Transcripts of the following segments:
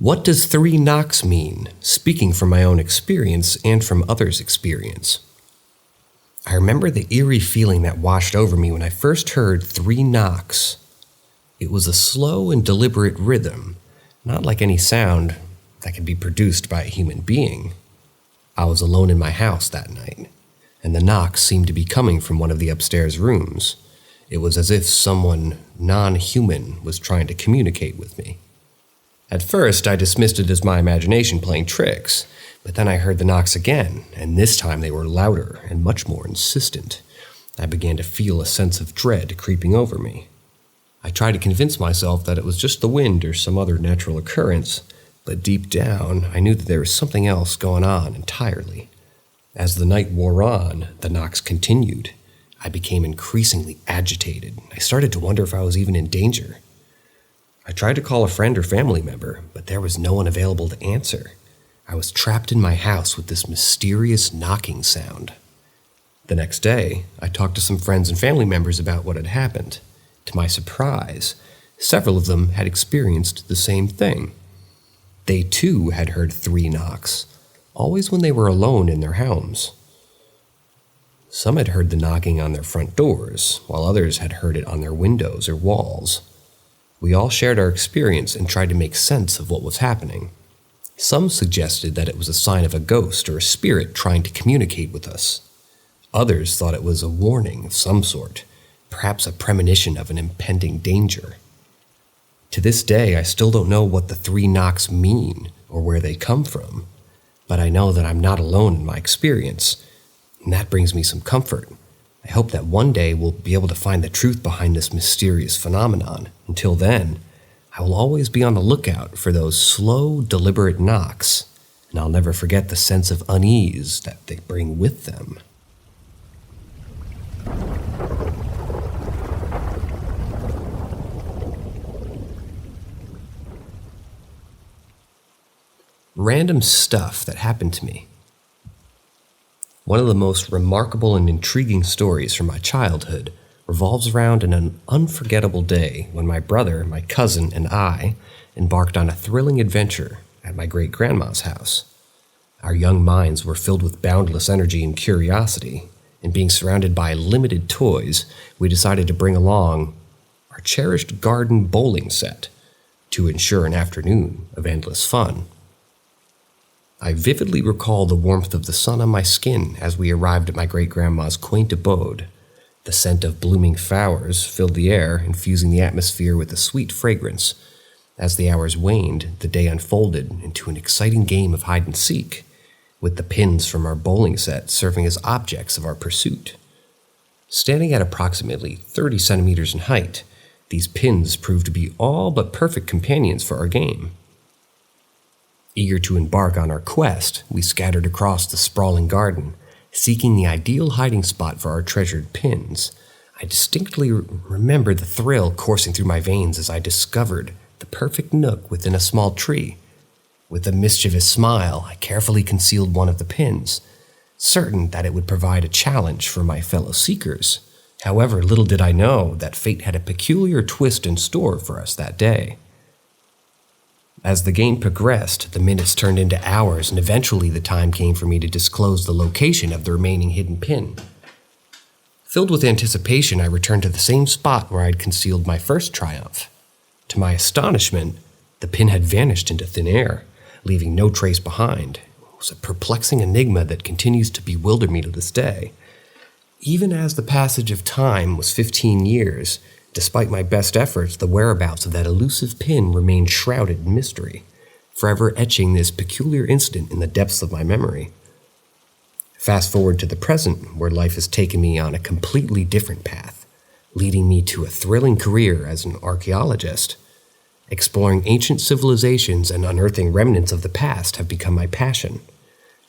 What does 3 knocks mean, speaking from my own experience and from others' experience? I remember the eerie feeling that washed over me when I first heard 3 knocks. It was a slow and deliberate rhythm, not like any sound that could be produced by a human being. I was alone in my house that night, and the knocks seemed to be coming from one of the upstairs rooms. It was as if someone non-human was trying to communicate with me. At first, I dismissed it as my imagination playing tricks, but then I heard the knocks again, and this time they were louder and much more insistent. I began to feel a sense of dread creeping over me. I tried to convince myself that it was just the wind or some other natural occurrence, but deep down, I knew that there was something else going on entirely. As the night wore on, the knocks continued. I became increasingly agitated. I started to wonder if I was even in danger. I tried to call a friend or family member, but there was no one available to answer. I was trapped in my house with this mysterious knocking sound. The next day, I talked to some friends and family members about what had happened. To my surprise, several of them had experienced the same thing. They too had heard 3 knocks, always when they were alone in their homes. Some had heard the knocking on their front doors, while others had heard it on their windows or walls. We all shared our experience and tried to make sense of what was happening. Some suggested that it was a sign of a ghost or a spirit trying to communicate with us. Others thought it was a warning of some sort, perhaps a premonition of an impending danger. To this day, I still don't know what the 3 knocks mean or where they come from, but I know that I'm not alone in my experience, and that brings me some comfort. I hope that one day we'll be able to find the truth behind this mysterious phenomenon. Until then, I will always be on the lookout for those slow, deliberate knocks, and I'll never forget the sense of unease that they bring with them. Random stuff that happened to me. One of the most remarkable and intriguing stories from my childhood revolves around an unforgettable day when my brother, my cousin, and I embarked on a thrilling adventure at my great-grandma's house. Our young minds were filled with boundless energy and curiosity, and being surrounded by limited toys, we decided to bring along our cherished garden bowling set to ensure an afternoon of endless fun. I vividly recall the warmth of the sun on my skin as we arrived at my great-grandma's quaint abode. The scent of blooming flowers filled the air, infusing the atmosphere with a sweet fragrance. As the hours waned, the day unfolded into an exciting game of hide-and-seek, with the pins from our bowling set serving as objects of our pursuit. Standing at approximately 30 centimeters in height, these pins proved to be all but perfect companions for our game. Eager to embark on our quest, we scattered across the sprawling garden, seeking the ideal hiding spot for our treasured pins. I distinctly remember the thrill coursing through my veins as I discovered the perfect nook within a small tree. With a mischievous smile, I carefully concealed one of the pins, certain that it would provide a challenge for my fellow seekers. However, little did I know that fate had a peculiar twist in store for us that day. As the game progressed, the minutes turned into hours, and eventually the time came for me to disclose the location of the remaining hidden pin. Filled with anticipation, I returned to the same spot where I had concealed my first triumph. To my astonishment, the pin had vanished into thin air, leaving no trace behind. It was a perplexing enigma that continues to bewilder me to this day. Even as the passage of time was 15 years, despite my best efforts, the whereabouts of that elusive pin remained shrouded in mystery, forever etching this peculiar incident in the depths of my memory. Fast forward to the present, where life has taken me on a completely different path, leading me to a thrilling career as an archaeologist. Exploring ancient civilizations and unearthing remnants of the past have become my passion.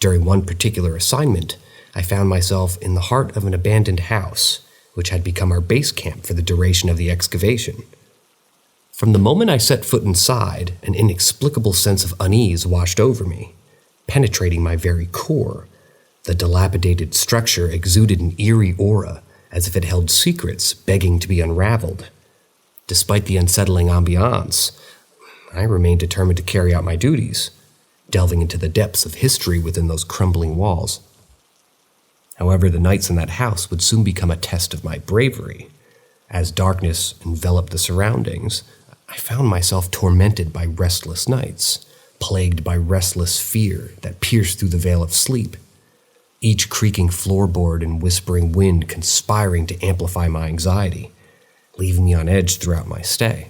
During one particular assignment, I found myself in the heart of an abandoned house, which had become our base camp for the duration of the excavation. From the moment I set foot inside, an inexplicable sense of unease washed over me, penetrating my very core. The dilapidated structure exuded an eerie aura, as if it held secrets begging to be unraveled. Despite the unsettling ambiance, I remained determined to carry out my duties, delving into the depths of history within those crumbling walls. However, the nights in that house would soon become a test of my bravery. As darkness enveloped the surroundings, I found myself tormented by restless nights, plagued by restless fear that pierced through the veil of sleep, each creaking floorboard and whispering wind conspiring to amplify my anxiety, leaving me on edge throughout my stay.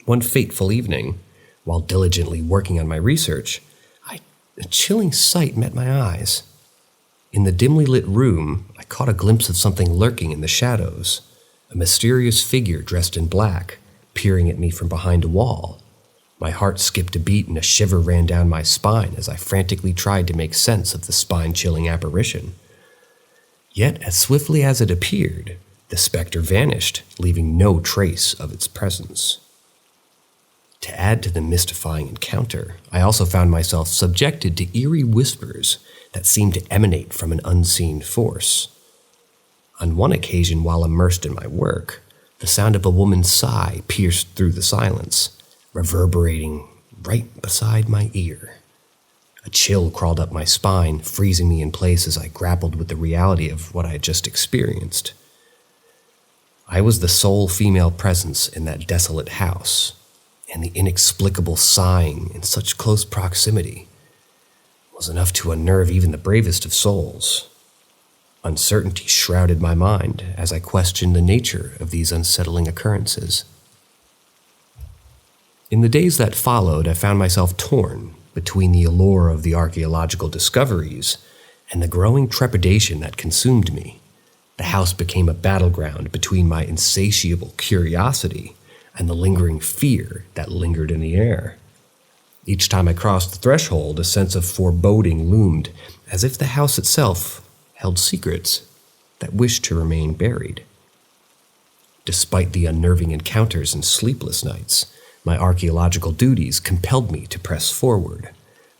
One fateful evening, while diligently working on my research, a chilling sight met my eyes. In the dimly lit room, I caught a glimpse of something lurking in the shadows, a mysterious figure dressed in black, peering at me from behind a wall. My heart skipped a beat and a shiver ran down my spine as I frantically tried to make sense of the spine-chilling apparition. Yet, as swiftly as it appeared, the specter vanished, leaving no trace of its presence. To add to the mystifying encounter, I also found myself subjected to eerie whispers that seemed to emanate from an unseen force. On one occasion, while immersed in my work, the sound of a woman's sigh pierced through the silence, reverberating right beside my ear. A chill crawled up my spine, freezing me in place as I grappled with the reality of what I had just experienced. I was the sole female presence in that desolate house, and the inexplicable sighing in such close proximity was enough to unnerve even the bravest of souls. Uncertainty shrouded my mind as I questioned the nature of these unsettling occurrences. In the days that followed, I found myself torn between the allure of the archaeological discoveries and the growing trepidation that consumed me. The house became a battleground between my insatiable curiosity and the lingering fear that lingered in the air. Each time I crossed the threshold, a sense of foreboding loomed, as if the house itself held secrets that wished to remain buried. Despite the unnerving encounters and sleepless nights, my archaeological duties compelled me to press forward.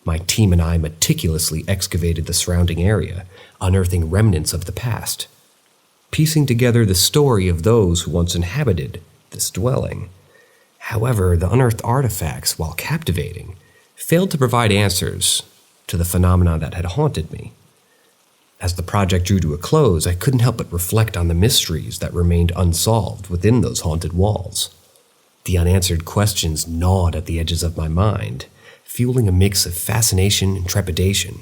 My team and I meticulously excavated the surrounding area, unearthing remnants of the past, piecing together the story of those who once inhabited this dwelling. However, the unearthed artifacts, while captivating, failed to provide answers to the phenomena that had haunted me. As the project drew to a close, I couldn't help but reflect on the mysteries that remained unsolved within those haunted walls. The unanswered questions gnawed at the edges of my mind, fueling a mix of fascination and trepidation.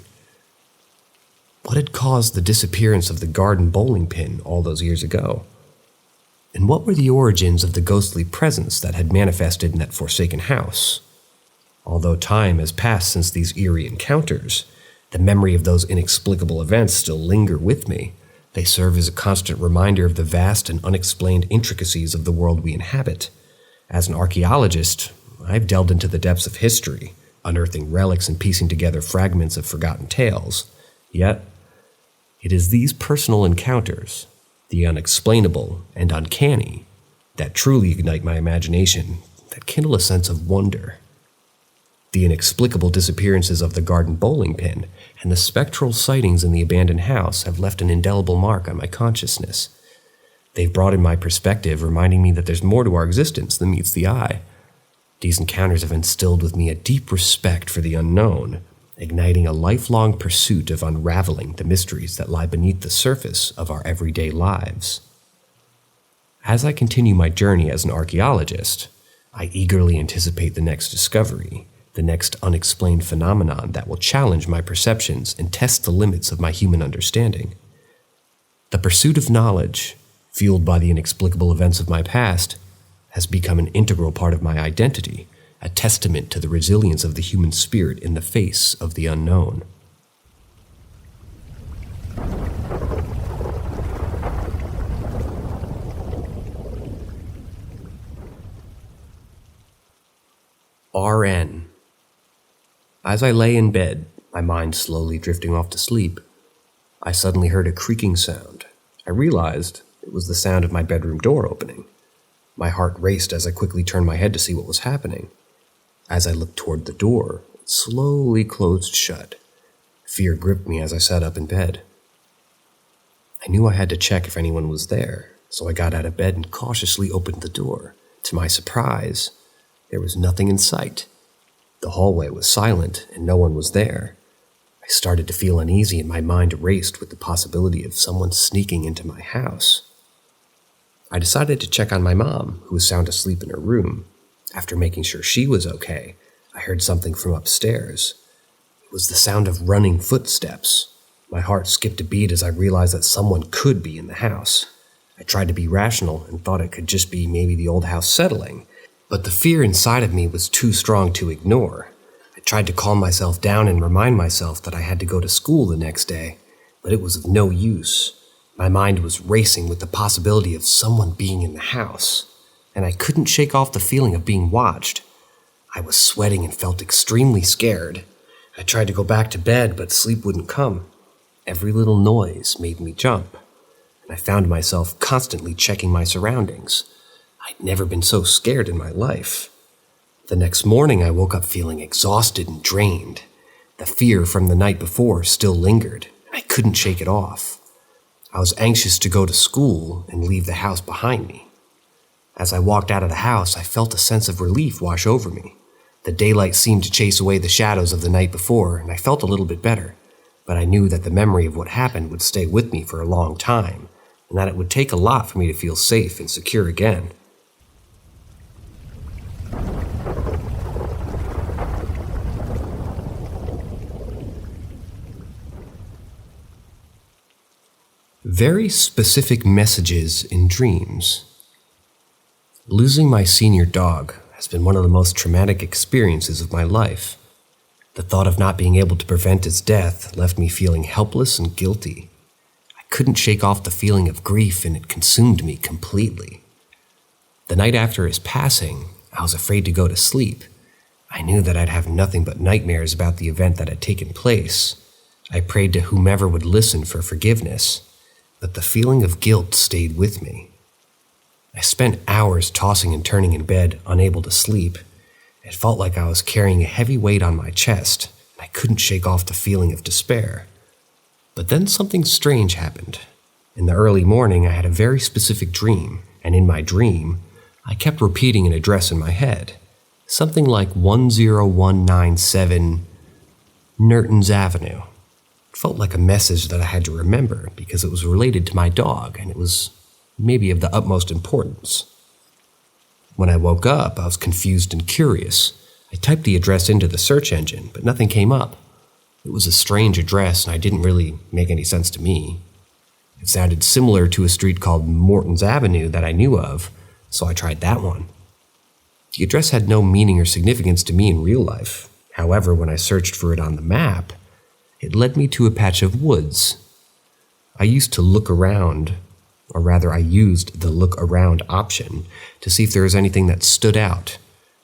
What had caused the disappearance of the garden bowling pin all those years ago? And what were the origins of the ghostly presence that had manifested in that forsaken house? Although time has passed since these eerie encounters, the memory of those inexplicable events still linger with me. They serve as a constant reminder of the vast and unexplained intricacies of the world we inhabit. As an archaeologist, I've delved into the depths of history, unearthing relics and piecing together fragments of forgotten tales. Yet, it is these personal encounters, the unexplainable and uncanny, that truly ignite my imagination, that kindle a sense of wonder. The inexplicable disappearances of the garden bowling pin and the spectral sightings in the abandoned house have left an indelible mark on my consciousness. They've broadened my perspective, reminding me that there's more to our existence than meets the eye. These encounters have instilled with me a deep respect for the unknown, igniting a lifelong pursuit of unraveling the mysteries that lie beneath the surface of our everyday lives. As I continue my journey as an archaeologist, I eagerly anticipate the next discovery, the next unexplained phenomenon that will challenge my perceptions and test the limits of my human understanding. The pursuit of knowledge, fueled by the inexplicable events of my past, has become an integral part of my identity, a testament to the resilience of the human spirit in the face of the unknown. RN. As I lay in bed, my mind slowly drifting off to sleep, I suddenly heard a creaking sound. I realized it was the sound of my bedroom door opening. My heart raced as I quickly turned my head to see what was happening. As I looked toward the door, it slowly closed shut. Fear gripped me as I sat up in bed. I knew I had to check if anyone was there, so I got out of bed and cautiously opened the door. To my surprise, There was nothing in sight. The hallway was silent and no one was there. I started to feel uneasy and my mind raced with the possibility of someone sneaking into my house. I decided to check on my mom, who was sound asleep in her room. After making sure she was okay, I heard something from upstairs. It was the sound of running footsteps. My heart skipped a beat as I realized that someone could be in the house. I tried to be rational and thought it could just be maybe the old house settling, but the fear inside of me was too strong to ignore. I tried to calm myself down and remind myself that I had to go to school the next day, but it was of no use. My mind was racing with the possibility of someone being in the house, and I couldn't shake off the feeling of being watched. I was sweating and felt extremely scared. I tried to go back to bed, but sleep wouldn't come. Every little noise made me jump, and I found myself constantly checking my surroundings. I'd never been so scared in my life. The next morning, I woke up feeling exhausted and drained. The fear from the night before still lingered, and I couldn't shake it off. I was anxious to go to school and leave the house behind me. As I walked out of the house, I felt a sense of relief wash over me. The daylight seemed to chase away the shadows of the night before, and I felt a little bit better, but I knew that the memory of what happened would stay with me for a long time, and that it would take a lot for me to feel safe and secure again. Very specific messages in dreams. Losing my senior dog has been one of the most traumatic experiences of my life. The thought of not being able to prevent his death left me feeling helpless and guilty. I couldn't shake off the feeling of grief, and it consumed me completely. The night after his passing, I was afraid to go to sleep. I knew that I'd have nothing but nightmares about the event that had taken place. I prayed to whomever would listen for forgiveness, but the feeling of guilt stayed with me. I spent hours tossing and turning in bed, unable to sleep. It felt like I was carrying a heavy weight on my chest, and I couldn't shake off the feeling of despair. But then something strange happened. In the early morning, I had a very specific dream, and in my dream, I kept repeating an address in my head. Something like 10197 Nertons Avenue. It felt like a message that I had to remember because it was related to my dog, and it was maybe of the utmost importance. When I woke up, I was confused and curious. I typed the address into the search engine, but nothing came up. It was a strange address, and it didn't really make any sense to me. It sounded similar to a street called Morton's Avenue that I knew of, so I tried that one. The address had no meaning or significance to me in real life. However, when I searched for it on the map, it led me to a patch of woods. I used the look around option to see if there was anything that stood out,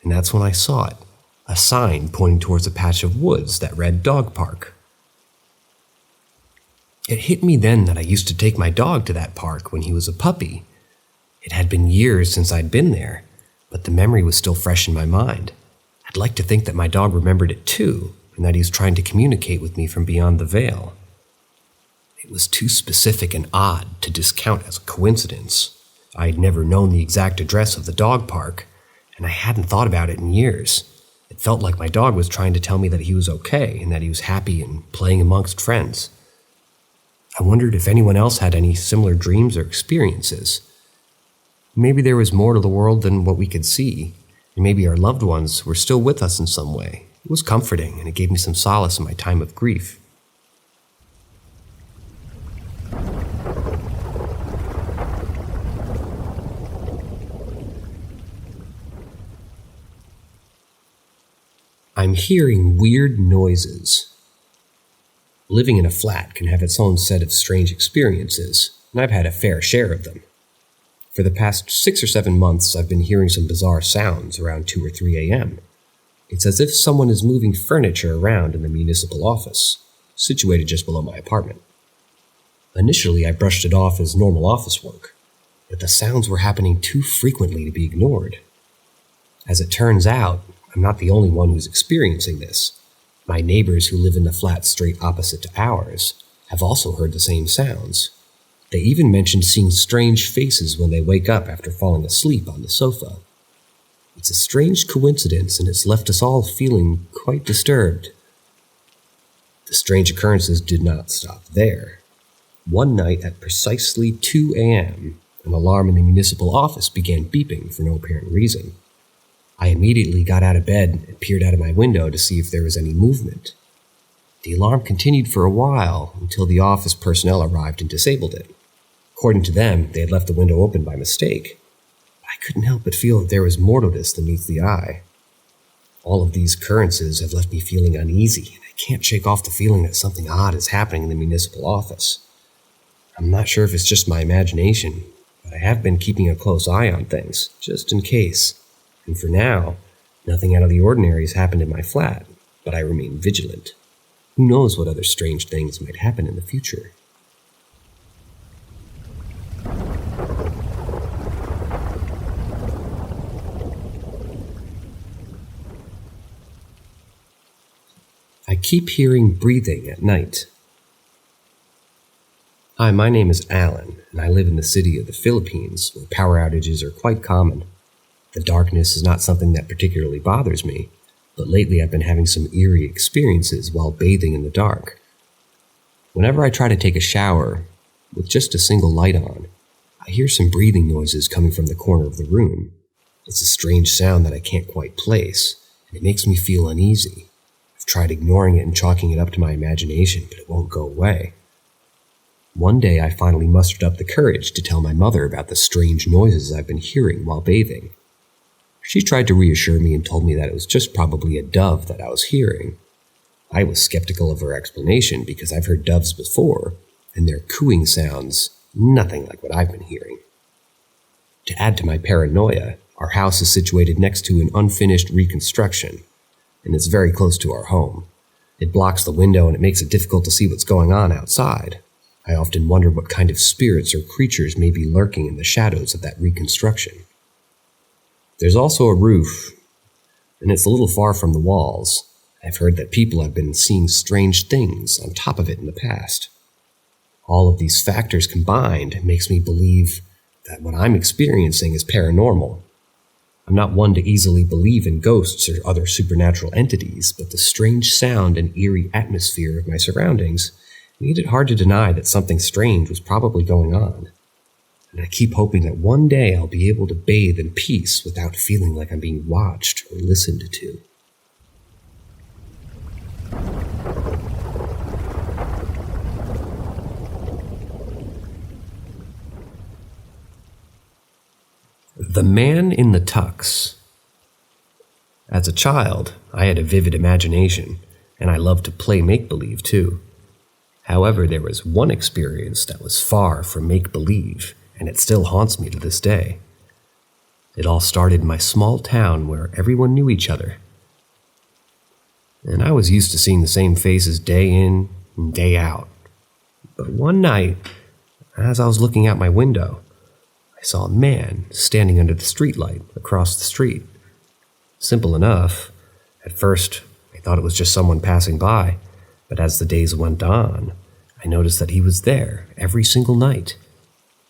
and that's when I saw it, a sign pointing towards a patch of woods that read Dog Park. It hit me then that I used to take my dog to that park when he was a puppy. It had been years since I'd been there, but the memory was still fresh in my mind. I'd like to think that my dog remembered it too, and that he was trying to communicate with me from beyond the veil. It was too specific and odd to discount as a coincidence. I had never known the exact address of the dog park, and I hadn't thought about it in years. It felt like my dog was trying to tell me that he was okay and that he was happy and playing amongst friends. I wondered if anyone else had any similar dreams or experiences. Maybe there was more to the world than what we could see, and maybe our loved ones were still with us in some way. It was comforting, and it gave me some solace in my time of grief. I'm hearing weird noises. Living in a flat can have its own set of strange experiences, and I've had a fair share of them. For the past 6 or 7 months, I've been hearing some bizarre sounds around 2 or 3 a.m. It's as if someone is moving furniture around in the municipal office, situated just below my apartment. Initially, I brushed it off as normal office work, but the sounds were happening too frequently to be ignored. As it turns out, I'm not the only one who's experiencing this. My neighbors who live in the flat straight opposite to ours have also heard the same sounds. They even mentioned seeing strange faces when they wake up after falling asleep on the sofa. It's a strange coincidence, and it's left us all feeling quite disturbed. The strange occurrences did not stop there. One night at precisely 2 a.m., an alarm in the municipal office began beeping for no apparent reason. I immediately got out of bed and peered out of my window to see if there was any movement. The alarm continued for a while until the office personnel arrived and disabled it. According to them, they had left the window open by mistake. I couldn't help but feel that there was more to this than meets the eye. All of these occurrences have left me feeling uneasy, and I can't shake off the feeling that something odd is happening in the municipal office. I'm not sure if it's just my imagination, but I have been keeping a close eye on things, just in case. And for now, nothing out of the ordinary has happened in my flat, but I remain vigilant. Who knows what other strange things might happen in the future? I keep hearing breathing at night. Hi, my name is Alan, and I live in the city of the Philippines, where power outages are quite common. The darkness is not something that particularly bothers me, but lately I've been having some eerie experiences while bathing in the dark. Whenever I try to take a shower, with just a single light on, I hear some breathing noises coming from the corner of the room. It's a strange sound that I can't quite place, and it makes me feel uneasy. I've tried ignoring it and chalking it up to my imagination, but it won't go away. One day I finally mustered up the courage to tell my mother about the strange noises I've been hearing while bathing. She tried to reassure me and told me that it was just probably a dove that I was hearing. I was skeptical of her explanation because I've heard doves before, and their cooing sounds nothing like what I've been hearing. To add to my paranoia, our house is situated next to an unfinished reconstruction, and it's very close to our home. It blocks the window and it makes it difficult to see what's going on outside. I often wonder what kind of spirits or creatures may be lurking in the shadows of that reconstruction. There's also a roof, and it's a little far from the walls. I've heard that people have been seeing strange things on top of it in the past. All of these factors combined makes me believe that what I'm experiencing is paranormal. I'm not one to easily believe in ghosts or other supernatural entities, but the strange sound and eerie atmosphere of my surroundings made it hard to deny that something strange was probably going on. And I keep hoping that one day I'll be able to bathe in peace without feeling like I'm being watched or listened to. The Man in the Tux. As a child, I had a vivid imagination, and I loved to play make-believe too. However, there was one experience that was far from make-believe, and it still haunts me to this day. It all started in my small town where everyone knew each other. And I was used to seeing the same faces day in and day out. But one night, as I was looking out my window, I saw a man standing under the streetlight across the street. Simple enough. At first, I thought it was just someone passing by, but as the days went on, I noticed that he was there every single night.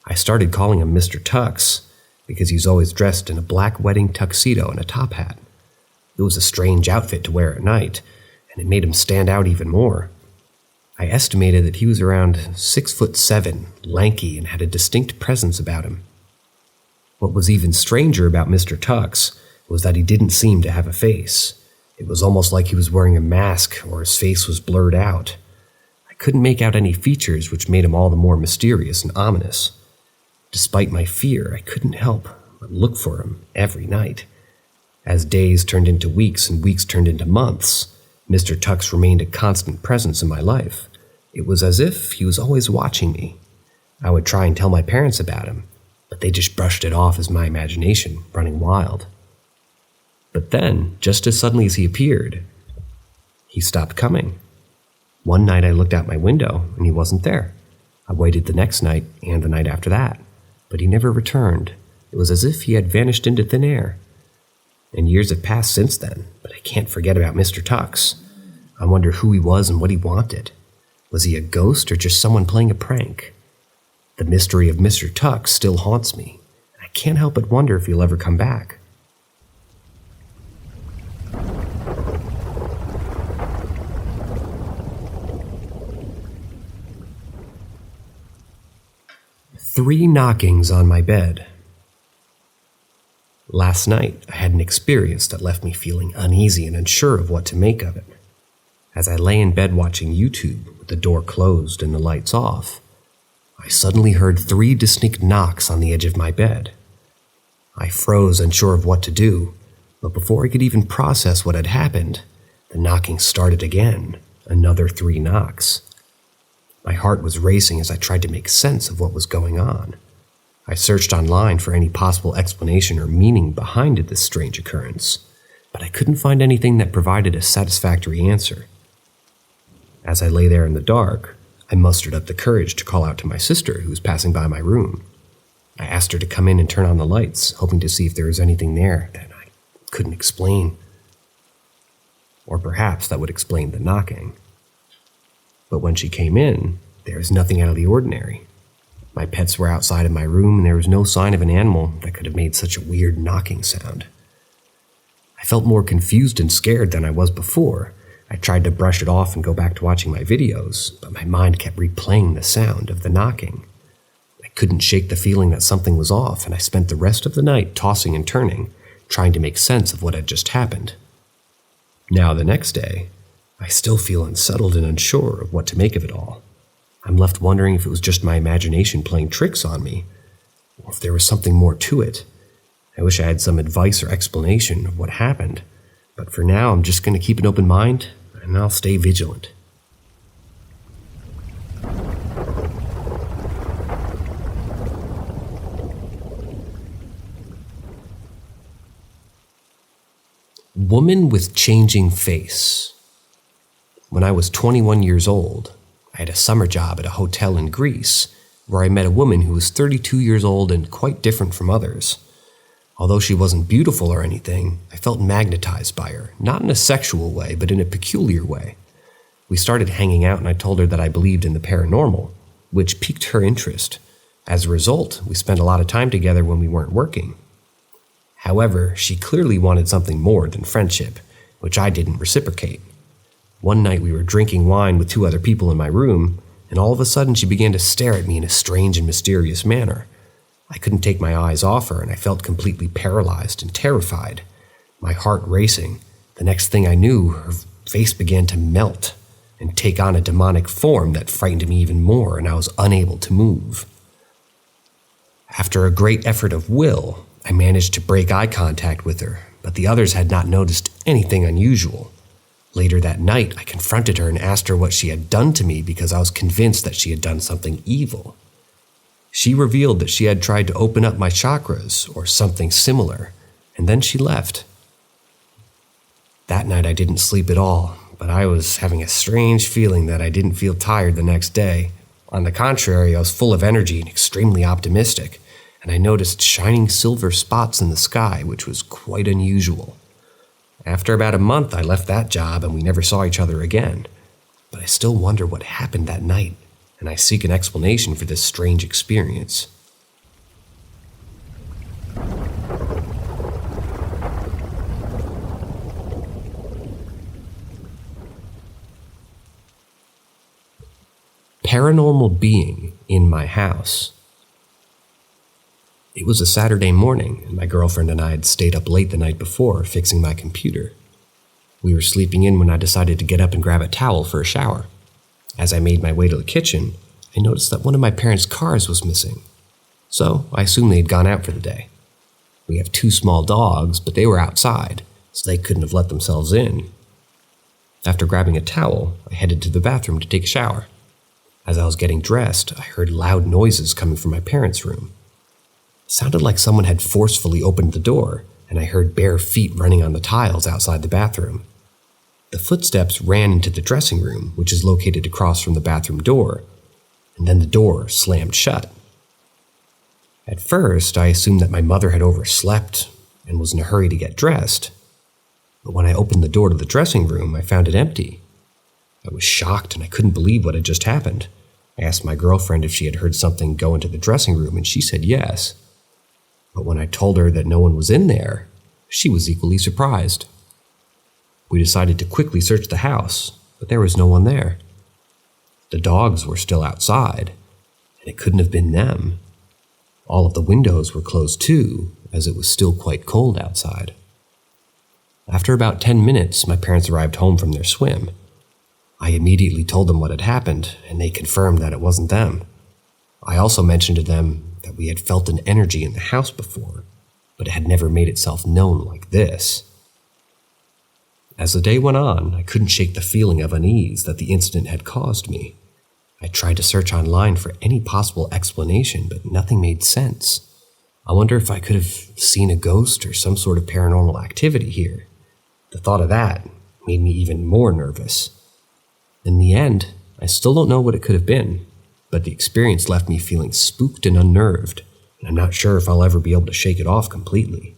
I started calling him Mr. Tux because he's always dressed in a black wedding tuxedo and a top hat. It was a strange outfit to wear at night, and it made him stand out even more. I estimated that he was around 6'7", lanky, and had a distinct presence about him. What was even stranger about Mr. Tux was that he didn't seem to have a face. It was almost like he was wearing a mask or his face was blurred out. I couldn't make out any features, which made him all the more mysterious and ominous. Despite my fear, I couldn't help but look for him every night. As days turned into weeks and weeks turned into months, Mr. Tux remained a constant presence in my life. It was as if he was always watching me. I would try and tell my parents about him, but they just brushed it off as my imagination running wild. But then, just as suddenly as he appeared, he stopped coming. One night I looked out my window and he wasn't there. I waited the next night and the night after that, but he never returned. It was as if he had vanished into thin air. And years have passed since then, but I can't forget about Mr. Tux. I wonder who he was and what he wanted. Was he a ghost or just someone playing a prank? The mystery of Mr. Tux still haunts me, and I can't help but wonder if he'll ever come back. 3 knockings on my bed. Last night, I had an experience that left me feeling uneasy and unsure of what to make of it. As I lay in bed watching YouTube with the door closed and the lights off, I suddenly heard 3 distinct knocks on the edge of my bed. I froze, unsure of what to do, but before I could even process what had happened, the knocking started again, another 3 knocks. My heart was racing as I tried to make sense of what was going on. I searched online for any possible explanation or meaning behind this strange occurrence, but I couldn't find anything that provided a satisfactory answer. As I lay there in the dark, I mustered up the courage to call out to my sister who was passing by my room. I asked her to come in and turn on the lights, hoping to see if there was anything there that I couldn't explain. Or perhaps that would explain the knocking. But when she came in, there was nothing out of the ordinary. My pets were outside of my room, and there was no sign of an animal that could have made such a weird knocking sound. I felt more confused and scared than I was before. I tried to brush it off and go back to watching my videos, but my mind kept replaying the sound of the knocking. I couldn't shake the feeling that something was off, and I spent the rest of the night tossing and turning, trying to make sense of what had just happened. Now, the next day, I still feel unsettled and unsure of what to make of it all. I'm left wondering if it was just my imagination playing tricks on me, or if there was something more to it. I wish I had some advice or explanation of what happened, but for now I'm just going to keep an open mind, and I'll stay vigilant. Woman with changing face. When I was 21 years old, I had a summer job at a hotel in Greece where I met a woman who was 32 years old and quite different from others. Although she wasn't beautiful or anything, I felt magnetized by her, not in a sexual way, but in a peculiar way. We started hanging out and I told her that I believed in the paranormal, which piqued her interest. As a result, we spent a lot of time together when we weren't working. However, she clearly wanted something more than friendship, which I didn't reciprocate. One night we were drinking wine with 2 other people in my room, and all of a sudden she began to stare at me in a strange and mysterious manner. I couldn't take my eyes off her, and I felt completely paralyzed and terrified, my heart racing. The next thing I knew, her face began to melt and take on a demonic form that frightened me even more, and I was unable to move. After a great effort of will, I managed to break eye contact with her, but the others had not noticed anything unusual. Later that night, I confronted her and asked her what she had done to me because I was convinced that she had done something evil. She revealed that she had tried to open up my chakras or something similar, and then she left. That night I didn't sleep at all, but I was having a strange feeling that I didn't feel tired the next day. On the contrary, I was full of energy and extremely optimistic, and I noticed shining silver spots in the sky, which was quite unusual. After about a month, I left that job and we never saw each other again. But I still wonder what happened that night, and I seek an explanation for this strange experience. Paranormal being in my house. It was a Saturday morning, and my girlfriend and I had stayed up late the night before fixing my computer. We were sleeping in when I decided to get up and grab a towel for a shower. As I made my way to the kitchen, I noticed that one of my parents' cars was missing. So I assumed they had gone out for the day. We have 2 small dogs, but they were outside, so they couldn't have let themselves in. After grabbing a towel, I headed to the bathroom to take a shower. As I was getting dressed, I heard loud noises coming from my parents' room. It sounded like someone had forcefully opened the door, and I heard bare feet running on the tiles outside the bathroom. The footsteps ran into the dressing room, which is located across from the bathroom door, and then the door slammed shut. At first, I assumed that my mother had overslept and was in a hurry to get dressed, but when I opened the door to the dressing room, I found it empty. I was shocked and I couldn't believe what had just happened. I asked my girlfriend if she had heard something go into the dressing room, and she said yes. But when I told her that no one was in there, she was equally surprised. We decided to quickly search the house, but there was no one there. The dogs were still outside, and it couldn't have been them. All of the windows were closed too, as it was still quite cold outside. After about 10 minutes, my parents arrived home from their swim. I immediately told them what had happened, and they confirmed that it wasn't them. I also mentioned to them that we had felt an energy in the house before, but it had never made itself known like this. As the day went on, I couldn't shake the feeling of unease that the incident had caused me. I tried to search online for any possible explanation, but nothing made sense. I wonder if I could have seen a ghost or some sort of paranormal activity here. The thought of that made me even more nervous. In the end, I still don't know what it could have been, but the experience left me feeling spooked and unnerved, and I'm not sure if I'll ever be able to shake it off completely.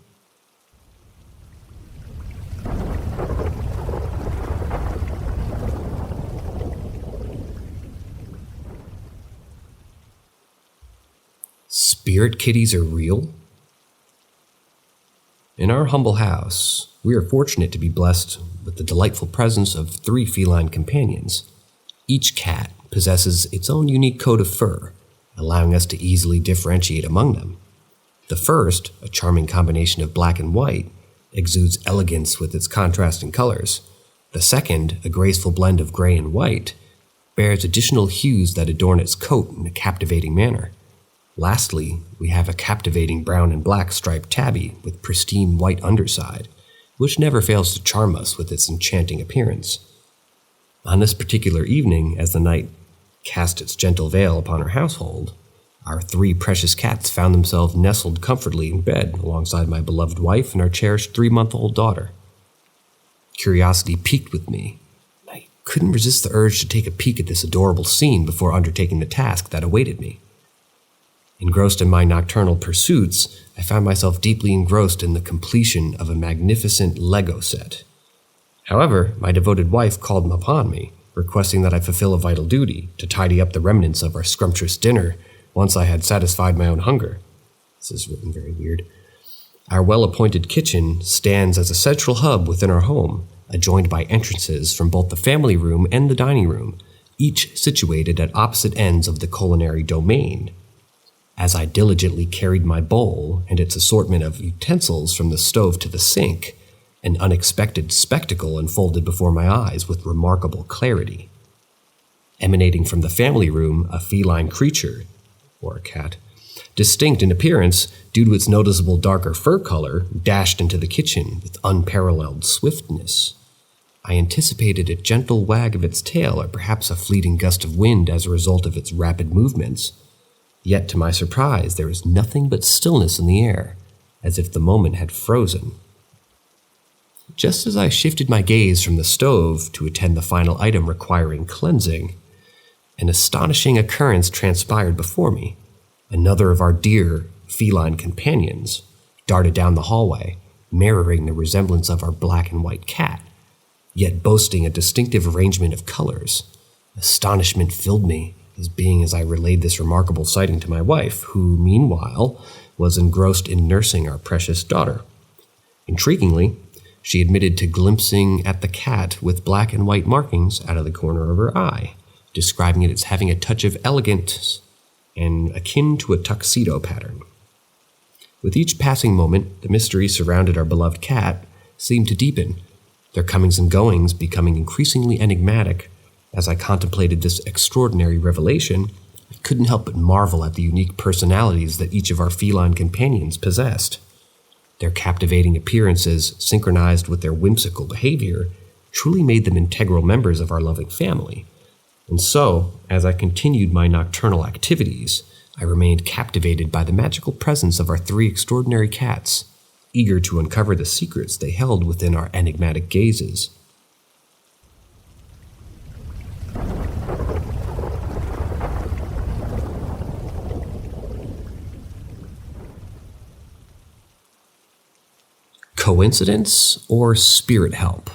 Spirit kitties are real? In our humble house, we are fortunate to be blessed with the delightful presence of 3 feline companions. Each cat possesses its own unique coat of fur, allowing us to easily differentiate among them. The first, a charming combination of black and white, exudes elegance with its contrasting colors. The second, a graceful blend of gray and white, bears additional hues that adorn its coat in a captivating manner. Lastly, we have a captivating brown and black striped tabby with pristine white underside, which never fails to charm us with its enchanting appearance. On this particular evening, as the night cast its gentle veil upon our household, our 3 precious cats found themselves nestled comfortably in bed alongside my beloved wife and our cherished 3-month-old daughter. Curiosity piqued with me. I couldn't resist the urge to take a peek at this adorable scene before undertaking the task that awaited me. Engrossed in my nocturnal pursuits, I found myself deeply engrossed in the completion of a magnificent Lego set. However, my devoted wife called upon me, requesting that I fulfill a vital duty to tidy up the remnants of our scrumptious dinner once I had satisfied my own hunger. This is written very weird. Our well-appointed kitchen stands as a central hub within our home, adjoined by entrances from both the family room and the dining room, each situated at opposite ends of the culinary domain. As I diligently carried my bowl and its assortment of utensils from the stove to the sink, an unexpected spectacle unfolded before my eyes with remarkable clarity. Emanating from the family room, a feline creature, or a cat, distinct in appearance due to its noticeable darker fur color, dashed into the kitchen with unparalleled swiftness. I anticipated a gentle wag of its tail or perhaps a fleeting gust of wind as a result of its rapid movements. Yet to my surprise, there was nothing but stillness in the air, as if the moment had frozen. Just as I shifted my gaze from the stove to attend the final item requiring cleansing, an astonishing occurrence transpired before me. Another of our dear feline companions darted down the hallway, mirroring the resemblance of our black and white cat, yet boasting a distinctive arrangement of colors. Astonishment filled me as I relayed this remarkable sighting to my wife, who, meanwhile, was engrossed in nursing our precious daughter. Intriguingly, she admitted to glimpsing at the cat with black and white markings out of the corner of her eye, describing it as having a touch of elegance and akin to a tuxedo pattern. With each passing moment, the mystery surrounded our beloved cat seemed to deepen, their comings and goings becoming increasingly enigmatic. As I contemplated this extraordinary revelation, I couldn't help but marvel at the unique personalities that each of our feline companions possessed. Their captivating appearances, synchronized with their whimsical behavior, truly made them integral members of our loving family. And so, as I continued my nocturnal activities, I remained captivated by the magical presence of our 3 extraordinary cats, eager to uncover the secrets they held within our enigmatic gazes. Coincidence or spirit help?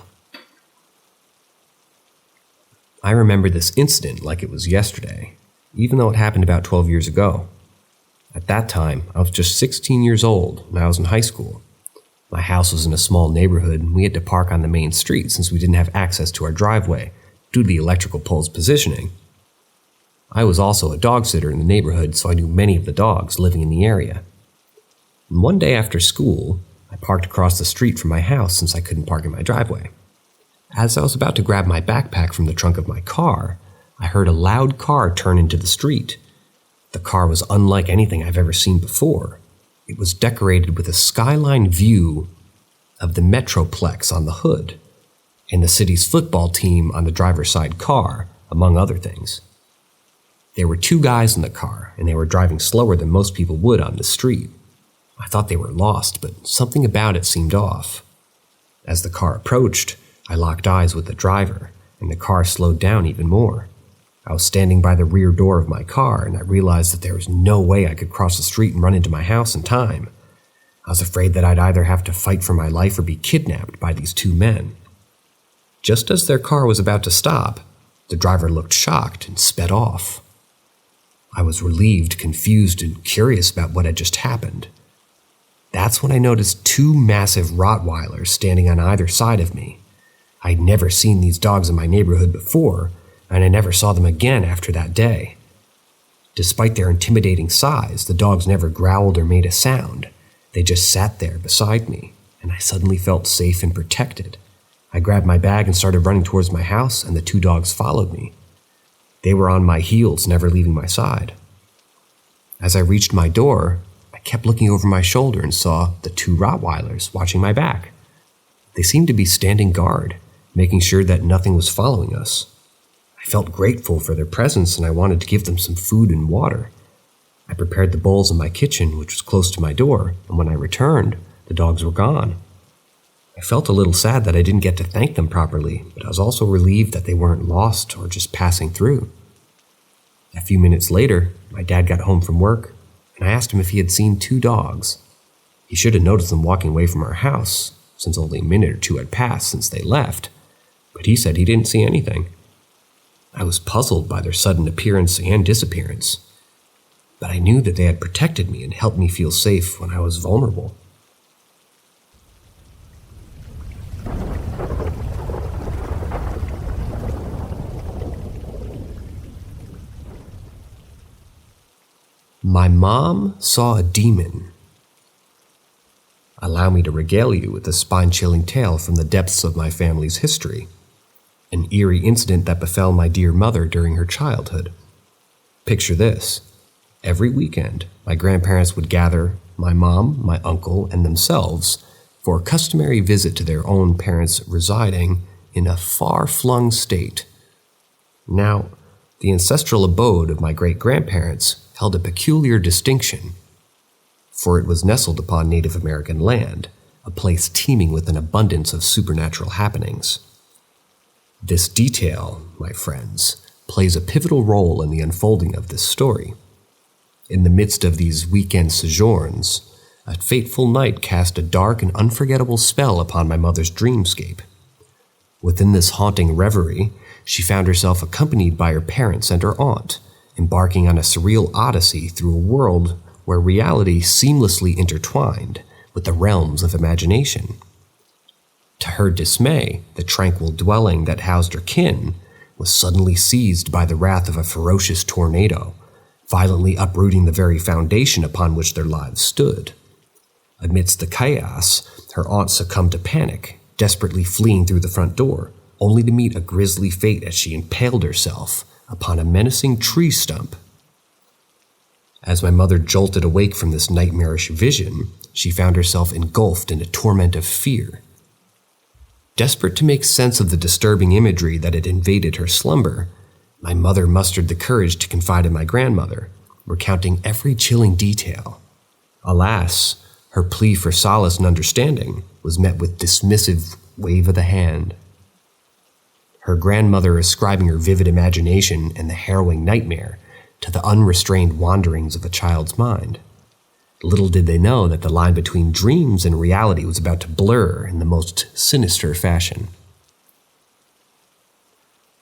I remember this incident like it was yesterday, even though it happened about 12 years ago. At that time, I was just 16 years old and I was in high school. My house was in a small neighborhood and we had to park on the main street since we didn't have access to our driveway due to the electrical pole's positioning. I was also a dog sitter in the neighborhood, so I knew many of the dogs living in the area. And one day after school, I parked across the street from my house since I couldn't park in my driveway. As I was about to grab my backpack from the trunk of my car, I heard a loud car turn into the street. The car was unlike anything I've ever seen before. It was decorated with a skyline view of the Metroplex on the hood, and the city's football team on the driver's side car, among other things. There were 2 guys in the car, and they were driving slower than most people would on the street. I thought they were lost, but something about it seemed off. As the car approached, I locked eyes with the driver, and the car slowed down even more. I was standing by the rear door of my car, and I realized that there was no way I could cross the street and run into my house in time. I was afraid that I'd either have to fight for my life or be kidnapped by these 2 men. Just as their car was about to stop, the driver looked shocked and sped off. I was relieved, confused, and curious about what had just happened. That's when I noticed 2 massive Rottweilers standing on either side of me. I'd never seen these dogs in my neighborhood before, and I never saw them again after that day. Despite their intimidating size, the dogs never growled or made a sound. They just sat there beside me, and I suddenly felt safe and protected. I grabbed my bag and started running towards my house, and the 2 dogs followed me. They were on my heels, never leaving my side. As I reached my door, I kept looking over my shoulder and saw the 2 Rottweilers watching my back. They seemed to be standing guard, making sure that nothing was following us. I felt grateful for their presence, and I wanted to give them some food and water. I prepared the bowls in my kitchen, which was close to my door, and when I returned, the dogs were gone. I felt a little sad that I didn't get to thank them properly, but I was also relieved that they weren't lost or just passing through. A few minutes later, my dad got home from work, and I asked him if he had seen 2 dogs. He should have noticed them walking away from our house, since only a minute or 2 had passed since they left, but he said he didn't see anything. I was puzzled by their sudden appearance and disappearance, but I knew that they had protected me and helped me feel safe when I was vulnerable. My mom saw a demon. Allow me to regale you with a spine-chilling tale from the depths of my family's history. An eerie incident that befell my dear mother during her childhood. Picture this. Every weekend, my grandparents would gather my mom, my uncle, and themselves for a customary visit to their own parents residing in a far-flung state. Now, the ancestral abode of my great-grandparents held a peculiar distinction, for it was nestled upon Native American land, a place teeming with an abundance of supernatural happenings. This detail, my friends, plays a pivotal role in the unfolding of this story. In the midst of these weekend sojourns, a fateful night cast a dark and unforgettable spell upon my mother's dreamscape. Within this haunting reverie, she found herself accompanied by her parents and her aunt, embarking on a surreal odyssey through a world where reality seamlessly intertwined with the realms of imagination. To her dismay, the tranquil dwelling that housed her kin was suddenly seized by the wrath of a ferocious tornado, violently uprooting the very foundation upon which their lives stood. Amidst the chaos, her aunt succumbed to panic, desperately fleeing through the front door, only to meet a grisly fate as she impaled herself upon a menacing tree stump. As my mother jolted awake from this nightmarish vision, she found herself engulfed in a torment of fear. Desperate to make sense of the disturbing imagery that had invaded her slumber, my mother mustered the courage to confide in my grandmother, recounting every chilling detail. Alas, her plea for solace and understanding was met with dismissive wave of the hand. Her grandmother ascribing her vivid imagination and the harrowing nightmare to the unrestrained wanderings of a child's mind. Little did they know that the line between dreams and reality was about to blur in the most sinister fashion.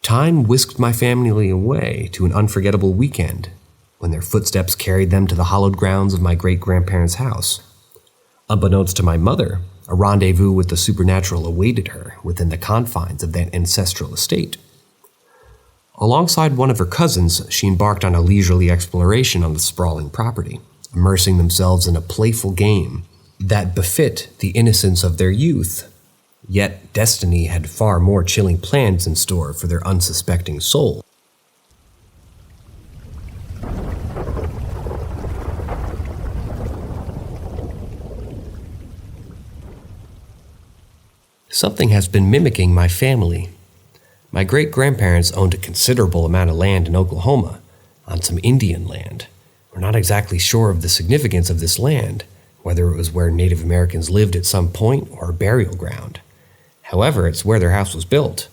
Time whisked my family away to an unforgettable weekend when their footsteps carried them to the hallowed grounds of my great-grandparents' house. Unbeknownst to my mother, a rendezvous with the supernatural awaited her within the confines of that ancestral estate. Alongside one of her cousins, she embarked on a leisurely exploration on the sprawling property, immersing themselves in a playful game that befit the innocence of their youth. Yet destiny had far more chilling plans in store for their unsuspecting soul. Something has been mimicking my family. My great-grandparents owned a considerable amount of land in Oklahoma, on some Indian land. We're not exactly sure of the significance of this land, whether it was where Native Americans lived at some point or a burial ground. However, it's where their house was built.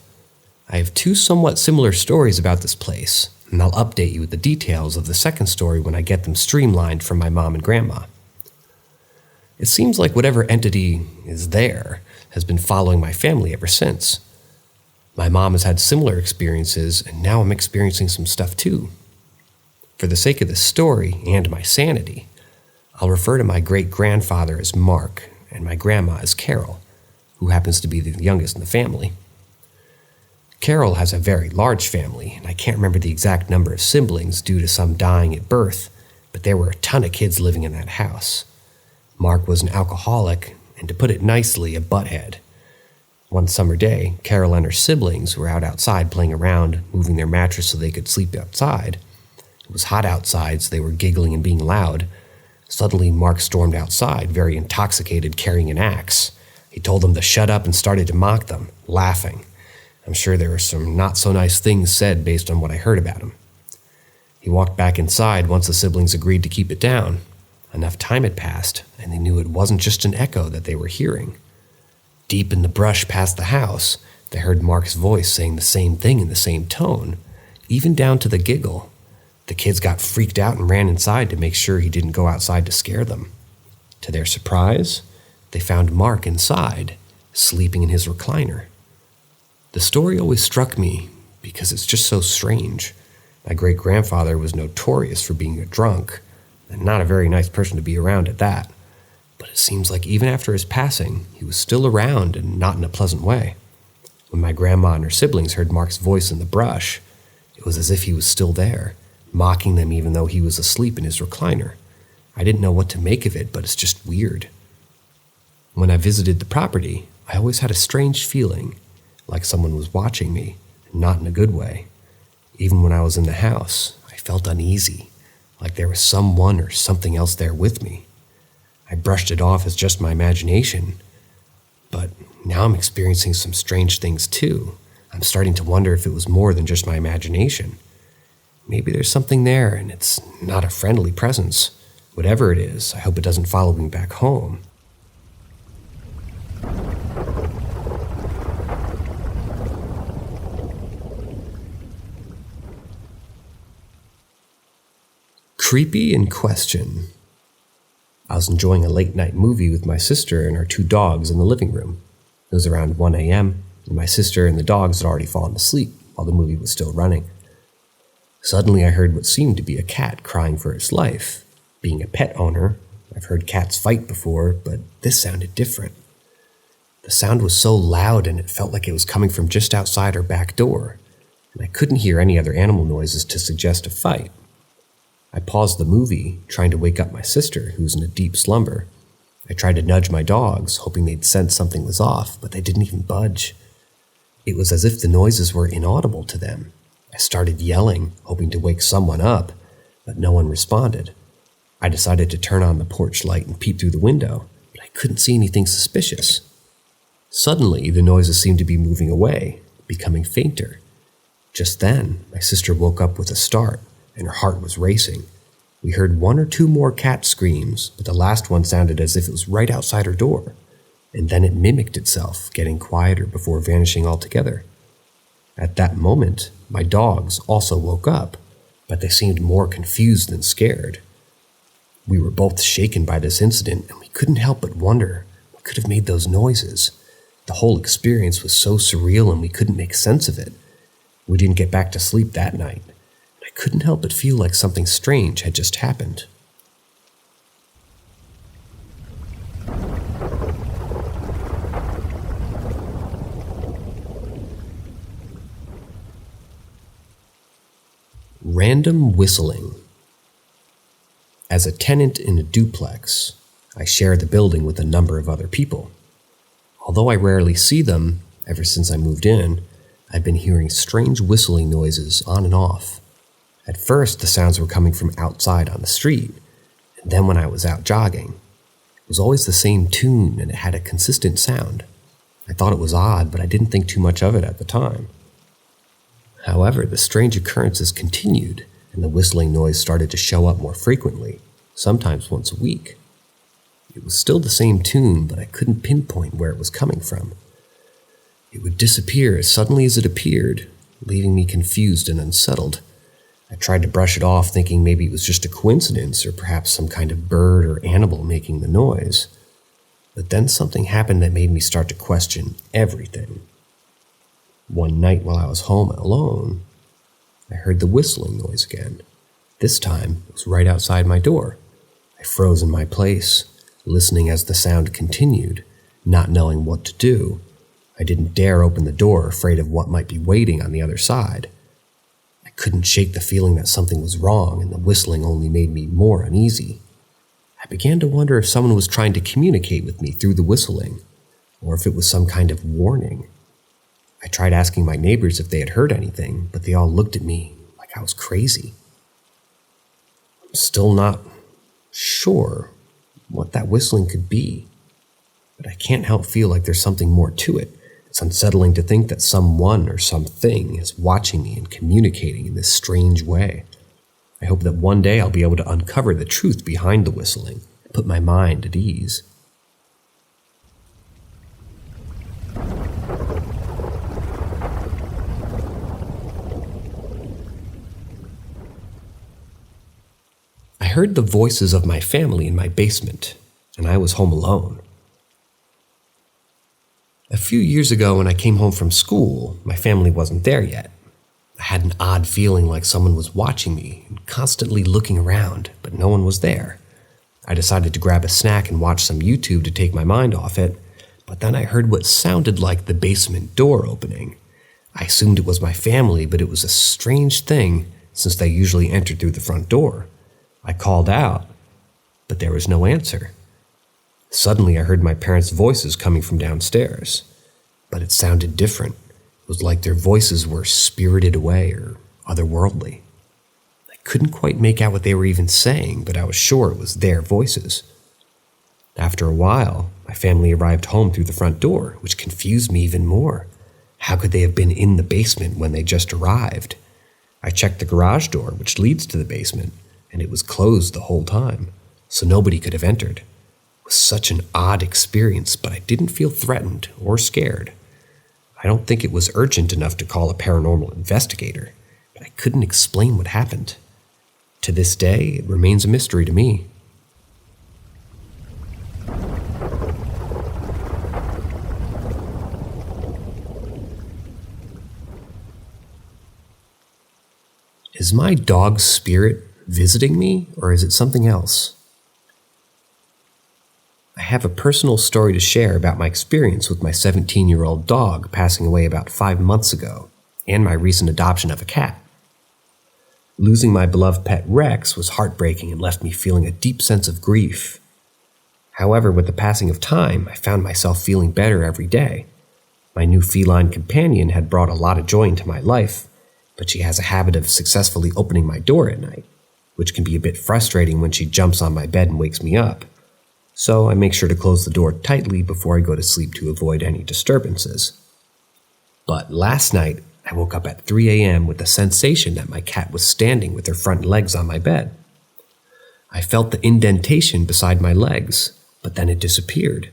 I have two somewhat similar stories about this place, and I'll update you with the details of the second story when I get them streamlined from my mom and grandma. It seems like whatever entity is there has been following my family ever since. My mom has had similar experiences, and now I'm experiencing some stuff too. For the sake of this story and my sanity, I'll refer to my great-grandfather as Mark and my grandma as Carol, who happens to be the youngest in the family. Carol has a very large family, and I can't remember the exact number of siblings due to some dying at birth, but there were a ton of kids living in that house. Mark was an alcoholic, and to put it nicely, a butthead. One summer day, Carol and her siblings were out outside playing around, moving their mattress so they could sleep outside. It was hot outside, so they were giggling and being loud. Suddenly, Mark stormed outside, very intoxicated, carrying an axe. He told them to shut up and started to mock them, laughing. I'm sure there were some not-so-nice things said based on what I heard about him. He walked back inside once the siblings agreed to keep it down. Enough time had passed, and they knew it wasn't just an echo that they were hearing. Deep in the brush past the house, they heard Mark's voice saying the same thing in the same tone, even down to the giggle. The kids got freaked out and ran inside to make sure he didn't go outside to scare them. To their surprise, they found Mark inside, sleeping in his recliner. The story always struck me because it's just so strange. My great-grandfather was notorious for being a drunk, and not a very nice person to be around at that. But it seems like even after his passing, he was still around and not in a pleasant way. When my grandma and her siblings heard Mark's voice in the brush, it was as if he was still there, mocking them even though he was asleep in his recliner. I didn't know what to make of it, but it's just weird. When I visited the property, I always had a strange feeling, like someone was watching me, not in a good way. Even when I was in the house, I felt uneasy, like there was someone or something else there with me. I brushed it off as just my imagination, but now I'm experiencing some strange things too. I'm starting to wonder if it was more than just my imagination. Maybe there's something there and it's not a friendly presence. Whatever it is, I hope it doesn't follow me back home. Creepy in question. I was enjoying a late-night movie with my sister and our two dogs in the living room. It was around 1 a.m., and my sister and the dogs had already fallen asleep while the movie was still running. Suddenly, I heard what seemed to be a cat crying for its life. Being a pet owner, I've heard cats fight before, but this sounded different. The sound was so loud and it felt like it was coming from just outside our back door, and I couldn't hear any other animal noises to suggest a fight. I paused the movie, trying to wake up my sister, who was in a deep slumber. I tried to nudge my dogs, hoping they'd sense something was off, but they didn't even budge. It was as if the noises were inaudible to them. I started yelling, hoping to wake someone up, but no one responded. I decided to turn on the porch light and peep through the window, but I couldn't see anything suspicious. Suddenly, the noises seemed to be moving away, becoming fainter. Just then, my sister woke up with a start, and her heart was racing. We heard one or two more cat screams, but the last one sounded as if it was right outside her door, and then it mimicked itself, getting quieter before vanishing altogether. At that moment, my dogs also woke up, but they seemed more confused than scared. We were both shaken by this incident, and we couldn't help but wonder what could have made those noises. The whole experience was so surreal and we couldn't make sense of it. We didn't get back to sleep that night. I couldn't help but feel like something strange had just happened. Random whistling. As a tenant in a duplex, I share the building with a number of other people. Although I rarely see them, ever since I moved in, I've been hearing strange whistling noises on and off. At first, the sounds were coming from outside on the street, and then when I was out jogging, it was always the same tune and it had a consistent sound. I thought it was odd, but I didn't think too much of it at the time. However, the strange occurrences continued, and the whistling noise started to show up more frequently, sometimes once a week. It was still the same tune, but I couldn't pinpoint where it was coming from. It would disappear as suddenly as it appeared, leaving me confused and unsettled. I tried to brush it off, thinking maybe it was just a coincidence or perhaps some kind of bird or animal making the noise. But then something happened that made me start to question everything. One night while I was home alone, I heard the whistling noise again. This time, it was right outside my door. I froze in my place, listening as the sound continued, not knowing what to do. I didn't dare open the door, afraid of what might be waiting on the other side. I couldn't shake the feeling that something was wrong, and the whistling only made me more uneasy. I began to wonder if someone was trying to communicate with me through the whistling, or if it was some kind of warning. I tried asking my neighbors if they had heard anything, but they all looked at me like I was crazy. I'm still not sure what that whistling could be, but I can't help feel like there's something more to it. It's unsettling to think that someone or something is watching me and communicating in this strange way. I hope that one day I'll be able to uncover the truth behind the whistling and put my mind at ease. I heard the voices of my family in my basement, and I was home alone. A few years ago when I came home from school, my family wasn't there yet. I had an odd feeling like someone was watching me and constantly looking around, but no one was there. I decided to grab a snack and watch some YouTube to take my mind off it, but then I heard what sounded like the basement door opening. I assumed it was my family, but it was a strange thing since they usually entered through the front door. I called out, but there was no answer. Suddenly I heard my parents' voices coming from downstairs, but it sounded different. It was like their voices were spirited away or otherworldly. I couldn't quite make out what they were even saying, but I was sure it was their voices. After a while, my family arrived home through the front door, which confused me even more. How could they have been in the basement when they just arrived? I checked the garage door, which leads to the basement, and it was closed the whole time, so nobody could have entered. It was such an odd experience, but I didn't feel threatened or scared. I don't think it was urgent enough to call a paranormal investigator, but I couldn't explain what happened. To this day, it remains a mystery to me. Is my dog's spirit visiting me, or is it something else? I have a personal story to share about my experience with my 17-year-old dog passing away about 5 months ago, and my recent adoption of a cat. Losing my beloved pet Rex was heartbreaking and left me feeling a deep sense of grief. However, with the passing of time, I found myself feeling better every day. My new feline companion had brought a lot of joy into my life, but she has a habit of successfully opening my door at night, which can be a bit frustrating when she jumps on my bed and wakes me up. So I make sure to close the door tightly before I go to sleep to avoid any disturbances. But last night, I woke up at 3 a.m. with the sensation that my cat was standing with her front legs on my bed. I felt the indentation beside my legs, but then it disappeared.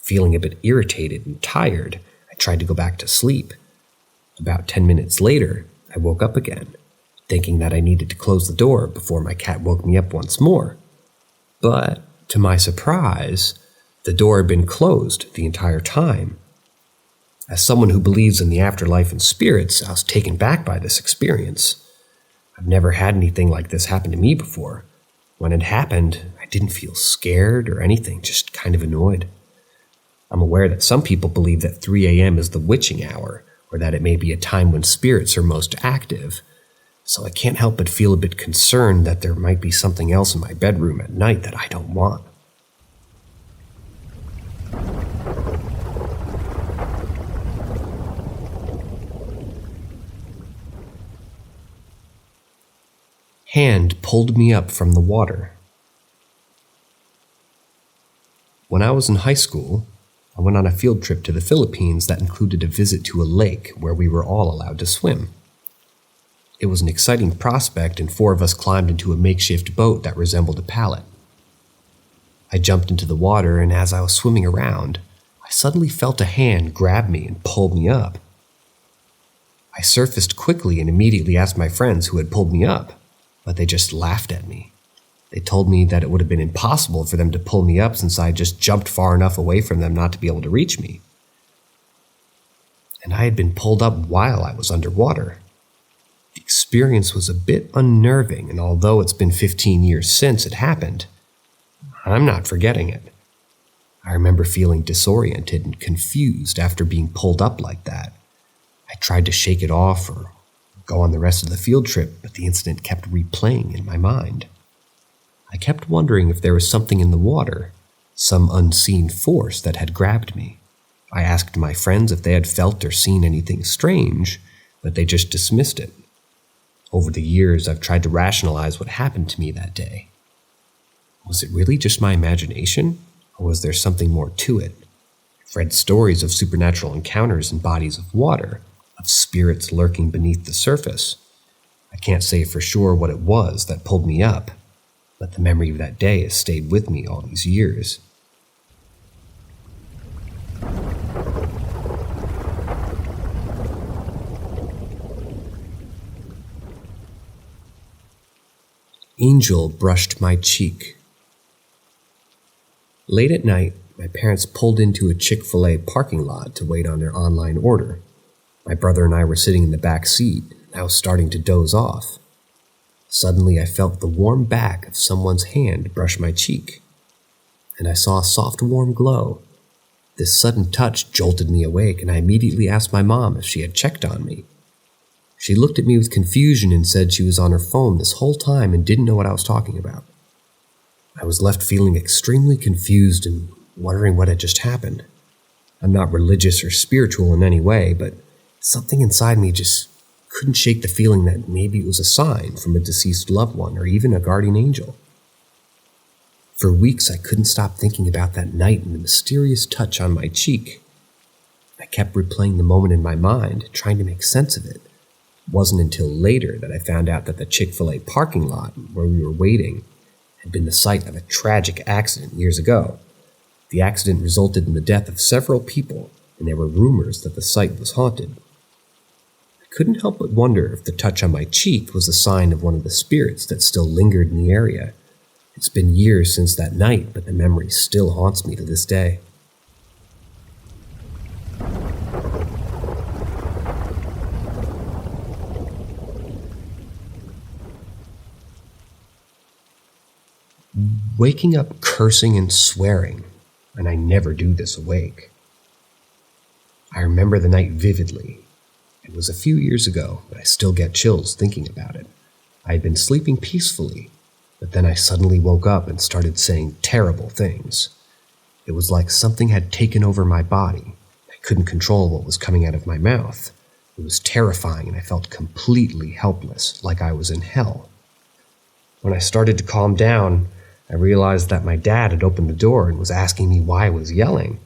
Feeling a bit irritated and tired, I tried to go back to sleep. About 10 minutes later, I woke up again, thinking that I needed to close the door before my cat woke me up once more. But to my surprise, the door had been closed the entire time. As someone who believes in the afterlife and spirits, I was taken back by this experience. I've never had anything like this happen to me before. When it happened, I didn't feel scared or anything, just kind of annoyed. I'm aware that some people believe that 3 a.m. is the witching hour, or that it may be a time when spirits are most active. so I can't help but feel a bit concerned that there might be something else in my bedroom at night that I don't want. Hand pulled me up from the water. When I was in high school, I went on a field trip to the Philippines that included a visit to a lake where we were all allowed to swim. It was an exciting prospect, and 4 of us climbed into a makeshift boat that resembled a pallet. I jumped into the water, and as I was swimming around, I suddenly felt a hand grab me and pull me up. I surfaced quickly and immediately asked my friends who had pulled me up, but they just laughed at me. They told me that it would have been impossible for them to pull me up since I just jumped far enough away from them not to be able to reach me. And I had been pulled up while I was underwater. The experience was a bit unnerving, and although it's been 15 years since it happened, I'm not forgetting it. I remember feeling disoriented and confused after being pulled up like that. I tried to shake it off or go on the rest of the field trip, but the incident kept replaying in my mind. I kept wondering if there was something in the water, some unseen force that had grabbed me. I asked my friends if they had felt or seen anything strange, but they just dismissed it. Over the years, I've tried to rationalize what happened to me that day. Was it really just my imagination, or was there something more to it? I've read stories of supernatural encounters in bodies of water, of spirits lurking beneath the surface. I can't say for sure what it was that pulled me up, but the memory of that day has stayed with me all these years. Angel brushed my cheek. Late at night, my parents pulled into a Chick-fil-A parking lot to wait on their online order. My brother and I were sitting in the back seat, and I was starting to doze off. Suddenly, I felt the warm back of someone's hand brush my cheek, and I saw a soft, warm glow. This sudden touch jolted me awake, and I immediately asked my mom if she had checked on me. She looked at me with confusion and said she was on her phone this whole time and didn't know what I was talking about. I was left feeling extremely confused and wondering what had just happened. I'm not religious or spiritual in any way, but something inside me just couldn't shake the feeling that maybe it was a sign from a deceased loved one or even a guardian angel. For weeks, I couldn't stop thinking about that night and the mysterious touch on my cheek. I kept replaying the moment in my mind, trying to make sense of it. It wasn't until later that I found out that the Chick-fil-A parking lot where we were waiting had been the site of a tragic accident years ago. The accident resulted in the death of several people, and there were rumors that the site was haunted. Couldn't help but wonder if the touch on my cheek was a sign of one of the spirits that still lingered in the area. It's been years since that night, but the memory still haunts me to this day. Waking up cursing and swearing, and I never do this awake. I remember the night vividly. It was a few years ago, but I still get chills thinking about it. I had been sleeping peacefully, but then I suddenly woke up and started saying terrible things. It was like something had taken over my body. I couldn't control what was coming out of my mouth. It was terrifying, and I felt completely helpless, like I was in hell. When I started to calm down, I realized that my dad had opened the door and was asking me why I was yelling.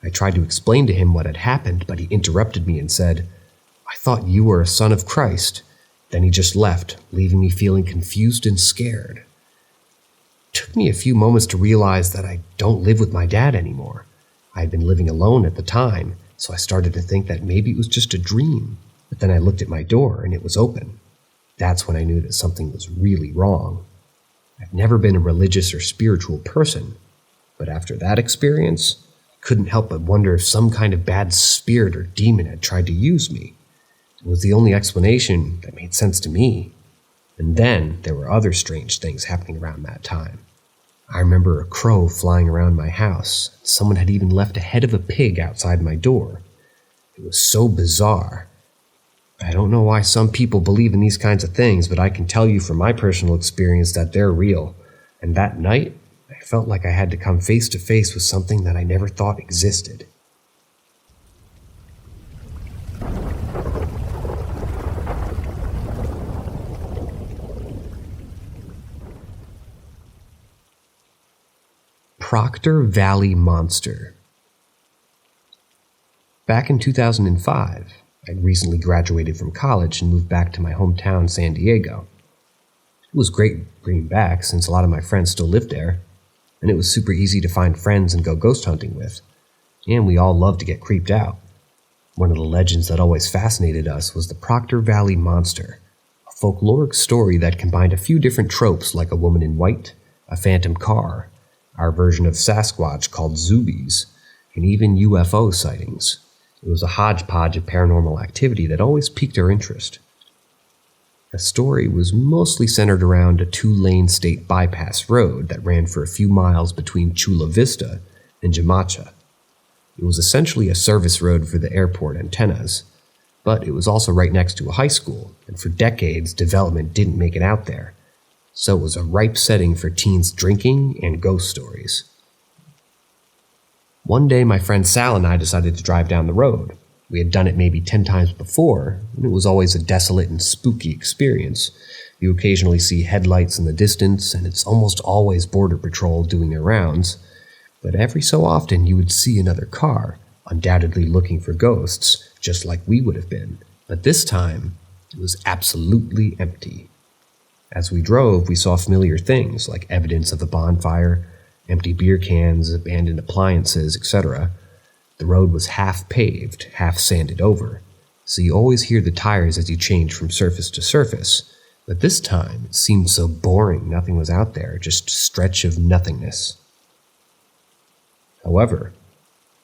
I tried to explain to him what had happened, but he interrupted me and said, "I thought you were a son of Christ." Then he just left, leaving me feeling confused and scared. It took me a few moments to realize that I don't live with my dad anymore. I had been living alone at the time, so I started to think that maybe it was just a dream. But then I looked at my door and it was open. That's when I knew that something was really wrong. I've never been a religious or spiritual person, but after that experience, I couldn't help but wonder if some kind of bad spirit or demon had tried to use me. It was the only explanation that made sense to me. And then there were other strange things happening around that time. I remember a crow flying around my house. Someone had even left a head of a pig outside my door. It was so bizarre. I don't know why some people believe in these kinds of things, but I can tell you from my personal experience that they're real. And that night, I felt like I had to come face to face with something that I never thought existed. Proctor Valley Monster. Back in 2005, I'd recently graduated from college and moved back to my hometown, San Diego. It was great being back since a lot of my friends still lived there, and it was super easy to find friends and go ghost hunting with, and we all loved to get creeped out. One of the legends that always fascinated us was the Proctor Valley Monster, a folkloric story that combined a few different tropes like a woman in white, a phantom car, our version of Sasquatch called Zoobies, and even UFO sightings. It was a hodgepodge of paranormal activity that always piqued our interest. The story was mostly centered around a 2-lane state bypass road that ran for a few miles between Chula Vista and Jamacha. It was essentially a service road for the airport antennas, but it was also right next to a high school, and for decades development didn't make it out there. So it was a ripe setting for teens drinking and ghost stories. One day my friend Sal and I decided to drive down the road. We had done it maybe 10 times before, and it was always a desolate and spooky experience. You occasionally see headlights in the distance, and it's almost always Border Patrol doing their rounds. But every so often you would see another car, undoubtedly looking for ghosts, just like we would have been. But this time, it was absolutely empty. As we drove, we saw familiar things like evidence of a bonfire, empty beer cans, abandoned appliances, etc. The road was half paved, half sanded over, so you always hear the tires as you change from surface to surface. But this time, it seemed so boring nothing was out there, just a stretch of nothingness. However,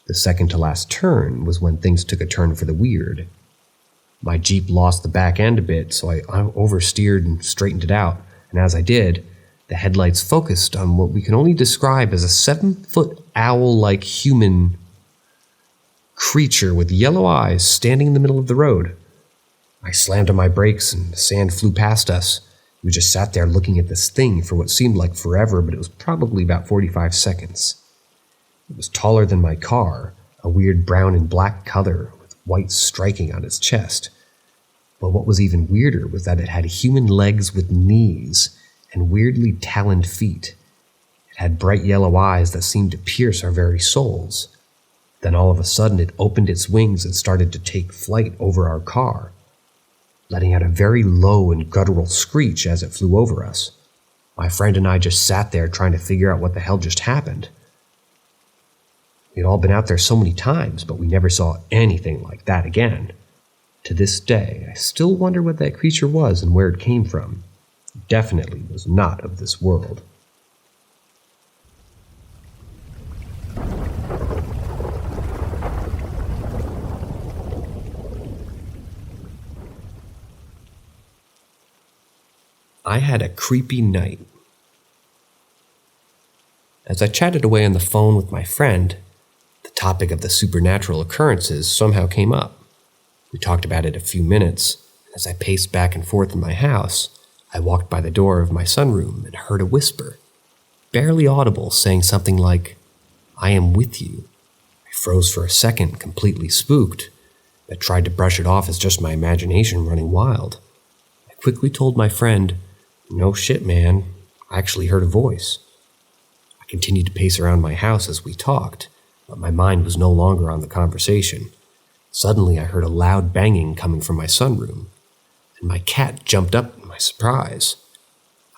the second to last turn was when things took a turn for the weird. My Jeep lost the back end a bit, so I oversteered and straightened it out, and as I did, the headlights focused on what we can only describe as a 7-foot owl-like human creature with yellow eyes standing in the middle of the road. I slammed on my brakes and the sand flew past us. We just sat there looking at this thing for what seemed like forever, but it was probably about 45 seconds. It was taller than my car, a weird brown and black color with white striking on its chest. But what was even weirder was that it had human legs with knees and weirdly taloned feet. It had bright yellow eyes that seemed to pierce our very souls. Then all of a sudden it opened its wings and started to take flight over our car, letting out a very low and guttural screech as it flew over us. My friend and I just sat there trying to figure out what the hell just happened. We'd all been out there so many times, but we never saw anything like that again. To this day, I still wonder what that creature was and where it came from. It definitely was not of this world. I had a creepy night. As I chatted away on the phone with my friend, the topic of the supernatural occurrences somehow came up. We talked about it a few minutes, and as I paced back and forth in my house, I walked by the door of my sunroom and heard a whisper, barely audible, saying something like, "I am with you." I froze for a second, completely spooked, but tried to brush it off as just my imagination running wild. I quickly told my friend, "No shit, man, I actually heard a voice." I continued to pace around my house as we talked, but my mind was no longer on the conversation. Suddenly, I heard a loud banging coming from my sunroom, and my cat jumped up in my surprise.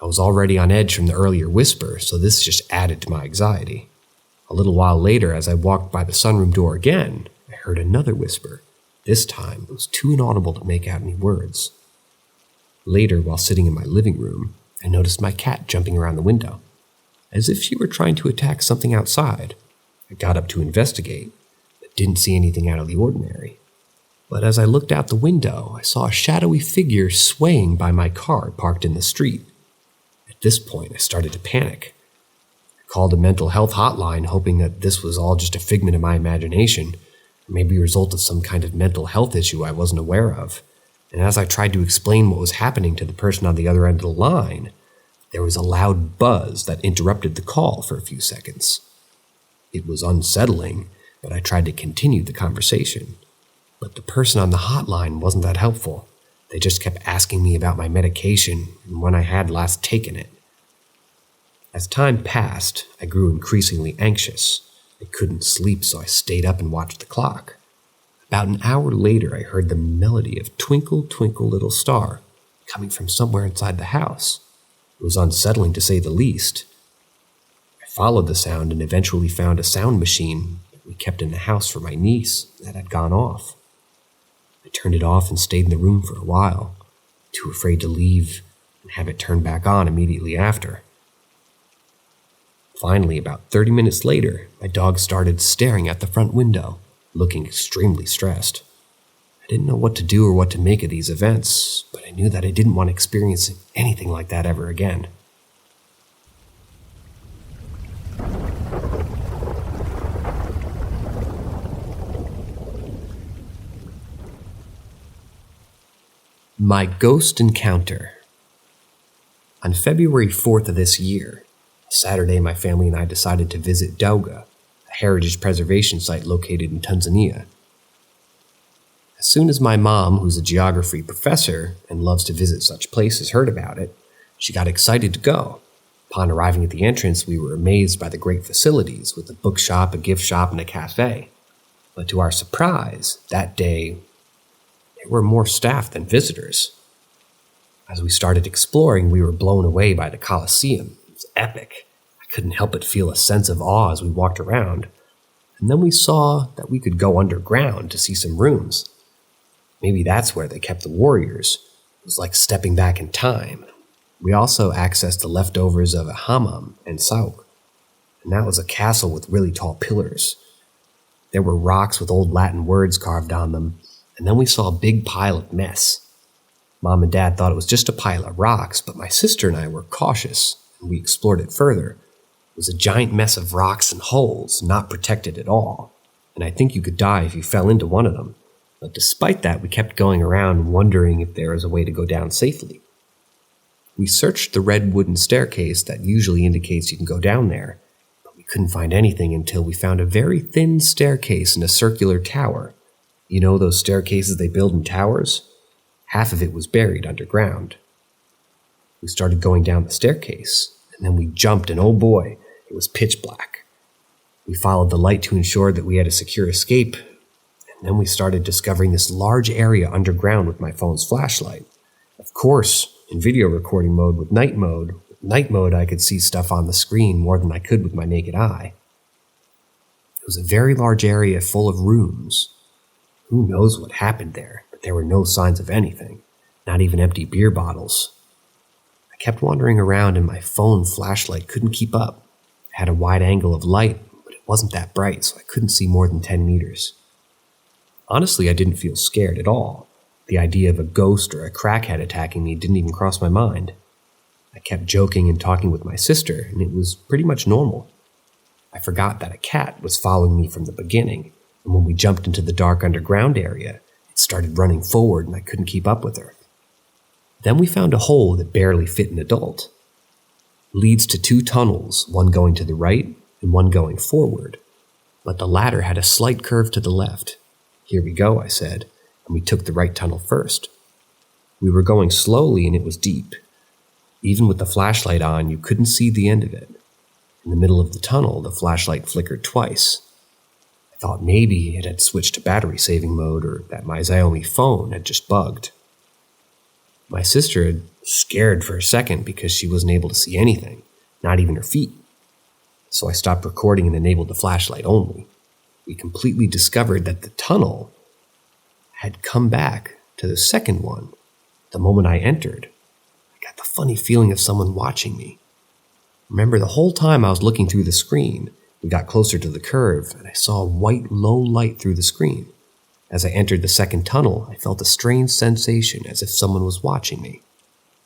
I was already on edge from the earlier whisper, so this just added to my anxiety. A little while later, as I walked by the sunroom door again, I heard another whisper. This time, it was too inaudible to make out any words. Later, while sitting in my living room, I noticed my cat jumping around the window, as if she were trying to attack something outside. I got up to investigate, but didn't see anything out of the ordinary. But as I looked out the window, I saw a shadowy figure swaying by my car parked in the street. At this point, I started to panic. I called a mental health hotline, hoping that this was all just a figment of my imagination, or maybe a result of some kind of mental health issue I wasn't aware of. and as I tried to explain what was happening to the person on the other end of the line, there was a loud buzz that interrupted the call for a few seconds. It was unsettling, but I tried to continue the conversation. But the person on the hotline wasn't that helpful. They just kept asking me about my medication and when I had last taken it. As time passed, I grew increasingly anxious. I couldn't sleep, so I stayed up and watched the clock. About an hour later, I heard the melody of Twinkle, Twinkle, Little Star coming from somewhere inside the house. It was unsettling to say the least. I followed the sound and eventually found a sound machine that we kept in the house for my niece that had gone off. I turned it off and stayed in the room for a while, too afraid to leave and have it turned back on immediately after. Finally, about 30 minutes later, my dog started staring at the front window, looking extremely stressed. I didn't know what to do or what to make of these events, but I knew that I didn't want to experience anything like that ever again. My ghost encounter. On February 4th of this year, Saturday, my family and I decided to visit Dauga, a heritage preservation site located in Tanzania. As soon as my mom, who's a geography professor and loves to visit such places, heard about it, she got excited to go. Upon arriving at the entrance, we were amazed by the great facilities with a bookshop, a gift shop, and a cafe. But to our surprise, that day, there were more staff than visitors. As we started exploring, we were blown away by the Colosseum. It was epic. I couldn't help but feel a sense of awe as we walked around. And then we saw that we could go underground to see some rooms. Maybe that's where they kept the warriors. It was like stepping back in time. We also accessed the leftovers of a hammam and sauk, and that was a castle with really tall pillars. There were rocks with old Latin words carved on them, and then we saw a big pile of mess. Mom and Dad thought it was just a pile of rocks, but my sister and I were cautious, and we explored it further. It was a giant mess of rocks and holes, not protected at all, and I think you could die if you fell into one of them. But despite that, we kept going around wondering if there was a way to go down safely. We searched the red wooden staircase that usually indicates you can go down there, but we couldn't find anything until we found a very thin staircase in a circular tower. You know those staircases they build in towers? Half of it was buried underground. We started going down the staircase, and then we jumped, and oh boy, it was pitch black. We followed the light to ensure that we had a secure escape, and then we started discovering this large area underground with my phone's flashlight. Of course, in video recording mode with night mode. With night mode, I could see stuff on the screen more than I could with my naked eye. It was a very large area full of rooms. Who knows what happened there, but there were no signs of anything, not even empty beer bottles. I kept wandering around and my phone flashlight couldn't keep up. It had a wide angle of light, but it wasn't that bright, so I couldn't see more than 10 meters. Honestly, I didn't feel scared at all. The idea of a ghost or a crackhead attacking me didn't even cross my mind. I kept joking and talking with my sister, and it was pretty much normal. I forgot that a cat was following me from the beginning, and when we jumped into the dark underground area, it started running forward and I couldn't keep up with her. Then we found a hole that barely fit an adult. It leads to 2 tunnels, one going to the right and one going forward, but the latter had a slight curve to the left. "Here we go," I said, and we took the right tunnel first. We were going slowly and it was deep. Even with the flashlight on, you couldn't see the end of it. In the middle of the tunnel, the flashlight flickered twice. I thought maybe it had switched to battery saving mode or that my Xiaomi phone had just bugged. My sister had scared for a second because she wasn't able to see anything, not even her feet. So I stopped recording and enabled the flashlight only. We completely discovered that the tunnel had come back to the second one the moment I entered. I got the funny feeling of someone watching me. Remember, the whole time I was looking through the screen, we got closer to the curve, and I saw a white, low light through the screen. As I entered the second tunnel, I felt a strange sensation as if someone was watching me.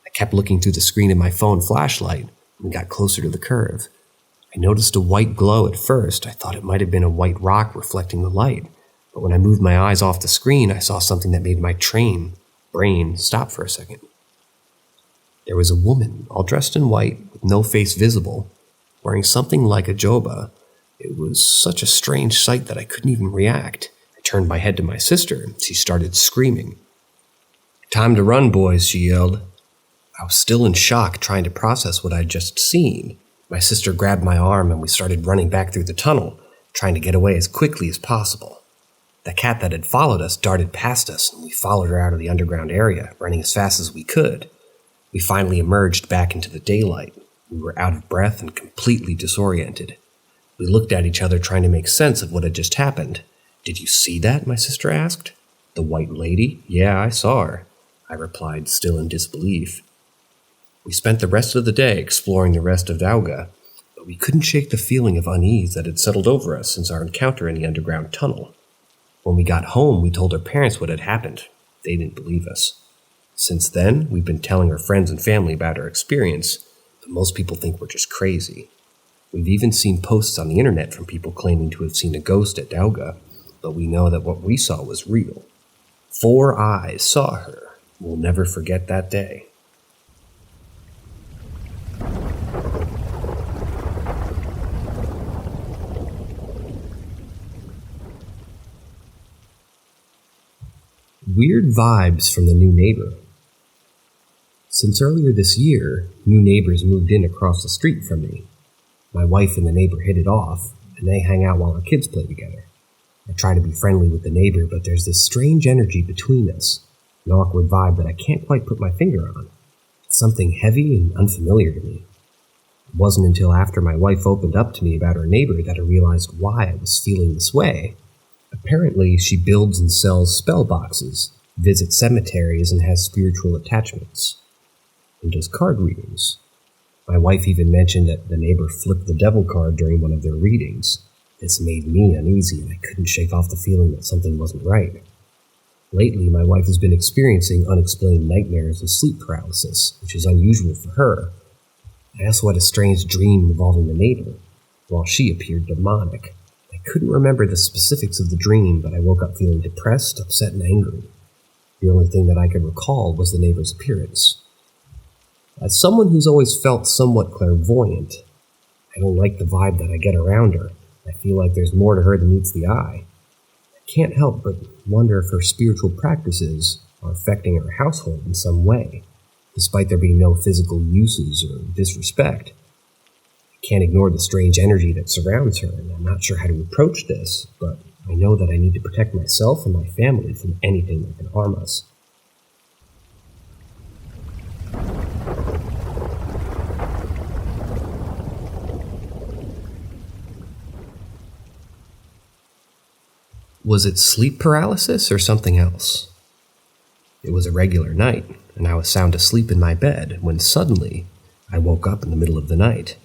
I kept looking through the screen in my phone flashlight and got closer to the curve. I noticed a white glow at first. I thought it might have been a white rock reflecting the light, but when I moved my eyes off the screen, I saw something that made my brain brain stopped for a second. There was a woman, all dressed in white, with no face visible, wearing something like a joba. It was such a strange sight that I couldn't even react. I turned my head to my sister, and she started screaming. "Time to run, boys," she yelled. I was still in shock, trying to process what I'd just seen. My sister grabbed my arm, and we started running back through the tunnel, trying to get away as quickly as possible. The cat that had followed us darted past us, and we followed her out of the underground area, running as fast as we could. We finally emerged back into the daylight. We were out of breath and completely disoriented. We looked at each other, trying to make sense of what had just happened. "Did you see that?" my sister asked. "The white lady? Yeah, I saw her," I replied, still in disbelief. We spent the rest of the day exploring the rest of Dauga, but we couldn't shake the feeling of unease that had settled over us since our encounter in the underground tunnel. When we got home, we told our parents what had happened. They didn't believe us. Since then, we've been telling our friends and family about our experience, but most people think we're just crazy. We've even seen posts on the internet from people claiming to have seen a ghost at Dauga, but we know that what we saw was real. 4 eyes saw her. We'll never forget that day. Weird vibes from the new neighbor. Since earlier this year, new neighbors moved in across the street from me. My wife and the neighbor hit it off, and they hang out while our kids play together. I try to be friendly with the neighbor, but there's this strange energy between us, an awkward vibe that I can't quite put my finger on. It's something heavy and unfamiliar to me. It wasn't until after my wife opened up to me about her neighbor that I realized why I was feeling this way. Apparently, she builds and sells spell boxes, visits cemeteries, and has spiritual attachments, and does card readings. My wife even mentioned that the neighbor flipped the devil card during one of their readings. This made me uneasy, and I couldn't shake off the feeling that something wasn't right. Lately, my wife has been experiencing unexplained nightmares and sleep paralysis, which is unusual for her. I also had a strange dream involving the neighbor, while she appeared demonic. I couldn't remember the specifics of the dream, but I woke up feeling depressed, upset, and angry. The only thing that I could recall was the neighbor's appearance. As someone who's always felt somewhat clairvoyant, I don't like the vibe that I get around her. I feel like there's more to her than meets the eye. I can't help but wonder if her spiritual practices are affecting her household in some way, despite there being no physical uses or disrespect. I can't ignore the strange energy that surrounds her, and I'm not sure how to approach this, but I know that I need to protect myself and my family from anything that can harm us. Was it sleep paralysis or something else? It was a regular night, and I was sound asleep in my bed when suddenly I woke up in the middle of the night.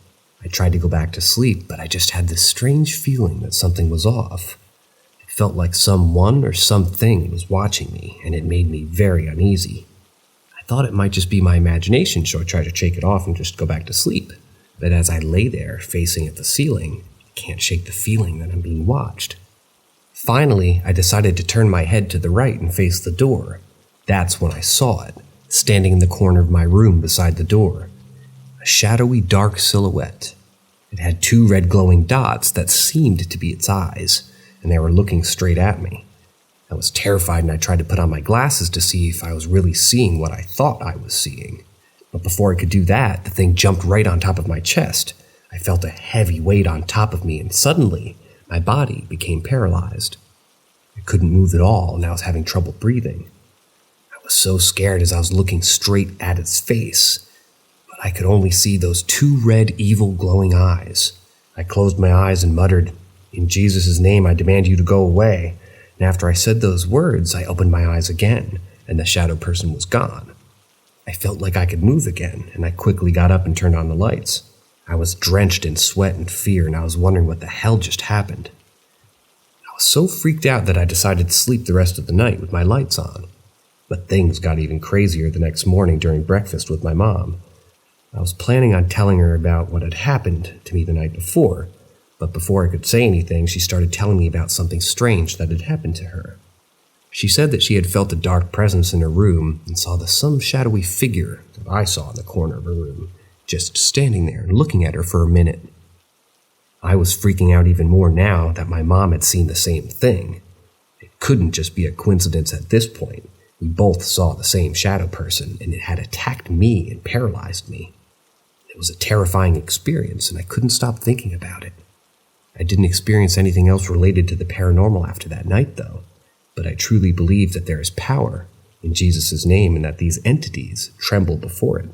I tried to go back to sleep, but I just had this strange feeling that something was off. It felt like someone or something was watching me, and it made me very uneasy. I thought it might just be my imagination, so I tried to shake it off and just go back to sleep. But as I lay there, facing at the ceiling, I can't shake the feeling that I'm being watched. Finally, I decided to turn my head to the right and face the door. That's when I saw it, standing in the corner of my room beside the door. A shadowy, dark silhouette. It had 2 red glowing dots that seemed to be its eyes, and they were looking straight at me. I was terrified, and I tried to put on my glasses to see if I was really seeing what I thought I was seeing. But before I could do that, the thing jumped right on top of my chest. I felt a heavy weight on top of me, and suddenly, my body became paralyzed. I couldn't move at all, and I was having trouble breathing. I was so scared as I was looking straight at its face, but I could only see those 2 red, evil, glowing eyes. I closed my eyes and muttered, "In Jesus' name, I demand you to go away." And after I said those words, I opened my eyes again, and the shadow person was gone. I felt like I could move again, and I quickly got up and turned on the lights. I was drenched in sweat and fear, and I was wondering what the hell just happened. I was so freaked out that I decided to sleep the rest of the night with my lights on. But things got even crazier the next morning during breakfast with my mom. I was planning on telling her about what had happened to me the night before, but before I could say anything, she started telling me about something strange that had happened to her. She said that she had felt a dark presence in her room and saw some shadowy figure that I saw in the corner of her room, just standing there and looking at her for a minute. I was freaking out even more now that my mom had seen the same thing. It couldn't just be a coincidence at this point. We both saw the same shadow person, and it had attacked me and paralyzed me. It was a terrifying experience, and I couldn't stop thinking about it. I didn't experience anything else related to the paranormal after that night, though, but I truly believe that there is power in Jesus' name and that these entities tremble before it.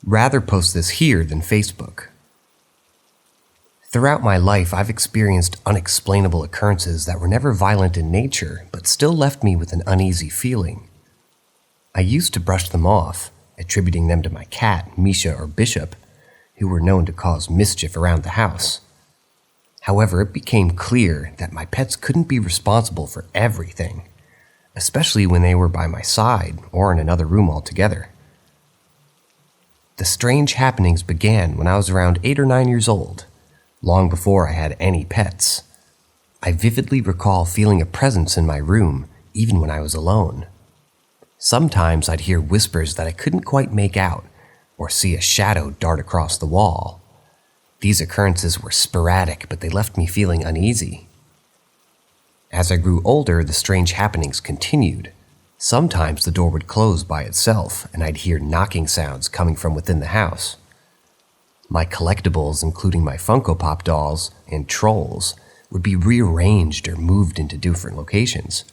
Rather post this here than Facebook. Throughout my life, I've experienced unexplainable occurrences that were never violent in nature, but still left me with an uneasy feeling. I used to brush them off, attributing them to my cat, Misha or Bishop, who were known to cause mischief around the house. However, it became clear that my pets couldn't be responsible for everything, especially when they were by my side or in another room altogether. The strange happenings began when I was around 8 or 9 years old, long before I had any pets. I vividly recall feeling a presence in my room, even when I was alone. Sometimes I'd hear whispers that I couldn't quite make out, or see a shadow dart across the wall. These occurrences were sporadic, but they left me feeling uneasy. As I grew older, the strange happenings continued. Sometimes the door would close by itself, and I'd hear knocking sounds coming from within the house. My collectibles, including my Funko Pop dolls and trolls, would be rearranged or moved into different locations.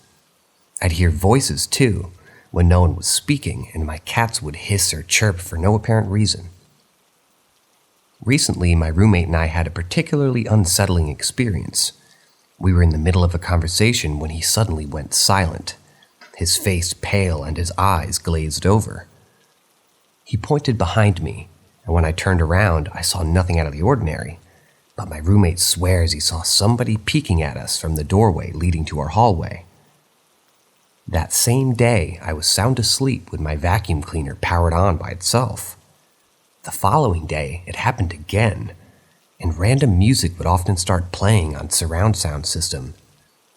I'd hear voices, too, when no one was speaking, and my cats would hiss or chirp for no apparent reason. Recently, my roommate and I had a particularly unsettling experience. We were in the middle of a conversation when he suddenly went silent, his face pale and his eyes glazed over. He pointed behind me, and when I turned around, I saw nothing out of the ordinary, but my roommate swears he saw somebody peeking at us from the doorway leading to our hallway. That same day, I was sound asleep with my vacuum cleaner powered on by itself. The following day, it happened again, and random music would often start playing on surround sound system,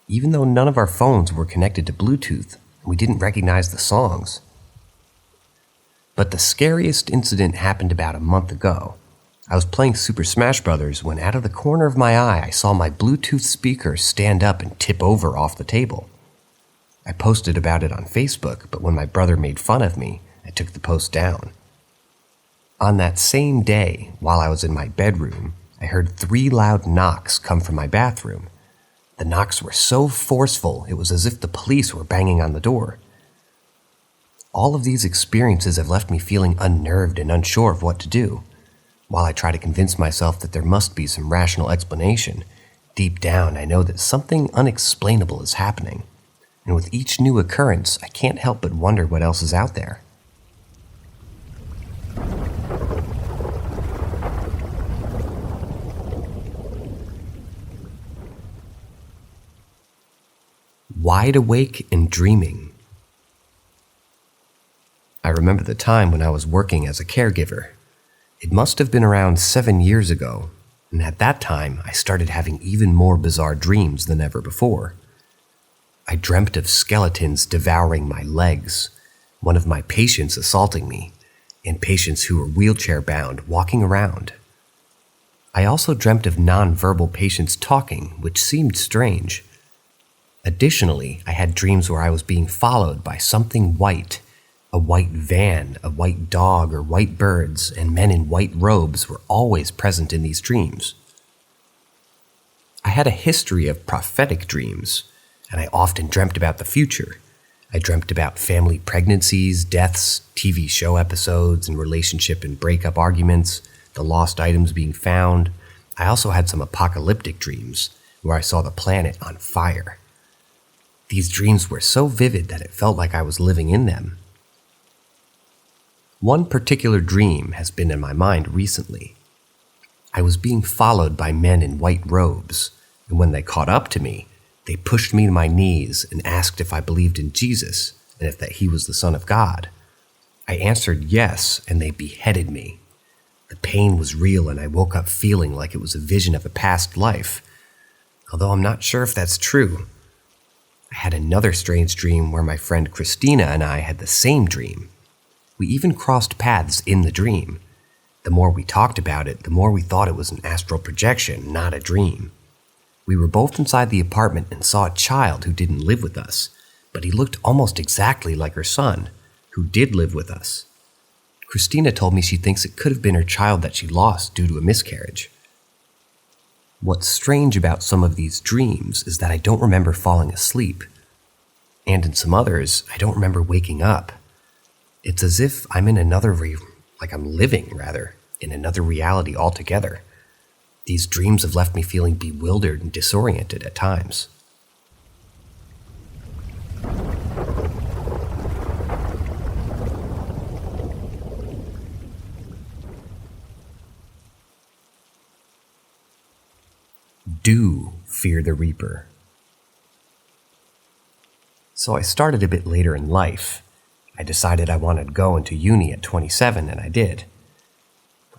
even though none of our phones were connected to Bluetooth. We didn't recognize the songs. But the scariest incident happened about a month ago. I was playing Super Smash Bros. When out of the corner of my eye, I saw my Bluetooth speaker stand up and tip over off the table. I posted about it on Facebook, but when my brother made fun of me, I took the post down. On that same day, while I was in my bedroom, I heard 3 loud knocks come from my bathroom. The knocks were so forceful, it was as if the police were banging on the door. All of these experiences have left me feeling unnerved and unsure of what to do. While I try to convince myself that there must be some rational explanation, deep down I know that something unexplainable is happening. And with each new occurrence, I can't help but wonder what else is out there. Wide awake and dreaming. I remember the time when I was working as a caregiver. It must have been around 7 years ago, and at that time I started having even more bizarre dreams than ever before. I dreamt of skeletons devouring my legs, one of my patients assaulting me, and patients who were wheelchair-bound walking around. I also dreamt of non-verbal patients talking, which seemed strange. Additionally, I had dreams where I was being followed by something white. A white van, a white dog, or white birds, and men in white robes were always present in these dreams. I had a history of prophetic dreams, and I often dreamt about the future. I dreamt about family pregnancies, deaths, TV show episodes, and relationship and breakup arguments, the lost items being found. I also had some apocalyptic dreams, where I saw the planet on fire. These dreams were so vivid that it felt like I was living in them. One particular dream has been in my mind recently. I was being followed by men in white robes, and when they caught up to me, they pushed me to my knees and asked if I believed in Jesus and if that he was the Son of God. I answered yes, and they beheaded me. The pain was real, and I woke up feeling like it was a vision of a past life, although I'm not sure if that's true. I had another strange dream where my friend Christina and I had the same dream. We even crossed paths in the dream. The more we talked about it, the more we thought it was an astral projection, not a dream. We were both inside the apartment and saw a child who didn't live with us, but he looked almost exactly like her son, who did live with us. Christina told me she thinks it could have been her child that she lost due to a miscarriage. What's strange about some of these dreams is that I don't remember falling asleep, and in some others, I don't remember waking up. It's as if I'm in another I'm living in another reality altogether. These dreams have left me feeling bewildered and disoriented at times. Do fear the Reaper. So I started a bit later in life. I decided I wanted to go into uni at 27, and I did.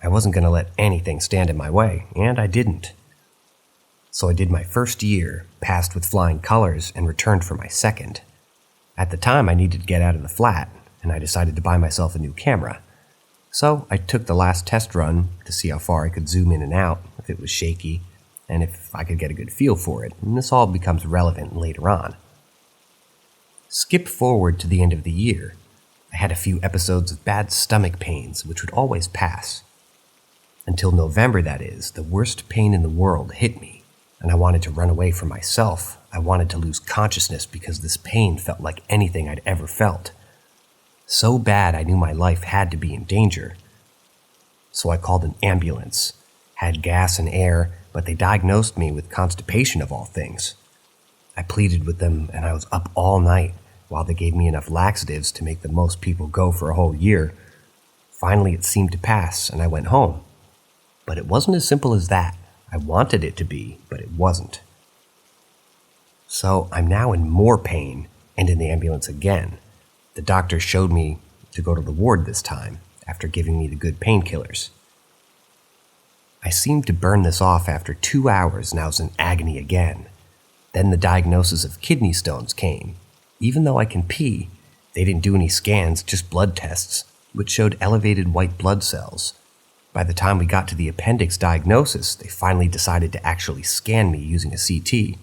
I wasn't going to let anything stand in my way, and I didn't. So I did my first year, passed with flying colors, and returned for my second. At the time, I needed to get out of the flat, and I decided to buy myself a new camera. So I took the last test run to see how far I could zoom in and out, if it was shaky, and if I could get a good feel for it, and this all becomes relevant later on. Skip forward to the end of the year. I had a few episodes of bad stomach pains, which would always pass. Until November, that is, the worst pain in the world hit me, and I wanted to run away from myself. I wanted to lose consciousness because this pain felt like anything I'd ever felt. So bad I knew my life had to be in danger. So I called an ambulance, had gas and air, but they diagnosed me with constipation of all things. I pleaded with them, and I was up all night while they gave me enough laxatives to make the most people go for a whole year. Finally, it seemed to pass, and I went home. But it wasn't as simple as that. I wanted it to be, but it wasn't. So I'm now in more pain and in the ambulance again. The doctor showed me to go to the ward this time, after giving me the good painkillers. I seemed to burn this off after 2 hours, and I was in agony again. Then the diagnosis of kidney stones came. Even though I can pee, they didn't do any scans, just blood tests, which showed elevated white blood cells. By the time we got to the appendix diagnosis, they finally decided to actually scan me using a CT.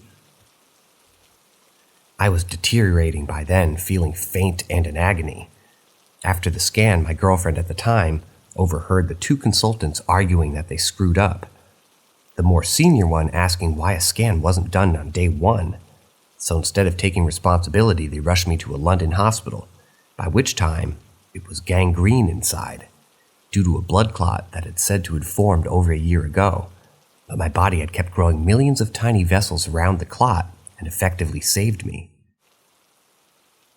I was deteriorating by then, feeling faint and in agony. After the scan, my girlfriend at the time overheard the 2 consultants arguing that they screwed up. The more senior one asking why a scan wasn't done on day 1. So instead of taking responsibility, they rushed me to a London hospital, by which time it was gangrene inside, due to a blood clot that had said to have formed over a year ago. But my body had kept growing millions of tiny vessels around the clot and effectively saved me.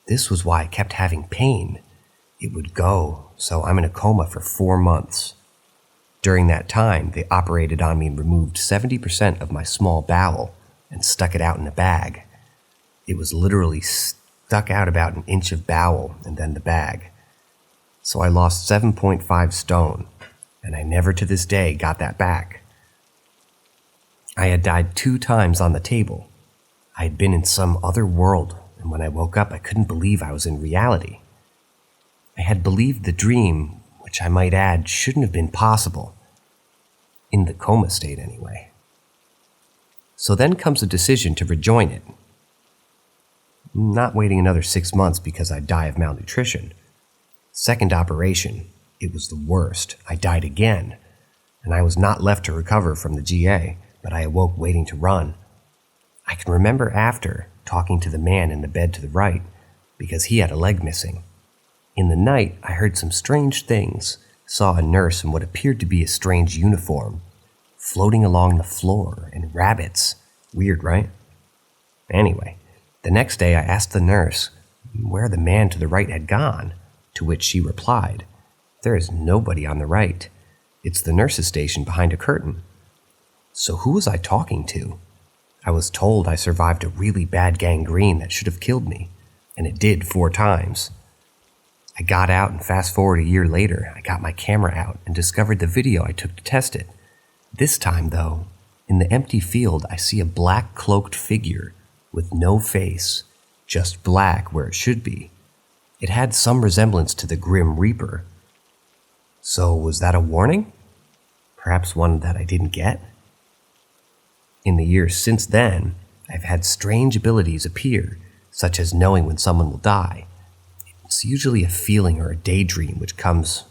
This was why I kept having pain. It would go, so I'm in a coma for 4 months. During that time, they operated on me and removed 70% of my small bowel and stuck it out in a bag. It was literally stuck out about an inch of bowel and then the bag. So I lost 7.5 stone, and I never to this day got that back. I had died 2 times on the table. I had been in some other world, and when I woke up, I couldn't believe I was in reality. I had believed the dream, which I might add shouldn't have been possible. In the coma state, anyway. So then comes a decision to rejoin it. Not waiting another 6 months because I'd die of malnutrition. Second operation, it was the worst. I died again, and I was not left to recover from the GA, but I awoke waiting to run. I can remember after talking to the man in the bed to the right, because he had a leg missing. In the night, I heard some strange things, saw a nurse in what appeared to be a strange uniform, floating along the floor, and rabbits. Weird, right? Anyway, the next day I asked the nurse where the man to the right had gone, to which she replied, "There is nobody on the right. It's the nurse's station behind a curtain." So who was I talking to? I was told I survived a really bad gangrene that should have killed me, and it did 4 times. I got out and fast forward a year later, I got my camera out and discovered the video I took to test it. This time, though, in the empty field, I see a black cloaked figure with no face, just black where it should be. It had some resemblance to the Grim Reaper. So was that a warning? Perhaps one that I didn't get? In the years since then, I've had strange abilities appear, such as knowing when someone will die. It's usually a feeling or a daydream which comes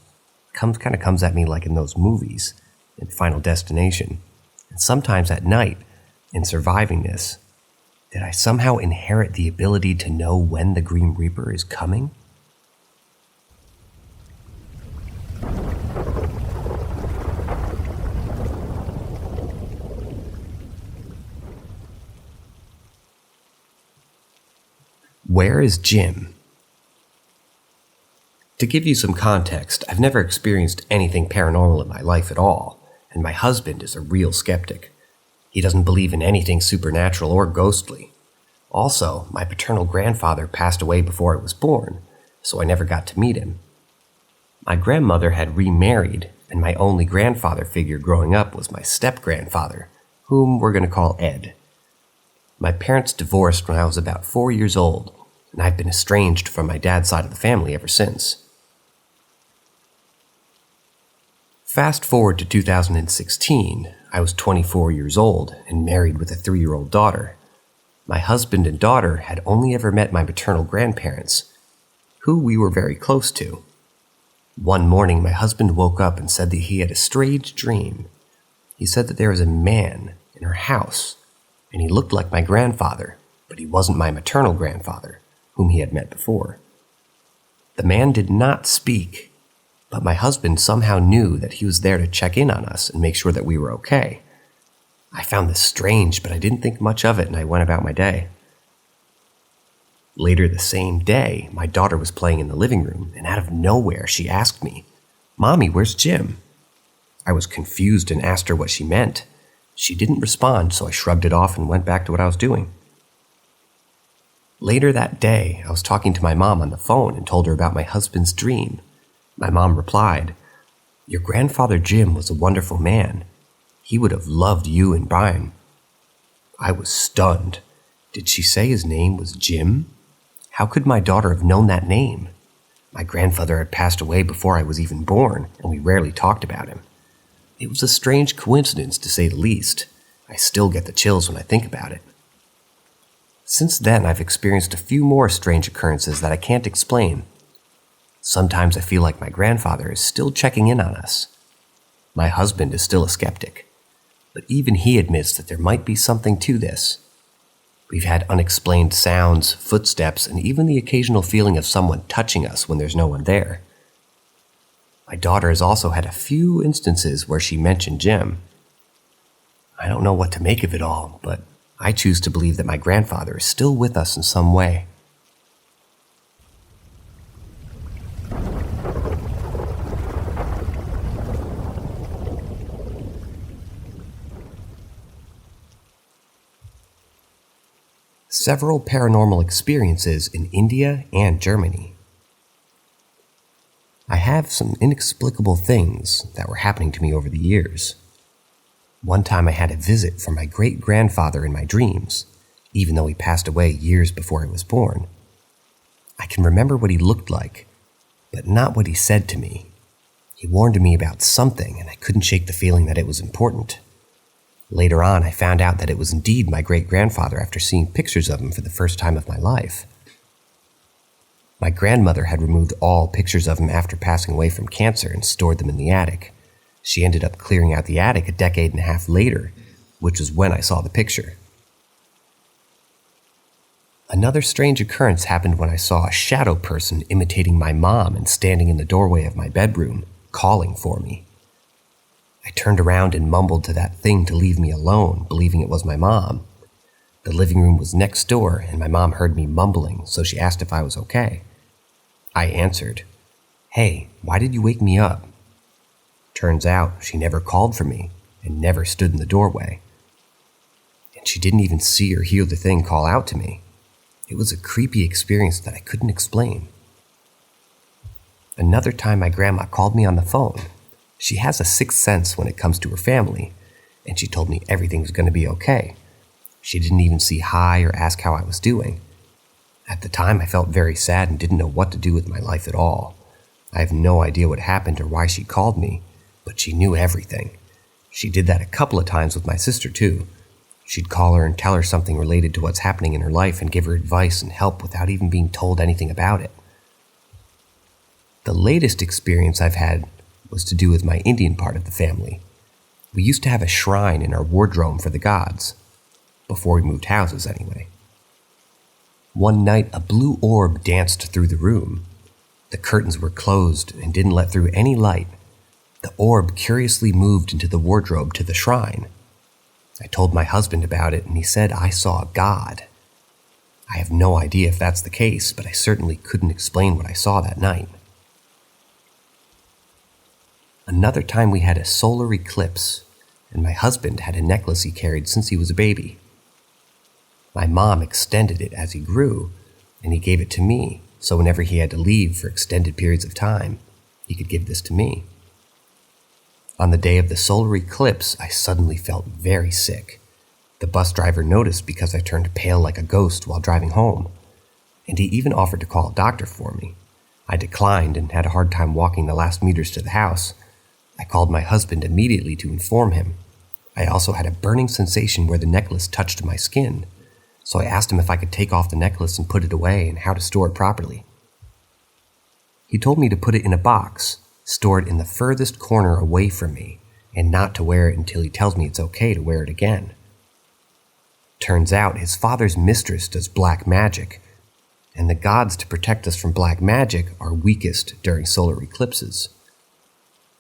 at me like in those movies, in Final Destination. And sometimes at night, in surviving this, did I somehow inherit the ability to know when the Grim Reaper is coming? Where is Jim? To give you some context, I've never experienced anything paranormal in my life at all, and my husband is a real skeptic. He doesn't believe in anything supernatural or ghostly. Also, my paternal grandfather passed away before I was born, so I never got to meet him. My grandmother had remarried, and my only grandfather figure growing up was my step-grandfather, whom we're going to call Ed. My parents divorced when I was about 4 years old, and I've been estranged from my dad's side of the family ever since. Fast forward to 2016, I was 24 years old and married with a 3-year-old daughter. My husband and daughter had only ever met my maternal grandparents, who we were very close to. One morning, my husband woke up and said that he had a strange dream. He said that there was a man in our house, and he looked like my grandfather, but he wasn't my maternal grandfather, whom he had met before. The man did not speak, but my husband somehow knew that he was there to check in on us and make sure that we were okay. I found this strange, but I didn't think much of it, and I went about my day. Later the same day, my daughter was playing in the living room, and out of nowhere she asked me, "Mommy, where's Jim?" I was confused and asked her what she meant. She didn't respond, so I shrugged it off and went back to what I was doing. Later that day, I was talking to my mom on the phone and told her about my husband's dream. My mom replied, "Your grandfather Jim was a wonderful man. He would have loved you and Brian." I was stunned. Did she say his name was Jim? How could my daughter have known that name? My grandfather had passed away before I was even born, and we rarely talked about him. It was a strange coincidence, to say the least. I still get the chills when I think about it. Since then, I've experienced a few more strange occurrences that I can't explain. Sometimes I feel like my grandfather is still checking in on us. My husband is still a skeptic, but even he admits that there might be something to this. We've had unexplained sounds, footsteps, and even the occasional feeling of someone touching us when there's no one there. My daughter has also had a few instances where she mentioned Jim. I don't know what to make of it all, but I choose to believe that my grandfather is still with us in some way. Several paranormal experiences in India and Germany. I have some inexplicable things that were happening to me over the years. One time I had a visit from my great-grandfather in my dreams, even though he passed away years before I was born. I can remember what he looked like, but not what he said to me. He warned me about something, and I couldn't shake the feeling that it was important. Later on, I found out that it was indeed my great-grandfather after seeing pictures of him for the first time of my life. My grandmother had removed all pictures of him after passing away from cancer and stored them in the attic. She ended up clearing out the attic a decade and a half later, which was when I saw the picture. Another strange occurrence happened when I saw a shadow person imitating my mom and standing in the doorway of my bedroom, calling for me. I turned around and mumbled to that thing to leave me alone, believing it was my mom. The living room was next door, and my mom heard me mumbling, so she asked if I was okay. I answered, "Hey, why did you wake me up?" Turns out she never called for me and never stood in the doorway. And she didn't even see or hear the thing call out to me. It was a creepy experience that I couldn't explain. Another time my grandma called me on the phone. She has a sixth sense when it comes to her family, and she told me everything was going to be okay. She didn't even say hi or ask how I was doing. At the time, I felt very sad and didn't know what to do with my life at all. I have no idea what happened or why she called me, but she knew everything. She did that a couple of times with my sister, too. She'd call her and tell her something related to what's happening in her life and give her advice and help without even being told anything about it. The latest experience I've had was to do with my Indian part of the family. We used to have a shrine in our wardrobe for the gods. Before we moved houses, anyway. One night, a blue orb danced through the room. The curtains were closed and didn't let through any light. The orb curiously moved into the wardrobe to the shrine. I told my husband about it, and he said I saw a god. I have no idea if that's the case, but I certainly couldn't explain what I saw that night. Another time we had a solar eclipse, and my husband had a necklace he carried since he was a baby. My mom extended it as he grew, and he gave it to me, so whenever he had to leave for extended periods of time, he could give this to me. On the day of the solar eclipse, I suddenly felt very sick. The bus driver noticed because I turned pale like a ghost while driving home, and he even offered to call a doctor for me. I declined and had a hard time walking the last meters to the house. I called my husband immediately to inform him. I also had a burning sensation where the necklace touched my skin, so I asked him if I could take off the necklace and put it away and how to store it properly. He told me to put it in a box, store it in the furthest corner away from me, and not to wear it until he tells me it's okay to wear it again. Turns out his father's mistress does black magic, and the gods to protect us from black magic are weakest during solar eclipses.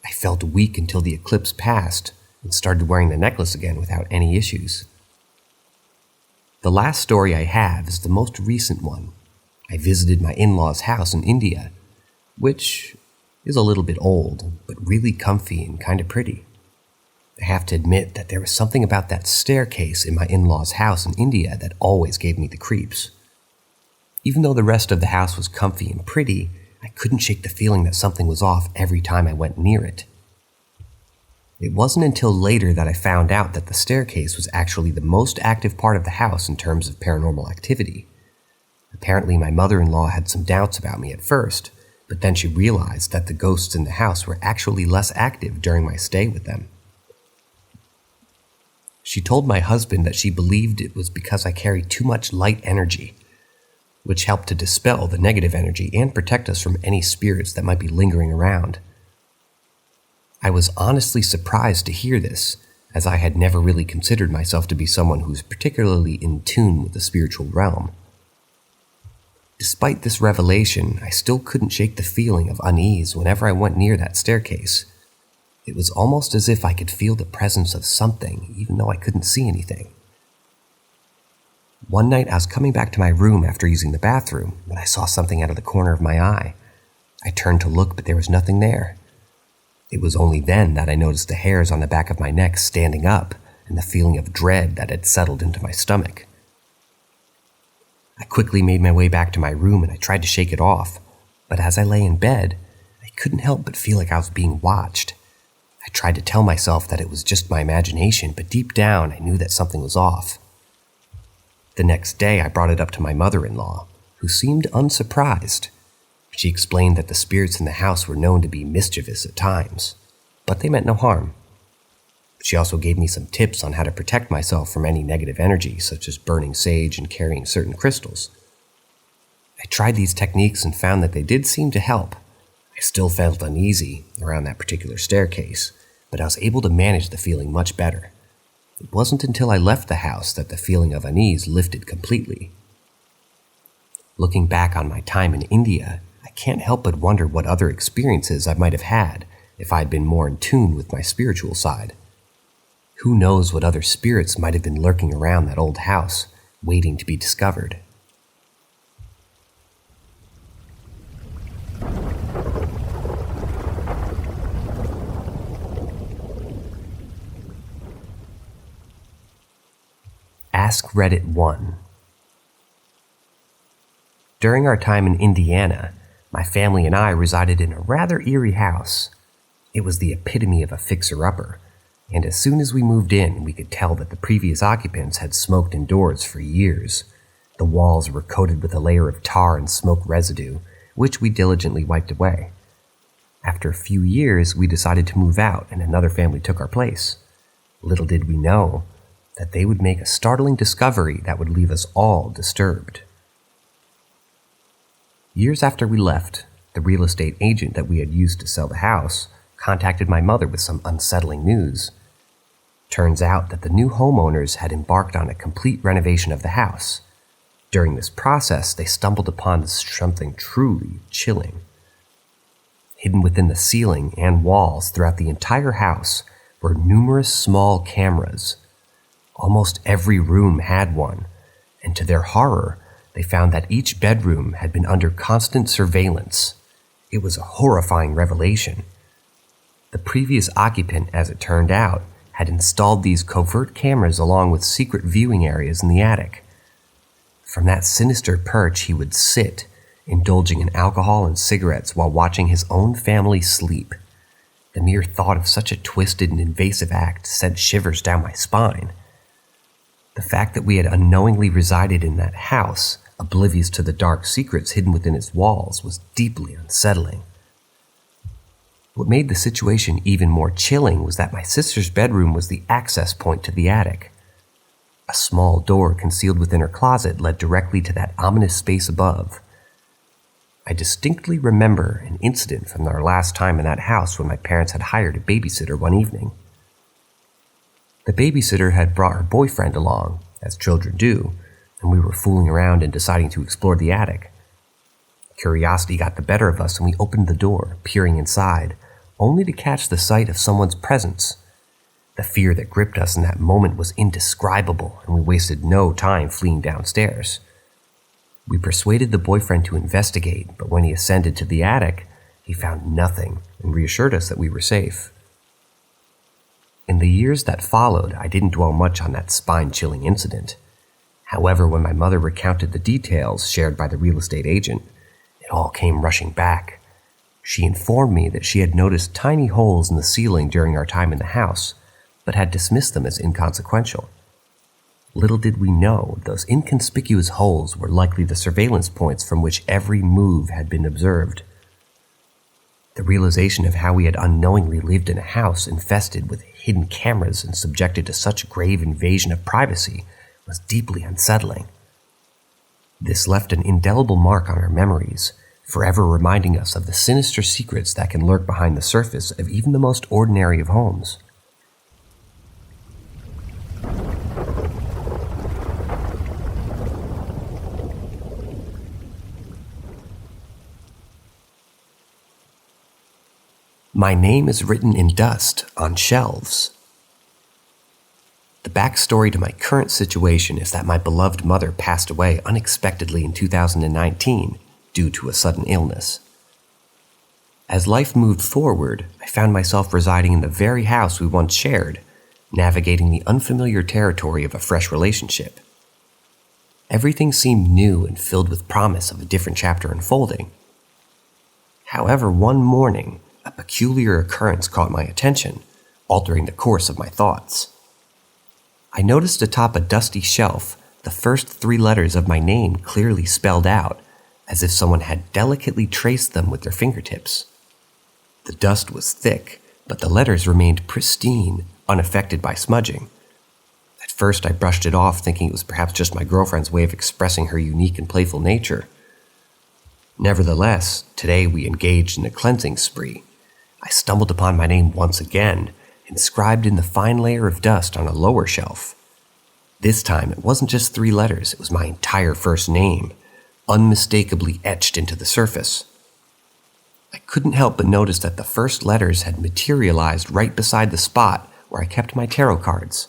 I felt weak until the eclipse passed and started wearing the necklace again without any issues. The last story I have is the most recent one. I visited my in-laws' house in India, which is a little bit old, but really comfy and kind of pretty. I have to admit that there was something about that staircase in my in-laws' house in India that always gave me the creeps. Even though the rest of the house was comfy and pretty, I couldn't shake the feeling that something was off every time I went near it. It wasn't until later that I found out that the staircase was actually the most active part of the house in terms of paranormal activity. Apparently, my mother-in-law had some doubts about me at first, but then she realized that the ghosts in the house were actually less active during my stay with them. She told my husband that she believed it was because I carried too much light energy, which helped to dispel the negative energy and protect us from any spirits that might be lingering around. I was honestly surprised to hear this, as I had never really considered myself to be someone who's particularly in tune with the spiritual realm. Despite this revelation, I still couldn't shake the feeling of unease whenever I went near that staircase. It was almost as if I could feel the presence of something, even though I couldn't see anything. One night I was coming back to my room after using the bathroom when I saw something out of the corner of my eye. I turned to look, but there was nothing there. It was only then that I noticed the hairs on the back of my neck standing up and the feeling of dread that had settled into my stomach. I quickly made my way back to my room and I tried to shake it off, but as I lay in bed, I couldn't help but feel like I was being watched. I tried to tell myself that it was just my imagination, but deep down I knew that something was off. The next day I brought it up to my mother-in-law, who seemed unsurprised. She explained that the spirits in the house were known to be mischievous at times, but they meant no harm. She also gave me some tips on how to protect myself from any negative energy, such as burning sage and carrying certain crystals. I tried these techniques and found that they did seem to help. I still felt uneasy around that particular staircase, but I was able to manage the feeling much better. It wasn't until I left the house that the feeling of unease lifted completely. Looking back on my time in India, I can't help but wonder what other experiences I might have had if I had been more in tune with my spiritual side. Who knows what other spirits might have been lurking around that old house, waiting to be discovered. Ask Reddit 1. During our time in Indiana, My family and I resided in a rather eerie house. It was the epitome of a fixer-upper, and as soon as we moved in, we could tell that the previous occupants had smoked indoors for years. The walls were coated with a layer of tar and smoke residue, which we diligently wiped away. After a few years, we decided to move out, and another family took our place. Little did we know that they would make a startling discovery that would leave us all disturbed. Years after we left, the real estate agent that we had used to sell the house contacted my mother with some unsettling news. Turns out that the new homeowners had embarked on a complete renovation of the house. During this process, they stumbled upon something truly chilling. Hidden within the ceiling and walls throughout the entire house were numerous small cameras. Almost every room had one, and to their horror, they found that each bedroom had been under constant surveillance. It was a horrifying revelation. The previous occupant, as it turned out, had installed these covert cameras along with secret viewing areas in the attic. From that sinister perch, he would sit, indulging in alcohol and cigarettes while watching his own family sleep. The mere thought of such a twisted and invasive act sent shivers down my spine. The fact that we had unknowingly resided in that house, oblivious to the dark secrets hidden within its walls, was deeply unsettling. What made the situation even more chilling was that my sister's bedroom was the access point to the attic. A small door concealed within her closet led directly to that ominous space above. I distinctly remember an incident from our last time in that house when my parents had hired a babysitter one evening. The babysitter had brought her boyfriend along, as children do, and we were fooling around and deciding to explore the attic. Curiosity got the better of us and we opened the door, peering inside, only to catch the sight of someone's presence. The fear that gripped us in that moment was indescribable, and we wasted no time fleeing downstairs. We persuaded the boyfriend to investigate, but when he ascended to the attic, he found nothing and reassured us that we were safe. In the years that followed, I didn't dwell much on that spine-chilling incident. However, when my mother recounted the details shared by the real estate agent, it all came rushing back. She informed me that she had noticed tiny holes in the ceiling during our time in the house, but had dismissed them as inconsequential. Little did we know those inconspicuous holes were likely the surveillance points from which every move had been observed. The realization of how we had unknowingly lived in a house infested with hidden cameras and subjected to such grave invasion of privacy was deeply unsettling. This left an indelible mark on our memories, forever reminding us of the sinister secrets that can lurk behind the surface of even the most ordinary of homes. My name is written in dust on shelves. The backstory to my current situation is that my beloved mother passed away unexpectedly in 2019 due to a sudden illness. As life moved forward, I found myself residing in the very house we once shared, navigating the unfamiliar territory of a fresh relationship. Everything seemed new and filled with promise of a different chapter unfolding. However, one morning, a peculiar occurrence caught my attention, altering the course of my thoughts. I noticed atop a dusty shelf the first 3 letters of my name clearly spelled out, as if someone had delicately traced them with their fingertips. The dust was thick, but the letters remained pristine, unaffected by smudging. At first I brushed it off, thinking it was perhaps just my girlfriend's way of expressing her unique and playful nature. Nevertheless, today we engaged in a cleansing spree. I stumbled upon my name once again, inscribed in the fine layer of dust on a lower shelf. This time, it wasn't just 3 letters, it was my entire first name, unmistakably etched into the surface. I couldn't help but notice that the first letters had materialized right beside the spot where I kept my tarot cards,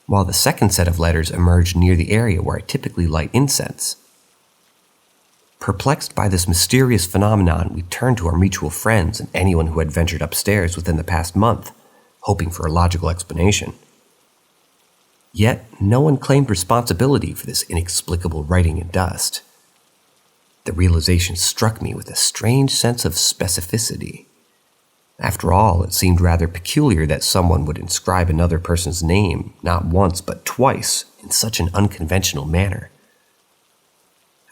while the second set of letters emerged near the area where I typically light incense. Perplexed by this mysterious phenomenon, we turned to our mutual friends and anyone who had ventured upstairs within the past month, hoping for a logical explanation. Yet, no one claimed responsibility for this inexplicable writing in dust. The realization struck me with a strange sense of specificity. After all, it seemed rather peculiar that someone would inscribe another person's name not once but twice in such an unconventional manner.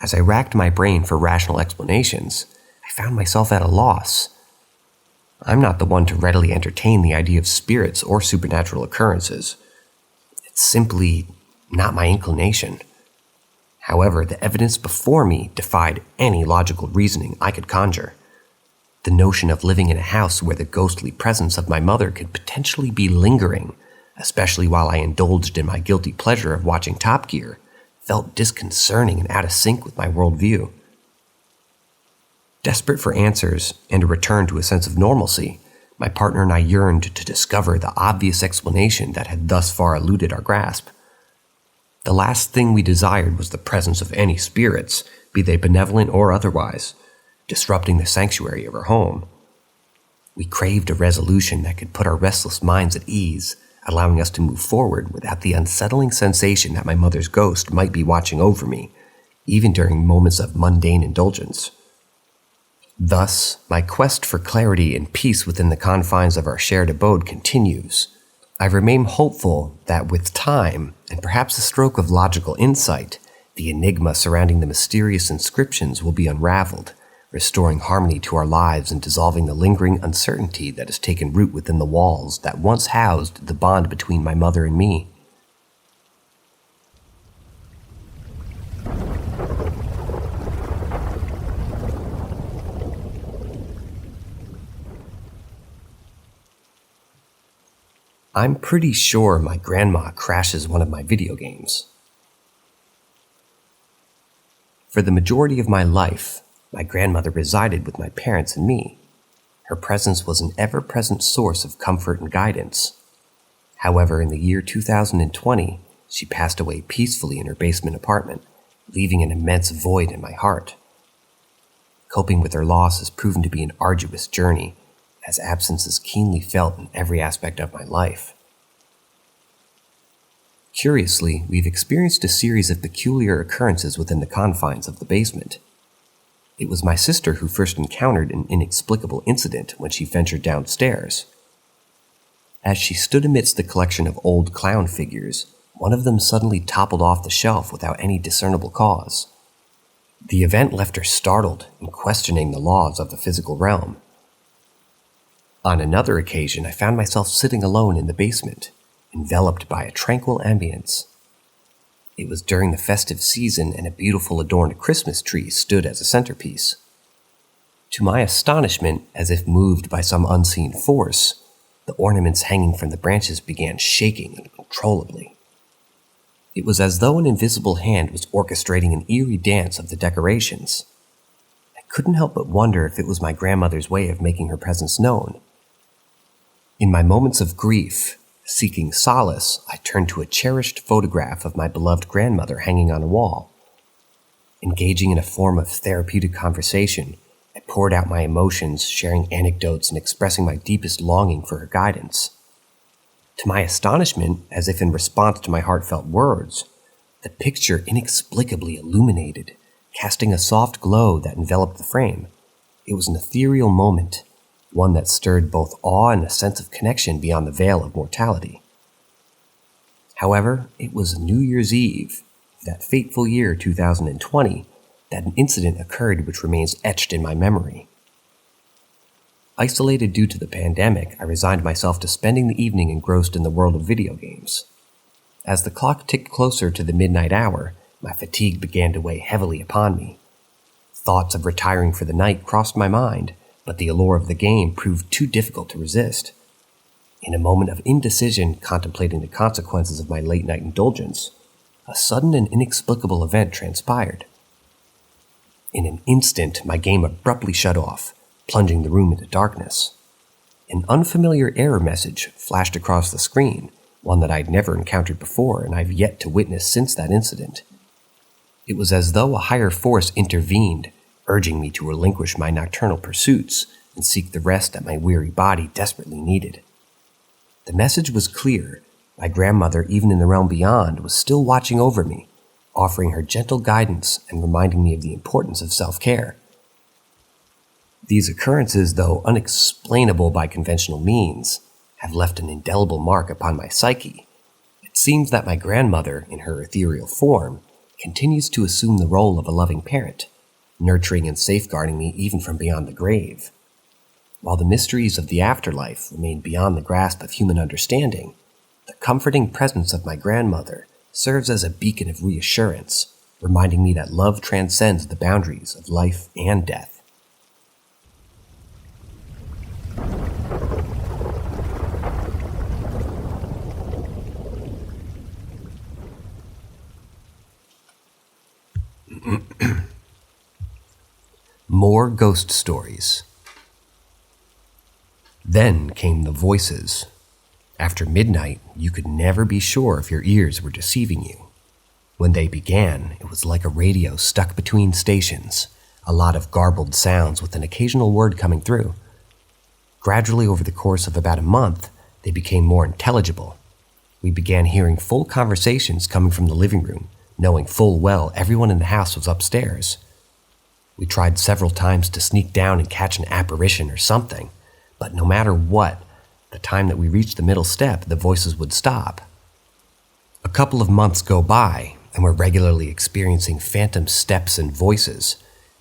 As I racked my brain for rational explanations, I found myself at a loss. I'm not the one to readily entertain the idea of spirits or supernatural occurrences. It's simply not my inclination. However, the evidence before me defied any logical reasoning I could conjure. The notion of living in a house where the ghostly presence of my mother could potentially be lingering, especially while I indulged in my guilty pleasure of watching Top Gear, felt disconcerting and out of sync with my worldview. Desperate for answers and a return to a sense of normalcy, my partner and I yearned to discover the obvious explanation that had thus far eluded our grasp. The last thing we desired was the presence of any spirits, be they benevolent or otherwise, disrupting the sanctuary of our home. We craved a resolution that could put our restless minds at ease, allowing us to move forward without the unsettling sensation that my mother's ghost might be watching over me, even during moments of mundane indulgence. Thus, my quest for clarity and peace within the confines of our shared abode continues. I remain hopeful that with time, and perhaps a stroke of logical insight, the enigma surrounding the mysterious inscriptions will be unraveled, restoring harmony to our lives and dissolving the lingering uncertainty that has taken root within the walls that once housed the bond between my mother and me. I'm pretty sure my grandma crashes one of my video games. For the majority of my life, my grandmother resided with my parents and me. Her presence was an ever-present source of comfort and guidance. However, in the year 2020, she passed away peacefully in her basement apartment, leaving an immense void in my heart. Coping with her loss has proven to be an arduous journey, as absence is keenly felt in every aspect of my life. Curiously, we've experienced a series of peculiar occurrences within the confines of the basement. It was my sister who first encountered an inexplicable incident when she ventured downstairs. As she stood amidst the collection of old clown figures, one of them suddenly toppled off the shelf without any discernible cause. The event left her startled and questioning the laws of the physical realm. On another occasion, I found myself sitting alone in the basement, enveloped by a tranquil ambience. It was during the festive season and a beautiful adorned Christmas tree stood as a centerpiece. To my astonishment, as if moved by some unseen force, the ornaments hanging from the branches began shaking uncontrollably. It was as though an invisible hand was orchestrating an eerie dance of the decorations. I couldn't help but wonder if it was my grandmother's way of making her presence known. In my moments of grief, seeking solace, I turned to a cherished photograph of my beloved grandmother hanging on a wall. Engaging in a form of therapeutic conversation, I poured out my emotions, sharing anecdotes and expressing my deepest longing for her guidance. To my astonishment, as if in response to my heartfelt words, the picture inexplicably illuminated, casting a soft glow that enveloped the frame. It was an ethereal moment, one that stirred both awe and a sense of connection beyond the veil of mortality. However, it was New Year's Eve, that fateful year 2020, that an incident occurred which remains etched in my memory. Isolated due to the pandemic, I resigned myself to spending the evening engrossed in the world of video games. As the clock ticked closer to the midnight hour, my fatigue began to weigh heavily upon me. Thoughts of retiring for the night crossed my mind, but the allure of the game proved too difficult to resist. In a moment of indecision contemplating the consequences of my late-night indulgence, a sudden and inexplicable event transpired. In an instant, my game abruptly shut off, plunging the room into darkness. An unfamiliar error message flashed across the screen, one that I'd never encountered before and I've yet to witness since that incident. It was as though a higher force intervened, urging me to relinquish my nocturnal pursuits and seek the rest that my weary body desperately needed. The message was clear. My grandmother, even in the realm beyond, was still watching over me, offering her gentle guidance and reminding me of the importance of self-care. These occurrences, though unexplainable by conventional means, have left an indelible mark upon my psyche. It seems that my grandmother, in her ethereal form, continues to assume the role of a loving parent, nurturing and safeguarding me even from beyond the grave. While the mysteries of the afterlife remain beyond the grasp of human understanding, the comforting presence of my grandmother serves as a beacon of reassurance, reminding me that love transcends the boundaries of life and death. More ghost stories. Then came the voices. After midnight, you could never be sure if your ears were deceiving you. When they began, it was like a radio stuck between stations, a lot of garbled sounds with an occasional word coming through. Gradually, over the course of about a month, they became more intelligible. We began hearing full conversations coming from the living room, knowing full well everyone in the house was upstairs. We tried several times to sneak down and catch an apparition or something, but no matter what, the time that we reached the middle step, the voices would stop. A couple of months go by, and we're regularly experiencing phantom steps and voices,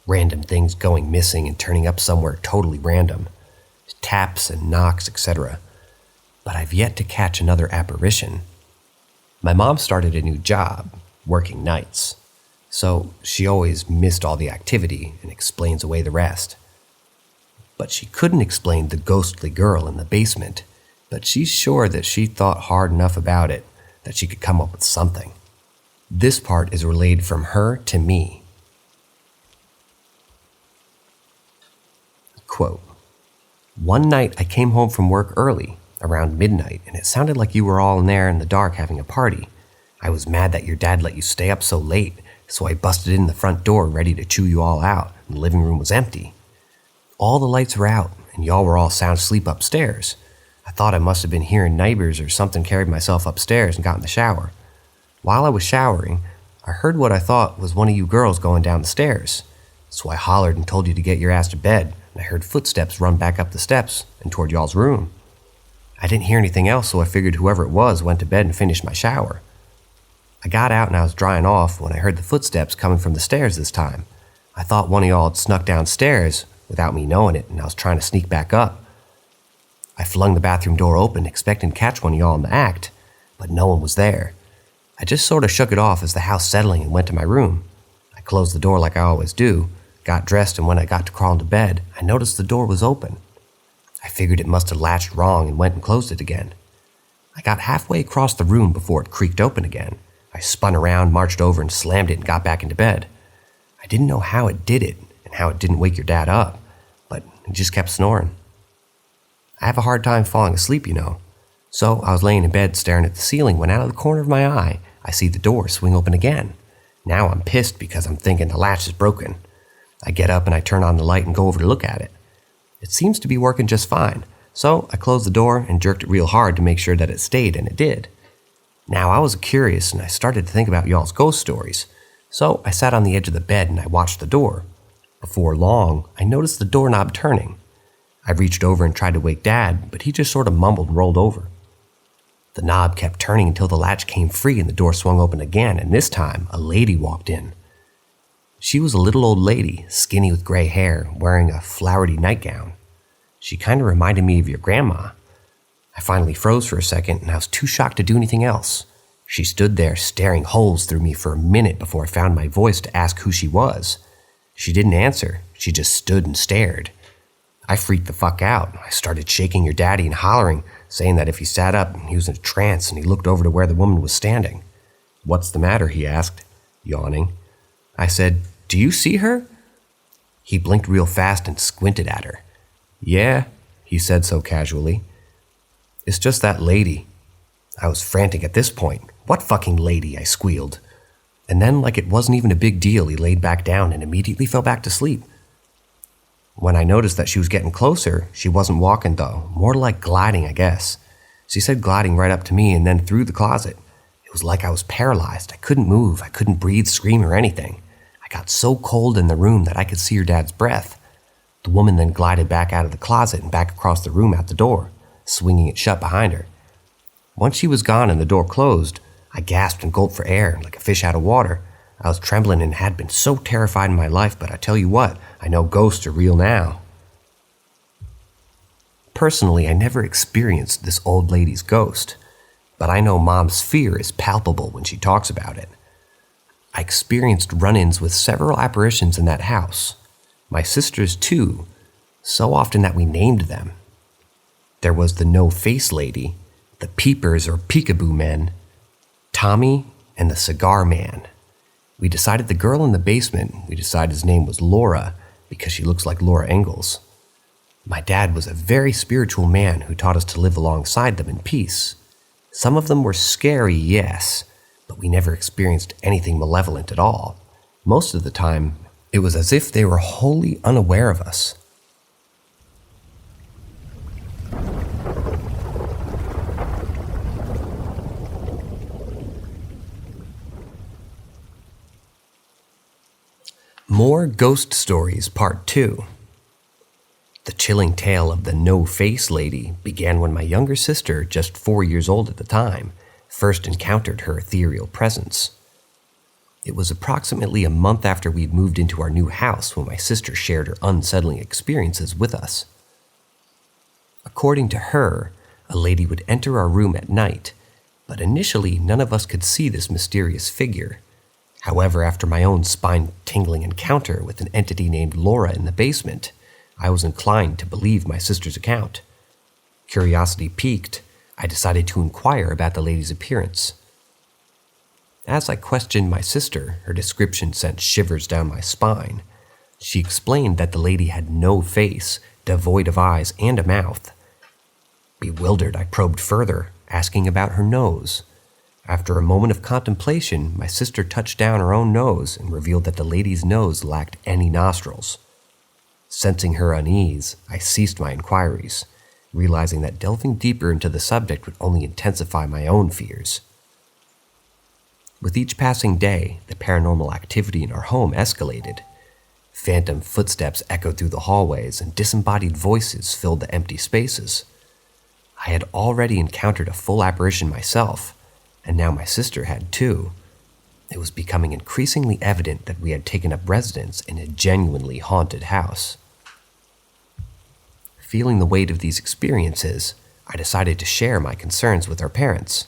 random things going missing and turning up somewhere totally random, taps and knocks, etc. But I've yet to catch another apparition. My mom started a new job, working nights, so she always missed all the activity and explains away the rest. But she couldn't explain the ghostly girl in the basement, but she's sure that she thought hard enough about it that she could come up with something. This part is relayed from her to me. Quote, "One night I came home from work early, around midnight, and it sounded like you were all in there in the dark having a party. I was mad that your dad let you stay up so late, so I busted in the front door ready to chew you all out, and the living room was empty. All the lights were out, and y'all were all sound asleep upstairs. I thought I must have been hearing neighbors or something, carried myself upstairs and got in the shower. While I was showering, I heard what I thought was one of you girls going down the stairs. So I hollered and told you to get your ass to bed, and I heard footsteps run back up the steps and toward y'all's room. I didn't hear anything else, so I figured whoever it was went to bed and finished my shower. I got out and I was drying off when I heard the footsteps coming from the stairs this time. I thought one of y'all had snuck downstairs without me knowing it, and I was trying to sneak back up. I flung the bathroom door open, expecting to catch one of y'all in the act, but no one was there. I just sort of shook it off as the house settling and went to my room. I closed the door like I always do, got dressed, and when I got to crawl into bed, I noticed the door was open. I figured it must have latched wrong and went and closed it again. I got halfway across the room before it creaked open again. I spun around, marched over, and slammed it and got back into bed. I didn't know how it did it and how it didn't wake your dad up, but it just kept snoring. I have a hard time falling asleep, you know. So I was laying in bed staring at the ceiling when out of the corner of my eye, I see the door swing open again. Now I'm pissed because I'm thinking the latch is broken. I get up and I turn on the light and go over to look at it. It seems to be working just fine, so I closed the door and jerked it real hard to make sure that it stayed, and it did. Now I was curious and I started to think about y'all's ghost stories, so I sat on the edge of the bed and I watched the door. Before long, I noticed the doorknob turning. I reached over and tried to wake Dad, but he just sort of mumbled and rolled over. The knob kept turning until the latch came free and the door swung open again, and this time a lady walked in. She was a little old lady, skinny with gray hair, wearing a flowery nightgown. She kind of reminded me of your grandma. I finally froze for a second and I was too shocked to do anything else. She stood there staring holes through me for a minute before I found my voice to ask who she was. She didn't answer, she just stood and stared. I freaked the fuck out. I started shaking your daddy and hollering, saying that if he sat up, he was in a trance, and he looked over to where the woman was standing. "What's the matter?" he asked, yawning. I said, "Do you see her?" He blinked real fast and squinted at her. "Yeah," he said so casually. "It's just that lady." I was frantic at this point. "What fucking lady?" I squealed. And then, like it wasn't even a big deal, he laid back down and immediately fell back to sleep. When I noticed that she was getting closer, she wasn't walking though, more like gliding, I guess. She said gliding right up to me and then through the closet. It was like I was paralyzed. I couldn't move. I couldn't breathe, scream, or anything. I got so cold in the room that I could see her dad's breath. The woman then glided back out of the closet and back across the room out the door, swinging it shut behind her. Once she was gone and the door closed, I gasped and gulped for air like a fish out of water. I was trembling and had been so terrified in my life, but I tell you what, I know ghosts are real now. Personally, I never experienced this old lady's ghost, but I know Mom's fear is palpable when she talks about it. I experienced run-ins with several apparitions in that house. My sisters too, so often that we named them. There was the no-face lady, the peepers or peekaboo men, Tommy, and the cigar man. We decided the girl in the basement, his name was Laura because she looks like Laura Ingalls. My dad was a very spiritual man who taught us to live alongside them in peace. Some of them were scary, yes, but we never experienced anything malevolent at all. Most of the time, it was as if they were wholly unaware of us. More Ghost Stories Part 2. The chilling tale of the no-face lady began when my younger sister, just 4 years old at the time, first encountered her ethereal presence. It was approximately a month after we'd moved into our new house when my sister shared her unsettling experiences with us. According to her, a lady would enter our room at night, but initially none of us could see this mysterious figure. However, after my own spine-tingling encounter with an entity named Laura in the basement, I was inclined to believe my sister's account. Curiosity piqued, I decided to inquire about the lady's appearance. As I questioned my sister, her description sent shivers down my spine. She explained that the lady had no face, devoid of eyes and a mouth. Bewildered, I probed further, asking about her nose. After a moment of contemplation, my sister touched down her own nose and revealed that the lady's nose lacked any nostrils. Sensing her unease, I ceased my inquiries, realizing that delving deeper into the subject would only intensify my own fears. With each passing day, the paranormal activity in our home escalated. Phantom footsteps echoed through the hallways and disembodied voices filled the empty spaces. I had already encountered a full apparition myself, and now my sister had too. It was becoming increasingly evident that we had taken up residence in a genuinely haunted house. Feeling the weight of these experiences, I decided to share my concerns with our parents.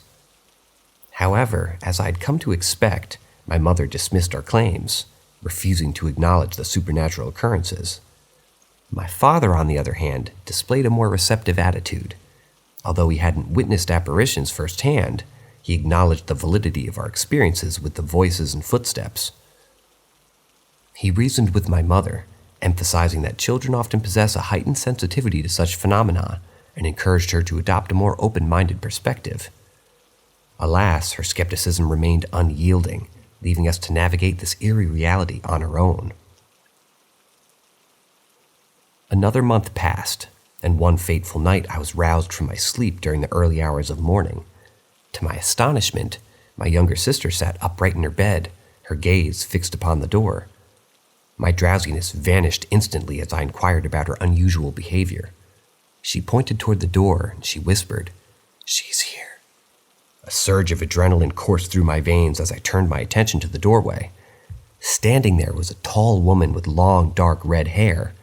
However, as I had come to expect, my mother dismissed our claims, refusing to acknowledge the supernatural occurrences. My father, on the other hand, displayed a more receptive attitude. Although he hadn't witnessed apparitions firsthand, he acknowledged the validity of our experiences with the voices and footsteps. He reasoned with my mother, emphasizing that children often possess a heightened sensitivity to such phenomena, and encouraged her to adopt a more open-minded perspective. Alas, her skepticism remained unyielding, leaving us to navigate this eerie reality on our own. Another month passed, and one fateful night I was roused from my sleep during the early hours of morning. To my astonishment, my younger sister sat upright in her bed, her gaze fixed upon the door. My drowsiness vanished instantly as I inquired about her unusual behavior. She pointed toward the door and she whispered, "She's here." A surge of adrenaline coursed through my veins as I turned my attention to the doorway. Standing there was a tall woman with long, dark red hair.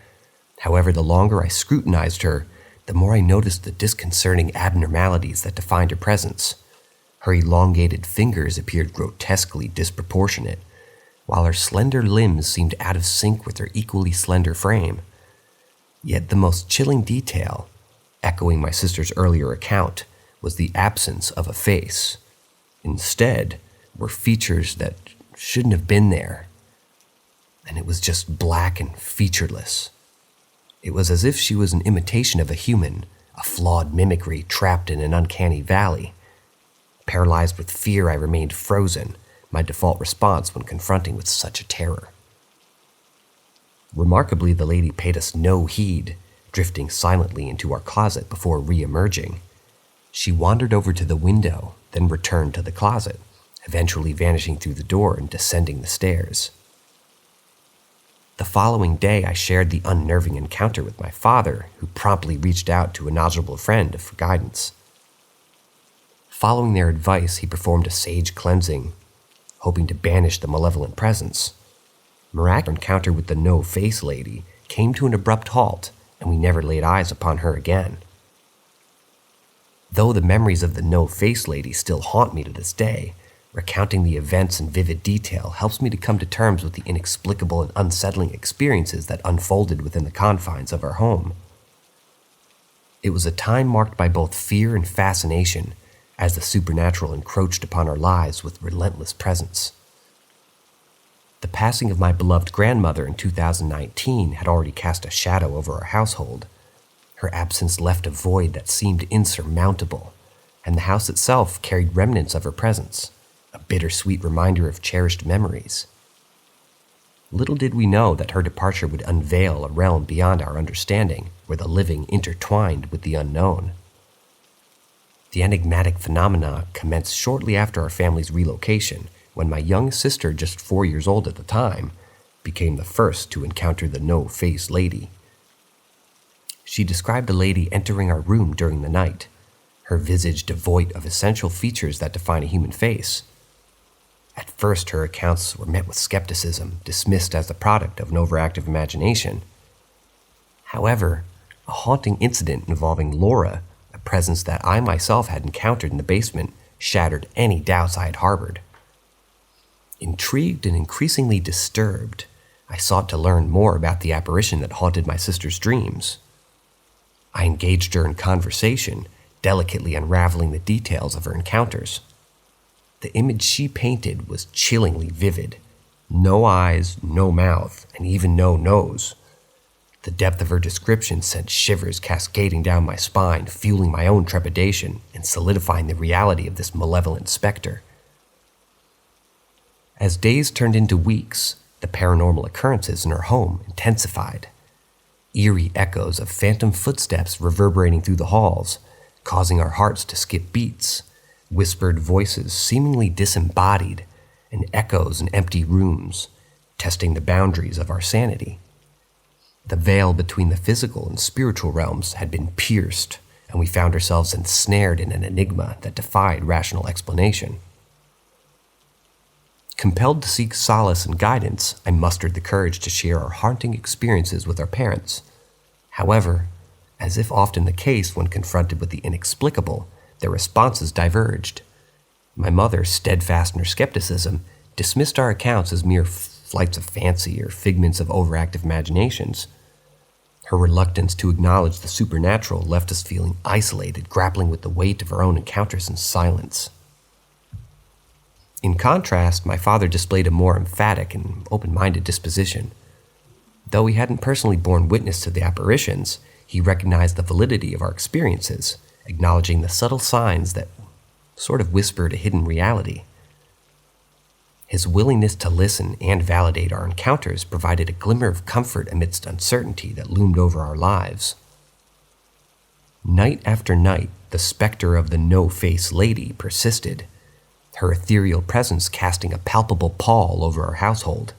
However, the longer I scrutinized her, the more I noticed the disconcerting abnormalities that defined her presence. Her elongated fingers appeared grotesquely disproportionate, while her slender limbs seemed out of sync with her equally slender frame. Yet the most chilling detail, echoing my sister's earlier account, was the absence of a face. Instead, were features that shouldn't have been there, and it was just black and featureless. It was as if she was an imitation of a human, a flawed mimicry trapped in an uncanny valley. Paralyzed with fear, I remained frozen, my default response when confronting with such a terror. Remarkably, the lady paid us no heed, drifting silently into our closet before re-emerging. She wandered over to the window, then returned to the closet, eventually vanishing through the door and descending the stairs. The following day, I shared the unnerving encounter with my father, who promptly reached out to a knowledgeable friend for guidance. Following their advice, he performed a sage cleansing, hoping to banish the malevolent presence. Miraculous encounter with the no-face lady came to an abrupt halt, and we never laid eyes upon her again. Though the memories of the no-face lady still haunt me to this day, recounting the events in vivid detail helps me to come to terms with the inexplicable and unsettling experiences that unfolded within the confines of our home. It was a time marked by both fear and fascination, as the supernatural encroached upon our lives with relentless presence. The passing of my beloved grandmother in 2019 had already cast a shadow over our household. Her absence left a void that seemed insurmountable, and the house itself carried remnants of her presence, a bittersweet reminder of cherished memories. Little did we know that her departure would unveil a realm beyond our understanding, where the living intertwined with the unknown. The enigmatic phenomena commenced shortly after our family's relocation, when my young sister, just 4 years old at the time, became the first to encounter the no-face lady. She described a lady entering our room during the night, her visage devoid of essential features that define a human face. At first, her accounts were met with skepticism, dismissed as the product of an overactive imagination. However, a haunting incident involving Laura, a presence that I myself had encountered in the basement, shattered any doubts I had harbored. Intrigued and increasingly disturbed, I sought to learn more about the apparition that haunted my sister's dreams. I engaged her in conversation, delicately unraveling the details of her encounters. The image she painted was chillingly vivid. No eyes, no mouth, and even no nose. The depth of her description sent shivers cascading down my spine, fueling my own trepidation and solidifying the reality of this malevolent specter. As days turned into weeks, the paranormal occurrences in her home intensified. Eerie echoes of phantom footsteps reverberating through the halls, causing our hearts to skip beats, whispered voices seemingly disembodied, and echoes in empty rooms, testing the boundaries of our sanity. The veil between the physical and spiritual realms had been pierced, and we found ourselves ensnared in an enigma that defied rational explanation. Compelled to seek solace and guidance, I mustered the courage to share our haunting experiences with our parents. However, as if often the case when confronted with the inexplicable, their responses diverged. My mother, steadfast in her skepticism, dismissed our accounts as mere flights of fancy or figments of overactive imaginations. Her reluctance to acknowledge the supernatural left us feeling isolated, grappling with the weight of our own encounters in silence. In contrast, my father displayed a more emphatic and open-minded disposition. Though he hadn't personally borne witness to the apparitions, he recognized the validity of our experiences, acknowledging the subtle signs that sort of whispered a hidden reality. His willingness to listen and validate our encounters provided a glimmer of comfort amidst uncertainty that loomed over our lives. Night after night, the specter of the no-face lady persisted, her ethereal presence casting a palpable pall over our household.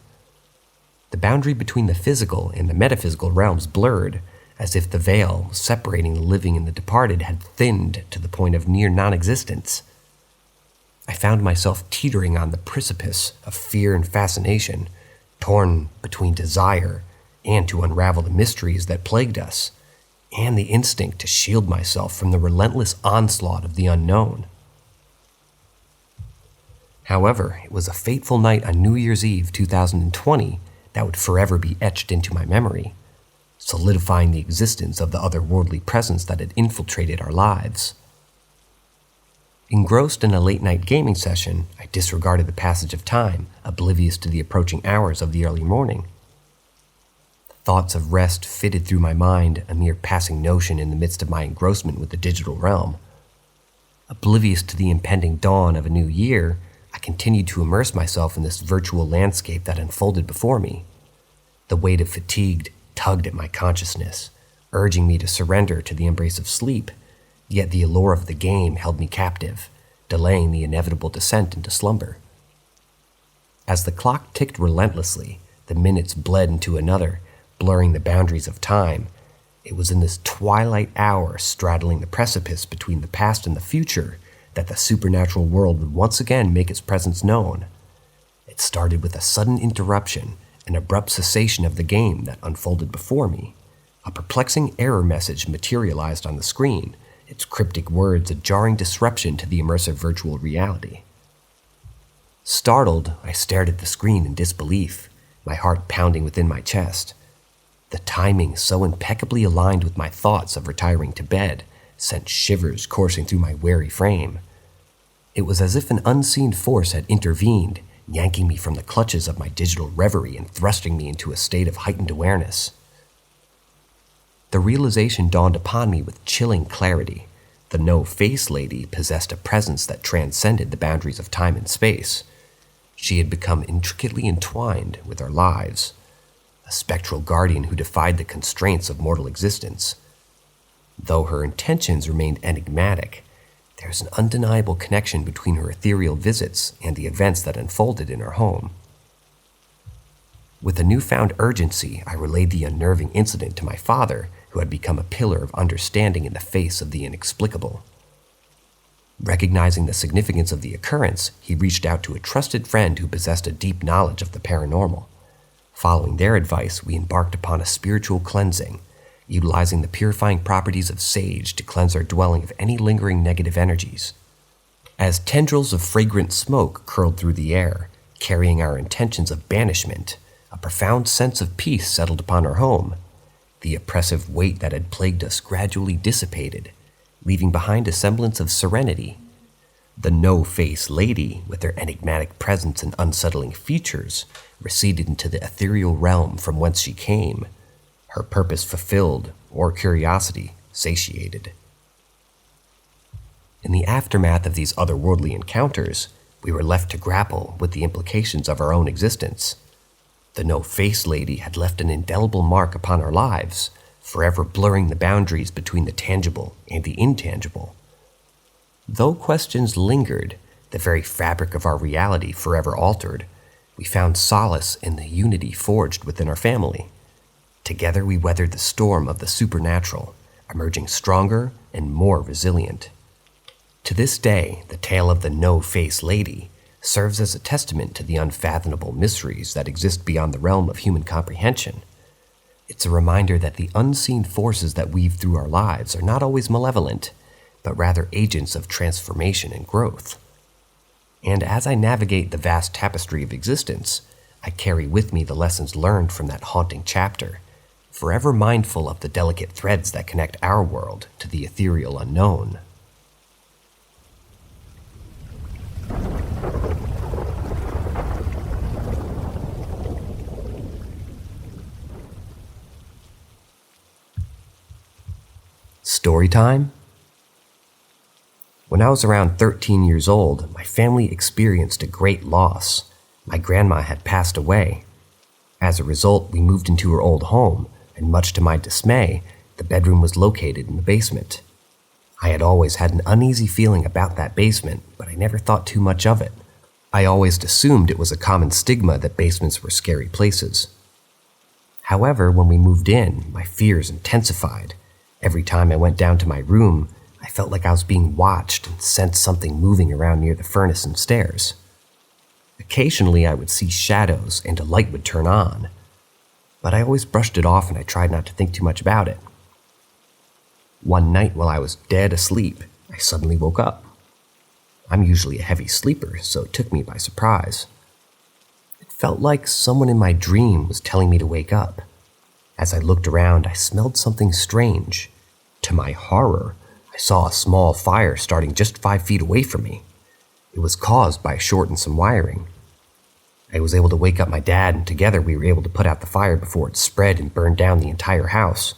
The boundary between the physical and the metaphysical realms blurred, as if the veil separating the living and the departed had thinned to the point of near non-existence. I found myself teetering on the precipice of fear and fascination, torn between desire and to unravel the mysteries that plagued us, and the instinct to shield myself from the relentless onslaught of the unknown. However, it was a fateful night on New Year's Eve 2020 that would forever be etched into my memory, solidifying the existence of the otherworldly presence that had infiltrated our lives. Engrossed in a late-night gaming session, I disregarded the passage of time, oblivious to the approaching hours of the early morning. Thoughts of rest fitted through my mind, a mere passing notion in the midst of my engrossment with the digital realm. Oblivious to the impending dawn of a new year, I continued to immerse myself in this virtual landscape that unfolded before me. The weight of fatigue tugged at my consciousness, urging me to surrender to the embrace of sleep, yet the allure of the game held me captive, delaying the inevitable descent into slumber. As the clock ticked relentlessly, the minutes bled into another, blurring the boundaries of time. It was in this twilight hour straddling the precipice between the past and the future that the supernatural world would once again make its presence known. It started with a sudden interruption, an abrupt cessation of the game that unfolded before me. A perplexing error message materialized on the screen, its cryptic words a jarring disruption to the immersive virtual reality. Startled, I stared at the screen in disbelief, my heart pounding within my chest. The timing, so impeccably aligned with my thoughts of retiring to bed, sent shivers coursing through my weary frame. It was as if an unseen force had intervened, yanking me from the clutches of my digital reverie and thrusting me into a state of heightened awareness. The realization dawned upon me with chilling clarity. The no-face lady possessed a presence that transcended the boundaries of time and space. She had become intricately entwined with our lives, a spectral guardian who defied the constraints of mortal existence. Though her intentions remained enigmatic, there is an undeniable connection between her ethereal visits and the events that unfolded in our home. With a newfound urgency, I relayed the unnerving incident to my father, who had become a pillar of understanding in the face of the inexplicable. Recognizing the significance of the occurrence, he reached out to a trusted friend who possessed a deep knowledge of the paranormal. Following their advice, we embarked upon a spiritual cleansing, utilizing the purifying properties of sage to cleanse our dwelling of any lingering negative energies. As tendrils of fragrant smoke curled through the air, carrying our intentions of banishment, a profound sense of peace settled upon our home. The oppressive weight that had plagued us gradually dissipated, leaving behind a semblance of serenity. The no-face lady, with her enigmatic presence and unsettling features, receded into the ethereal realm from whence she came, her purpose fulfilled or curiosity satiated. In the aftermath of these otherworldly encounters, we were left to grapple with the implications of our own existence. The no-face lady had left an indelible mark upon our lives, forever blurring the boundaries between the tangible and the intangible. Though questions lingered, the very fabric of our reality forever altered, we found solace in the unity forged within our family. Together we weathered the storm of the supernatural, emerging stronger and more resilient. To this day, the tale of the no-face lady serves as a testament to the unfathomable mysteries that exist beyond the realm of human comprehension. It's a reminder that the unseen forces that weave through our lives are not always malevolent, but rather agents of transformation and growth. And as I navigate the vast tapestry of existence, I carry with me the lessons learned from that haunting chapter, forever mindful of the delicate threads that connect our world to the ethereal unknown. Story time? When I was around 13 years old, my family experienced a great loss. My grandma had passed away. As a result, we moved into her old home, and much to my dismay, the bedroom was located in the basement. I had always had an uneasy feeling about that basement, but I never thought too much of it. I always assumed it was a common stigma that basements were scary places. However, when we moved in, my fears intensified. Every time I went down to my room, I felt like I was being watched and sensed something moving around near the furnace and stairs. Occasionally, I would see shadows and a light would turn on, but I always brushed it off and I tried not to think too much about it. One night while I was dead asleep, I suddenly woke up. I'm usually a heavy sleeper, so it took me by surprise. It felt like someone in my dream was telling me to wake up. As I looked around, I smelled something strange. To my horror, I saw a small fire starting just 5 feet away from me. It was caused by a short in some wiring. I was able to wake up my dad, and together we were able to put out the fire before it spread and burned down the entire house.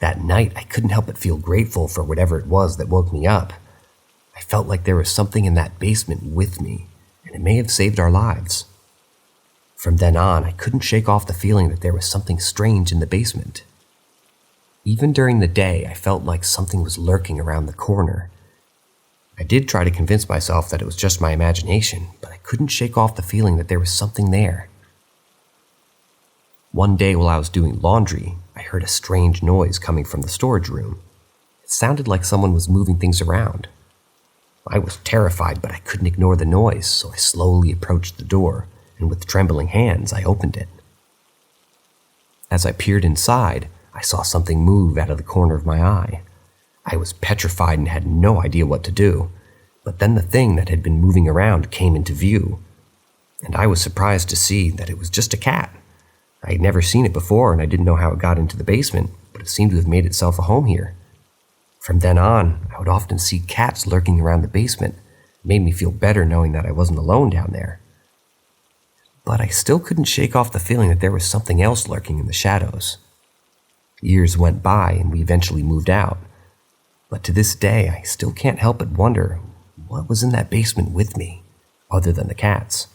That night, I couldn't help but feel grateful for whatever it was that woke me up. I felt like there was something in that basement with me, and it may have saved our lives. From then on, I couldn't shake off the feeling that there was something strange in the basement. Even during the day, I felt like something was lurking around the corner. I did try to convince myself that it was just my imagination, but I couldn't shake off the feeling that there was something there. One day while I was doing laundry, I heard a strange noise coming from the storage room. It sounded like someone was moving things around. I was terrified, but I couldn't ignore the noise, so I slowly approached the door, and with trembling hands, I opened it. As I peered inside, I saw something move out of the corner of my eye. I was petrified and had no idea what to do, but then the thing that had been moving around came into view, and I was surprised to see that it was just a cat. I had never seen it before, and I didn't know how it got into the basement, but it seemed to have made itself a home here. From then on, I would often see cats lurking around the basement. It made me feel better knowing that I wasn't alone down there. But I still couldn't shake off the feeling that there was something else lurking in the shadows. Years went by, and we eventually moved out. But to this day, I still can't help but wonder what was in that basement with me, other than the cats.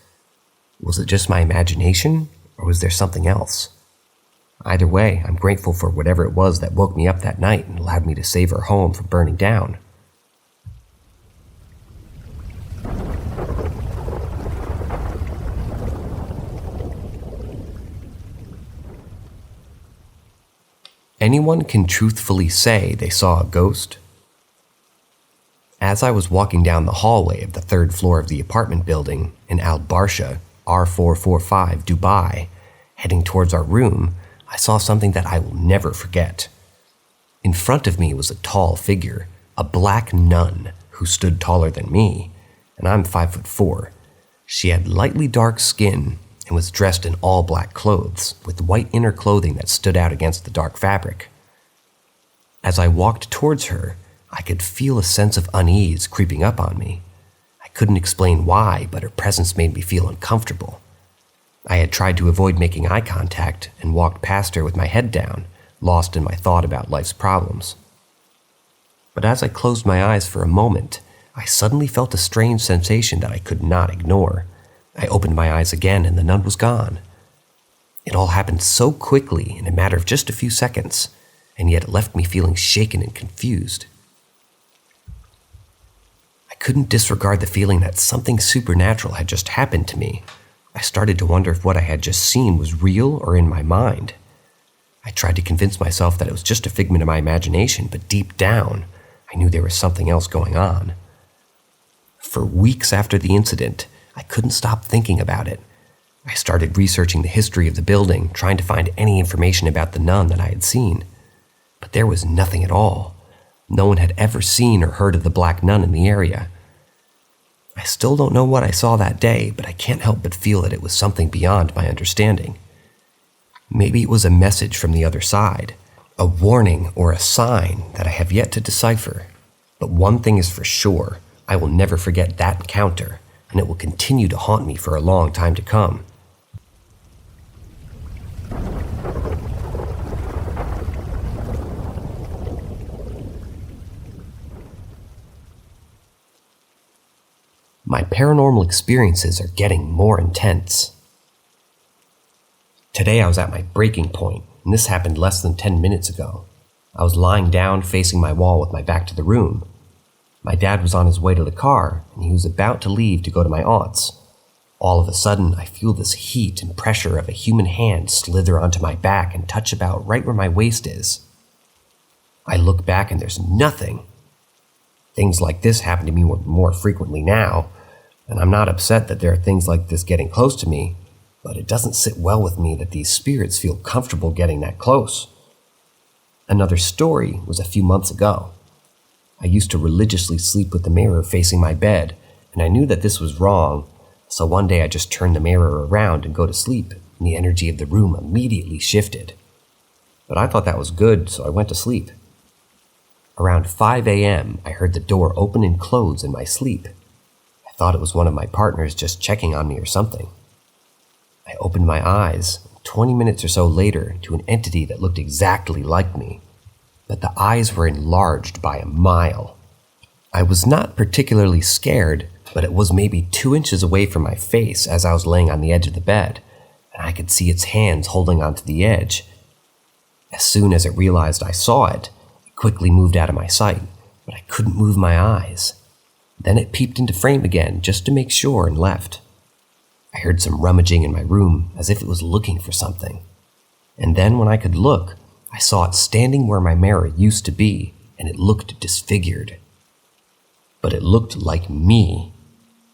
Was it just my imagination, or was there something else? Either way, I'm grateful for whatever it was that woke me up that night and allowed me to save our home from burning down. Anyone can truthfully say they saw a ghost? As I was walking down the hallway of the third floor of the apartment building in Al Barsha, R445, Dubai, heading towards our room, I saw something that I will never forget. In front of me was a tall figure, a black nun who stood taller than me, and I'm 5'4". She had lightly dark skin and was dressed in all black clothes, with white inner clothing that stood out against the dark fabric. As I walked towards her, I could feel a sense of unease creeping up on me. I couldn't explain why, but her presence made me feel uncomfortable. I had tried to avoid making eye contact and walked past her with my head down, lost in my thought about life's problems. But as I closed my eyes for a moment, I suddenly felt a strange sensation that I could not ignore. I opened my eyes again and the nun was gone. It all happened so quickly in a matter of just a few seconds, and yet it left me feeling shaken and confused. I couldn't disregard the feeling that something supernatural had just happened to me. I started to wonder if what I had just seen was real or in my mind. I tried to convince myself that it was just a figment of my imagination, but deep down, I knew there was something else going on. For weeks after the incident, I couldn't stop thinking about it. I started researching the history of the building, trying to find any information about the nun that I had seen. But there was nothing at all. No one had ever seen or heard of the black nun in the area. I still don't know what I saw that day, but I can't help but feel that it was something beyond my understanding. Maybe it was a message from the other side, a warning or a sign that I have yet to decipher. But one thing is for sure, I will never forget that encounter, and it will continue to haunt me for a long time to come. My paranormal experiences are getting more intense. Today I was at my breaking point, and this happened less than 10 minutes ago. I was lying down facing my wall with my back to the room. My dad was on his way to the car, and he was about to leave to go to my aunt's. All of a sudden, I feel this heat and pressure of a human hand slither onto my back and touch about right where my waist is. I look back and there's nothing. Things like this happen to me more frequently now, and I'm not upset that there are things like this getting close to me, but it doesn't sit well with me that these spirits feel comfortable getting that close. Another story was a few months ago. I used to religiously sleep with the mirror facing my bed, and I knew that this was wrong, so one day I just turned the mirror around and go to sleep, and the energy of the room immediately shifted. But I thought that was good, so I went to sleep. Around 5 a.m., I heard the door open and close in my sleep. I thought it was one of my partners just checking on me or something. I opened my eyes, 20 minutes or so later, to an entity that looked exactly like me, but the eyes were enlarged by a mile. I was not particularly scared, but it was maybe 2 inches away from my face as I was laying on the edge of the bed, and I could see its hands holding onto the edge. As soon as it realized I saw it, quickly moved out of my sight, but I couldn't move my eyes. Then it peeped into frame again just to make sure and left. I heard some rummaging in my room as if it was looking for something. And then when I could look, I saw it standing where my mirror used to be, and it looked disfigured. But it looked like me.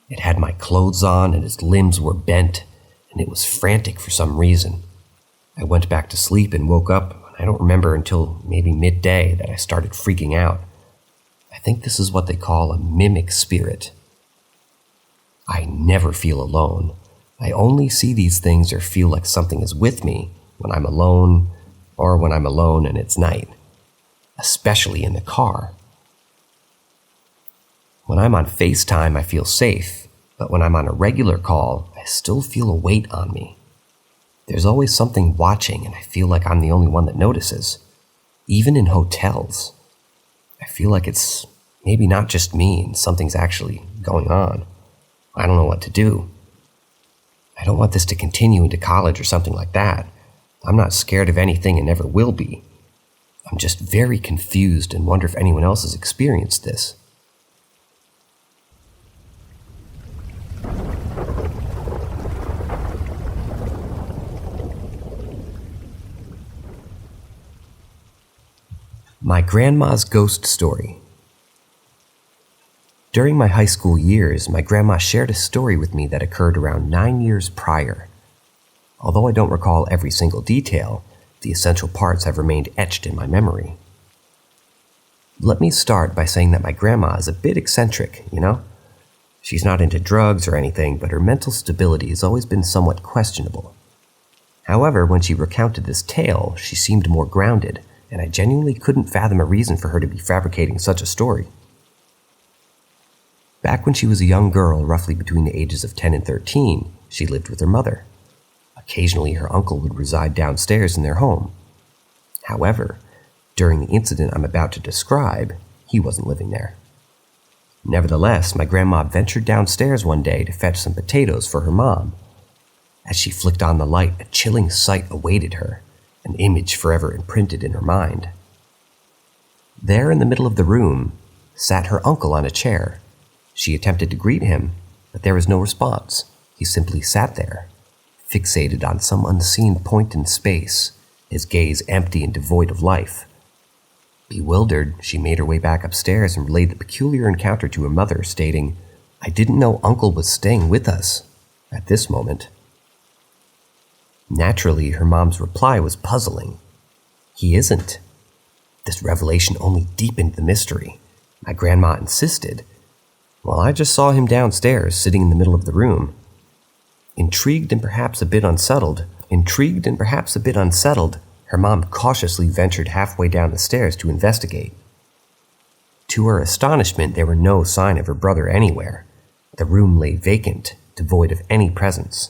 It had my clothes on and its limbs were bent, and it was frantic for some reason. I went back to sleep and woke up. I don't remember until maybe midday that I started freaking out. I think this is what they call a mimic spirit. I never feel alone. I only see these things or feel like something is with me when I'm alone or when I'm alone and it's night, especially in the car. When I'm on FaceTime, I feel safe, but when I'm on a regular call, I still feel a weight on me. There's always something watching, and I feel like I'm the only one that notices. Even in hotels, I feel like it's maybe not just me and something's actually going on. I don't know what to do. I don't want this to continue into college or something like that. I'm not scared of anything and never will be. I'm just very confused and wonder if anyone else has experienced this. My grandma's ghost story. During my high school years, my grandma shared a story with me that occurred around 9 years prior. Although I don't recall every single detail, the essential parts have remained etched in my memory. Let me start by saying that my grandma is a bit eccentric, you know? She's not into drugs or anything, but her mental stability has always been somewhat questionable. However, when she recounted this tale, she seemed more grounded, and I genuinely couldn't fathom a reason for her to be fabricating such a story. Back when she was a young girl, roughly between the ages of 10 and 13, she lived with her mother. Occasionally, her uncle would reside downstairs in their home. However, during the incident I'm about to describe, he wasn't living there. Nevertheless, my grandma ventured downstairs one day to fetch some potatoes for her mom. As she flicked on the light, a chilling sight awaited her, an image forever imprinted in her mind. There in the middle of the room sat her uncle on a chair. She attempted to greet him, but there was no response. He simply sat there, fixated on some unseen point in space, his gaze empty and devoid of life. Bewildered, she made her way back upstairs and relayed the peculiar encounter to her mother, stating, "I didn't know Uncle was staying with us at this moment." Naturally, her mom's reply was puzzling. "He isn't." This revelation only deepened the mystery. My grandma insisted, "Well, I just saw him downstairs, sitting in the middle of the room." Intrigued and perhaps a bit unsettled, her mom cautiously ventured halfway down the stairs to investigate. To her astonishment, there were no sign of her brother anywhere. The room lay vacant, devoid of any presence.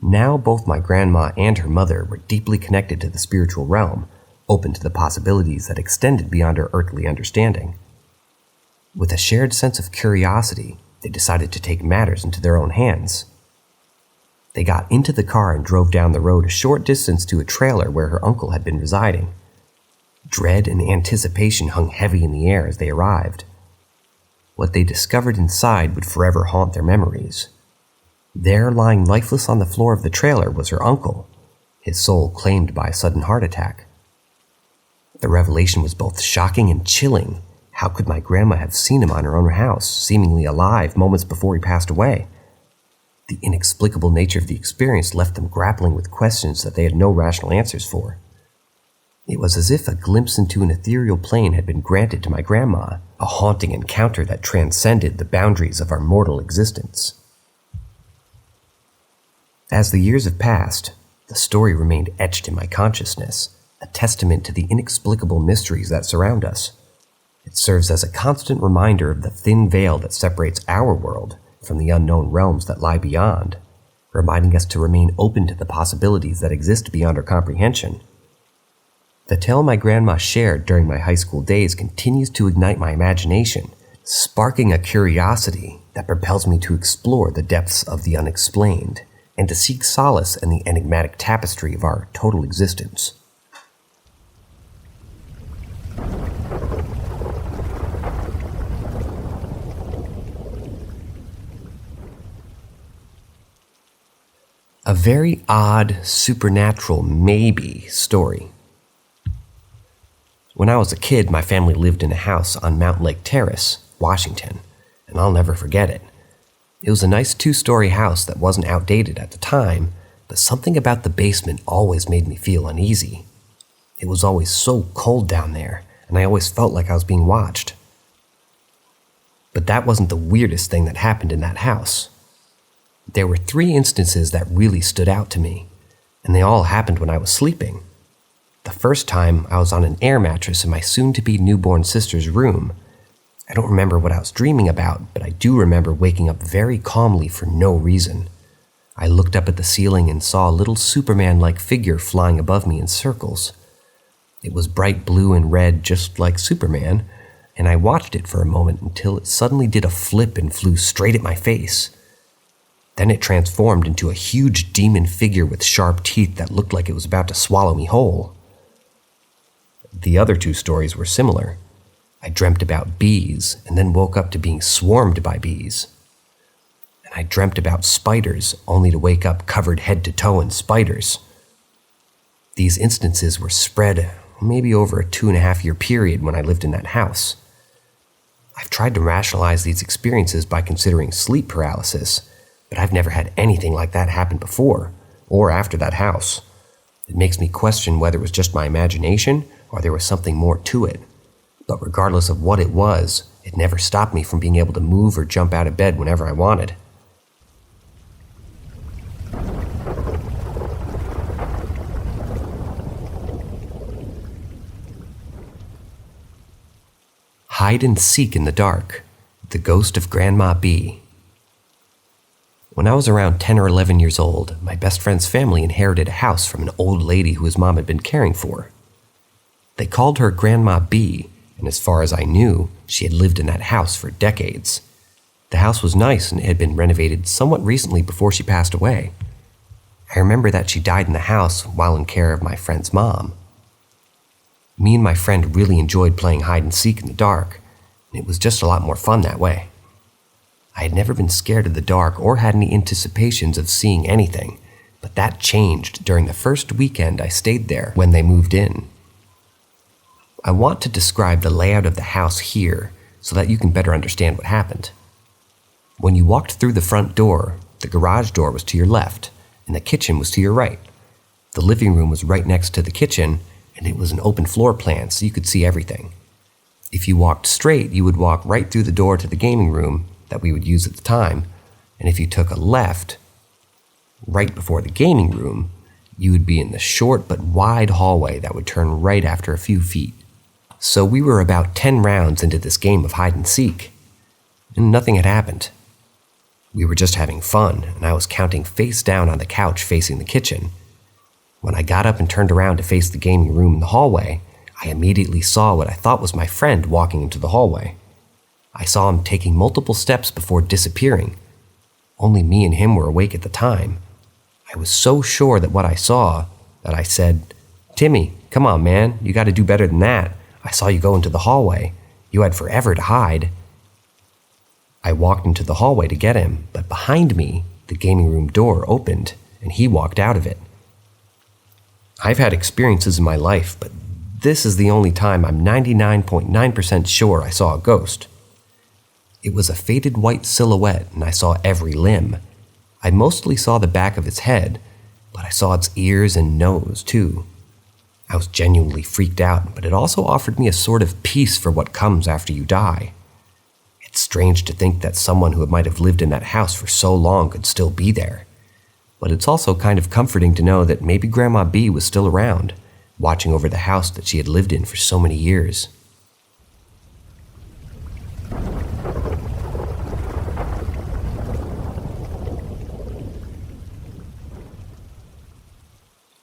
Now both my grandma and her mother were deeply connected to the spiritual realm, open to the possibilities that extended beyond our earthly understanding. With a shared sense of curiosity, they decided to take matters into their own hands. They got into the car and drove down the road a short distance to a trailer where her uncle had been residing. Dread and anticipation hung heavy in the air as they arrived. What they discovered inside would forever haunt their memories. There, lying lifeless on the floor of the trailer, was her uncle, his soul claimed by a sudden heart attack. The revelation was both shocking and chilling. How could my grandma have seen him on her own house, seemingly alive, moments before he passed away? The inexplicable nature of the experience left them grappling with questions that they had no rational answers for. It was as if a glimpse into an ethereal plane had been granted to my grandma, a haunting encounter that transcended the boundaries of our mortal existence. As the years have passed, the story remained etched in my consciousness, a testament to the inexplicable mysteries that surround us. It serves as a constant reminder of the thin veil that separates our world from the unknown realms that lie beyond, reminding us to remain open to the possibilities that exist beyond our comprehension. The tale my grandma shared during my high school days continues to ignite my imagination, sparking a curiosity that propels me to explore the depths of the unexplained and to seek solace in the enigmatic tapestry of our total existence. very odd, supernatural, maybe story. When I was a kid, my family lived in a house on Mountain Lake Terrace, Washington, and I'll never forget it. It was a nice 2-story house that wasn't outdated at the time, but something about the basement always made me feel uneasy. It was always so cold down there, and I always felt like I was being watched. But that wasn't the weirdest thing that happened in that house. There were 3 instances that really stood out to me, and they all happened when I was sleeping. The first time, I was on an air mattress in my soon-to-be newborn sister's room. I don't remember what I was dreaming about, but I do remember waking up very calmly for no reason. I looked up at the ceiling and saw a little Superman-like figure flying above me in circles. It was bright blue and red, just like Superman, and I watched it for a moment until it suddenly did a flip and flew straight at my face. Then it transformed into a huge demon figure with sharp teeth that looked like it was about to swallow me whole. The other 2 stories were similar. I dreamt about bees and then woke up to being swarmed by bees. And I dreamt about spiders only to wake up covered head to toe in spiders. These instances were spread maybe over a 2.5-year period when I lived in that house. I've tried to rationalize these experiences by considering sleep paralysis, but I've never had anything like that happen before or after that house. It makes me question whether it was just my imagination or there was something more to it. But regardless of what it was, it never stopped me from being able to move or jump out of bed whenever I wanted. Hide and Seek in the Dark, The Ghost of Grandma B. When I was around 10 or 11 years old, my best friend's family inherited a house from an old lady who his mom had been caring for. They called her Grandma B, and as far as I knew, she had lived in that house for decades. The house was nice and it had been renovated somewhat recently before she passed away. I remember that she died in the house while in care of my friend's mom. Me and my friend really enjoyed playing hide and seek in the dark, and it was just a lot more fun that way. I had never been scared of the dark or had any anticipations of seeing anything, but that changed during the first weekend I stayed there when they moved in. I want to describe the layout of the house here so that you can better understand what happened. When you walked through the front door, the garage door was to your left, and the kitchen was to your right. The living room was right next to the kitchen, and it was an open floor plan so you could see everything. If you walked straight, you would walk right through the door to the gaming room that we would use at the time, and if you took a left, right before the gaming room, you would be in the short but wide hallway that would turn right after a few feet. So we were about 10 rounds into this game of hide and seek, and nothing had happened. We were just having fun, and I was counting face down on the couch facing the kitchen. When I got up and turned around to face the gaming room in the hallway, I immediately saw what I thought was my friend walking into the hallway. I saw him taking multiple steps before disappearing. Only me and him were awake at the time. I was so sure that what I saw that I said, "Timmy, come on, man, you got to do better than that. I saw you go into the hallway. You had forever to hide." I walked into the hallway to get him, but behind me, the gaming room door opened, and he walked out of it. I've had experiences in my life, but this is the only time I'm 99.9% sure I saw a ghost. It was a faded white silhouette, and I saw every limb. I mostly saw the back of its head, but I saw its ears and nose, too. I was genuinely freaked out, but it also offered me a sort of peace for what comes after you die. It's strange to think that someone who might have lived in that house for so long could still be there. But it's also kind of comforting to know that maybe Grandma B was still around, watching over the house that she had lived in for so many years.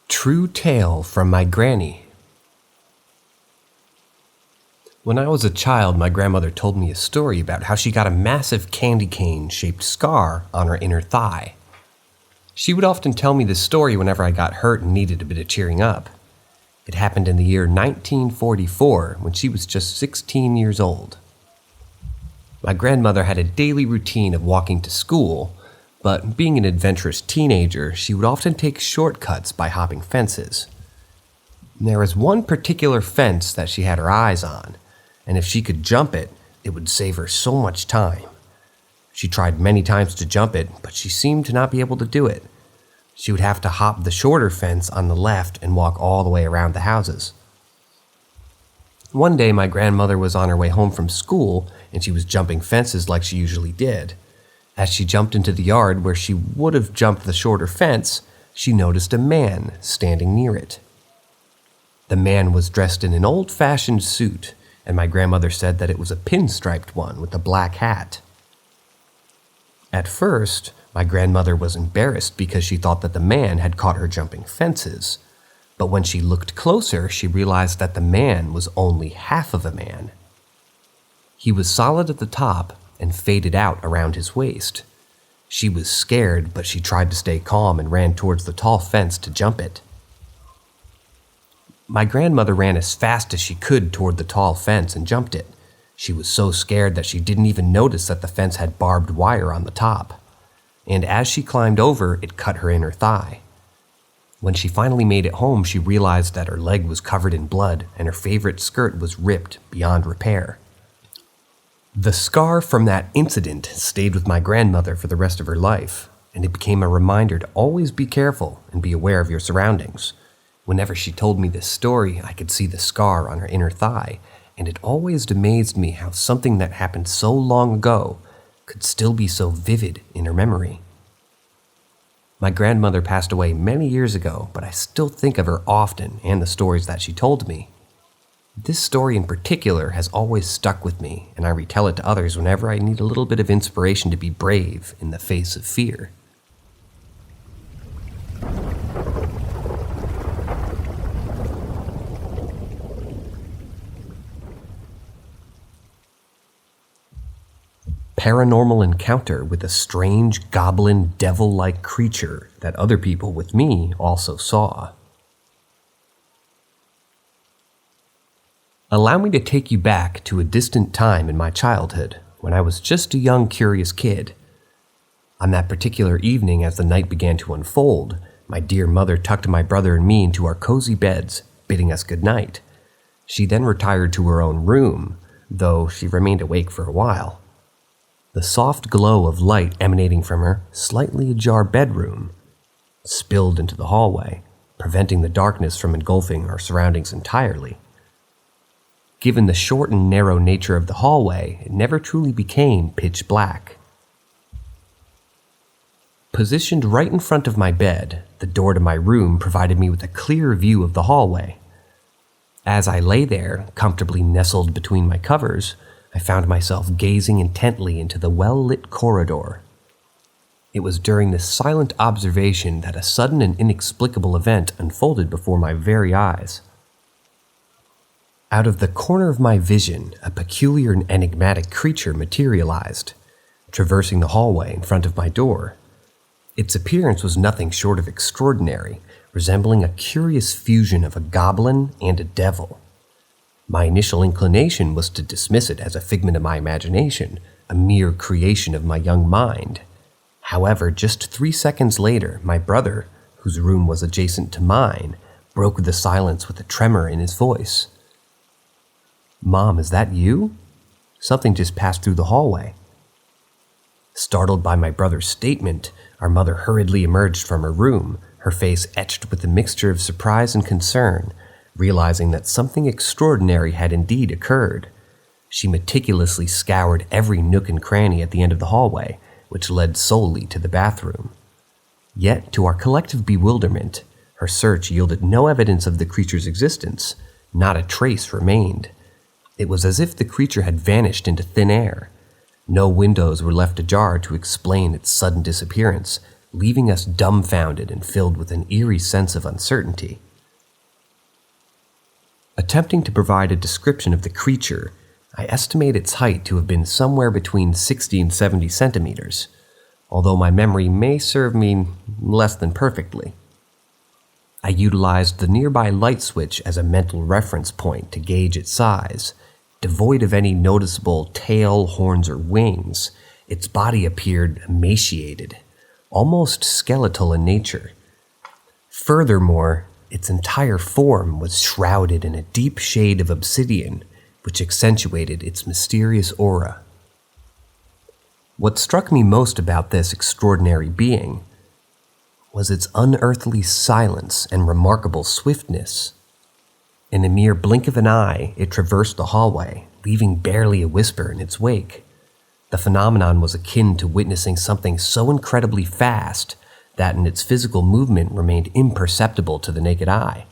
True Tale from My Granny. When I was a child, my grandmother told me a story about how she got a massive candy cane-shaped scar on her inner thigh. She would often tell me this story whenever I got hurt and needed a bit of cheering up. It happened in the year 1944, when she was just 16 years old. My grandmother had a daily routine of walking to school, But being an adventurous teenager, she would often take shortcuts by hopping fences. There was one particular fence that she had her eyes on, and if she could jump it, it would save her so much time. She tried many times to jump it, but she seemed to not be able to do it. She would have to hop the shorter fence on the left and walk all the way around the houses. One day, my grandmother was on her way home from school, and she was jumping fences like she usually did. As she jumped into the yard where she would have jumped the shorter fence, she noticed a man standing near it. The man was dressed in an old-fashioned suit, and my grandmother said that it was a pinstriped one with a black hat. At first, my grandmother was embarrassed because she thought that the man had caught her jumping fences. But when she looked closer, she realized that the man was only half of a man. He was solid at the top and faded out around his waist. She was scared, but she tried to stay calm and ran towards the tall fence to jump it. My grandmother ran as fast as she could toward the tall fence and jumped it. She was so scared that she didn't even notice that the fence had barbed wire on the top. And as she climbed over, it cut her inner thigh. When she finally made it home, she realized that her leg was covered in blood and her favorite skirt was ripped beyond repair. The scar from that incident stayed with my grandmother for the rest of her life, and it became a reminder to always be careful and be aware of your surroundings. Whenever she told me this story, I could see the scar on her inner thigh, and it always amazed me how something that happened so long ago could still be so vivid in her memory. My grandmother passed away many years ago, but I still think of her often and the stories that she told me. This story in particular has always stuck with me, and I retell it to others whenever I need a little bit of inspiration to be brave in the face of fear. Paranormal encounter with a strange goblin devil-like creature that other people with me also saw. Allow me to take you back to a distant time in my childhood when I was just a young curious kid. On that particular evening, as the night began to unfold, my dear mother tucked my brother and me into our cozy beds, bidding us good night. She then retired to her own room, though she remained awake for a while. The soft glow of light emanating from her slightly ajar bedroom spilled into the hallway, preventing the darkness from engulfing our surroundings entirely. Given the short and narrow nature of the hallway, it never truly became pitch black. Positioned right in front of my bed, the door to my room provided me with a clear view of the hallway. As I lay there, comfortably nestled between my covers, I found myself gazing intently into the well-lit corridor. It was during this silent observation that a sudden and inexplicable event unfolded before my very eyes. Out of the corner of my vision, a peculiar and enigmatic creature materialized, traversing the hallway in front of my door. Its appearance was nothing short of extraordinary, resembling a curious fusion of a goblin and a devil. My initial inclination was to dismiss it as a figment of my imagination, a mere creation of my young mind. However, just 3 seconds later, my brother, whose room was adjacent to mine, broke the silence with a tremor in his voice. "Mom, is that you? Something just passed through the hallway." Startled by my brother's statement, our mother hurriedly emerged from her room, her face etched with a mixture of surprise and concern. Realizing that something extraordinary had indeed occurred, she meticulously scoured every nook and cranny at the end of the hallway, which led solely to the bathroom. Yet, to our collective bewilderment, her search yielded no evidence of the creature's existence. Not a trace remained. It was as if the creature had vanished into thin air. No windows were left ajar to explain its sudden disappearance, leaving us dumbfounded and filled with an eerie sense of uncertainty. Attempting to provide a description of the creature, I estimate its height to have been somewhere between 60 and 70 centimeters, although my memory may serve me less than perfectly. I utilized the nearby light switch as a mental reference point to gauge its size. Devoid of any noticeable tail, horns, or wings, its body appeared emaciated, almost skeletal in nature. Furthermore, its entire form was shrouded in a deep shade of obsidian, which accentuated its mysterious aura. What struck me most about this extraordinary being was its unearthly silence and remarkable swiftness. In a mere blink of an eye, it traversed the hallway, leaving barely a whisper in its wake. The phenomenon was akin to witnessing something so incredibly fast that in its physical movement remained imperceptible to the naked eye.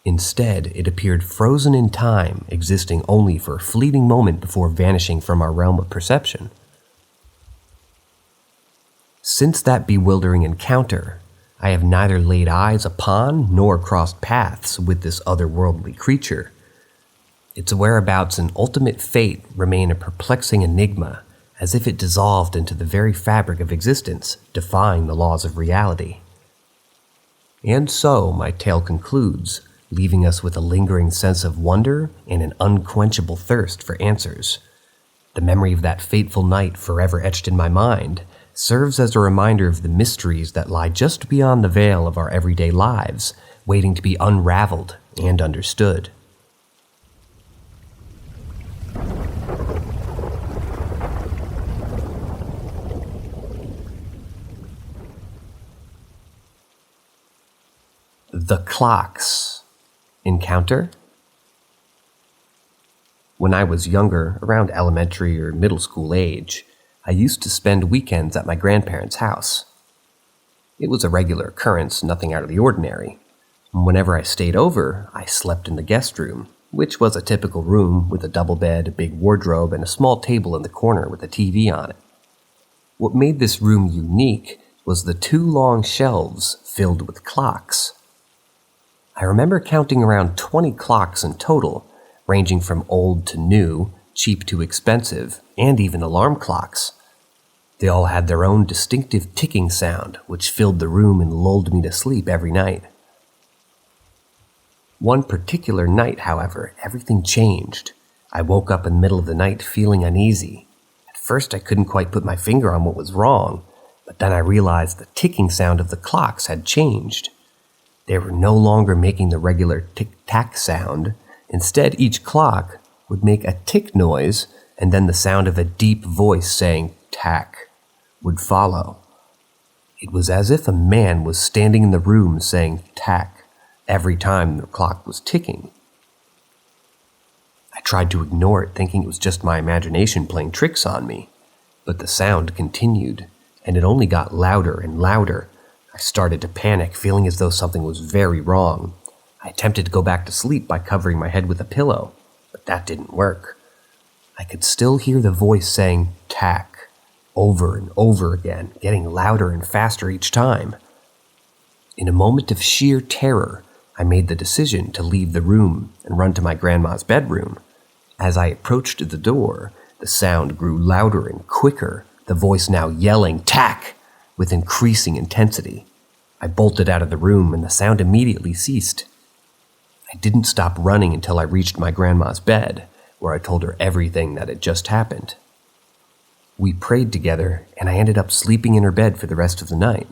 Instead, it appeared frozen in time, existing only for a fleeting moment before vanishing from our realm of perception. Since that bewildering encounter, I have neither laid eyes upon nor crossed paths with this otherworldly creature. Its whereabouts and ultimate fate remain a perplexing enigma, as if it dissolved into the very fabric of existence, defying the laws of reality. And so, my tale concludes, leaving us with a lingering sense of wonder and an unquenchable thirst for answers. The memory of that fateful night, forever etched in my mind, serves as a reminder of the mysteries that lie just beyond the veil of our everyday lives, waiting to be unraveled and understood. The Clocks Encounter? When I was younger, around elementary or middle school age, I used to spend weekends at my grandparents' house. It was a regular occurrence, nothing out of the ordinary. Whenever I stayed over, I slept in the guest room, which was a typical room with a double bed, a big wardrobe, and a small table in the corner with a TV on it. What made this room unique was the 2 long shelves filled with clocks. I remember counting around 20 clocks in total, ranging from old to new, cheap to expensive, and even alarm clocks. They all had their own distinctive ticking sound, which filled the room and lulled me to sleep every night. One particular night, however, everything changed. I woke up in the middle of the night feeling uneasy. At first I couldn't quite put my finger on what was wrong, but then I realized the ticking sound of the clocks had changed. They were no longer making the regular tick-tack sound. Instead, each clock would make a tick noise, and then the sound of a deep voice saying tack would follow. It was as if a man was standing in the room saying tack every time the clock was ticking. I tried to ignore it, thinking it was just my imagination playing tricks on me, but the sound continued, and it only got louder and louder. I started to panic, feeling as though something was very wrong. I attempted to go back to sleep by covering my head with a pillow, but that didn't work. I could still hear the voice saying tack over and over again, getting louder and faster each time. In a moment of sheer terror, I made the decision to leave the room and run to my grandma's bedroom. As I approached the door, the sound grew louder and quicker, the voice now yelling tack with increasing intensity. I bolted out of the room and the sound immediately ceased. I didn't stop running until I reached my grandma's bed, where I told her everything that had just happened. We prayed together, and I ended up sleeping in her bed for the rest of the night.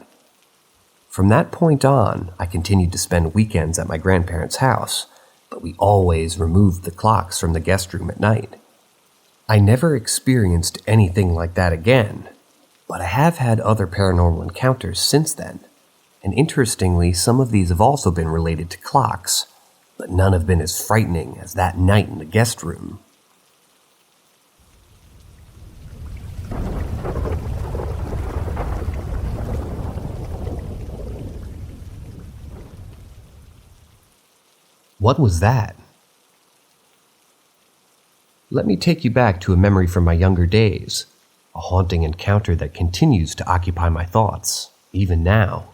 From that point on, I continued to spend weekends at my grandparents' house, but we always removed the clocks from the guest room at night. I never experienced anything like that again, but I have had other paranormal encounters since then, and interestingly, some of these have also been related to clocks, but none have been as frightening as that night in the guest room. What was that? Let me take you back to a memory from my younger days, a haunting encounter that continues to occupy my thoughts, even now.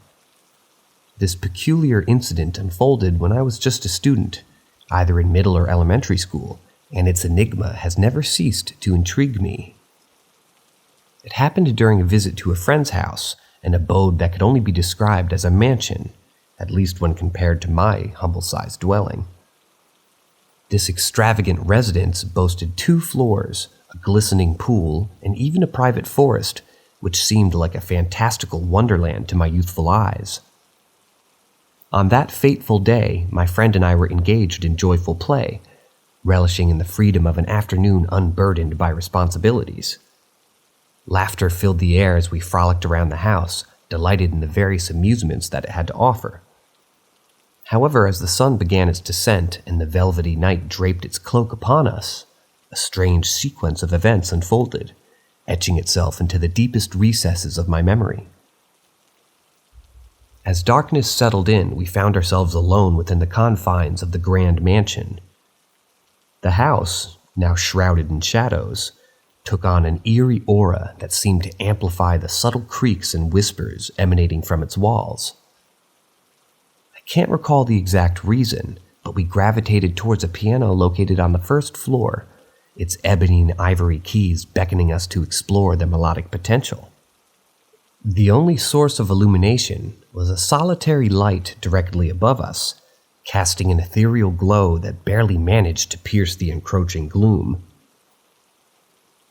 This peculiar incident unfolded when I was just a student, either in middle or elementary school, and its enigma has never ceased to intrigue me. It happened during a visit to a friend's house, an abode that could only be described as a mansion, at least when compared to my humble-sized dwelling. This extravagant residence boasted 2 floors, a glistening pool, and even a private forest, which seemed like a fantastical wonderland to my youthful eyes. On that fateful day, my friend and I were engaged in joyful play, relishing in the freedom of an afternoon unburdened by responsibilities. Laughter filled the air as we frolicked around the house, delighted in the various amusements that it had to offer. However, as the sun began its descent and the velvety night draped its cloak upon us, a strange sequence of events unfolded, etching itself into the deepest recesses of my memory. As darkness settled in, we found ourselves alone within the confines of the grand mansion. The house, now shrouded in shadows, took on an eerie aura that seemed to amplify the subtle creaks and whispers emanating from its walls. I can't recall the exact reason, but we gravitated towards a piano located on the first floor, its ebony and ivory keys beckoning us to explore their melodic potential. The only source of illumination was a solitary light directly above us, casting an ethereal glow that barely managed to pierce the encroaching gloom.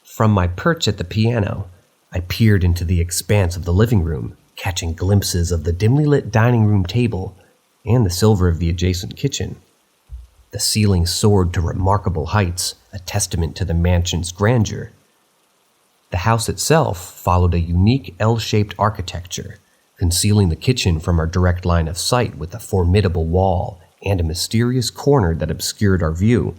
From my perch at the piano, I peered into the expanse of the living room, catching glimpses of the dimly lit dining room table and the silver of the adjacent kitchen. The ceiling soared to remarkable heights, a testament to the mansion's grandeur. The house itself followed a unique L-shaped architecture, concealing the kitchen from our direct line of sight with a formidable wall and a mysterious corner that obscured our view.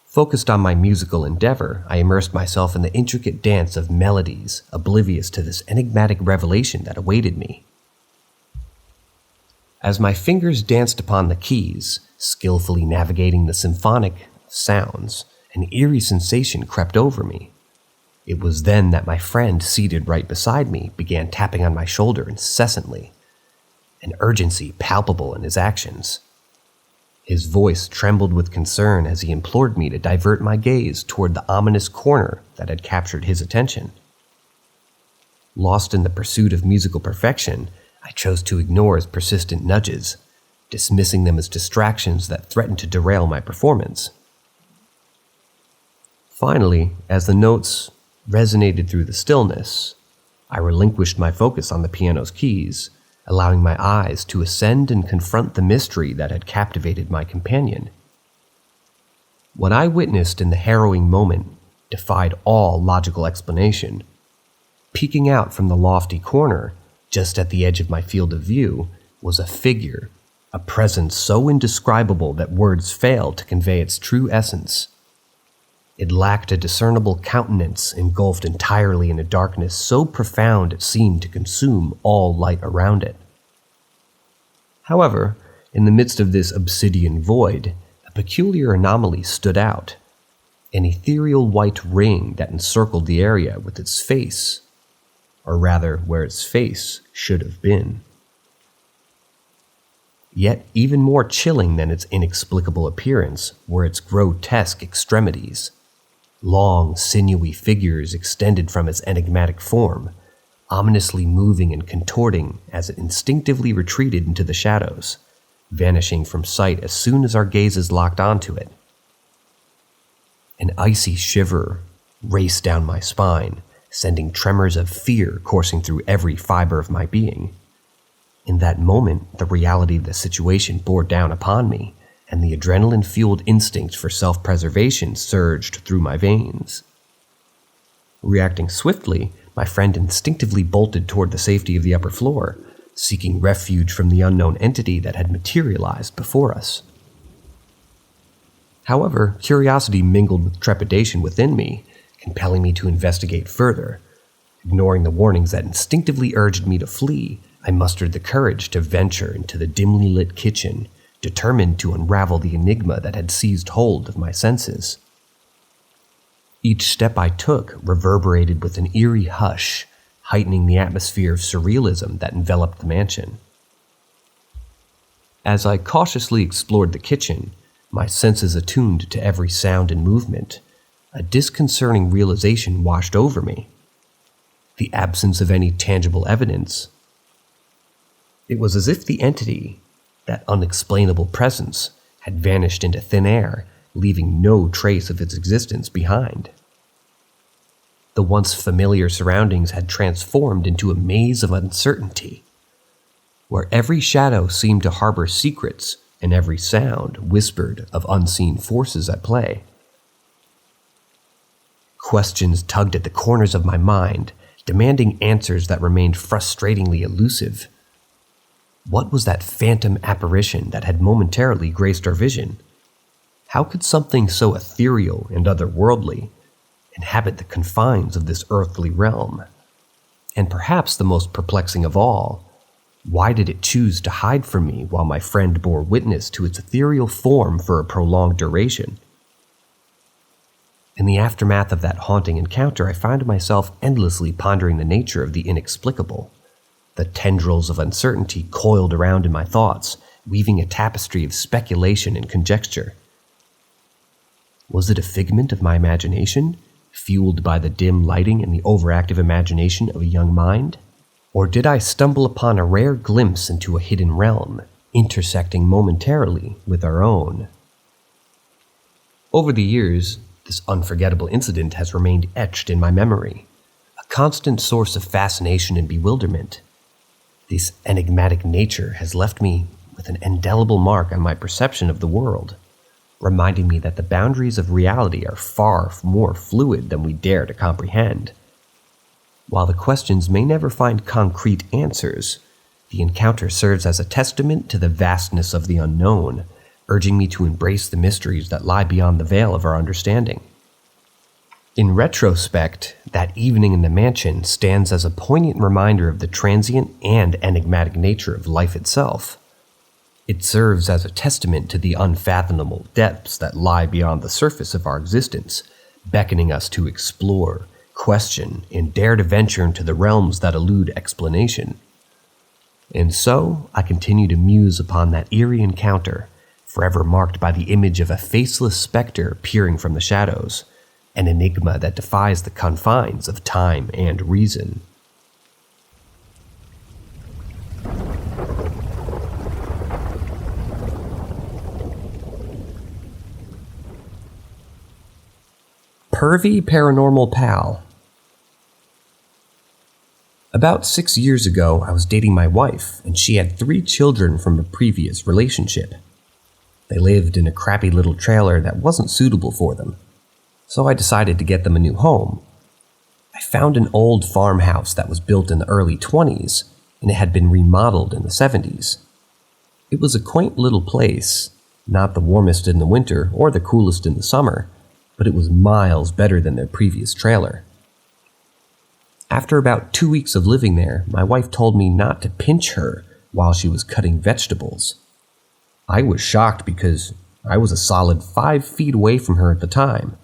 Focused on my musical endeavor, I immersed myself in the intricate dance of melodies, oblivious to this enigmatic revelation that awaited me. As my fingers danced upon the keys, skillfully navigating the symphonic sounds, an eerie sensation crept over me. It was then that my friend, seated right beside me, began tapping on my shoulder incessantly, an urgency palpable in his actions. His voice trembled with concern as he implored me to divert my gaze toward the ominous corner that had captured his attention. Lost in the pursuit of musical perfection, I chose to ignore his persistent nudges, dismissing them as distractions that threatened to derail my performance. Finally, as the notes resonated through the stillness, I relinquished my focus on the piano's keys, allowing my eyes to ascend and confront the mystery that had captivated my companion. What I witnessed in the harrowing moment defied all logical explanation. Peeking out from the lofty corner, just at the edge of my field of view, was a figure, a presence so indescribable that words failed to convey its true essence. It lacked a discernible countenance, engulfed entirely in a darkness so profound it seemed to consume all light around it. However, in the midst of this obsidian void, a peculiar anomaly stood out, an ethereal white ring that encircled the area with its face, or rather where its face should have been. Yet even more chilling than its inexplicable appearance were its grotesque extremities. Long, sinewy figures extended from its enigmatic form, ominously moving and contorting as it instinctively retreated into the shadows, vanishing from sight as soon as our gazes locked onto it. An icy shiver raced down my spine, sending tremors of fear coursing through every fiber of my being. In that moment, the reality of the situation bore down upon me, and the adrenaline-fueled instinct for self-preservation surged through my veins. Reacting swiftly, my friend instinctively bolted toward the safety of the upper floor, seeking refuge from the unknown entity that had materialized before us. However, curiosity mingled with trepidation within me, compelling me to investigate further. Ignoring the warnings that instinctively urged me to flee, I mustered the courage to venture into the dimly lit kitchen, determined to unravel the enigma that had seized hold of my senses. Each step I took reverberated with an eerie hush, heightening the atmosphere of surrealism that enveloped the mansion. As I cautiously explored the kitchen, my senses attuned to every sound and movement, a disconcerting realization washed over me. The absence of any tangible evidence. It was as if the entity, that unexplainable presence, had vanished into thin air, leaving no trace of its existence behind. The once familiar surroundings had transformed into a maze of uncertainty, where every shadow seemed to harbor secrets and every sound whispered of unseen forces at play. Questions tugged at the corners of my mind, demanding answers that remained frustratingly elusive. What was that phantom apparition that had momentarily graced our vision? How could something so ethereal and otherworldly inhabit the confines of this earthly realm? And perhaps the most perplexing of all, why did it choose to hide from me while my friend bore witness to its ethereal form for a prolonged duration? In the aftermath of that haunting encounter, I found myself endlessly pondering the nature of the inexplicable. The tendrils of uncertainty coiled around in my thoughts, weaving a tapestry of speculation and conjecture. Was it a figment of my imagination, fueled by the dim lighting and the overactive imagination of a young mind? Or did I stumble upon a rare glimpse into a hidden realm, intersecting momentarily with our own? Over the years, this unforgettable incident has remained etched in my memory, a constant source of fascination and bewilderment. This enigmatic nature has left me with an indelible mark on my perception of the world, reminding me that the boundaries of reality are far more fluid than we dare to comprehend. While the questions may never find concrete answers, the encounter serves as a testament to the vastness of the unknown, urging me to embrace the mysteries that lie beyond the veil of our understanding. In retrospect, that evening in the mansion stands as a poignant reminder of the transient and enigmatic nature of life itself. It serves as a testament to the unfathomable depths that lie beyond the surface of our existence, beckoning us to explore, question, and dare to venture into the realms that elude explanation. And so, I continue to muse upon that eerie encounter, forever marked by the image of a faceless specter peering from the shadows, an enigma that defies the confines of time and reason. Pervy Paranormal Pal. About 6 years ago, I was dating my wife, and she had 3 children from a previous relationship. They lived in a crappy little trailer that wasn't suitable for them, so I decided to get them a new home. I found an old farmhouse that was built in the early 20s, and it had been remodeled in the 70s. It was a quaint little place, not the warmest in the winter or the coolest in the summer, but it was miles better than their previous trailer. After about 2 weeks of living there, my wife told me not to pinch her while she was cutting vegetables. I was shocked because I was a solid 5 feet away from her at the time.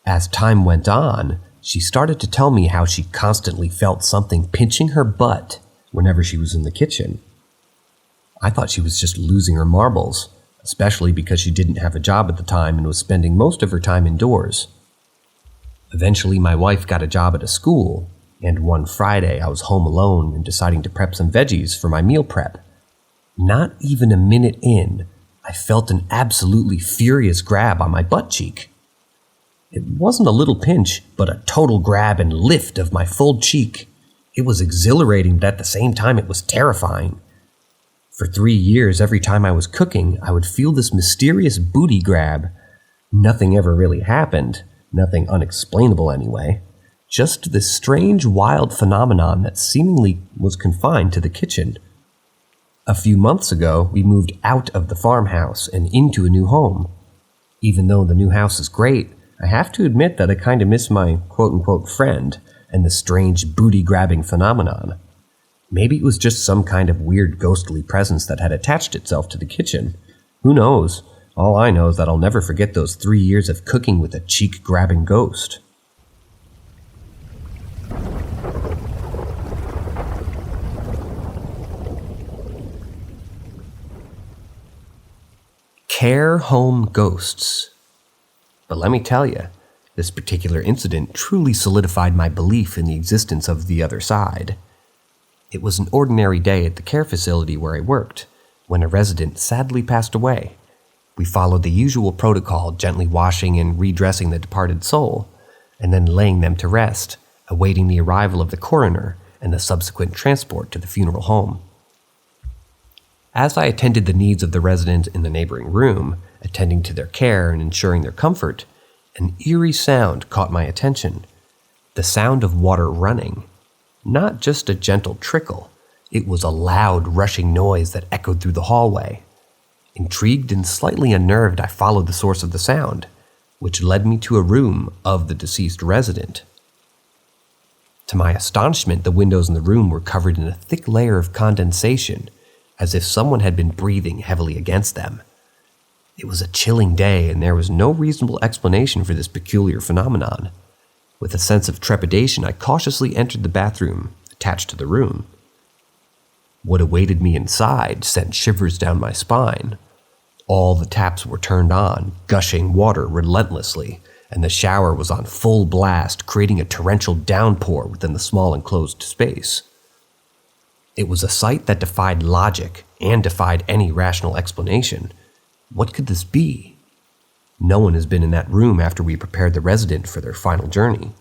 As time went on, she started to tell me how she constantly felt something pinching her butt whenever she was in the kitchen. I thought she was just losing her marbles, especially because she didn't have a job at the time and was spending most of her time indoors. Eventually, my wife got a job at a school, and one Friday I was home alone and deciding to prep some veggies for my meal prep. Not even a minute in, I felt an absolutely furious grab on my butt cheek. It wasn't a little pinch, but a total grab and lift of my full cheek. It was exhilarating, but at the same time it was terrifying. For 3 years, every time I was cooking, I would feel this mysterious booty grab. Nothing ever really happened, nothing unexplainable anyway. Just this strange, wild phenomenon that seemingly was confined to the kitchen. A few months ago, we moved out of the farmhouse and into a new home. Even though the new house is great, I have to admit that I kind of miss my quote-unquote friend and the strange booty-grabbing phenomenon. Maybe it was just some kind of weird ghostly presence that had attached itself to the kitchen. Who knows? All I know is that I'll never forget those 3 years of cooking with a cheek-grabbing ghost. Care home ghosts. But let me tell you, this particular incident truly solidified my belief in the existence of the other side. It was an ordinary day at the care facility where I worked, when a resident sadly passed away. We followed the usual protocol, gently washing and redressing the departed soul. and then laying them to rest, awaiting the arrival of the coroner and the subsequent transport to the funeral home. As I attended the needs of the residents in the neighboring room, attending to their care and ensuring their comfort, an eerie sound caught my attention. The sound of water running. Not just a gentle trickle, it was a loud, rushing noise that echoed through the hallway. Intrigued and slightly unnerved, I followed the source of the sound, which led me to a room of the deceased resident. To my astonishment, the windows in the room were covered in a thick layer of condensation, as if someone had been breathing heavily against them. It was a chilling day, and there was no reasonable explanation for this peculiar phenomenon. With a sense of trepidation, I cautiously entered the bathroom attached to the room. What awaited me inside sent shivers down my spine. All the taps were turned on, gushing water relentlessly, and the shower was on full blast, creating a torrential downpour within the small enclosed space. It was a sight that defied logic and defied any rational explanation. What could this be? No one has been in that room after we prepared the resident for their final journey,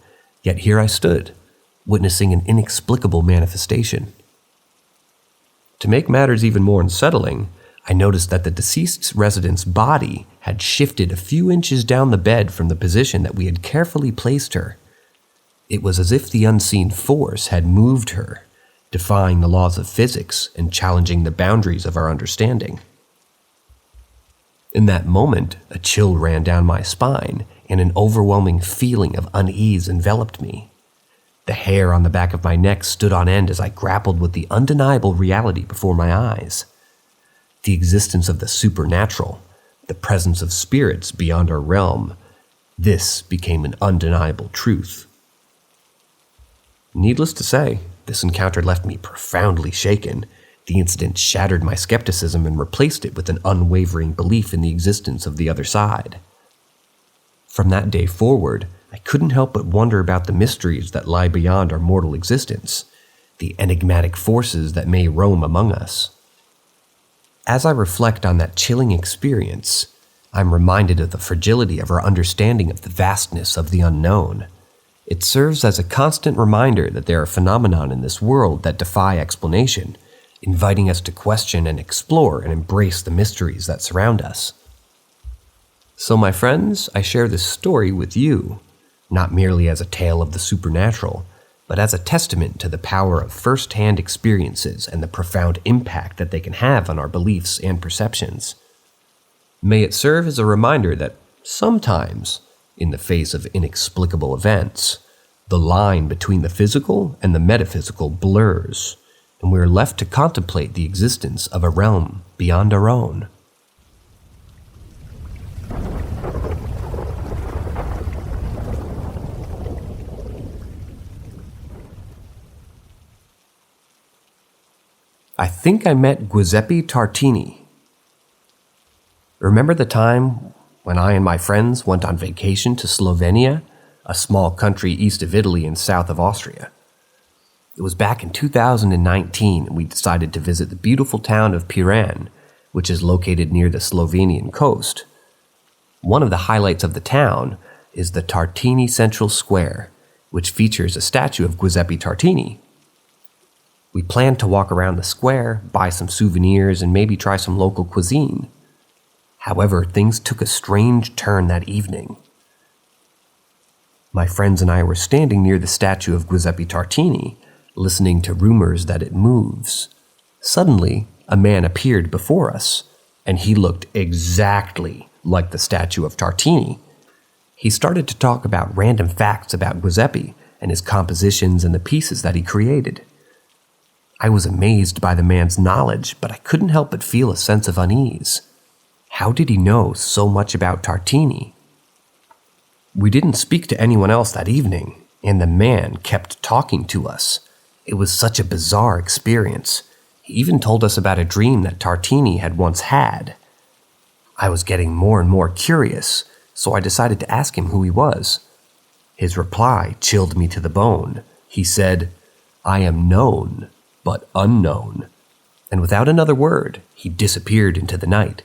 yet here I stood, witnessing an inexplicable manifestation. To make matters even more unsettling, I noticed that the deceased resident's body had shifted a few inches down the bed from the position that we had carefully placed her. It was as if the unseen force had moved her, defying the laws of physics and challenging the boundaries of our understanding. In that moment, a chill ran down my spine, and an overwhelming feeling of unease enveloped me. The hair on the back of my neck stood on end as I grappled with the undeniable reality before my eyes. The existence of the supernatural, the presence of spirits beyond our realm, this became an undeniable truth. Needless to say, this encounter left me profoundly shaken. The incident shattered my skepticism and replaced it with an unwavering belief in the existence of the other side. From that day forward, I couldn't help but wonder about the mysteries that lie beyond our mortal existence, the enigmatic forces that may roam among us. As I reflect on that chilling experience, I'm reminded of the fragility of our understanding of the vastness of the unknown. It serves as a constant reminder that there are phenomena in this world that defy explanation, inviting us to question and explore and embrace the mysteries that surround us. So, my friends, I share this story with you, not merely as a tale of the supernatural, but as a testament to the power of first-hand experiences and the profound impact that they can have on our beliefs and perceptions. May it serve as a reminder that sometimes, in the face of inexplicable events, the line between the physical and the metaphysical blurs, and we are left to contemplate the existence of a realm beyond our own. I think I met Giuseppe Tartini. Remember the time when I and my friends went on vacation to Slovenia, a small country east of Italy and south of Austria? It was back in 2019, and we decided to visit the beautiful town of Piran, which is located near the Slovenian coast. One of the highlights of the town is the Tartini Central Square, which features a statue of Giuseppe Tartini. We planned to walk around the square, buy some souvenirs, and maybe try some local cuisine. However, things took a strange turn that evening. My friends and I were standing near the statue of Giuseppe Tartini, listening to rumors that it moves. Suddenly, a man appeared before us, and he looked exactly like the statue of Tartini. He started to talk about random facts about Giuseppe and his compositions and the pieces that he created. I was amazed by the man's knowledge, but I couldn't help but feel a sense of unease. How did he know so much about Tartini? We didn't speak to anyone else that evening, and the man kept talking to us. It was such a bizarre experience. He even told us about a dream that Tartini had once had. I was getting more and more curious, so I decided to ask him who he was. His reply chilled me to the bone. He said, "I am known, but unknown." And without another word, he disappeared into the night.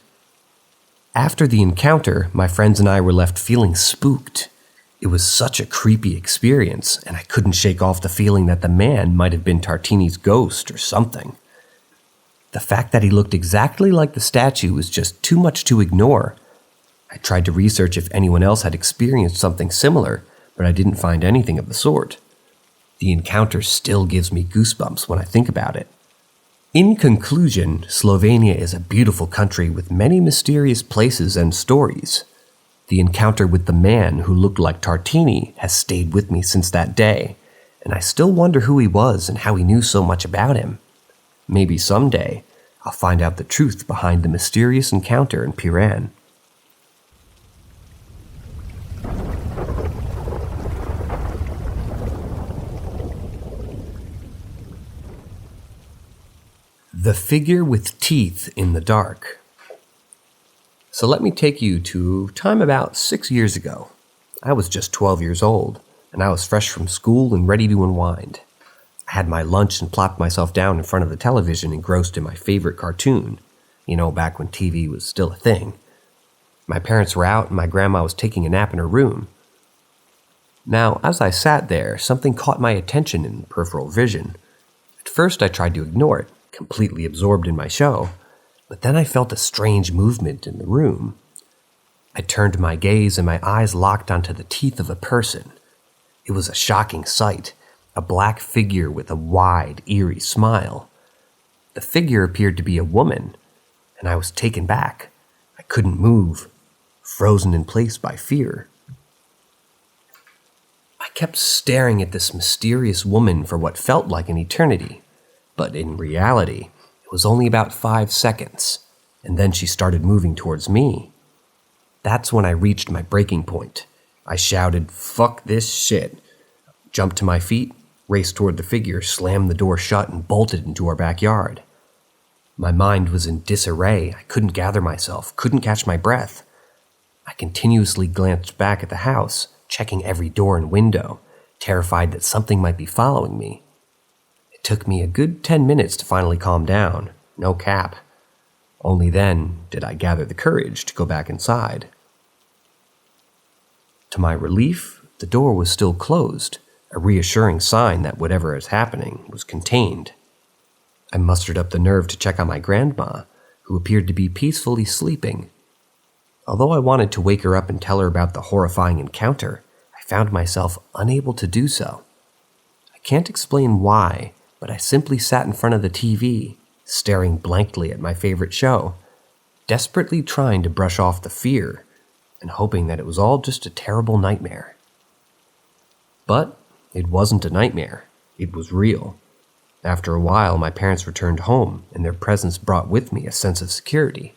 After the encounter, my friends and I were left feeling spooked. It was such a creepy experience, and I couldn't shake off the feeling that the man might have been Tartini's ghost or something. The fact that he looked exactly like the statue was just too much to ignore. I tried to research if anyone else had experienced something similar, but I didn't find anything of the sort. The encounter still gives me goosebumps when I think about it. In conclusion, Slovenia is a beautiful country with many mysterious places and stories. The encounter with the man who looked like Tartini has stayed with me since that day, and I still wonder who he was and how he knew so much about him. Maybe someday I'll find out the truth behind the mysterious encounter in Piran. The figure with teeth in the dark. So let me take you to time about 6 years ago. I was just 12 years old, and I was fresh from school and ready to unwind. I had my lunch and plopped myself down in front of the television engrossed in my favorite cartoon, back when TV was still a thing. My parents were out and my grandma was taking a nap in her room. Now, as I sat there, something caught my attention in peripheral vision. At first I tried to ignore it, completely absorbed in my show, but then I felt a strange movement in the room. I turned my gaze and my eyes locked onto the teeth of a person. It was a shocking sight, a black figure with a wide, eerie smile. The figure appeared to be a woman, and I was taken back. I couldn't move, frozen in place by fear. I kept staring at this mysterious woman for what felt like an eternity, but in reality, it was only about 5 seconds, and then she started moving towards me. That's when I reached my breaking point. I shouted, "Fuck this shit," jumped to my feet, raced toward the figure, slammed the door shut, and bolted into our backyard. My mind was in disarray. I couldn't gather myself, couldn't catch my breath. I continuously glanced back at the house, checking every door and window, terrified that something might be following me. It took me a good 10 minutes to finally calm down, no cap. Only then did I gather the courage to go back inside. To my relief, the door was still closed, a reassuring sign that whatever is happening was contained. I mustered up the nerve to check on my grandma, who appeared to be peacefully sleeping. Although I wanted to wake her up and tell her about the horrifying encounter, I found myself unable to do so. I can't explain why, but I simply sat in front of the TV, staring blankly at my favorite show, desperately trying to brush off the fear and hoping that it was all just a terrible nightmare. But it wasn't a nightmare. It was real. After a while, my parents returned home, and their presence brought with me a sense of security.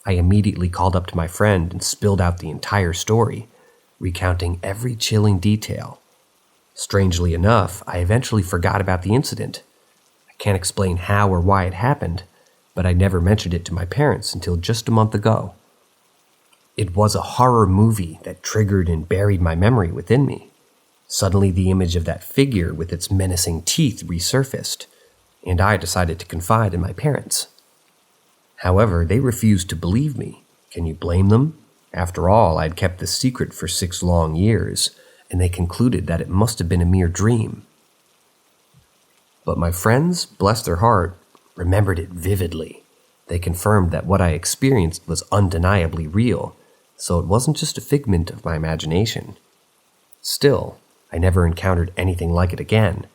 I immediately called up to my friend and spilled out the entire story, recounting every chilling detail. Strangely enough, I eventually forgot about the incident. I can't explain how or why it happened, but I never mentioned it to my parents until just a month ago. It was a horror movie that triggered and buried my memory within me. Suddenly, the image of that figure with its menacing teeth resurfaced, and I decided to confide in my parents. However, they refused to believe me. Can you blame them? After all, I'd kept this secret for 6 long years, and they concluded that it must have been a mere dream. But my friends, bless their heart, remembered it vividly. They confirmed that what I experienced was undeniably real, so it wasn't just a figment of my imagination. Still, I never encountered anything like it again,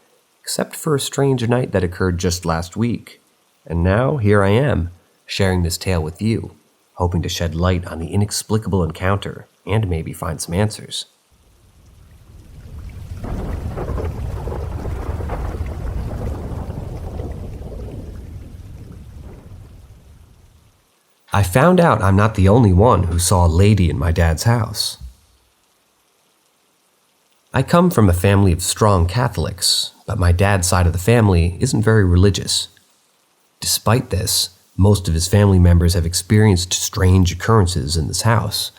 except for a strange night that occurred just last week. And now, here I am, sharing this tale with you, hoping to shed light on the inexplicable encounter and maybe find some answers. I found out I'm not the only one who saw a lady in my dad's house. I come from a family of strong Catholics, but my dad's side of the family isn't very religious. Despite this, most of his family members have experienced strange occurrences in this house.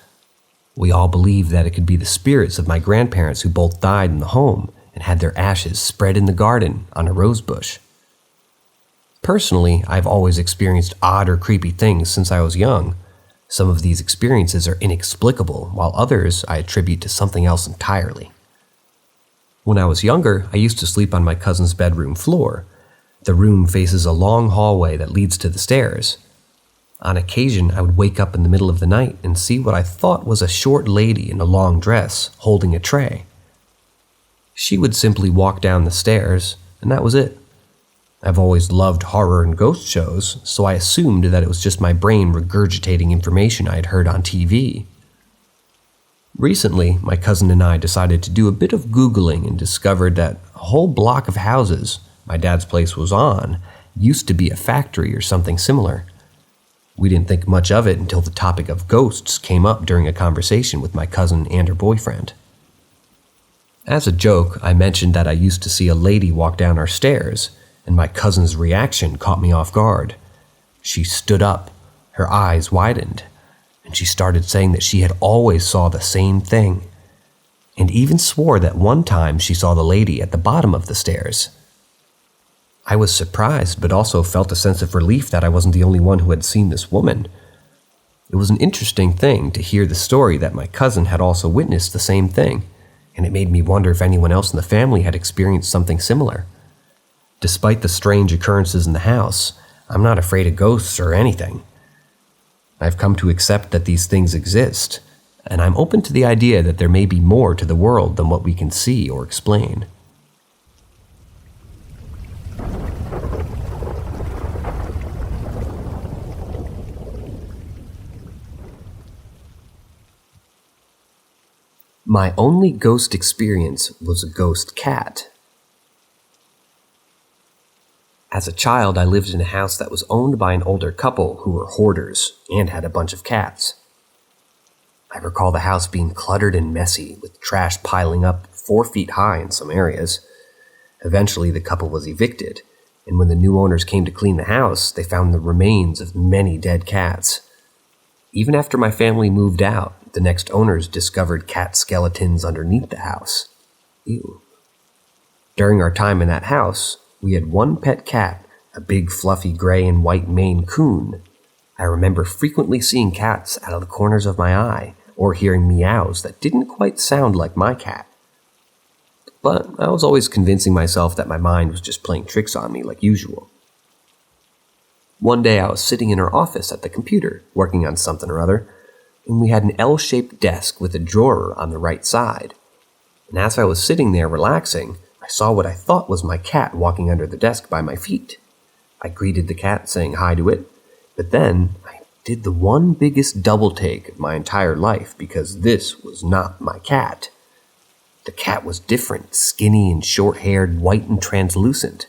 We all believe that it could be the spirits of my grandparents who both died in the home and had their ashes spread in the garden on a rose bush. Personally, I've always experienced odd or creepy things since I was young, Some of these experiences are inexplicable, while others I attribute to something else entirely. When I was younger, I used to sleep on my cousin's bedroom floor. The room faces a long hallway that leads to the stairs. On occasion, I would wake up in the middle of the night and see what I thought was a short lady in a long dress holding a tray. She would simply walk down the stairs, and that was it. I've always loved horror and ghost shows, so I assumed that it was just my brain regurgitating information I had heard on TV. Recently, my cousin and I decided to do a bit of Googling and discovered that a whole block of houses my dad's place was on used to be a factory or something similar. We didn't think much of it until the topic of ghosts came up during a conversation with my cousin and her boyfriend. As a joke, I mentioned that I used to see a lady walk down our stairs, and my cousin's reaction caught me off guard. She stood up, her eyes widened, and she started saying that she had always saw the same thing, and even swore that one time she saw the lady at the bottom of the stairs. I was surprised, but also felt a sense of relief that I wasn't the only one who had seen this woman. It was an interesting thing to hear the story that my cousin had also witnessed the same thing, and it made me wonder if anyone else in the family had experienced something similar. Despite the strange occurrences in the house, I'm not afraid of ghosts or anything. I've come to accept that these things exist, and I'm open to the idea that there may be more to the world than what we can see or explain. My only ghost experience was a ghost cat. As a child, I lived in a house that was owned by an older couple who were hoarders and had a bunch of cats. I recall the house being cluttered and messy, with trash piling up 4 feet high in some areas. Eventually, the couple was evicted, and when the new owners came to clean the house, they found the remains of many dead cats. Even after my family moved out, the next owners discovered cat skeletons underneath the house. Ew. During our time in that house, we had one pet cat, a big fluffy gray and white Maine Coon. I remember frequently seeing cats out of the corners of my eye, or hearing meows that didn't quite sound like my cat. But I was always convincing myself that my mind was just playing tricks on me like usual. One day I was sitting in her office at the computer, working on something or other, and we had an L-shaped desk with a drawer on the right side. And as I was sitting there relaxing, I saw what I thought was my cat walking under the desk by my feet. I greeted the cat, saying hi to it, but then I did the one biggest double take of my entire life because this was not my cat. The cat was different, skinny and short-haired, white and translucent.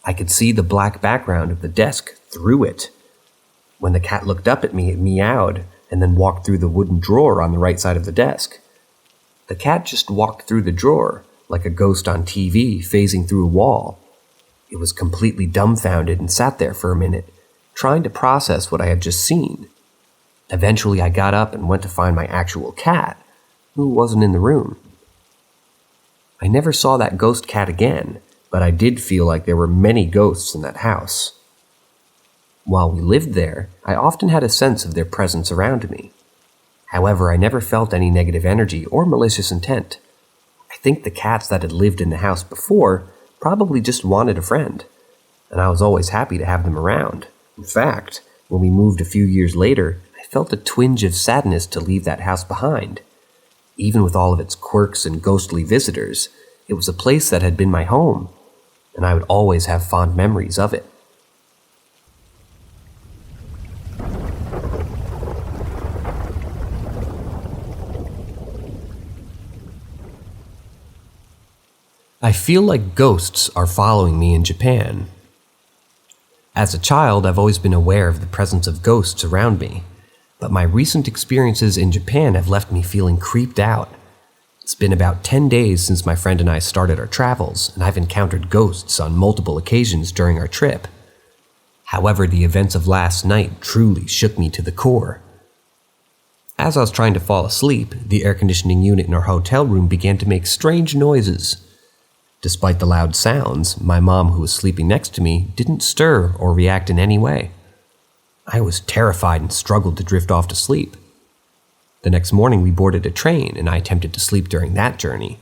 I could see the black background of the desk through it. When the cat looked up at me, it meowed, and then walked through the wooden drawer on the right side of the desk. The cat just walked through the drawer, like a ghost on TV phasing through a wall. It was completely dumbfounded and sat there for a minute, trying to process what I had just seen. Eventually I got up and went to find my actual cat, who wasn't in the room. I never saw that ghost cat again, but I did feel like there were many ghosts in that house. While we lived there, I often had a sense of their presence around me. However, I never felt any negative energy or malicious intent. I think the cats that had lived in the house before probably just wanted a friend, and I was always happy to have them around. In fact, when we moved a few years later, I felt a twinge of sadness to leave that house behind. Even with all of its quirks and ghostly visitors, it was a place that had been my home, and I would always have fond memories of it. I feel like ghosts are following me in Japan. As a child, I've always been aware of the presence of ghosts around me, but my recent experiences in Japan have left me feeling creeped out. It's been about 10 days since my friend and I started our travels, and I've encountered ghosts on multiple occasions during our trip. However, the events of last night truly shook me to the core. As I was trying to fall asleep, the air conditioning unit in our hotel room began to make strange noises. Despite the loud sounds, my mom, who was sleeping next to me, didn't stir or react in any way. I was terrified and struggled to drift off to sleep. The next morning we boarded a train and I attempted to sleep during that journey,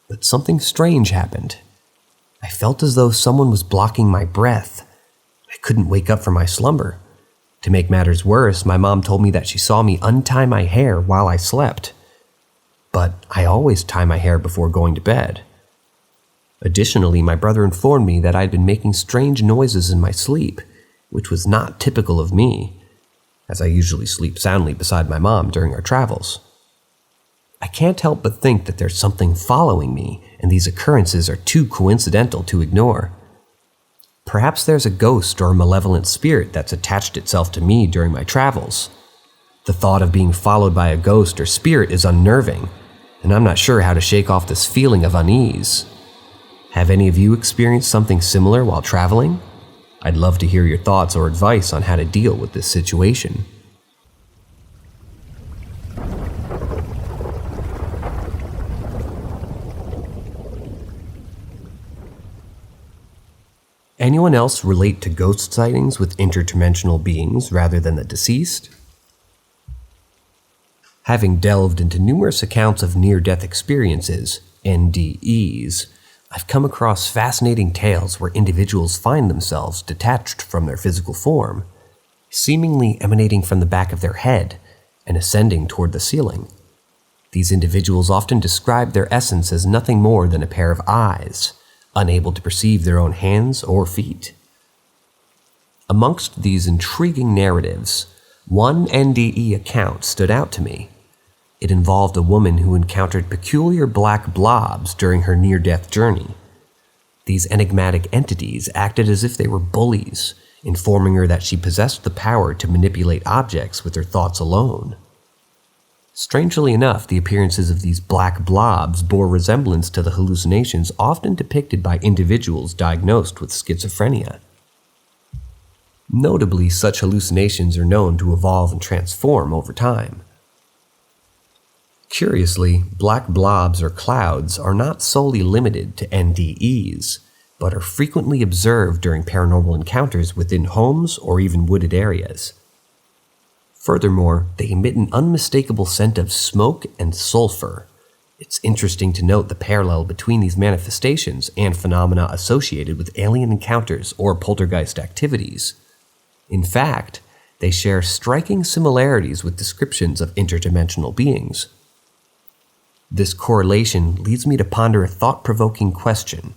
but something strange happened. I felt as though someone was blocking my breath. I couldn't wake up from my slumber. To make matters worse, my mom told me that she saw me untie my hair while I slept. But I always tie my hair before going to bed. Additionally, my brother informed me that I'd been making strange noises in my sleep, which was not typical of me, as I usually sleep soundly beside my mom during our travels. I can't help but think that there's something following me, and these occurrences are too coincidental to ignore. Perhaps there's a ghost or a malevolent spirit that's attached itself to me during my travels. The thought of being followed by a ghost or spirit is unnerving, and I'm not sure how to shake off this feeling of unease. Have any of you experienced something similar while traveling? I'd love to hear your thoughts or advice on how to deal with this situation. Anyone else relate to ghost sightings with interdimensional beings rather than the deceased? Having delved into numerous accounts of near-death experiences, NDEs, I've come across fascinating tales where individuals find themselves detached from their physical form, seemingly emanating from the back of their head and ascending toward the ceiling. These individuals often describe their essence as nothing more than a pair of eyes, unable to perceive their own hands or feet. Amongst these intriguing narratives, one NDE account stood out to me. It involved a woman who encountered peculiar black blobs during her near-death journey. These enigmatic entities acted as if they were bullies, informing her that she possessed the power to manipulate objects with her thoughts alone. Strangely enough, the appearances of these black blobs bore resemblance to the hallucinations often depicted by individuals diagnosed with schizophrenia. Notably, such hallucinations are known to evolve and transform over time. Curiously, black blobs or clouds are not solely limited to NDEs, but are frequently observed during paranormal encounters within homes or even wooded areas. Furthermore, they emit an unmistakable scent of smoke and sulfur. It's interesting to note the parallel between these manifestations and phenomena associated with alien encounters or poltergeist activities. In fact, they share striking similarities with descriptions of interdimensional beings. This correlation leads me to ponder a thought-provoking question.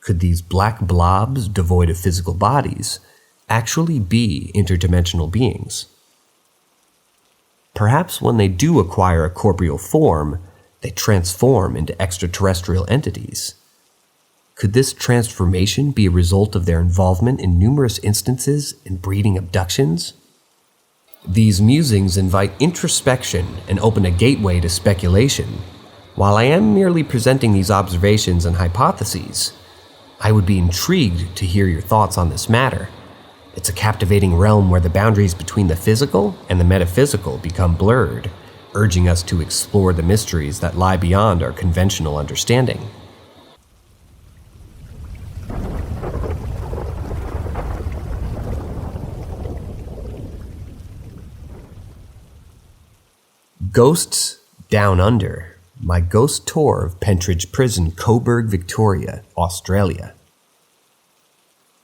Could these black blobs, devoid of physical bodies, actually be interdimensional beings? Perhaps when they do acquire a corporeal form, they transform into extraterrestrial entities. Could this transformation be a result of their involvement in numerous instances in breeding abductions? These musings invite introspection and open a gateway to speculation. While I am merely presenting these observations and hypotheses, I would be intrigued to hear your thoughts on this matter. It's a captivating realm where the boundaries between the physical and the metaphysical become blurred, urging us to explore the mysteries that lie beyond our conventional understanding. Ghosts Down Under, my ghost tour of Pentridge Prison, Coburg, Victoria, Australia.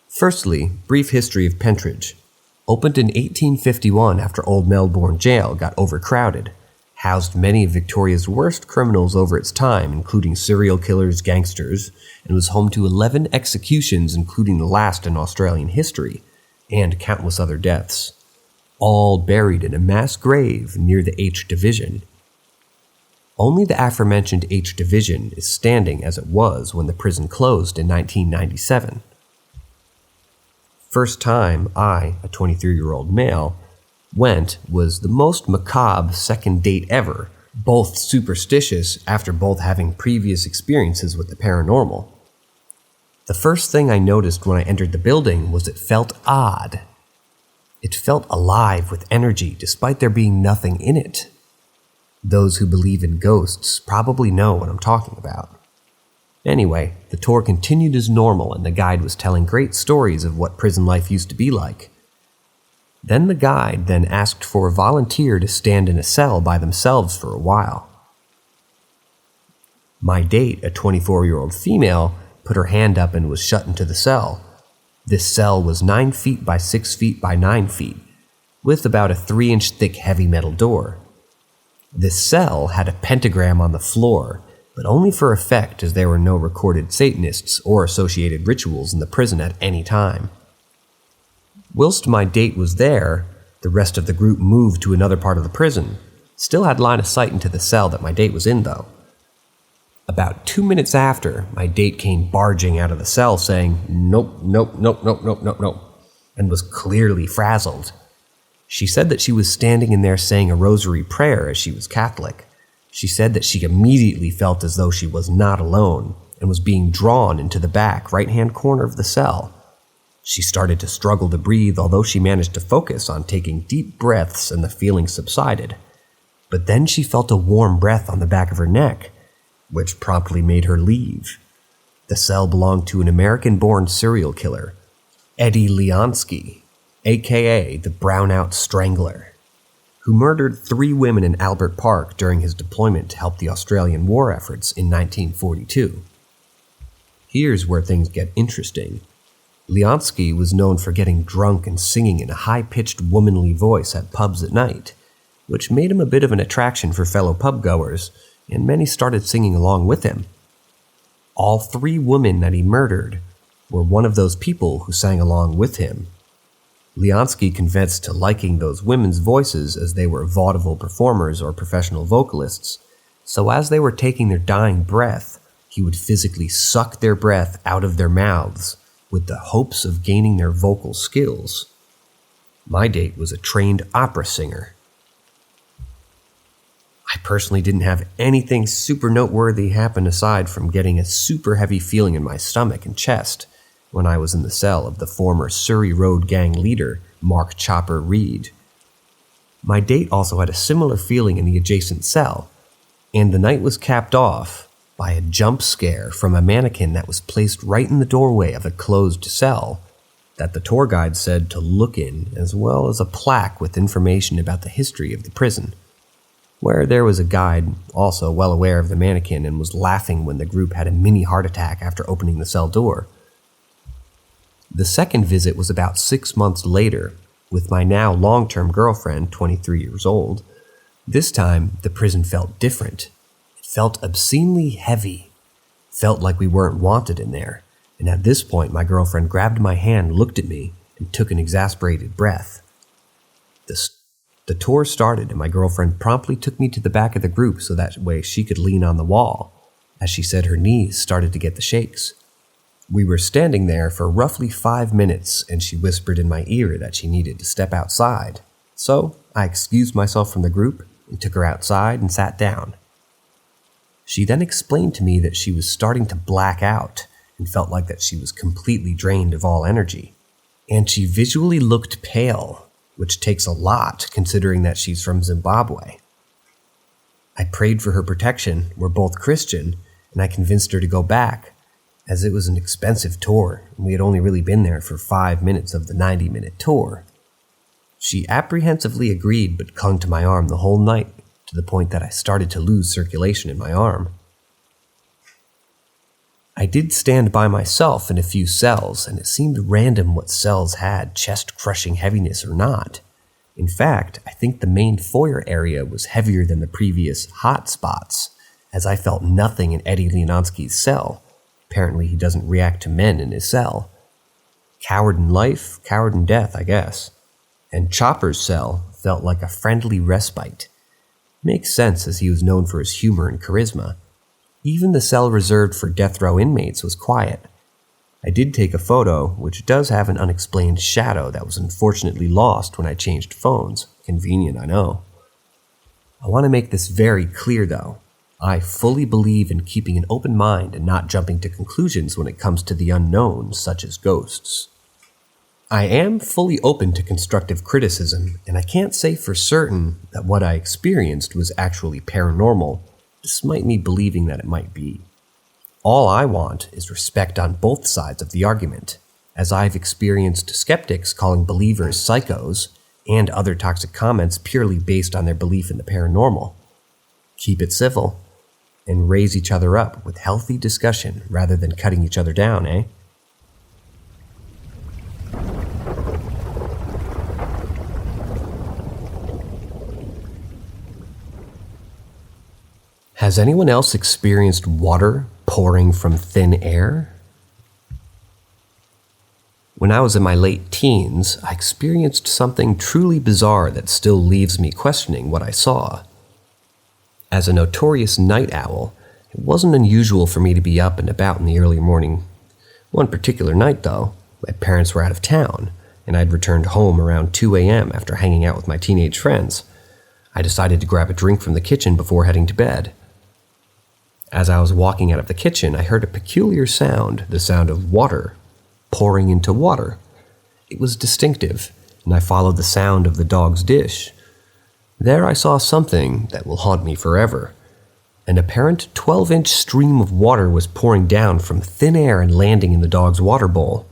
Firstly, brief history of Pentridge. Opened in 1851 after Old Melbourne Jail got overcrowded, housed many of Victoria's worst criminals over its time, including serial killers, gangsters, and was home to 11 executions, including the last in Australian history, and countless other deaths, all buried in a mass grave near the H Division. Only the aforementioned H Division is standing as it was when the prison closed in 1997. First time I, a 23-year-old male, went was the most macabre second date ever, both superstitious after both having previous experiences with the paranormal. The first thing I noticed when I entered the building was it felt odd. It felt alive with energy despite there being nothing in it. Those who believe in ghosts probably know what I'm talking about. Anyway, the tour continued as normal and the guide was telling great stories of what prison life used to be like. Then the guide then asked for a volunteer to stand in a cell by themselves for a while. My date, a 24-year-old female, put her hand up and was shut into the cell. This cell was 9 feet by 6 feet by 9 feet, with about a 3-inch thick heavy metal door. This cell had a pentagram on the floor, but only for effect, as there were no recorded Satanists or associated rituals in the prison at any time. Whilst my date was there, the rest of the group moved to another part of the prison. Still had line of sight into the cell that my date was in, though. About 2 minutes after, my date came barging out of the cell saying, "Nope, nope, nope, nope, nope, nope, nope," and was clearly frazzled. She said that she was standing in there saying a rosary prayer as she was Catholic. She said that she immediately felt as though she was not alone and was being drawn into the back right-hand corner of the cell. She started to struggle to breathe, although she managed to focus on taking deep breaths and the feeling subsided. But then she felt a warm breath on the back of her neck, which promptly made her leave. The cell belonged to an American-born serial killer, Eddie Leonsky, aka the Brownout Strangler, who murdered 3 women in Albert Park during his deployment to help the Australian war efforts in 1942. Here's where things get interesting. Leonsky was known for getting drunk and singing in a high-pitched womanly voice at pubs at night, which made him a bit of an attraction for fellow pub-goers, and many started singing along with him. All 3 women that he murdered were one of those people who sang along with him. Leonsky confessed to liking those women's voices as they were vaudeville performers or professional vocalists, so as they were taking their dying breath, he would physically suck their breath out of their mouths with the hopes of gaining their vocal skills. My date was a trained opera singer. I personally didn't have anything super noteworthy happen aside from getting a super heavy feeling in my stomach and chest when I was in the cell of the former Surrey Road gang leader, Mark Chopper Reed. My date also had a similar feeling in the adjacent cell, and the night was capped off by a jump scare from a mannequin that was placed right in the doorway of a closed cell that the tour guide said to look in, as well as a plaque with information about the history of the prison, where there was a guide also well aware of the mannequin and was laughing when the group had a mini heart attack after opening the cell door. The second visit was about 6 months later, with my now long-term girlfriend, 23 years old. This time, the prison felt different. It felt obscenely heavy. Felt like we weren't wanted in there, and at this point my girlfriend grabbed my hand, looked at me, and took an exasperated breath. The tour started, and my girlfriend promptly took me to the back of the group so that way she could lean on the wall, as she said her knees started to get the shakes. We were standing there for roughly 5 minutes, and she whispered in my ear that she needed to step outside. So I excused myself from the group and took her outside and sat down. She then explained to me that she was starting to black out and felt like that she was completely drained of all energy. And she visually looked pale, which takes a lot considering that she's from Zimbabwe. I prayed for her protection. We're both Christian, and I convinced her to go back, as it was an expensive tour, and we had only really been there for 5 minutes of the 90-minute tour. She apprehensively agreed, but clung to my arm the whole night, to the point that I started to lose circulation in my arm. I did stand by myself in a few cells, and it seemed random what cells had chest-crushing heaviness or not. In fact, I think the main foyer area was heavier than the previous hot spots, as I felt nothing in Eddie Leonsky's cell. Apparently he doesn't react to men in his cell. Coward in life, coward in death, I guess. And Chopper's cell felt like a friendly respite. Makes sense as he was known for his humor and charisma. Even the cell reserved for death row inmates was quiet. I did take a photo, which does have an unexplained shadow that was unfortunately lost when I changed phones. Convenient, I know. I want to make this very clear, though. I fully believe in keeping an open mind and not jumping to conclusions when it comes to the unknown, such as ghosts. I am fully open to constructive criticism, and I can't say for certain that what I experienced was actually paranormal, despite me believing that it might be. All I want is respect on both sides of the argument, as I've experienced skeptics calling believers psychos, and other toxic comments purely based on their belief in the paranormal. Keep it civil, and raise each other up with healthy discussion rather than cutting each other down, eh? Has anyone else experienced water pouring from thin air? When I was in my late teens, I experienced something truly bizarre that still leaves me questioning what I saw. As a notorious night owl, it wasn't unusual for me to be up and about in the early morning. One particular night, though, my parents were out of town, and I'd returned home around 2 a.m. after hanging out with my teenage friends. I decided to grab a drink from the kitchen before heading to bed. As I was walking out of the kitchen, I heard a peculiar sound, the sound of water pouring into water. It was distinctive, and I followed the sound of the dog's dish. There I saw something that will haunt me forever. An apparent 12-inch stream of water was pouring down from thin air and landing in the dog's water bowl.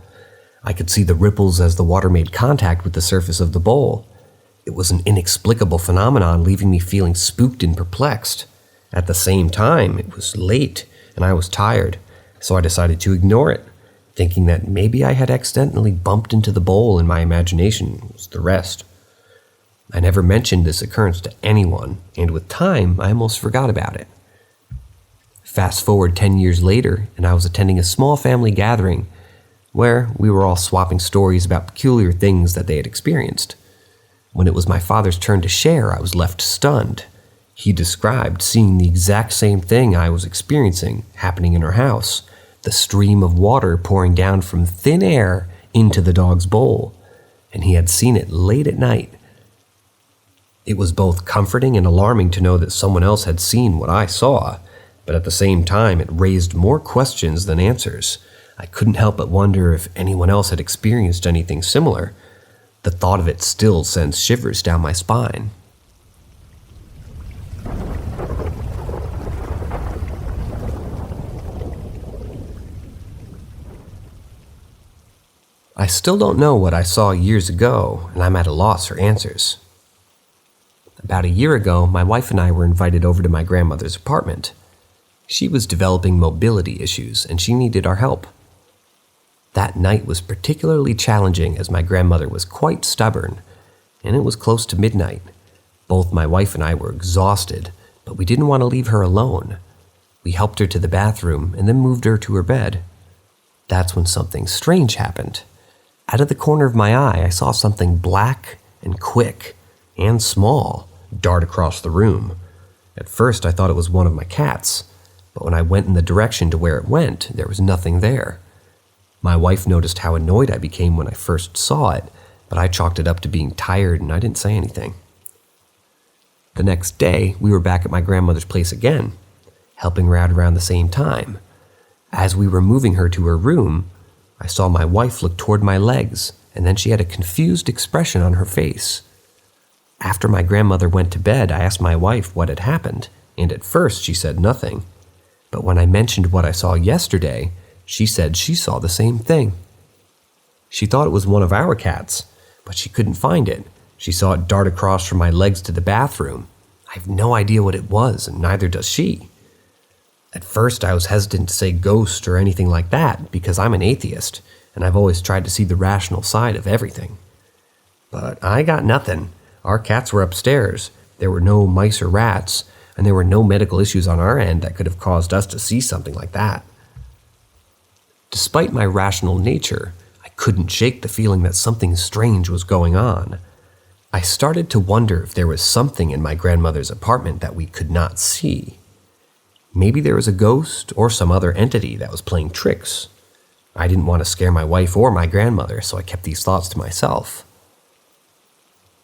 I could see the ripples as the water made contact with the surface of the bowl. It was an inexplicable phenomenon, leaving me feeling spooked and perplexed. At the same time, it was late, and I was tired, so I decided to ignore it, thinking that maybe I had accidentally bumped into the bowl and my imagination was the rest. I never mentioned this occurrence to anyone, and with time, I almost forgot about it. Fast forward 10 years later, and I was attending a small family gathering where we were all swapping stories about peculiar things that they had experienced. When it was my father's turn to share, I was left stunned. He described seeing the exact same thing I was experiencing happening in our house, the stream of water pouring down from thin air into the dog's bowl, and he had seen it late at night. It was both comforting and alarming to know that someone else had seen what I saw, but at the same time it raised more questions than answers. I couldn't help but wonder if anyone else had experienced anything similar. The thought of it still sends shivers down my spine. I still don't know what I saw years ago, and I'm at a loss for answers. About a year ago, my wife and I were invited over to my grandmother's apartment. She was developing mobility issues, and she needed our help. That night was particularly challenging as my grandmother was quite stubborn, and it was close to midnight. Both my wife and I were exhausted, but we didn't want to leave her alone. We helped her to the bathroom and then moved her to her bed. That's when something strange happened. Out of the corner of my eye, I saw something black and quick and small dart across the room. At first, I thought it was one of my cats, but when I went in the direction to where it went, there was nothing there. My wife noticed how annoyed I became when I first saw it, but I chalked it up to being tired and I didn't say anything. The next day, we were back at my grandmother's place again, helping her out around the same time. As we were moving her to her room, I saw my wife look toward my legs, and then she had a confused expression on her face. After my grandmother went to bed, I asked my wife what had happened, and at first she said nothing. But when I mentioned what I saw yesterday, she said she saw the same thing. She thought it was one of our cats, but she couldn't find it. She saw it dart across from my legs to the bathroom. I have no idea what it was, and neither does she. At first, I was hesitant to say ghost or anything like that because I'm an atheist, and I've always tried to see the rational side of everything. But I got nothing. Our cats were upstairs. There were no mice or rats, and there were no medical issues on our end that could have caused us to see something like that. Despite my rational nature, I couldn't shake the feeling that something strange was going on. I started to wonder if there was something in my grandmother's apartment that we could not see. Maybe there was a ghost or some other entity that was playing tricks. I didn't want to scare my wife or my grandmother, so I kept these thoughts to myself.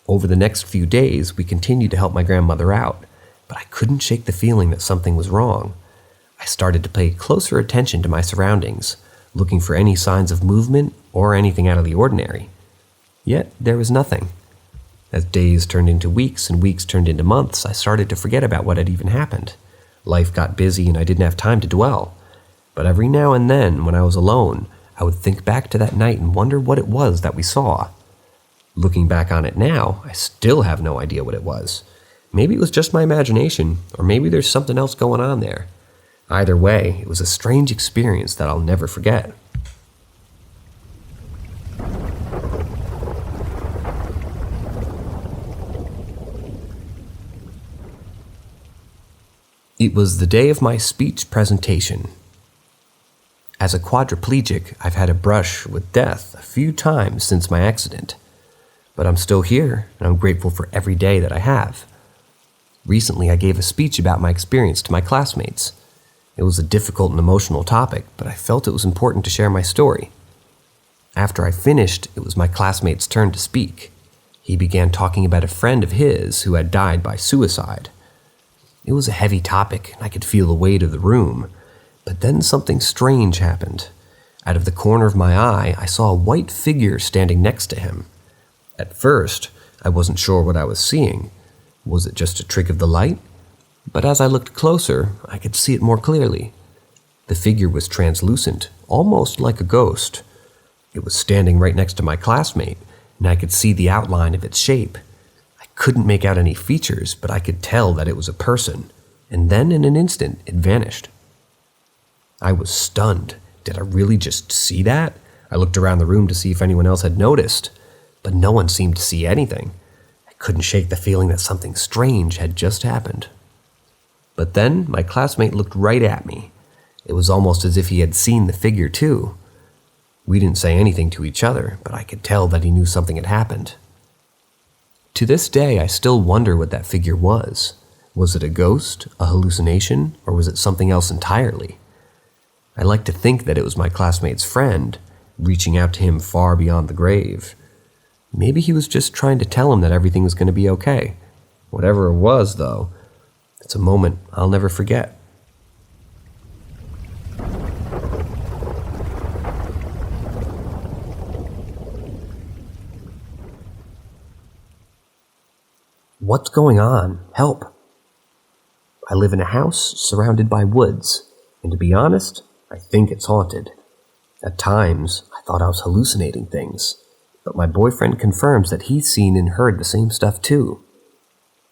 Over the next few days, we continued to help my grandmother out, but I couldn't shake the feeling that something was wrong. I started to pay closer attention to my surroundings, looking for any signs of movement or anything out of the ordinary. Yet there was nothing. As days turned into weeks and weeks turned into months, I started to forget about what had even happened. Life got busy and I didn't have time to dwell. But every now and then, when I was alone, I would think back to that night and wonder what it was that we saw. Looking back on it now, I still have no idea what it was. Maybe it was just my imagination, or maybe there's something else going on there. Either way, it was a strange experience that I'll never forget. It was the day of my speech presentation. As a quadriplegic, I've had a brush with death a few times since my accident. But I'm still here, and I'm grateful for every day that I have. Recently, I gave a speech about my experience to my classmates. It was a difficult and emotional topic, but I felt it was important to share my story. After I finished, it was my classmate's turn to speak. He began talking about a friend of his who had died by suicide. It was a heavy topic, and I could feel the weight of the room. But then something strange happened. Out of the corner of my eye, I saw a white figure standing next to him. At first, I wasn't sure what I was seeing. Was it just a trick of the light? But as I looked closer, I could see it more clearly. The figure was translucent, almost like a ghost. It was standing right next to my classmate, and I could see the outline of its shape. I couldn't make out any features, but I could tell that it was a person, and then in an instant, it vanished. I was stunned. Did I really just see that? I looked around the room to see if anyone else had noticed, but no one seemed to see anything. I couldn't shake the feeling that something strange had just happened. But then my classmate looked right at me. It was almost as if he had seen the figure too. We didn't say anything to each other, but I could tell that he knew something had happened. To this day, I still wonder what that figure was. Was it a ghost, a hallucination, or was it something else entirely? I like to think that it was my classmate's friend, reaching out to him far beyond the grave. Maybe he was just trying to tell him that everything was going to be okay. Whatever it was, though, it's a moment I'll never forget. What's going on? Help! I live in a house surrounded by woods, and to be honest, I think it's haunted. At times, I thought I was hallucinating things, but my boyfriend confirms that he's seen and heard the same stuff too.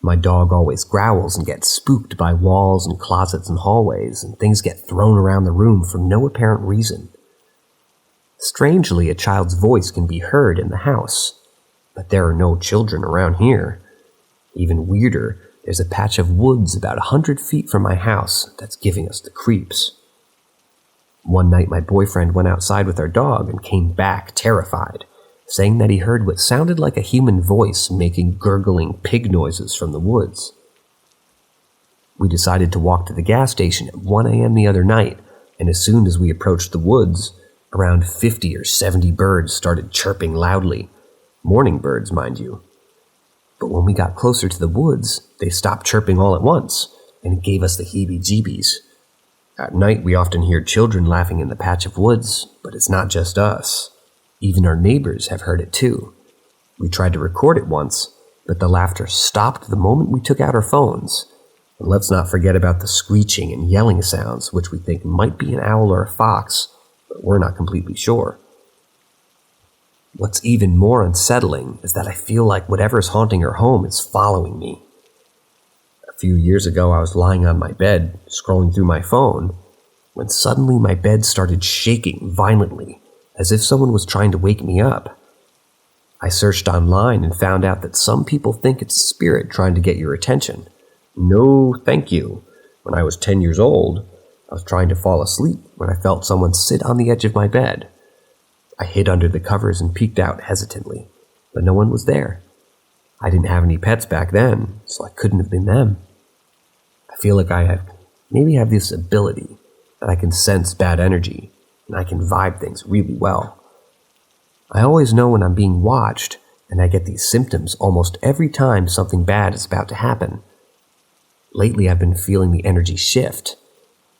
My dog always growls and gets spooked by walls and closets and hallways, and things get thrown around the room for no apparent reason. Strangely, a child's voice can be heard in the house, but there are no children around here. Even weirder, there's a patch of woods about 100 feet from my house that's giving us the creeps. One night my boyfriend went outside with our dog and came back terrified, saying that he heard what sounded like a human voice making gurgling pig noises from the woods. We decided to walk to the gas station at 1 a.m. the other night, and as soon as we approached the woods, around 50 or 70 birds started chirping loudly. Morning birds, mind you. But when we got closer to the woods, they stopped chirping all at once, and it gave us the heebie-jeebies. At night, we often hear children laughing in the patch of woods, but it's not just us. Even our neighbors have heard it too. We tried to record it once, but the laughter stopped the moment we took out our phones. And let's not forget about the screeching and yelling sounds, which we think might be an owl or a fox, but we're not completely sure. What's even more unsettling is that I feel like whatever's haunting our home is following me. A few years ago, I was lying on my bed, scrolling through my phone, when suddenly my bed started shaking violently, as if someone was trying to wake me up. I searched online and found out that some people think it's a spirit trying to get your attention. No, thank you. When I was 10 years old, I was trying to fall asleep when I felt someone sit on the edge of my bed. I hid under the covers and peeked out hesitantly, but no one was there. I didn't have any pets back then, so I couldn't have been them. I feel like I maybe have this ability that I can sense bad energy, and I can vibe things really well. I always know when I'm being watched, and I get these symptoms almost every time something bad is about to happen. Lately, I've been feeling the energy shift,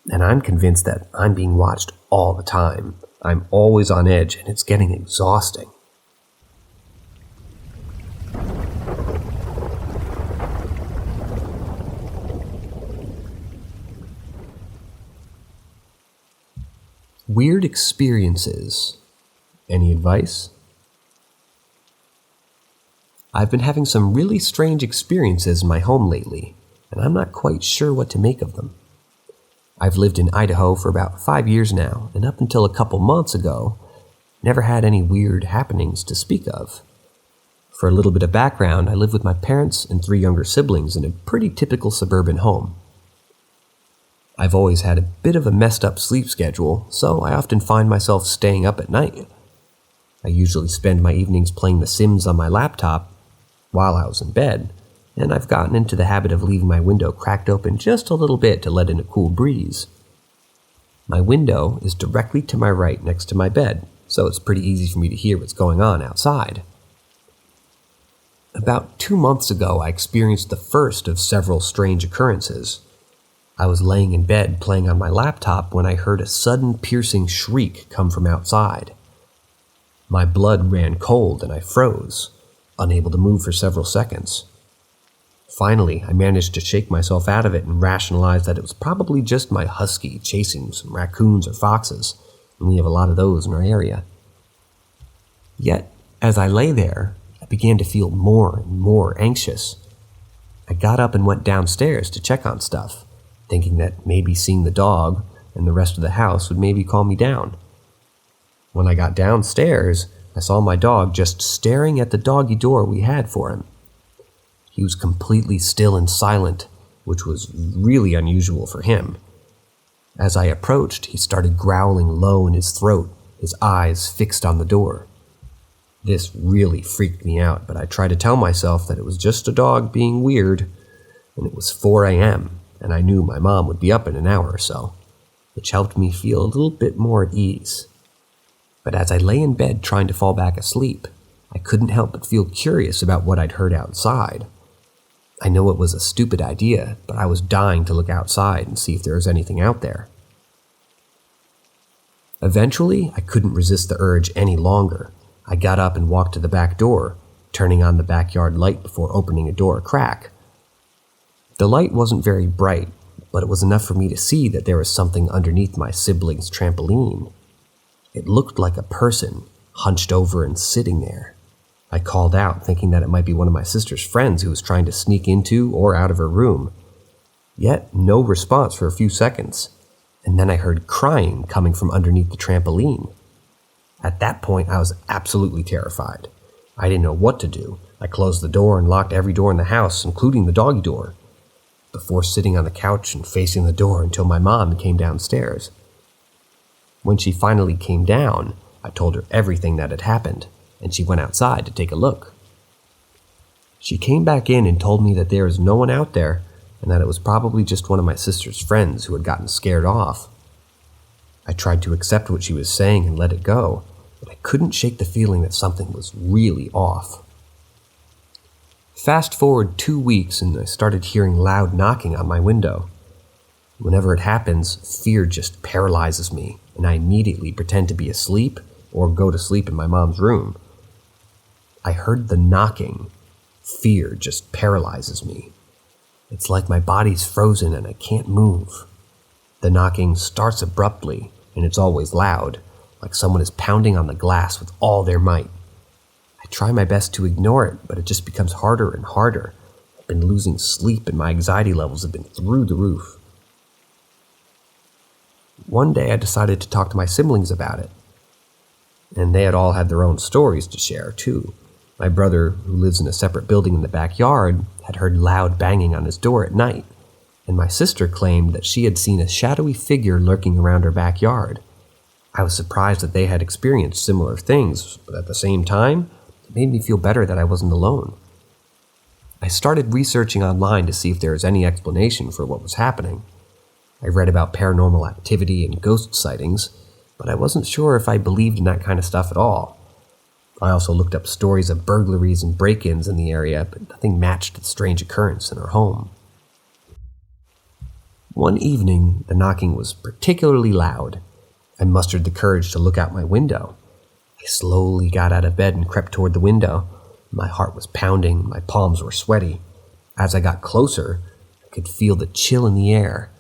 and I'm convinced that I'm being watched all the time. I'm always on edge, and it's getting exhausting. Weird experiences. Any advice? I've been having some really strange experiences in my home lately, and I'm not quite sure what to make of them. I've lived in Idaho for about 5 years now, and up until a couple months ago, never had any weird happenings to speak of. For a little bit of background, I live with my parents and 3 younger siblings in a pretty typical suburban home. I've always had a bit of a messed up sleep schedule, so I often find myself staying up at night. I usually spend my evenings playing The Sims on my laptop while I was in bed, and I've gotten into the habit of leaving my window cracked open just a little bit to let in a cool breeze. My window is directly to my right next to my bed, so it's pretty easy for me to hear what's going on outside. About 2 months ago, I experienced the first of several strange occurrences. I was laying in bed playing on my laptop when I heard a sudden piercing shriek come from outside. My blood ran cold and I froze, unable to move for several seconds. Finally, I managed to shake myself out of it and rationalize that it was probably just my husky chasing some raccoons or foxes, and we have a lot of those in our area. Yet, as I lay there, I began to feel more and more anxious. I got up and went downstairs to check on stuff, thinking that maybe seeing the dog and the rest of the house would maybe calm me down. When I got downstairs, I saw my dog just staring at the doggy door we had for him. He was completely still and silent, which was really unusual for him. As I approached, he started growling low in his throat, his eyes fixed on the door. This really freaked me out, but I tried to tell myself that it was just a dog being weird, and it was 4 a.m., and I knew my mom would be up in an hour or so, which helped me feel a little bit more at ease. But as I lay in bed trying to fall back asleep, I couldn't help but feel curious about what I'd heard outside. I know it was a stupid idea, but I was dying to look outside and see if there was anything out there. Eventually, I couldn't resist the urge any longer. I got up and walked to the back door, turning on the backyard light before opening a door a crack. The light wasn't very bright, but it was enough for me to see that there was something underneath my sibling's trampoline. It looked like a person, hunched over and sitting there. I called out, thinking that it might be one of my sister's friends who was trying to sneak into or out of her room. Yet, no response for a few seconds, and then I heard crying coming from underneath the trampoline. At that point, I was absolutely terrified. I didn't know what to do. I closed the door and locked every door in the house, including the doggy door, before sitting on the couch and facing the door until my mom came downstairs. When she finally came down, I told her everything that had happened, and she went outside to take a look. She came back in and told me that there was no one out there, and that it was probably just one of my sister's friends who had gotten scared off. I tried to accept what she was saying and let it go, but I couldn't shake the feeling that something was really off. Fast forward 2 weeks and I started hearing loud knocking on my window. Whenever it happens, fear just paralyzes me, and I immediately pretend to be asleep or go to sleep in my mom's room. I heard the knocking. Fear just paralyzes me. It's like my body's frozen and I can't move. The knocking starts abruptly, and it's always loud, like someone is pounding on the glass with all their might. I try my best to ignore it, but it just becomes harder and harder. I've been losing sleep and my anxiety levels have been through the roof. One day I decided to talk to my siblings about it, and they had all had their own stories to share, too. My brother, who lives in a separate building in the backyard, had heard loud banging on his door at night, and my sister claimed that she had seen a shadowy figure lurking around her backyard. I was surprised that they had experienced similar things, but at the same time, it made me feel better that I wasn't alone. I started researching online to see if there was any explanation for what was happening. I read about paranormal activity and ghost sightings, but I wasn't sure if I believed in that kind of stuff at all. I also looked up stories of burglaries and break-ins in the area, but nothing matched the strange occurrence in our home. One evening, the knocking was particularly loud. I mustered the courage to look out my window. I slowly got out of bed and crept toward the window. My heart was pounding, my palms were sweaty. As I got closer, I could feel the chill in the air,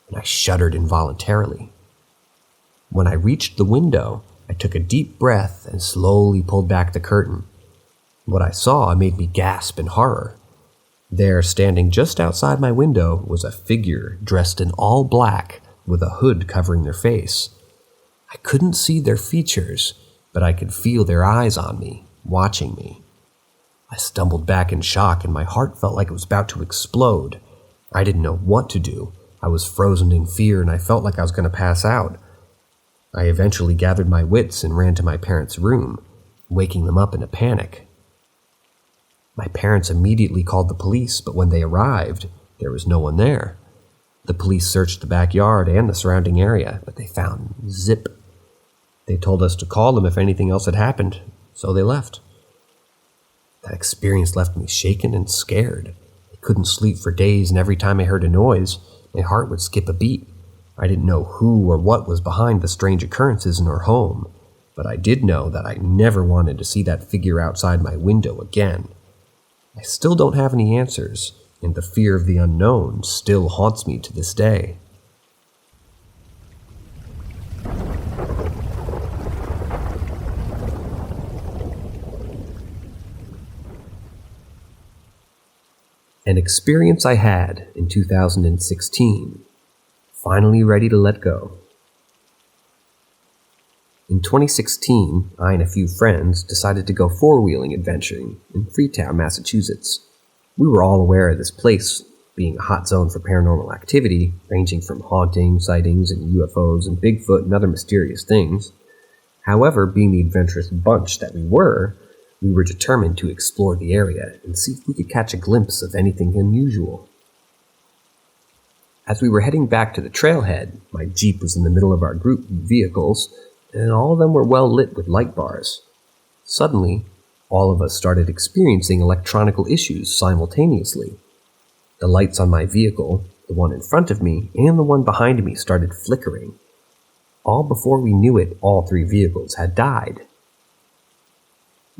and I shuddered involuntarily. When I reached the window, I took a deep breath and slowly pulled back the curtain. What I saw made me gasp in horror. There, standing just outside my window, was a figure dressed in all black with a hood covering their face. I couldn't see their features, but I could feel their eyes on me, watching me. I stumbled back in shock and my heart felt like it was about to explode. I didn't know what to do. I was frozen in fear and I felt like I was going to pass out. I eventually gathered my wits and ran to my parents' room, waking them up in a panic. My parents immediately called the police, but when they arrived, there was no one there. The police searched the backyard and the surrounding area, but they found zip. They told us to call them if anything else had happened, so they left. That experience left me shaken and scared. I couldn't sleep for days, and every time I heard a noise, my heart would skip a beat. I didn't know who or what was behind the strange occurrences in our home, but I did know that I never wanted to see that figure outside my window again. I still don't have any answers, and the fear of the unknown still haunts me to this day. An experience I had in 2016, finally ready to let go. In 2016, I and a few friends decided to go four-wheeling adventuring in Freetown, Massachusetts. We were all aware of this place being a hot zone for paranormal activity, ranging from haunting, sightings, and UFOs and Bigfoot and other mysterious things. However, being the adventurous bunch that we were determined to explore the area and see if we could catch a glimpse of anything unusual. As we were heading back to the trailhead, my Jeep was in the middle of our group of vehicles, and all of them were well lit with light bars. Suddenly, all of us started experiencing electronical issues simultaneously. The lights on my vehicle, the one in front of me, and the one behind me started flickering. All before we knew it, all three vehicles had died.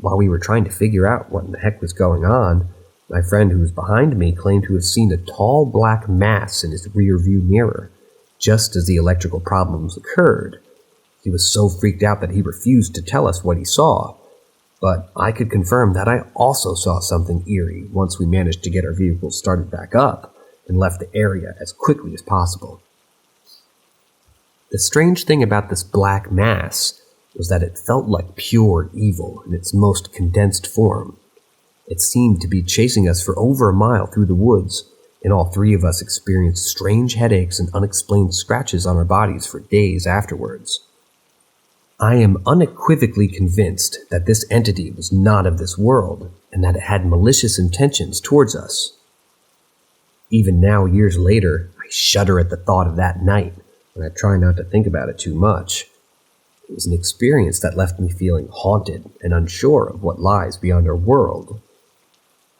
While we were trying to figure out what in the heck was going on, my friend who was behind me claimed to have seen a tall black mass in his rear view mirror, just as the electrical problems occurred. He was so freaked out that he refused to tell us what he saw, but I could confirm that I also saw something eerie once we managed to get our vehicles started back up and left the area as quickly as possible. The strange thing about this black mass was that it felt like pure evil in its most condensed form. It seemed to be chasing us for over a mile through the woods, and all three of us experienced strange headaches and unexplained scratches on our bodies for days afterwards. I am unequivocally convinced that this entity was not of this world, and that it had malicious intentions towards us. Even now, years later, I shudder at the thought of that night, and I try not to think about it too much. It was an experience that left me feeling haunted and unsure of what lies beyond our world.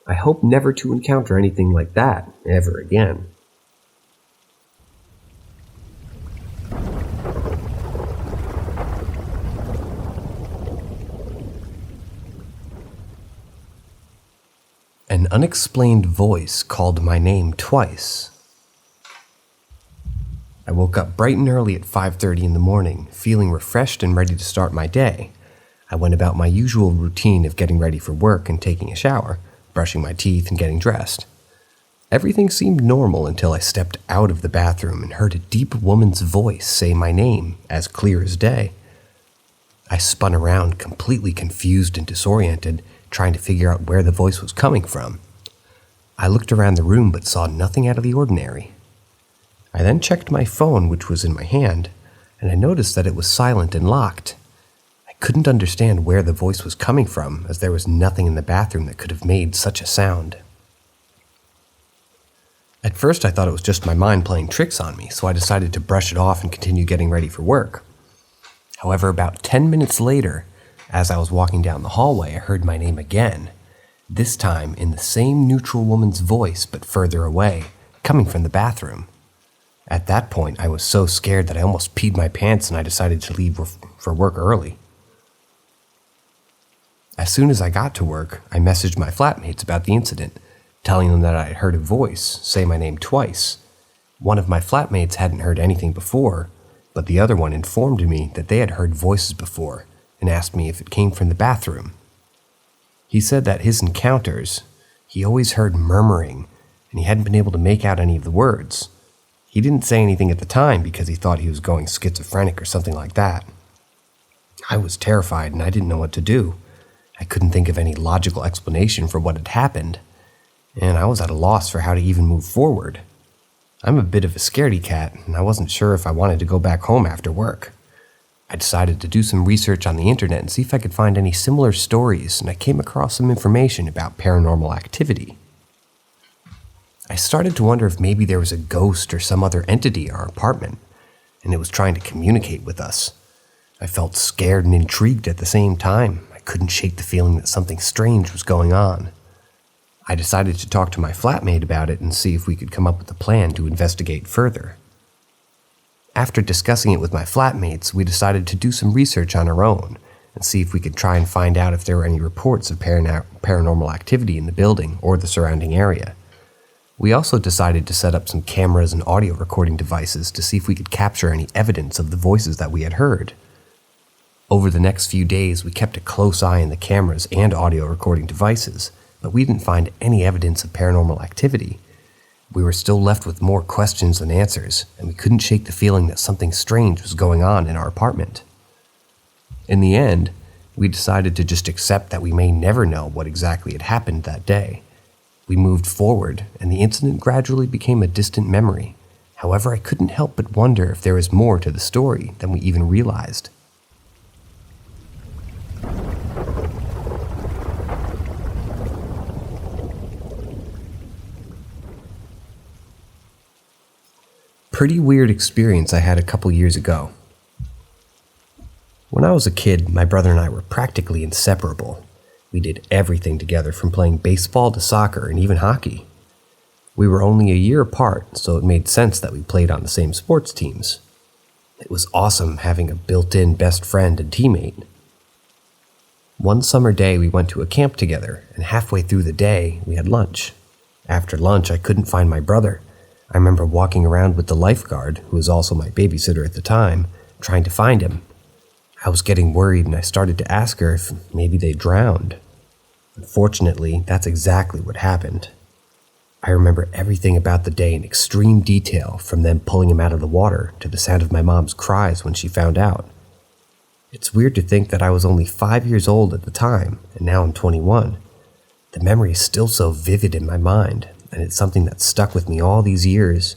I hope never to encounter anything like that ever again. An unexplained voice called my name twice. I woke up bright and early at 5:30 in the morning, feeling refreshed and ready to start my day. I went about my usual routine of getting ready for work and taking a shower, brushing my teeth and getting dressed. Everything seemed normal until I stepped out of the bathroom and heard a deep woman's voice say my name as clear as day. I spun around completely confused and disoriented, trying to figure out where the voice was coming from. I looked around the room but saw nothing out of the ordinary. I then checked my phone, which was in my hand, and I noticed that it was silent and locked. I couldn't understand where the voice was coming from, as there was nothing in the bathroom that could have made such a sound. At first I thought it was just my mind playing tricks on me, so I decided to brush it off and continue getting ready for work. However, about 10 minutes later, as I was walking down the hallway, I heard my name again, this time in the same neutral woman's voice but further away, coming from the bathroom. At that point, I was so scared that I almost peed my pants and I decided to leave for work early. As soon as I got to work, I messaged my flatmates about the incident, telling them that I had heard a voice say my name twice. One of my flatmates hadn't heard anything before, but the other one informed me that they had heard voices before and asked me if it came from the bathroom. He said that his encounters, he always heard murmuring, and he hadn't been able to make out any of the words. He didn't say anything at the time because he thought he was going schizophrenic or something like that. I was terrified and I didn't know what to do. I couldn't think of any logical explanation for what had happened, and I was at a loss for how to even move forward. I'm a bit of a scaredy cat, and I wasn't sure if I wanted to go back home after work. I decided to do some research on the internet and see if I could find any similar stories, and I came across some information about paranormal activity. I started to wonder if maybe there was a ghost or some other entity in our apartment, and it was trying to communicate with us. I felt scared and intrigued at the same time. I couldn't shake the feeling that something strange was going on. I decided to talk to my flatmate about it and see if we could come up with a plan to investigate further. After discussing it with my flatmates, we decided to do some research on our own and see if we could try and find out if there were any reports of paranormal activity in the building or the surrounding area. We also decided to set up some cameras and audio recording devices to see if we could capture any evidence of the voices that we had heard. Over the next few days, we kept a close eye on the cameras and audio recording devices, but we didn't find any evidence of paranormal activity. We were still left with more questions than answers, and we couldn't shake the feeling that something strange was going on in our apartment. In the end, we decided to just accept that we may never know what exactly had happened that day. We moved forward, and the incident gradually became a distant memory. However, I couldn't help but wonder if there was more to the story than we even realized. Pretty weird experience I had a couple years ago. When I was a kid, my brother and I were practically inseparable. We did everything together, from playing baseball to soccer and even hockey. We were only a year apart, so it made sense that we played on the same sports teams. It was awesome having a built-in best friend and teammate. One summer day, we went to a camp together, and halfway through the day, we had lunch. After lunch, I couldn't find my brother. I remember walking around with the lifeguard, who was also my babysitter at the time, trying to find him. I was getting worried, and I started to ask her if maybe they drowned. Unfortunately, that's exactly what happened. I remember everything about the day in extreme detail, from them pulling him out of the water to the sound of my mom's cries when she found out. It's weird to think that I was only 5 years old at the time, and now I'm 21. The memory is still so vivid in my mind, and it's something that's stuck with me all these years.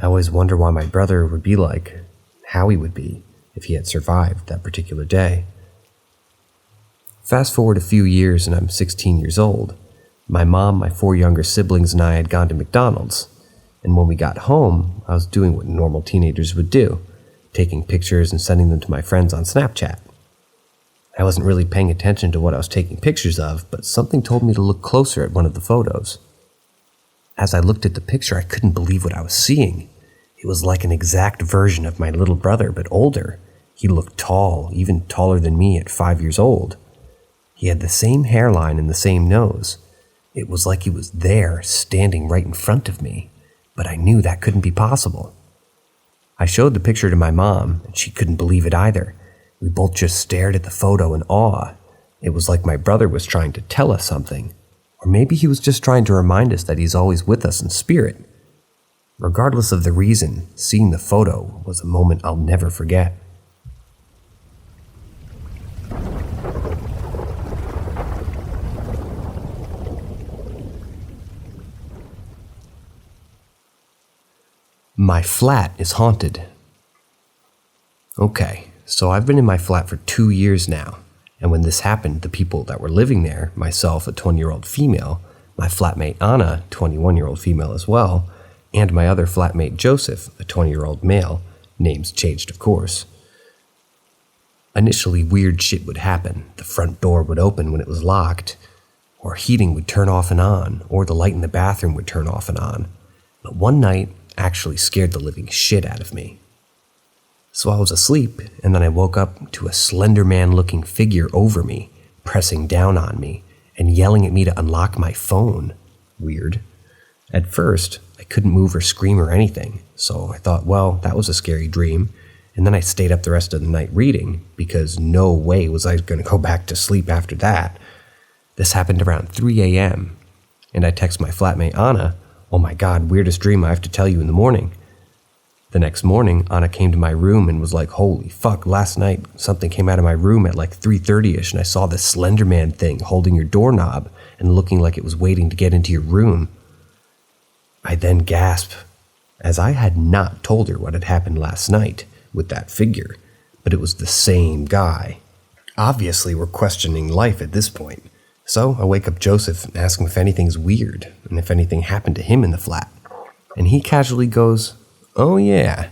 I always wonder why my brother would be like, how he would be, if he had survived that particular day. Fast forward a few years and I'm 16 years old. My mom, my 4 younger siblings, and I had gone to McDonald's. And when we got home, I was doing what normal teenagers would do, taking pictures and sending them to my friends on Snapchat. I wasn't really paying attention to what I was taking pictures of, but something told me to look closer at one of the photos. As I looked at the picture, I couldn't believe what I was seeing. It was like an exact version of my little brother, but older. He looked tall, even taller than me at 5 years old. He had the same hairline and the same nose. It was like he was there, standing right in front of me, but I knew that couldn't be possible. I showed the picture to my mom, and she couldn't believe it either. We both just stared at the photo in awe. It was like my brother was trying to tell us something, or maybe he was just trying to remind us that he's always with us in spirit. Regardless of the reason, seeing the photo was a moment I'll never forget. My flat is haunted. Okay, so I've been in my flat for 2 years now, and when this happened, the people that were living there, myself, a 20-year-old female, my flatmate Anna, 21-year-old female as well, and my other flatmate Joseph, a 20-year-old male, names changed of course. Initially, weird shit would happen. The front door would open when it was locked, or heating would turn off and on, or the light in the bathroom would turn off and on. But one night actually scared the living shit out of me. So I was asleep, and then I woke up to a slender man-looking figure over me, pressing down on me, and yelling at me to unlock my phone. Weird. At first, I couldn't move or scream or anything, so I thought, well, that was a scary dream, and then I stayed up the rest of the night reading, because no way was I going to go back to sleep after that. This happened around 3 a.m., and I text my flatmate Anna, "Oh my god, weirdest dream I have to tell you in the morning." The next morning, Anna came to my room and was like, "Holy fuck, last night something came out of my room at like 3:30ish and I saw this Slender Man thing holding your doorknob and looking like it was waiting to get into your room." I then gasped, as I had not told her what had happened last night with that figure, but it was the same guy. Obviously, we're questioning life at this point. So I wake up Joseph and ask him if anything's weird and if anything happened to him in the flat. And he casually goes, "Oh yeah,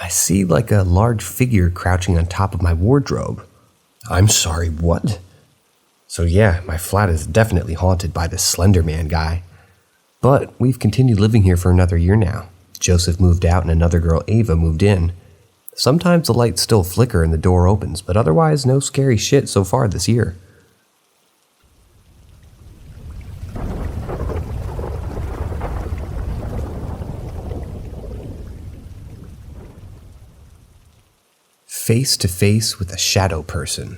I see like a large figure crouching on top of my wardrobe." I'm sorry, what? So yeah, my flat is definitely haunted by this Slender Man guy. But we've continued living here for another year now. Joseph moved out and another girl, Ava, moved in. Sometimes the lights still flicker and the door opens, but otherwise no scary shit so far this year. Face to face with a shadow person.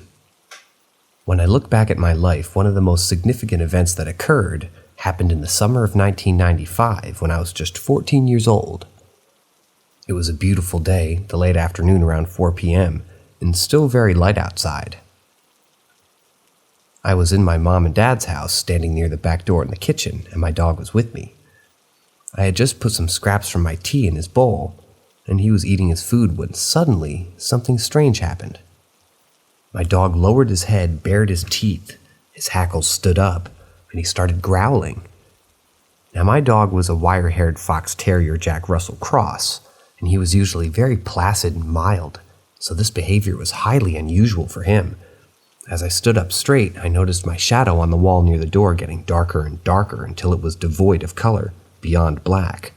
When I look back at my life, one of the most significant events that occurred happened in the summer of 1995 when I was just 14 years old. It was a beautiful day, the late afternoon around 4 p.m., and still very light outside. I was in my mom and dad's house, standing near the back door in the kitchen, and my dog was with me. I had just put some scraps from my tea in his bowl, and he was eating his food when suddenly something strange happened. My dog lowered his head, bared his teeth, his hackles stood up, and he started growling. Now my dog was a wire-haired fox terrier Jack Russell cross, and he was usually very placid and mild, so this behavior was highly unusual for him. As I stood up straight, I noticed my shadow on the wall near the door getting darker and darker until it was devoid of color, beyond black.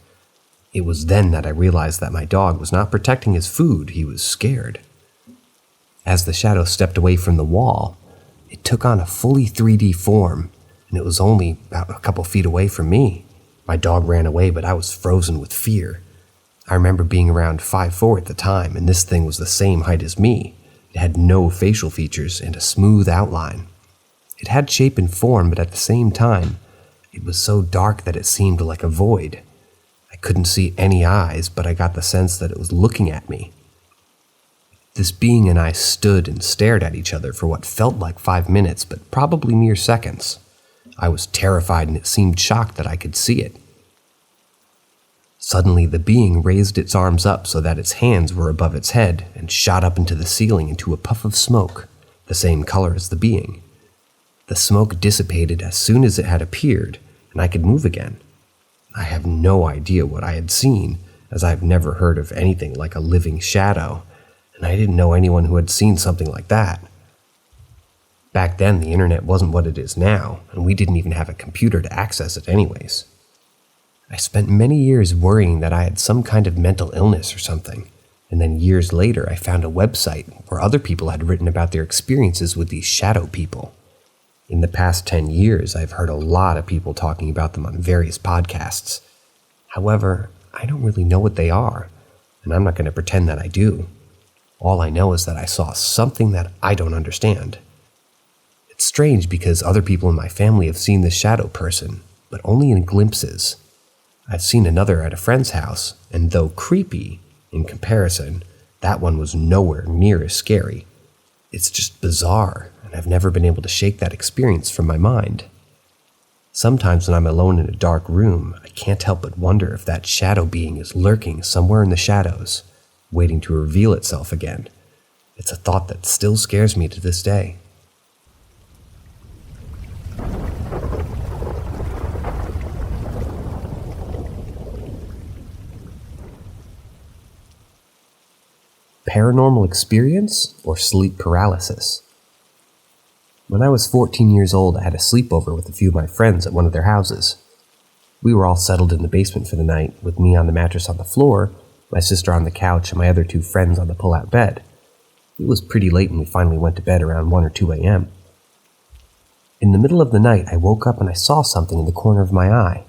It was then that I realized that my dog was not protecting his food, he was scared. As the shadow stepped away from the wall, it took on a fully 3D form, and it was only about a couple feet away from me. My dog ran away, but I was frozen with fear. I remember being around 5'4" at the time, and this thing was the same height as me. It had no facial features and a smooth outline. It had shape and form, but at the same time, it was so dark that it seemed like a void. I couldn't see any eyes, but I got the sense that it was looking at me. This being and I stood and stared at each other for what felt like 5 minutes, but probably mere seconds. I was terrified and it seemed shocked that I could see it. Suddenly, the being raised its arms up so that its hands were above its head and shot up into the ceiling into a puff of smoke, the same color as the being. The smoke dissipated as soon as it had appeared, and I could move again. I have no idea what I had seen, as I've never heard of anything like a living shadow, and I didn't know anyone who had seen something like that. Back then, the internet wasn't what it is now, and we didn't even have a computer to access it anyways. I spent many years worrying that I had some kind of mental illness or something, and then years later I found a website where other people had written about their experiences with these shadow people. In the past 10 years, I've heard a lot of people talking about them on various podcasts. However, I don't really know what they are, and I'm not going to pretend that I do. All I know is that I saw something that I don't understand. It's strange because other people in my family have seen this shadow person, but only in glimpses. I've seen another at a friend's house, and though creepy, in comparison, that one was nowhere near as scary. It's just bizarre, and I've never been able to shake that experience from my mind. Sometimes when I'm alone in a dark room, I can't help but wonder if that shadow being is lurking somewhere in the shadows, waiting to reveal itself again. It's a thought that still scares me to this day. Paranormal experience or sleep paralysis? When I was 14 years old, I had a sleepover with a few of my friends at one of their houses. We were all settled in the basement for the night, with me on the mattress on the floor, my sister on the couch, and my other two friends on the pull-out bed. It was pretty late when we finally went to bed around 1 or 2 a.m. In the middle of the night, I woke up and I saw something in the corner of my eye.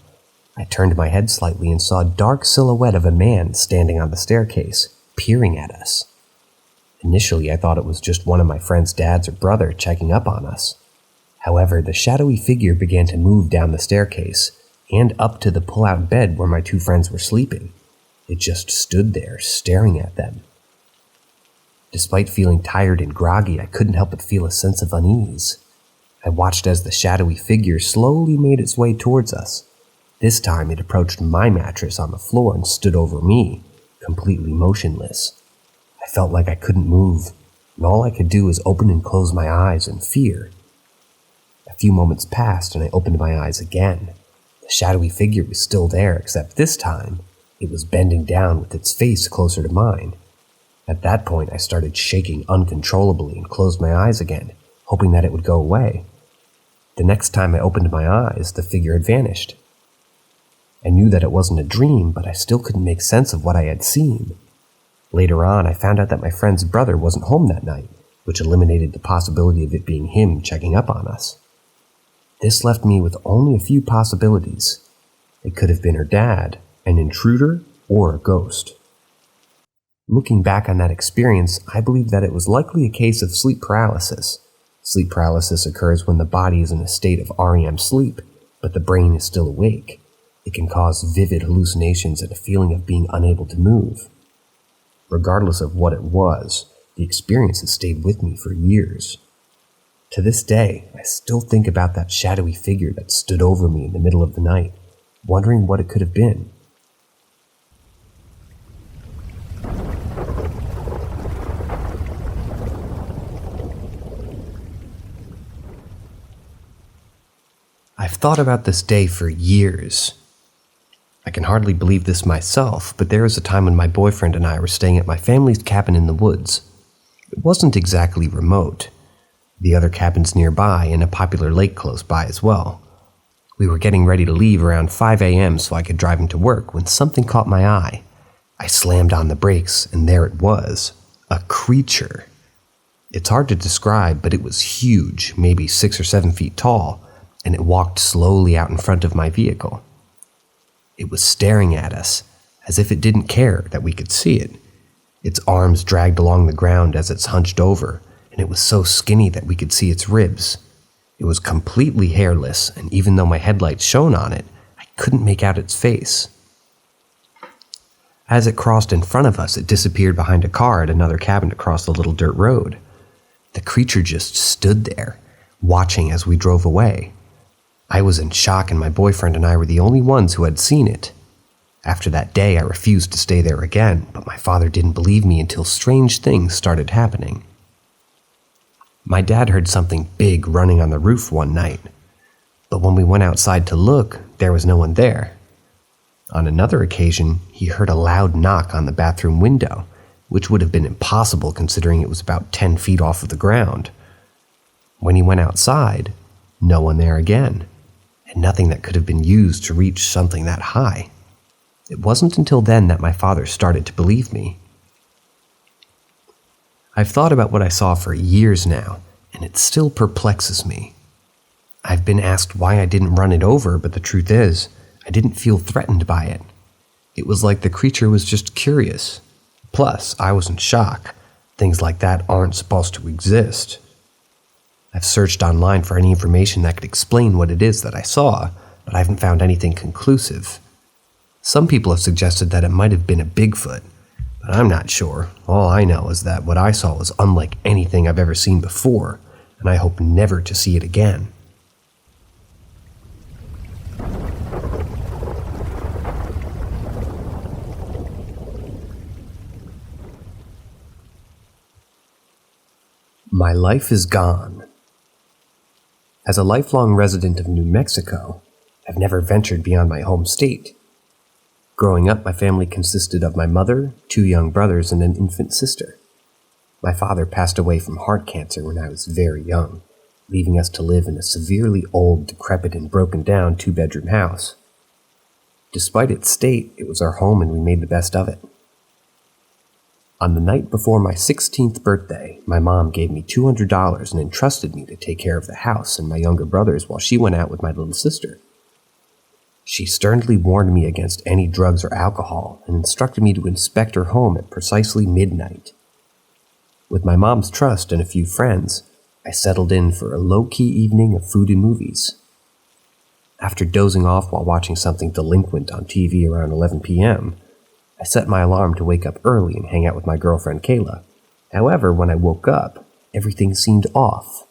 I turned my head slightly and saw a dark silhouette of a man standing on the staircase, peering at us. Initially, I thought it was just one of my friend's dads or brother checking up on us. However, the shadowy figure began to move down the staircase and up to the pull-out bed where my two friends were sleeping. It just stood there, staring at them. Despite feeling tired and groggy, I couldn't help but feel a sense of unease. I watched as the shadowy figure slowly made its way towards us. This time it approached my mattress on the floor and stood over me, completely motionless. I felt like I couldn't move, and all I could do was open and close my eyes in fear. A few moments passed and I opened my eyes again. The shadowy figure was still there, except this time it was bending down with its face closer to mine. At that point, I started shaking uncontrollably and closed my eyes again, hoping that it would go away. The next time I opened my eyes, the figure had vanished. I knew that it wasn't a dream, but I still couldn't make sense of what I had seen. Later on, I found out that my friend's brother wasn't home that night, which eliminated the possibility of it being him checking up on us. This left me with only a few possibilities. It could have been her dad, an intruder, or a ghost. Looking back on that experience, I believe that it was likely a case of sleep paralysis. Sleep paralysis occurs when the body is in a state of REM sleep, but the brain is still awake. It can cause vivid hallucinations and a feeling of being unable to move. Regardless of what it was, the experience has stayed with me for years. To this day, I still think about that shadowy figure that stood over me in the middle of the night, wondering what it could have been. I've thought about this day for years. I can hardly believe this myself, but there was a time when my boyfriend and I were staying at my family's cabin in the woods. It wasn't exactly remote. The other cabins nearby and a popular lake close by as well. We were getting ready to leave around 5 a.m. so I could drive into work when something caught my eye. I slammed on the brakes and there it was, a creature. It's hard to describe, but it was huge, maybe 6 or 7 feet tall, and it walked slowly out in front of my vehicle. It was staring at us, as if it didn't care that we could see it. Its arms dragged along the ground as it's hunched over, and it was so skinny that we could see its ribs. It was completely hairless, and even though my headlights shone on it, I couldn't make out its face. As it crossed in front of us, it disappeared behind a car at another cabin across the little dirt road. The creature just stood there, watching as we drove away. I was in shock, and my boyfriend and I were the only ones who had seen it. After that day, I refused to stay there again, but my father didn't believe me until strange things started happening. My dad heard something big running on the roof one night, but when we went outside to look, there was no one there. On another occasion, he heard a loud knock on the bathroom window, which would have been impossible considering it was about 10 feet off of the ground. When he went outside, no one there again, and nothing that could have been used to reach something that high. It wasn't until then that my father started to believe me. I've thought about what I saw for years now, and it still perplexes me. I've been asked why I didn't run it over, but the truth is, I didn't feel threatened by it. It was like the creature was just curious. Plus, I was in shock. Things like that aren't supposed to exist. I've searched online for any information that could explain what it is that I saw, but I haven't found anything conclusive. Some people have suggested that it might have been a Bigfoot, but I'm not sure. All I know is that what I saw was unlike anything I've ever seen before, and I hope never to see it again. My life is gone. As a lifelong resident of New Mexico, I've never ventured beyond my home state. Growing up, my family consisted of my mother, 2 young brothers, and an infant sister. My father passed away from heart cancer when I was very young, leaving us to live in a severely old, decrepit, and broken down 2-bedroom house. Despite its state, it was our home and we made the best of it. On the night before my 16th birthday, my mom gave me $200 and entrusted me to take care of the house and my younger brothers while she went out with my little sister. She sternly warned me against any drugs or alcohol and instructed me to inspect her home at precisely midnight. With my mom's trust and a few friends, I settled in for a low-key evening of food and movies. After dozing off while watching something delinquent on TV around 11 p.m., I set my alarm to wake up early and hang out with my girlfriend Kayla. However, when I woke up, everything seemed off.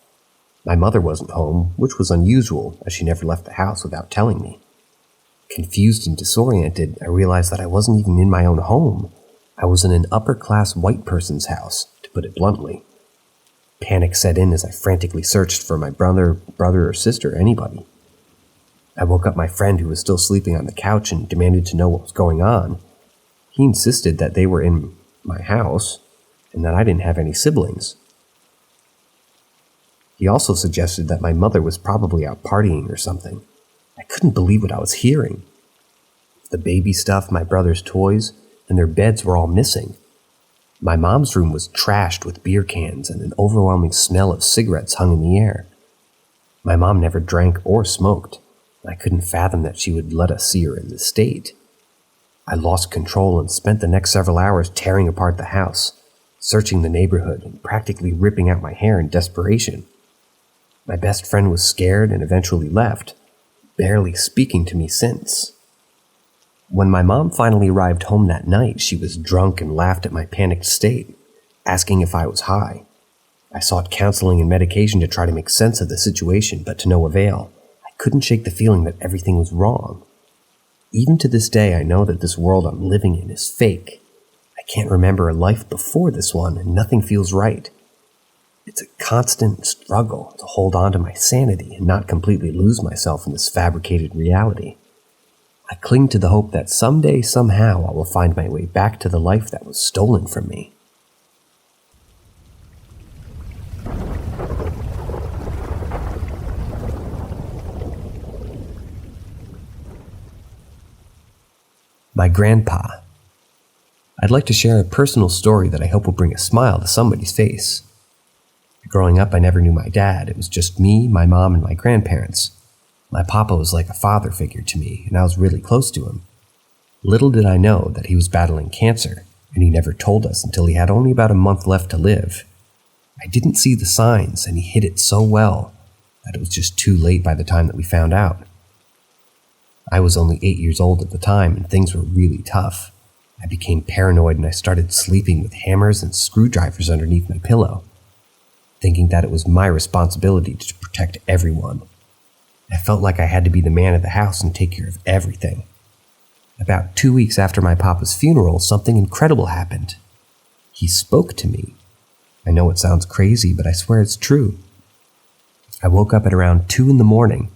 My mother wasn't home, which was unusual, as she never left the house without telling me. Confused and disoriented, I realized that I wasn't even in my own home. I was in an upper-class white person's house, to put it bluntly. Panic set in as I frantically searched for my brother or sister, anybody. I woke up my friend who was still sleeping on the couch and demanded to know what was going on. He insisted that they were in my house and that I didn't have any siblings. He also suggested that my mother was probably out partying or something. I couldn't believe what I was hearing. The baby stuff, my brother's toys, and their beds were all missing. My mom's room was trashed with beer cans and an overwhelming smell of cigarettes hung in the air. My mom never drank or smoked. I couldn't fathom that she would let us see her in this state. I lost control and spent the next several hours tearing apart the house, searching the neighborhood and practically ripping out my hair in desperation. My best friend was scared and eventually left, barely speaking to me since. When my mom finally arrived home that night, she was drunk and laughed at my panicked state, asking if I was high. I sought counseling and medication to try to make sense of the situation, but to no avail. I couldn't shake the feeling that everything was wrong. Even to this day, I know that this world I'm living in is fake. I can't remember a life before this one, and nothing feels right. It's a constant struggle to hold on to my sanity and not completely lose myself in this fabricated reality. I cling to the hope that someday, somehow, I will find my way back to the life that was stolen from me. My grandpa. I'd like to share a personal story that I hope will bring a smile to somebody's face. Growing up, I never knew my dad. It was just me, my mom, and my grandparents. My papa was like a father figure to me, and I was really close to him. Little did I know that he was battling cancer, and he never told us until he had only about a month left to live. I didn't see the signs, and he hid it so well that it was just too late by the time that we found out. I was only 8 years old at the time, and things were really tough. I became paranoid, and I started sleeping with hammers and screwdrivers underneath my pillow, thinking that it was my responsibility to protect everyone. I felt like I had to be the man of the house and take care of everything. About 2 weeks after my papa's funeral, something incredible happened. He spoke to me. I know it sounds crazy, but I swear it's true. I woke up at around 2 a.m.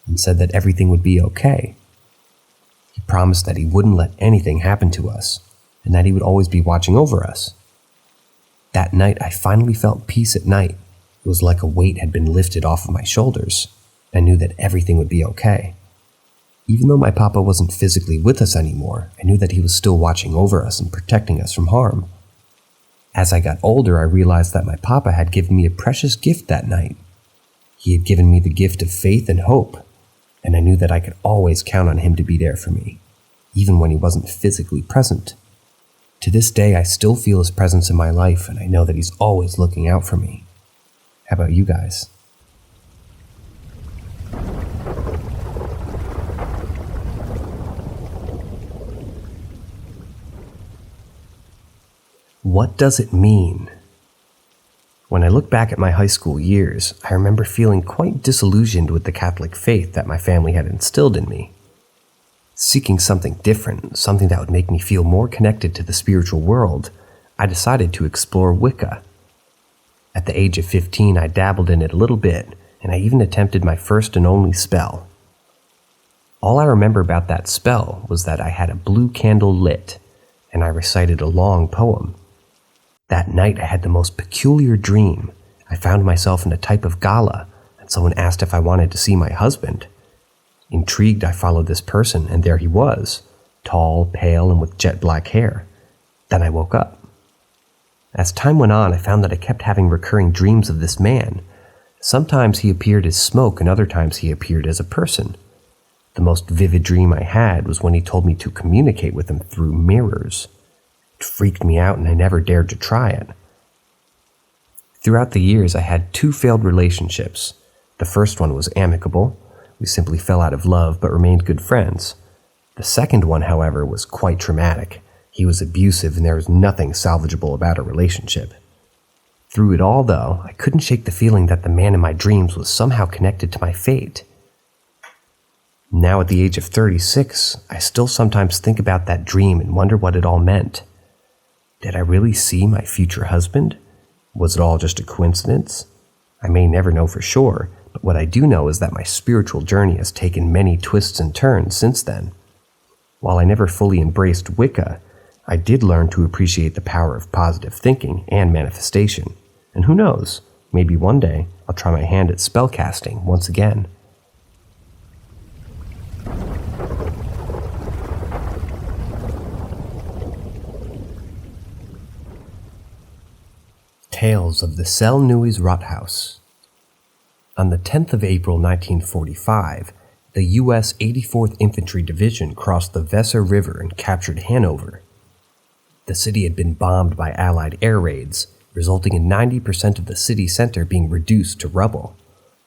and said that everything would be okay. He promised that he wouldn't let anything happen to us, and that he would always be watching over us. That night, I finally felt peace at night. It was like a weight had been lifted off of my shoulders. I knew that everything would be okay. Even though my papa wasn't physically with us anymore, I knew that he was still watching over us and protecting us from harm. As I got older, I realized that my papa had given me a precious gift that night. He had given me the gift of faith and hope, and I knew that I could always count on him to be there for me, even when he wasn't physically present. To this day, I still feel his presence in my life, and I know that he's always looking out for me. How about you guys? What does it mean? When I look back at my high school years, I remember feeling quite disillusioned with the Catholic faith that my family had instilled in me. Seeking something different, something that would make me feel more connected to the spiritual world, I decided to explore Wicca. At the age of 15, I dabbled in it a little bit, and I even attempted my first and only spell. All I remember about that spell was that I had a blue candle lit, and I recited a long poem. That night I had the most peculiar dream. I found myself in a type of gala, and someone asked if I wanted to see my husband. Intrigued, I followed this person, and there he was, tall, pale, and with jet black hair. Then I woke up. As time went on, I found that I kept having recurring dreams of this man. Sometimes he appeared as smoke, and other times he appeared as a person. The most vivid dream I had was when he told me to communicate with him through mirrors. It freaked me out, and I never dared to try it. Throughout the years, I had 2 failed relationships. The first one was amicable. We simply fell out of love but remained good friends. The second one, however, was quite traumatic. He was abusive and there was nothing salvageable about our relationship. Through it all, though, I couldn't shake the feeling that the man in my dreams was somehow connected to my fate. Now at the age of 36, I still sometimes think about that dream and wonder what it all meant. Did I really see my future husband? Was it all just a coincidence? I may never know for sure, but what I do know is that my spiritual journey has taken many twists and turns since then. While I never fully embraced Wicca, I did learn to appreciate the power of positive thinking and manifestation. And who knows, maybe one day I'll try my hand at spellcasting once again. Tales of the SydTheZukaota. On the 10th of April 1945, the U.S. 84th Infantry Division crossed the Weser River and captured Hanover. The city had been bombed by Allied air raids, resulting in 90% of the city center being reduced to rubble,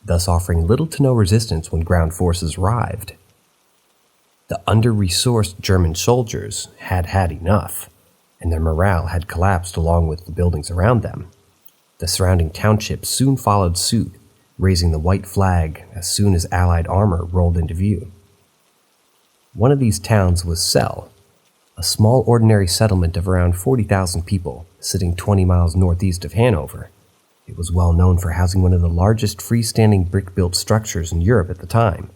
thus offering little to no resistance when ground forces arrived. The under-resourced German soldiers had had enough, and their morale had collapsed along with the buildings around them. The surrounding townships soon followed suit, raising the white flag as soon as Allied armor rolled into view. One of these towns was Celle, a small ordinary settlement of around 40,000 people, sitting 20 miles northeast of Hanover. It was well known for housing one of the largest freestanding brick-built structures in Europe at the time.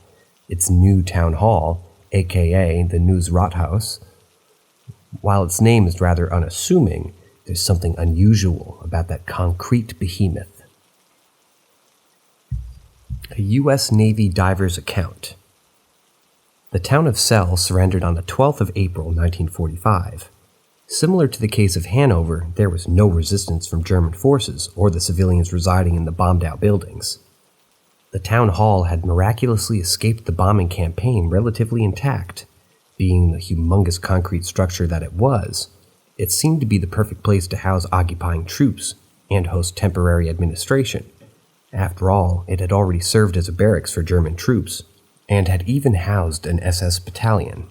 Its new town hall, aka the News Rathaus. While its name is rather unassuming, there's something unusual about that concrete behemoth. A U.S. Navy diver's account. The town of Celle surrendered on the 12th of April 1945. Similar to the case of Hanover, there was no resistance from German forces or the civilians residing in the bombed-out buildings. The town hall had miraculously escaped the bombing campaign relatively intact. Being the humongous concrete structure that it was, it seemed to be the perfect place to house occupying troops and host temporary administration. After all, it had already served as a barracks for German troops, and had even housed an SS battalion.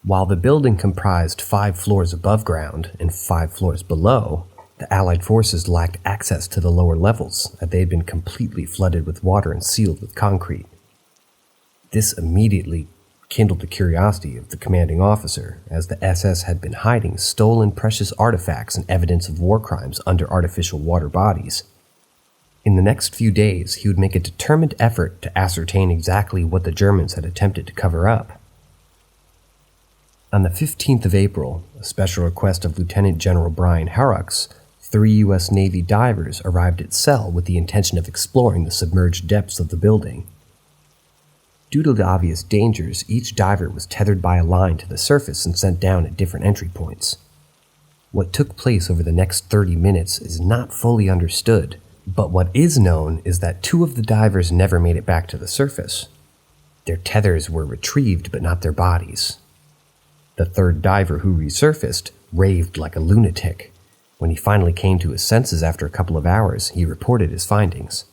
While the building comprised 5 floors above ground and 5 floors below, the Allied forces lacked access to the lower levels, as they had been completely flooded with water and sealed with concrete. This immediately kindled the curiosity of the commanding officer, as the SS had been hiding stolen precious artifacts and evidence of war crimes under artificial water bodies. In the next few days, he would make a determined effort to ascertain exactly what the Germans had attempted to cover up. On the 15th of April, a special request of Lieutenant General Brian Harrocks, 3 U.S. Navy divers arrived at Celle with the intention of exploring the submerged depths of the building. Due to the obvious dangers, each diver was tethered by a line to the surface and sent down at different entry points. What took place over the next 30 minutes is not fully understood, but what is known is that 2 of the divers never made it back to the surface. Their tethers were retrieved, but not their bodies. The 3rd diver who resurfaced raved like a lunatic. When he finally came to his senses after a couple of hours, he reported his findings.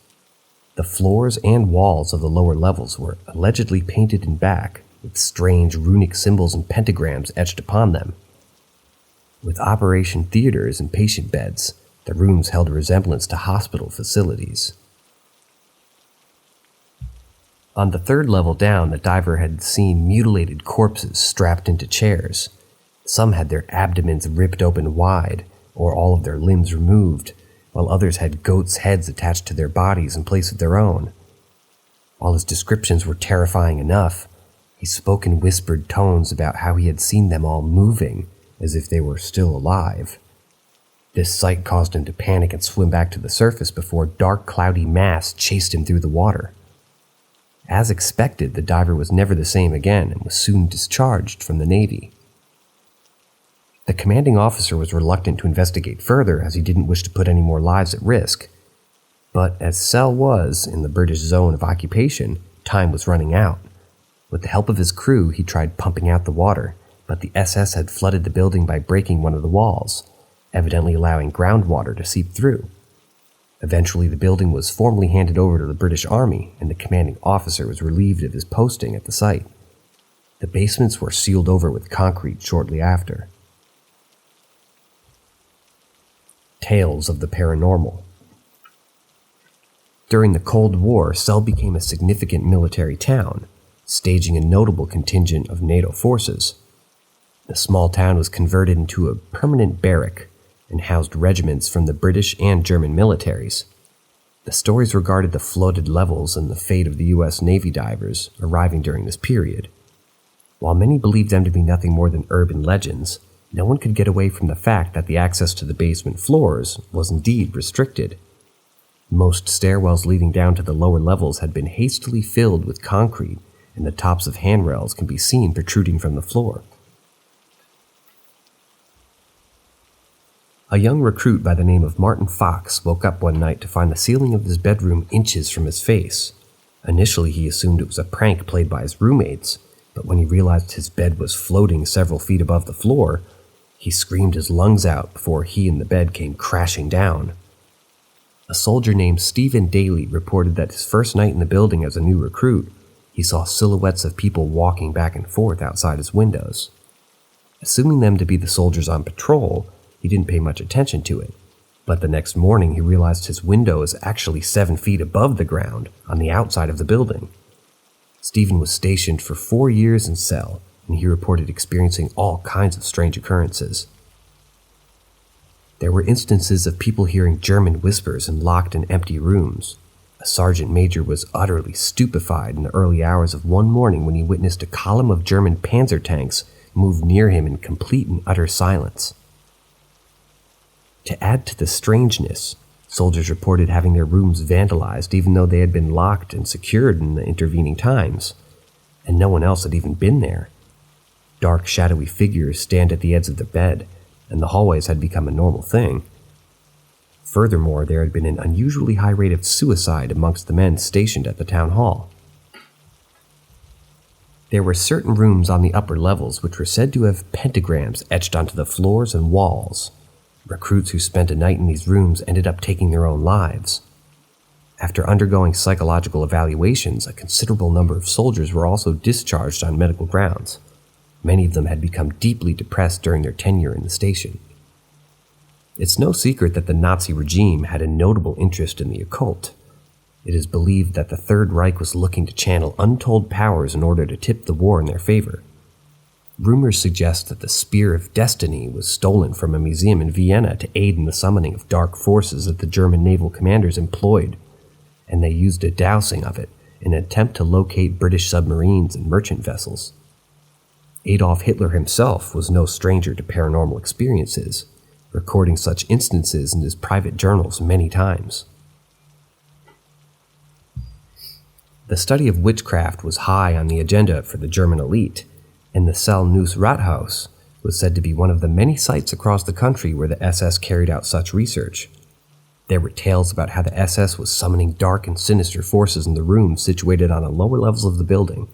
The floors and walls of the lower levels were allegedly painted in black, with strange runic symbols and pentagrams etched upon them. With operation theaters and patient beds, the rooms held a resemblance to hospital facilities. On the 3rd level down, the diver had seen mutilated corpses strapped into chairs. Some had their abdomens ripped open wide, or all of their limbs removed, while others had goats' heads attached to their bodies in place of their own. While his descriptions were terrifying enough, he spoke in whispered tones about how he had seen them all moving, as if they were still alive. This sight caused him to panic and swim back to the surface before a dark, cloudy mass chased him through the water. As expected, the diver was never the same again and was soon discharged from the Navy. The commanding officer was reluctant to investigate further as he didn't wish to put any more lives at risk. But as Celle was in the British zone of occupation, time was running out. With the help of his crew, he tried pumping out the water, but the SS had flooded the building by breaking one of the walls, evidently allowing groundwater to seep through. Eventually, the building was formally handed over to the British Army, and the commanding officer was relieved of his posting at the site. The basements were sealed over with concrete shortly after. Tales of the Paranormal. During the Cold War, Cell became a significant military town, staging a notable contingent of NATO forces. The small town was converted into a permanent barrack and housed regiments from the British and German militaries. The stories regarded the flooded levels and the fate of the U.S. Navy divers arriving during this period. While many believed them to be nothing more than urban legends, no one could get away from the fact that the access to the basement floors was indeed restricted. Most stairwells leading down to the lower levels had been hastily filled with concrete, and the tops of handrails can be seen protruding from the floor. A young recruit by the name of Martin Fox woke up one night to find the ceiling of his bedroom inches from his face. Initially, he assumed it was a prank played by his roommates, but when he realized his bed was floating several feet above the floor, he screamed his lungs out before he and the bed came crashing down. A soldier named Stephen Daly reported that his first night in the building as a new recruit, he saw silhouettes of people walking back and forth outside his windows. Assuming them to be the soldiers on patrol, he didn't pay much attention to it, but the next morning he realized his window is actually 7 feet above the ground on the outside of the building. Stephen was stationed for 4 years in Cell, and he reported experiencing all kinds of strange occurrences. There were instances of people hearing German whispers in locked and empty rooms. A sergeant major was utterly stupefied in the early hours of one morning when he witnessed a column of German panzer tanks move near him in complete and utter silence. To add to the strangeness, soldiers reported having their rooms vandalized even though they had been locked and secured in the intervening times, and no one else had even been there. Dark, shadowy figures stand at the edge of the bed, and the hallways had become a normal thing. Furthermore, there had been an unusually high rate of suicide amongst the men stationed at the town hall. There were certain rooms on the upper levels which were said to have pentagrams etched onto the floors and walls. Recruits who spent a night in these rooms ended up taking their own lives. After undergoing psychological evaluations, a considerable number of soldiers were also discharged on medical grounds. Many of them had become deeply depressed during their tenure in the station. It's no secret that the Nazi regime had a notable interest in the occult. It is believed that the Third Reich was looking to channel untold powers in order to tip the war in their favor. Rumors suggest that the Spear of Destiny was stolen from a museum in Vienna to aid in the summoning of dark forces that the German naval commanders employed, and they used a dowsing of it in an attempt to locate British submarines and merchant vessels. Adolf Hitler himself was no stranger to paranormal experiences, recording such instances in his private journals many times. The study of witchcraft was high on the agenda for the German elite, and the Cell News Rathaus was said to be one of the many sites across the country where the SS carried out such research. There were tales about how the SS was summoning dark and sinister forces in the rooms situated on the lower levels of the building.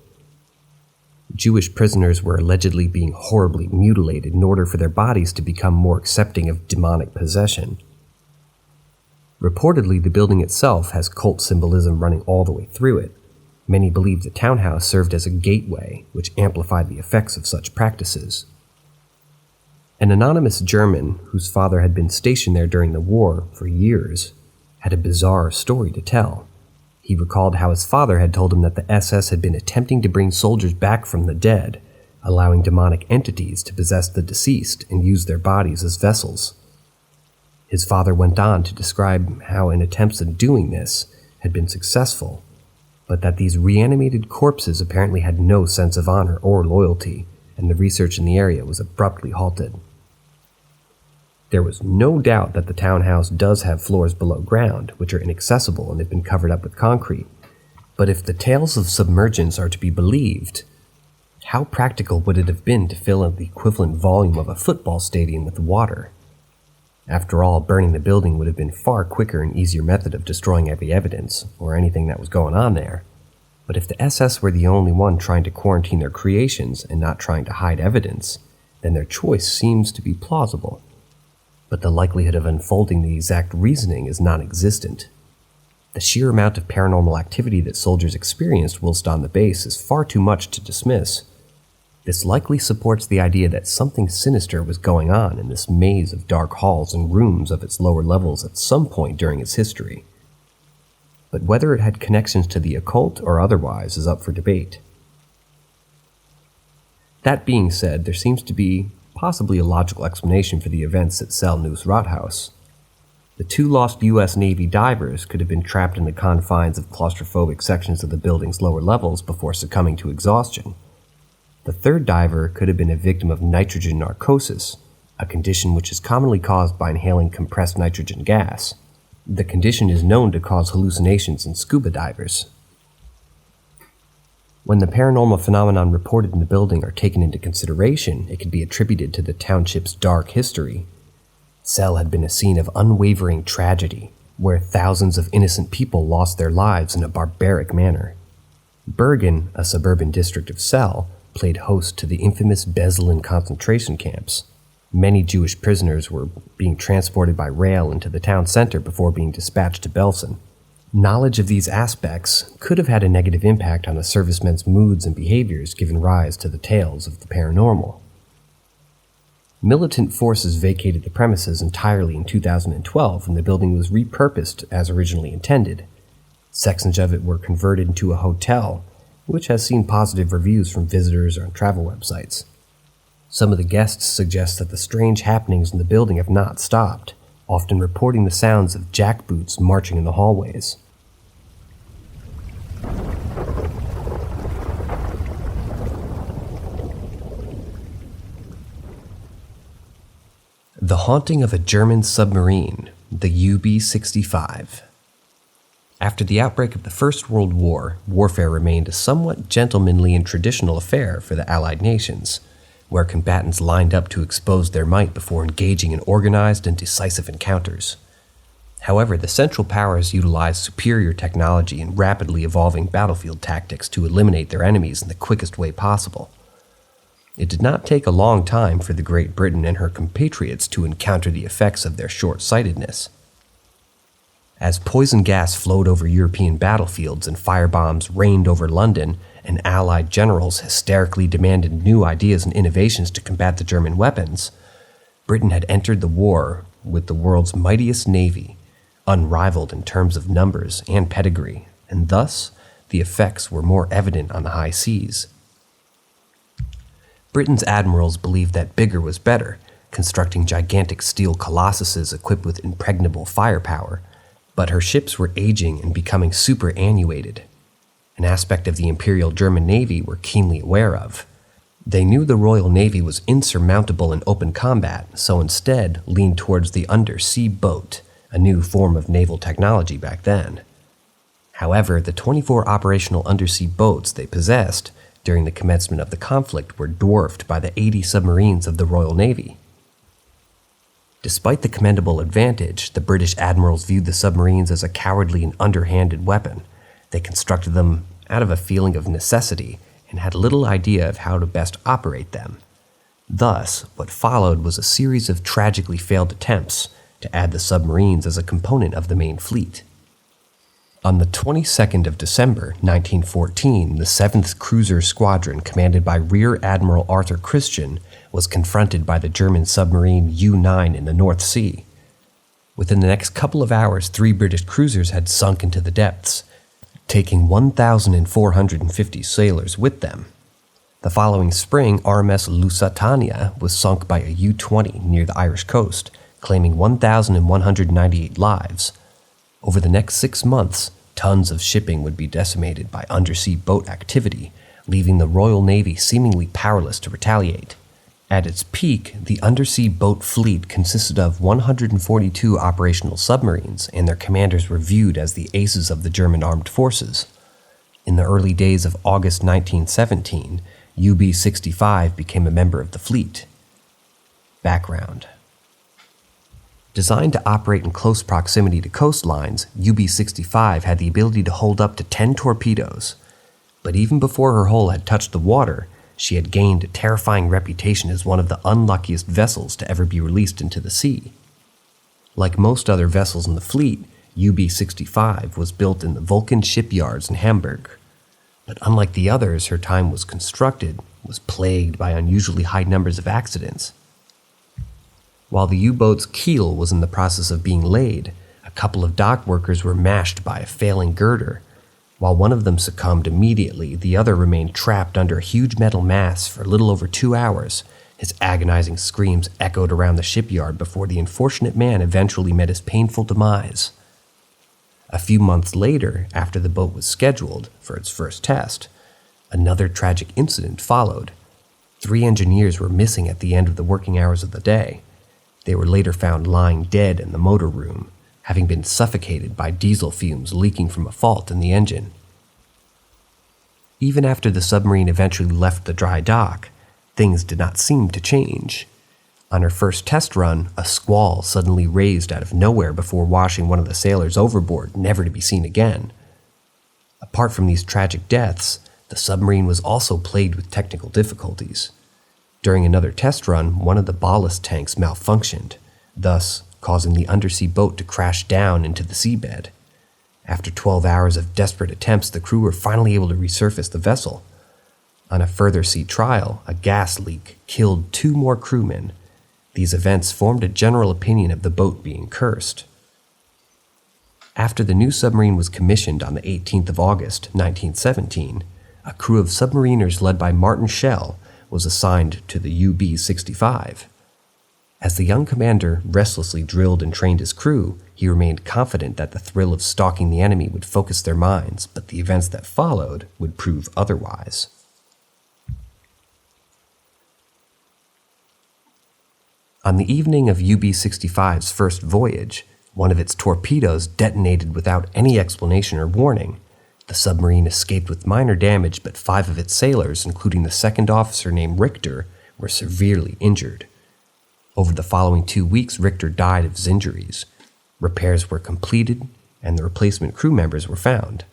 Jewish prisoners were allegedly being horribly mutilated in order for their bodies to become more accepting of demonic possession. Reportedly, the building itself has cult symbolism running all the way through it. Many believe the townhouse served as a gateway, which amplified the effects of such practices. An anonymous German, whose father had been stationed there during the war for years, had a bizarre story to tell. He recalled how his father had told him that the SS had been attempting to bring soldiers back from the dead, allowing demonic entities to possess the deceased and use their bodies as vessels. His father went on to describe how in attempts at doing this had been successful, but that these reanimated corpses apparently had no sense of honor or loyalty, and the research in the area was abruptly halted. There was no doubt that the townhouse does have floors below ground, which are inaccessible and have been covered up with concrete. But if the tales of submergence are to be believed, how practical would it have been to fill in the equivalent volume of a football stadium with water? After all, burning the building would have been far quicker and easier method of destroying every evidence, or anything that was going on there. But if the SS were the only one trying to quarantine their creations and not trying to hide evidence, then their choice seems to be plausible. but the likelihood of unfolding the exact reasoning is non-existent. The sheer amount of paranormal activity that soldiers experienced whilst on the base is far too much to dismiss. This likely supports the idea that something sinister was going on in this maze of dark halls and rooms of its lower levels at some point during its history. But whether it had connections to the occult or otherwise is up for debate. That being said, there seems to be possibly a logical explanation for the events at Cell News Rathaus. The 2 lost U.S. Navy divers could have been trapped in the confines of claustrophobic sections of the building's lower levels before succumbing to exhaustion. The 3rd diver could have been a victim of nitrogen narcosis, a condition which is commonly caused by inhaling compressed nitrogen gas. The condition is known to cause hallucinations in scuba divers. When the paranormal phenomenon reported in the building are taken into consideration, it can be attributed to the township's dark history. Cell had been a scene of unwavering tragedy, where thousands of innocent people lost their lives in a barbaric manner. Bergen, a suburban district of Cell, played host to the infamous Beslan concentration camps. Many Jewish prisoners were being transported by rail into the town center before being dispatched to Belsen. Knowledge of these aspects could have had a negative impact on the servicemen's moods and behaviors, giving rise to the tales of the paranormal. Militant forces vacated the premises entirely in 2012 and the building was repurposed as originally intended. Sections of it were converted into a hotel, which has seen positive reviews from visitors on travel websites. Some of the guests suggest that the strange happenings in the building have not stopped, often reporting the sounds of jackboots marching in the hallways. The haunting of a German submarine, the UB-65. After the outbreak of the First World War, warfare remained a somewhat gentlemanly and traditional affair for the Allied nations, where combatants lined up to expose their might before engaging in organized and decisive encounters. However, the Central Powers utilized superior technology and rapidly evolving battlefield tactics to eliminate their enemies in the quickest way possible. It did not take a long time for the Great Britain and her compatriots to encounter the effects of their short-sightedness. As poison gas flowed over European battlefields and firebombs rained over London, and Allied generals hysterically demanded new ideas and innovations to combat the German weapons, Britain had entered the war with the world's mightiest navy, unrivaled in terms of numbers and pedigree, and thus the effects were more evident on the high seas. Britain's admirals believed that bigger was better, constructing gigantic steel colossuses equipped with impregnable firepower, but her ships were aging and becoming superannuated, an aspect of the Imperial German Navy were keenly aware of. They knew the Royal Navy was insurmountable in open combat, so instead leaned towards the undersea boat, a new form of naval technology back then. However, the 24 operational undersea boats they possessed during the commencement of the conflict were dwarfed by the 80 submarines of the Royal Navy. Despite the commendable advantage, the British admirals viewed the submarines as a cowardly and underhanded weapon. They constructed them out of a feeling of necessity and had little idea of how to best operate them. Thus, what followed was a series of tragically failed attempts to add the submarines as a component of the main fleet. On the 22nd of December, 1914, the 7th Cruiser Squadron, commanded by Rear Admiral Arthur Christian, was confronted by the German submarine U-9 in the North Sea. Within the next couple of hours, 3 British cruisers had sunk into the depths, taking 1,450 sailors with them. The following spring, RMS Lusitania was sunk by a U-20 near the Irish coast, claiming 1,198 lives. Over the next 6 months, tons of shipping would be decimated by undersea boat activity, leaving the Royal Navy seemingly powerless to retaliate. At its peak, the undersea boat fleet consisted of 142 operational submarines, and their commanders were viewed as the aces of the German armed forces. In the early days of August 1917, UB-65 became a member of the fleet. Background. Designed to operate in close proximity to coastlines, UB-65 had the ability to hold up to 10 torpedoes. But even before her hull had touched the water, she had gained a terrifying reputation as one of the unluckiest vessels to ever be released into the sea. Like most other vessels in the fleet, UB-65 was built in the Vulcan shipyards in Hamburg. But unlike the others her time was constructed, was plagued by unusually high numbers of accidents. While the U-boat's keel was in the process of being laid, a couple of dock workers were mashed by a failing girder. While one of them succumbed immediately, the other remained trapped under a huge metal mass for a little over 2 hours. His agonizing screams echoed around the shipyard before the unfortunate man eventually met his painful demise. A few months later, after the boat was scheduled for its first test, another tragic incident followed. 3 engineers were missing at the end of the working hours of the day. They were later found lying dead in the motor room, having been suffocated by diesel fumes leaking from a fault in the engine. Even after the submarine eventually left the dry dock, things did not seem to change. On her first test run, a squall suddenly raised out of nowhere before washing one of the sailors overboard, never to be seen again. Apart from these tragic deaths, the submarine was also plagued with technical difficulties. During another test run, one of the ballast tanks malfunctioned, thus causing the undersea boat to crash down into the seabed. After 12 hours of desperate attempts, the crew were finally able to resurface the vessel. On a further sea trial, a gas leak killed 2 more crewmen. These events formed a general opinion of the boat being cursed. After the new submarine was commissioned on the 18th of August, 1917, a crew of submariners led by Martin Schell was assigned to the UB-65. As the young commander restlessly drilled and trained his crew, he remained confident that the thrill of stalking the enemy would focus their minds, but the events that followed would prove otherwise. On the evening of UB-65's first voyage, one of its torpedoes detonated without any explanation or warning. The submarine escaped with minor damage, but 5 of its sailors, including the second officer named Richter, were severely injured. Over the following 2 weeks, Richter died of his injuries. Repairs were completed, and the replacement crew members were found.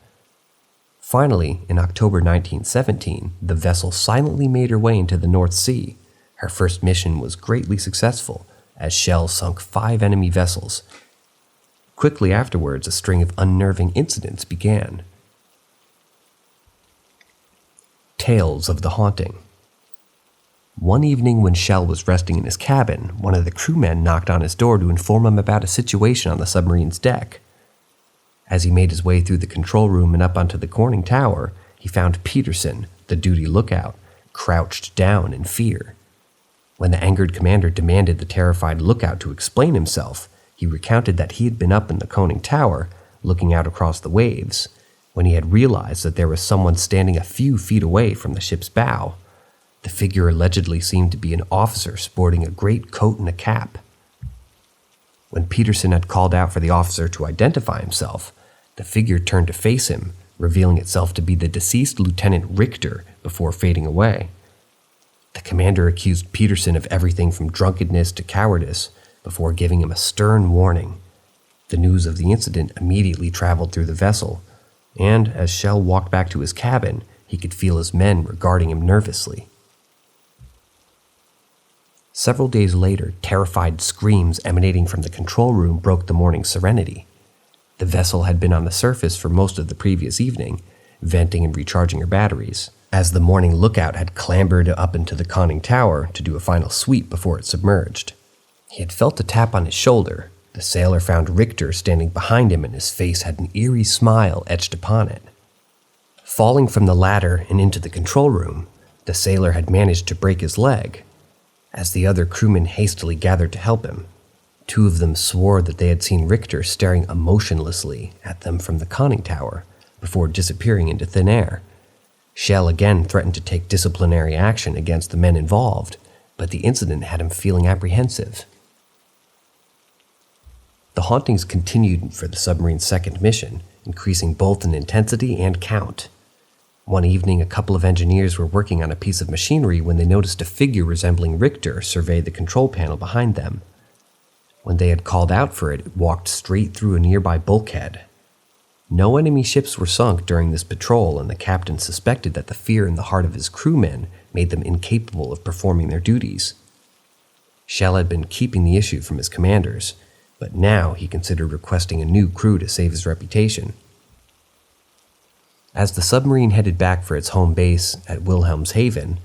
Finally, in October 1917, the vessel silently made her way into the North Sea. Her first mission was greatly successful, as Schell sunk 5 enemy vessels. Quickly afterwards, a string of unnerving incidents began. Tales of the Haunting. One evening when Schell was resting in his cabin, one of the crewmen knocked on his door to inform him about a situation on the submarine's deck. As he made his way through the control room and up onto the conning tower, he found Peterson, the duty lookout, crouched down in fear. When the angered commander demanded the terrified lookout to explain himself, he recounted that he had been up in the conning tower, looking out across the waves, when he had realized that there was someone standing a few feet away from the ship's bow. The figure allegedly seemed to be an officer sporting a great coat and a cap. When Peterson had called out for the officer to identify himself, the figure turned to face him, revealing itself to be the deceased Lieutenant Richter before fading away. The commander accused Peterson of everything from drunkenness to cowardice before giving him a stern warning. The news of the incident immediately traveled through the vessel, and as Schell walked back to his cabin, he could feel his men regarding him nervously. Several days later, terrified screams emanating from the control room broke the morning's serenity. The vessel had been on the surface for most of the previous evening, venting and recharging her batteries, as the morning lookout had clambered up into the conning tower to do a final sweep before it submerged. He had felt a tap on his shoulder. The sailor found Richter standing behind him, and his face had an eerie smile etched upon it. Falling from the ladder and into the control room, the sailor had managed to break his leg. As the other crewmen hastily gathered to help him, 2 of them swore that they had seen Richter staring emotionlessly at them from the conning tower before disappearing into thin air. Schell again threatened to take disciplinary action against the men involved, but the incident had him feeling apprehensive. The hauntings continued for the submarine's second mission, increasing both in intensity and count. One evening, a couple of engineers were working on a piece of machinery when they noticed a figure resembling Richter survey the control panel behind them. When they had called out for it, it walked straight through a nearby bulkhead. No enemy ships were sunk during this patrol, and the captain suspected that the fear in the heart of his crewmen made them incapable of performing their duties. Schell had been keeping the issue from his commanders, but now he considered requesting a new crew to save his reputation. As the submarine headed back for its home base at Wilhelmshaven,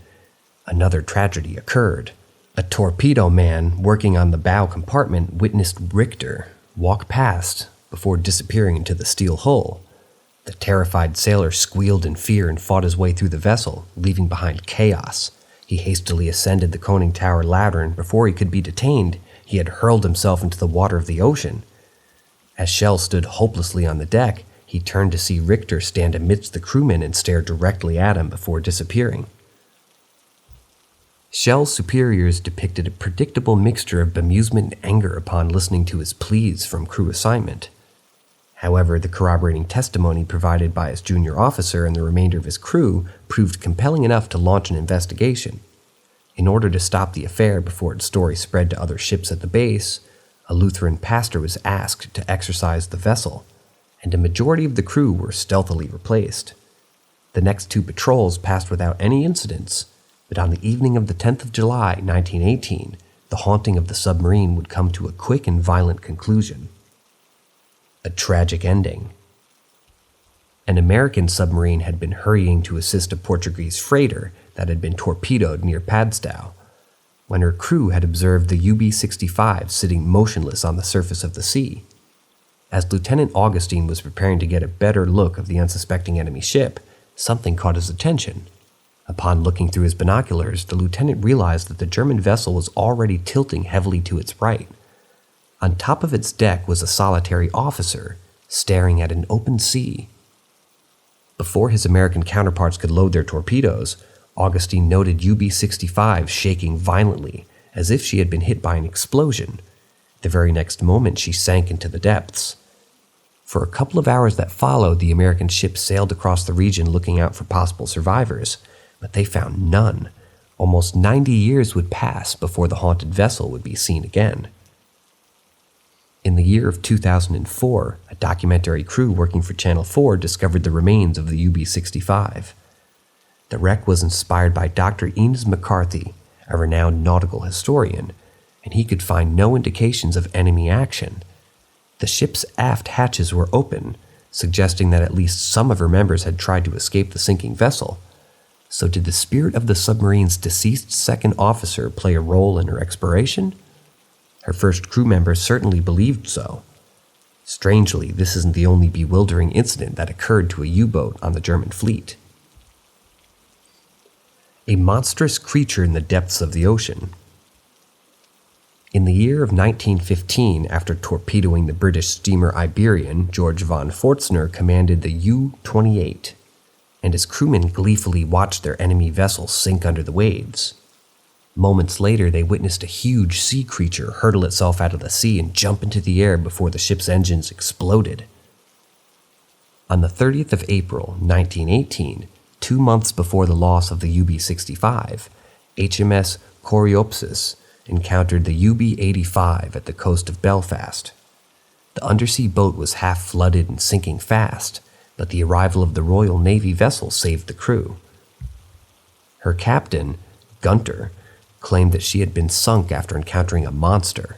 another tragedy occurred. A torpedo man working on the bow compartment witnessed Richter walk past before disappearing into the steel hull. The terrified sailor squealed in fear and fought his way through the vessel, leaving behind chaos. He hastily ascended the conning tower ladder, and before he could be detained, he had hurled himself into the water of the ocean. As Shell stood hopelessly on the deck, he turned to see Richter stand amidst the crewmen and stare directly at him before disappearing. Shell's superiors depicted a predictable mixture of bemusement and anger upon listening to his pleas from crew assignment. However, the corroborating testimony provided by his junior officer and the remainder of his crew proved compelling enough to launch an investigation. In order to stop the affair before its story spread to other ships at the base, a Lutheran pastor was asked to exorcise the vessel, and a majority of the crew were stealthily replaced. The next 2 patrols passed without any incidents, but on the evening of the 10th of July, 1918, the haunting of the submarine would come to a quick and violent conclusion. A tragic ending. An American submarine had been hurrying to assist a Portuguese freighter that had been torpedoed near Padstow, when her crew had observed the UB-65 sitting motionless on the surface of the sea. As Lieutenant Augustine was preparing to get a better look of the unsuspecting enemy ship, something caught his attention. Upon looking through his binoculars, the lieutenant realized that the German vessel was already tilting heavily to its right. On top of its deck was a solitary officer, staring at an open sea. Before his American counterparts could load their torpedoes, Augustine noted UB-65 shaking violently, as if she had been hit by an explosion. The very next moment, she sank into the depths. For a couple of hours that followed, the American ship sailed across the region looking out for possible survivors, but they found none. Almost 90 years would pass before the haunted vessel would be seen again. In the year of 2004, a documentary crew working for Channel 4 discovered the remains of the UB-65. The wreck was inspired by Dr. Eames McCarthy, a renowned nautical historian, and he could find no indications of enemy action. The ship's aft hatches were open, suggesting that at least some of her members had tried to escape the sinking vessel. So did the spirit of the submarine's deceased second officer play a role in her exploration? Her first crew members certainly believed so. Strangely, this isn't the only bewildering incident that occurred to a U-boat on the German fleet. A monstrous creature in the depths of the ocean. In the year of 1915, after torpedoing the British steamer Iberian, George von Forstner commanded the U-28, and his crewmen gleefully watched their enemy vessel sink under the waves. Moments later, they witnessed a huge sea creature hurtle itself out of the sea and jump into the air before the ship's engines exploded. On the 30th of April, 1918, 2 months before the loss of the UB-65, HMS Coreopsis encountered the UB-85 at the coast of Belfast. The undersea boat was half flooded and sinking fast, but the arrival of the Royal Navy vessel saved the crew. Her captain, Gunter, claimed that she had been sunk after encountering a monster.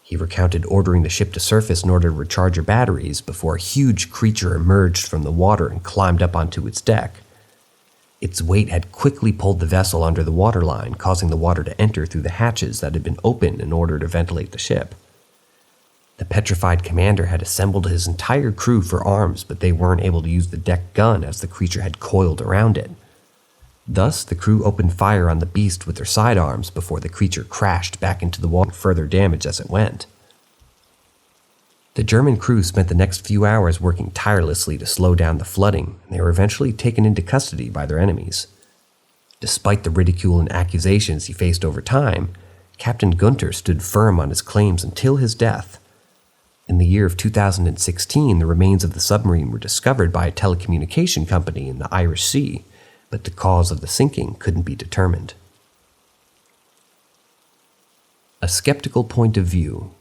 He recounted ordering the ship to surface in order to recharge her batteries before a huge creature emerged from the water and climbed up onto its deck. Its weight had quickly pulled the vessel under the waterline, causing the water to enter through the hatches that had been opened in order to ventilate the ship. The petrified commander had assembled his entire crew for arms, but they weren't able to use the deck gun as the creature had coiled around it. Thus, the crew opened fire on the beast with their sidearms before the creature crashed back into the water, further damage as it went. The German crew spent the next few hours working tirelessly to slow down the flooding, and they were eventually taken into custody by their enemies. Despite the ridicule and accusations he faced over time, Captain Gunter stood firm on his claims until his death. In the year of 2016, the remains of the submarine were discovered by a telecommunication company in the Irish Sea, but the cause of the sinking couldn't be determined. A skeptical point of view.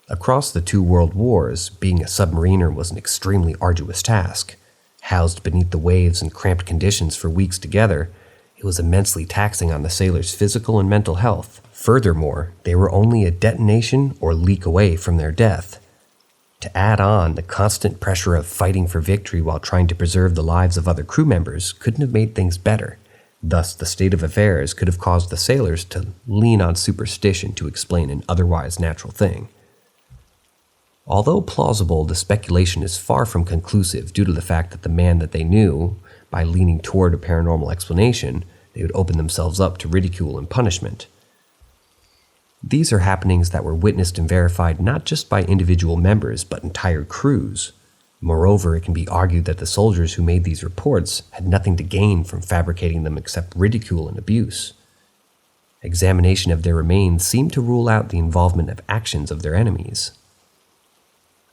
Across the 2 world wars, being a submariner was an extremely arduous task. Housed beneath the waves in cramped conditions for weeks together, It was immensely taxing on the sailors' physical and mental health. Furthermore, they were only a detonation or leak away from their death. To add on, the constant pressure of fighting for victory while trying to preserve the lives of other crew members couldn't have made things better. Thus, the state of affairs could have caused the sailors to lean on superstition to explain an otherwise natural thing. Although plausible, the speculation is far from conclusive due to the fact that the man that they knew, by leaning toward a paranormal explanation, they would open themselves up to ridicule and punishment. These are happenings that were witnessed and verified not just by individual members, but entire crews. Moreover, it can be argued that the soldiers who made these reports had nothing to gain from fabricating them except ridicule and abuse. Examination of their remains seemed to rule out the involvement of actions of their enemies.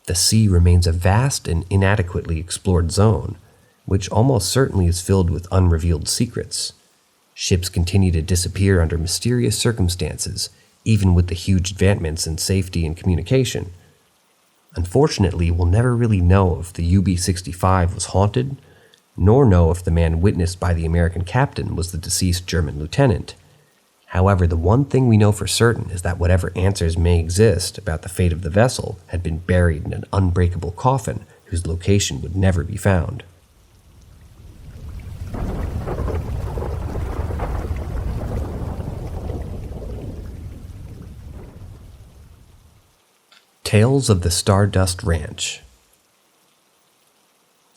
The sea remains a vast and inadequately explored zone, which almost certainly is filled with unrevealed secrets. Ships continue to disappear under mysterious circumstances, even with the huge advancements in safety and communication. Unfortunately, we'll never really know if the UB-65 was haunted, nor know if the man witnessed by the American captain was the deceased German lieutenant. However, the one thing we know for certain is that whatever answers may exist about the fate of the vessel had been buried in an unbreakable coffin whose location would never be found. Tales of the Stardust Ranch.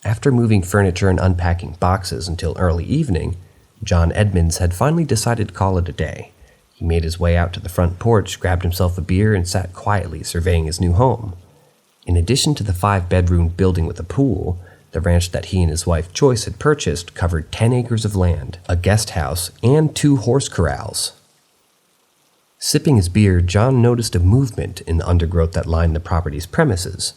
After moving furniture and unpacking boxes until early evening, John Edmonds had finally decided to call it a day. He made his way out to the front porch, grabbed himself a beer, and sat quietly surveying his new home. In addition to the 5-bedroom building with a pool, the ranch that he and his wife Joyce had purchased covered 10 acres of land, a guest house, and 2 horse corrals. Sipping his beer, John noticed a movement in the undergrowth that lined the property's premises.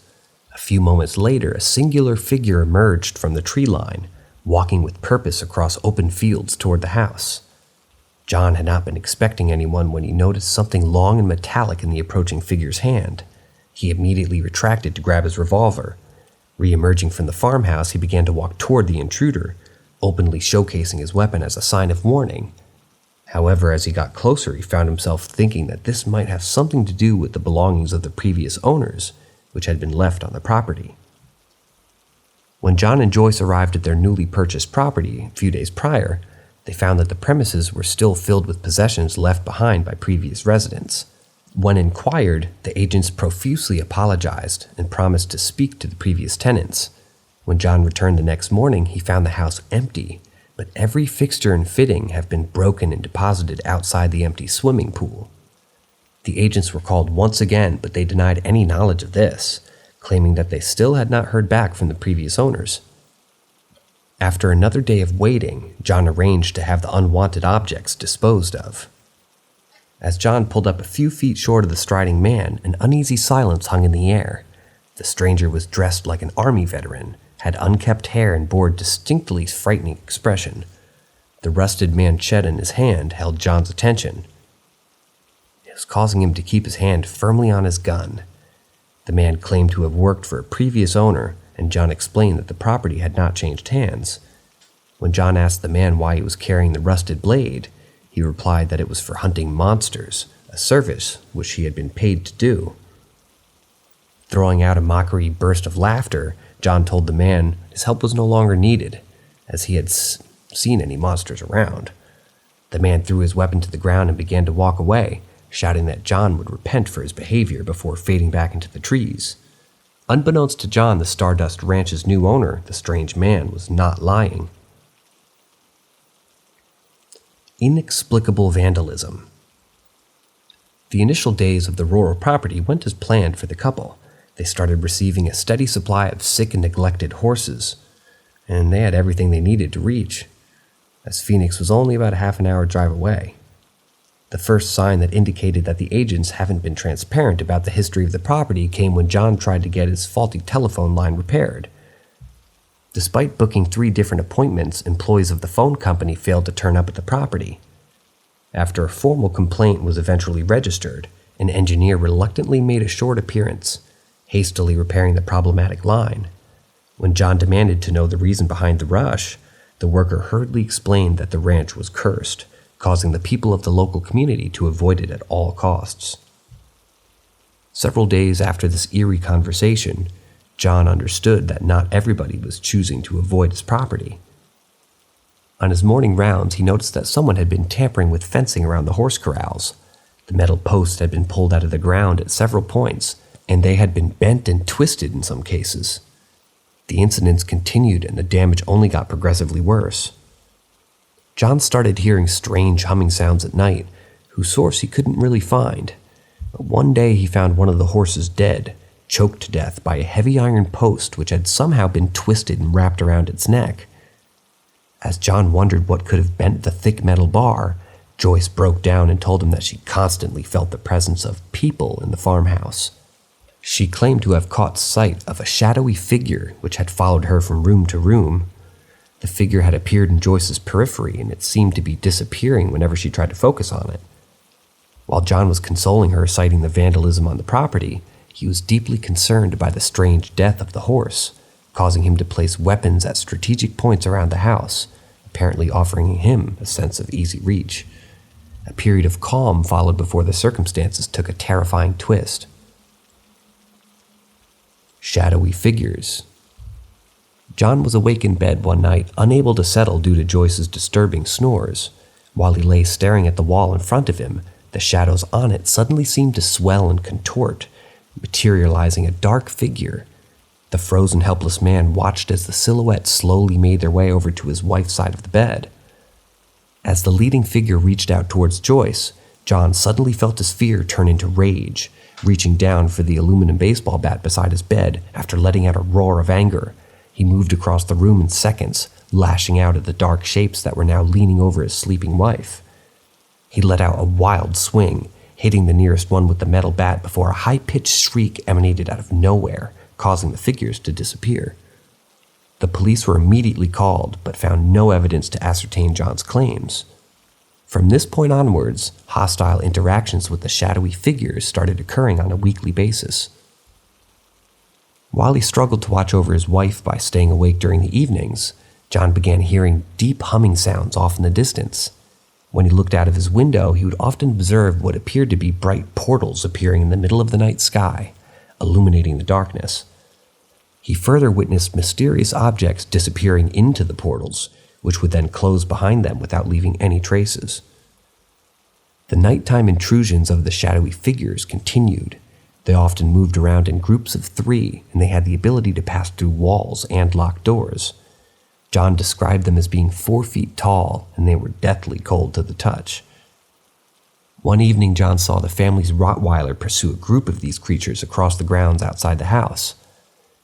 A few moments later, a singular figure emerged from the tree line, walking with purpose across open fields toward the house. John had not been expecting anyone when he noticed something long and metallic in the approaching figure's hand. He immediately retracted to grab his revolver. Re-emerging from the farmhouse, he began to walk toward the intruder, openly showcasing his weapon as a sign of warning. However, as he got closer, he found himself thinking that this might have something to do with the belongings of the previous owners, which had been left on the property. When John and Joyce arrived at their newly purchased property a few days prior, they found that the premises were still filled with possessions left behind by previous residents. When inquired, the agents profusely apologized and promised to speak to the previous tenants. When John returned the next morning, he found the house empty, but every fixture and fitting have been broken and deposited outside the empty swimming pool. The agents were called once again, but they denied any knowledge of this, claiming that they still had not heard back from the previous owners. After another day of waiting, John arranged to have the unwanted objects disposed of. As John pulled up a few feet short of the striding man, an uneasy silence hung in the air. The stranger was dressed like an army veteran, had unkempt hair, and bore a distinctly frightening expression. The rusted manchette in his hand held John's attention. It was causing him to keep his hand firmly on his gun. The man claimed to have worked for a previous owner, and John explained that the property had not changed hands. When John asked the man why he was carrying the rusted blade, he replied that it was for hunting monsters, a service which he had been paid to do. Throwing out a mockery burst of laughter, John told the man his help was no longer needed, as he had seen any monsters around. The man threw his weapon to the ground and began to walk away, shouting that John would repent for his behavior before fading back into the trees. Unbeknownst to John, the Stardust Ranch's new owner, the strange man, was not lying. Inexplicable vandalism. The initial days of the rural property went as planned for the couple. They started receiving a steady supply of sick and neglected horses, and they had everything they needed to reach, as Phoenix was only about a half an hour drive away. The first sign that indicated that the agents haven't been transparent about the history of the property came when John tried to get his faulty telephone line repaired. Despite booking 3 different appointments, employees of the phone company failed to turn up at the property. After a formal complaint was eventually registered, an engineer reluctantly made a short appearance, hastily repairing the problematic line. When John demanded to know the reason behind the rush, the worker hurriedly explained that the ranch was cursed, causing the people of the local community to avoid it at all costs. Several days after this eerie conversation, John understood that not everybody was choosing to avoid his property. On his morning rounds, he noticed that someone had been tampering with fencing around the horse corrals. The metal posts had been pulled out of the ground at several points, and they had been bent and twisted in some cases. The incidents continued, and the damage only got progressively worse. John started hearing strange humming sounds at night, whose source he couldn't really find. But one day he found one of the horses dead, choked to death by a heavy iron post which had somehow been twisted and wrapped around its neck. As John wondered what could have bent the thick metal bar, Joyce broke down and told him that she constantly felt the presence of people in the farmhouse. She claimed to have caught sight of a shadowy figure which had followed her from room to room. The figure had appeared in Joyce's periphery, and it seemed to be disappearing whenever she tried to focus on it. While John was consoling her, citing the vandalism on the property, he was deeply concerned by the strange death of the horse, causing him to place weapons at strategic points around the house, apparently offering him a sense of easy reach. A period of calm followed before the circumstances took a terrifying twist. Shadowy figures. John was awake in bed one night, unable to settle due to Joyce's disturbing snores. While he lay staring at the wall in front of him, the shadows on it suddenly seemed to swell and contort, materializing a dark figure. The frozen, helpless man watched as the silhouette slowly made their way over to his wife's side of the bed. As the leading figure reached out towards Joyce, John suddenly felt his fear turn into rage, reaching down for the aluminum baseball bat beside his bed after letting out a roar of anger. He moved across the room in seconds, lashing out at the dark shapes that were now leaning over his sleeping wife. He let out a wild swing, hitting the nearest one with the metal bat before a high-pitched shriek emanated out of nowhere, causing the figures to disappear. The police were immediately called, but found no evidence to ascertain John's claims. From this point onwards, hostile interactions with the shadowy figures started occurring on a weekly basis. While he struggled to watch over his wife by staying awake during the evenings, John began hearing deep humming sounds off in the distance. When he looked out of his window, he would often observe what appeared to be bright portals appearing in the middle of the night sky, illuminating the darkness. He further witnessed mysterious objects disappearing into the portals, which would then close behind them without leaving any traces. The nighttime intrusions of the shadowy figures continued. They often moved around in groups of 3, and they had the ability to pass through walls and locked doors. John described them as being 4 feet tall, and they were deathly cold to the touch. One evening, John saw the family's Rottweiler pursue a group of these creatures across the grounds outside the house.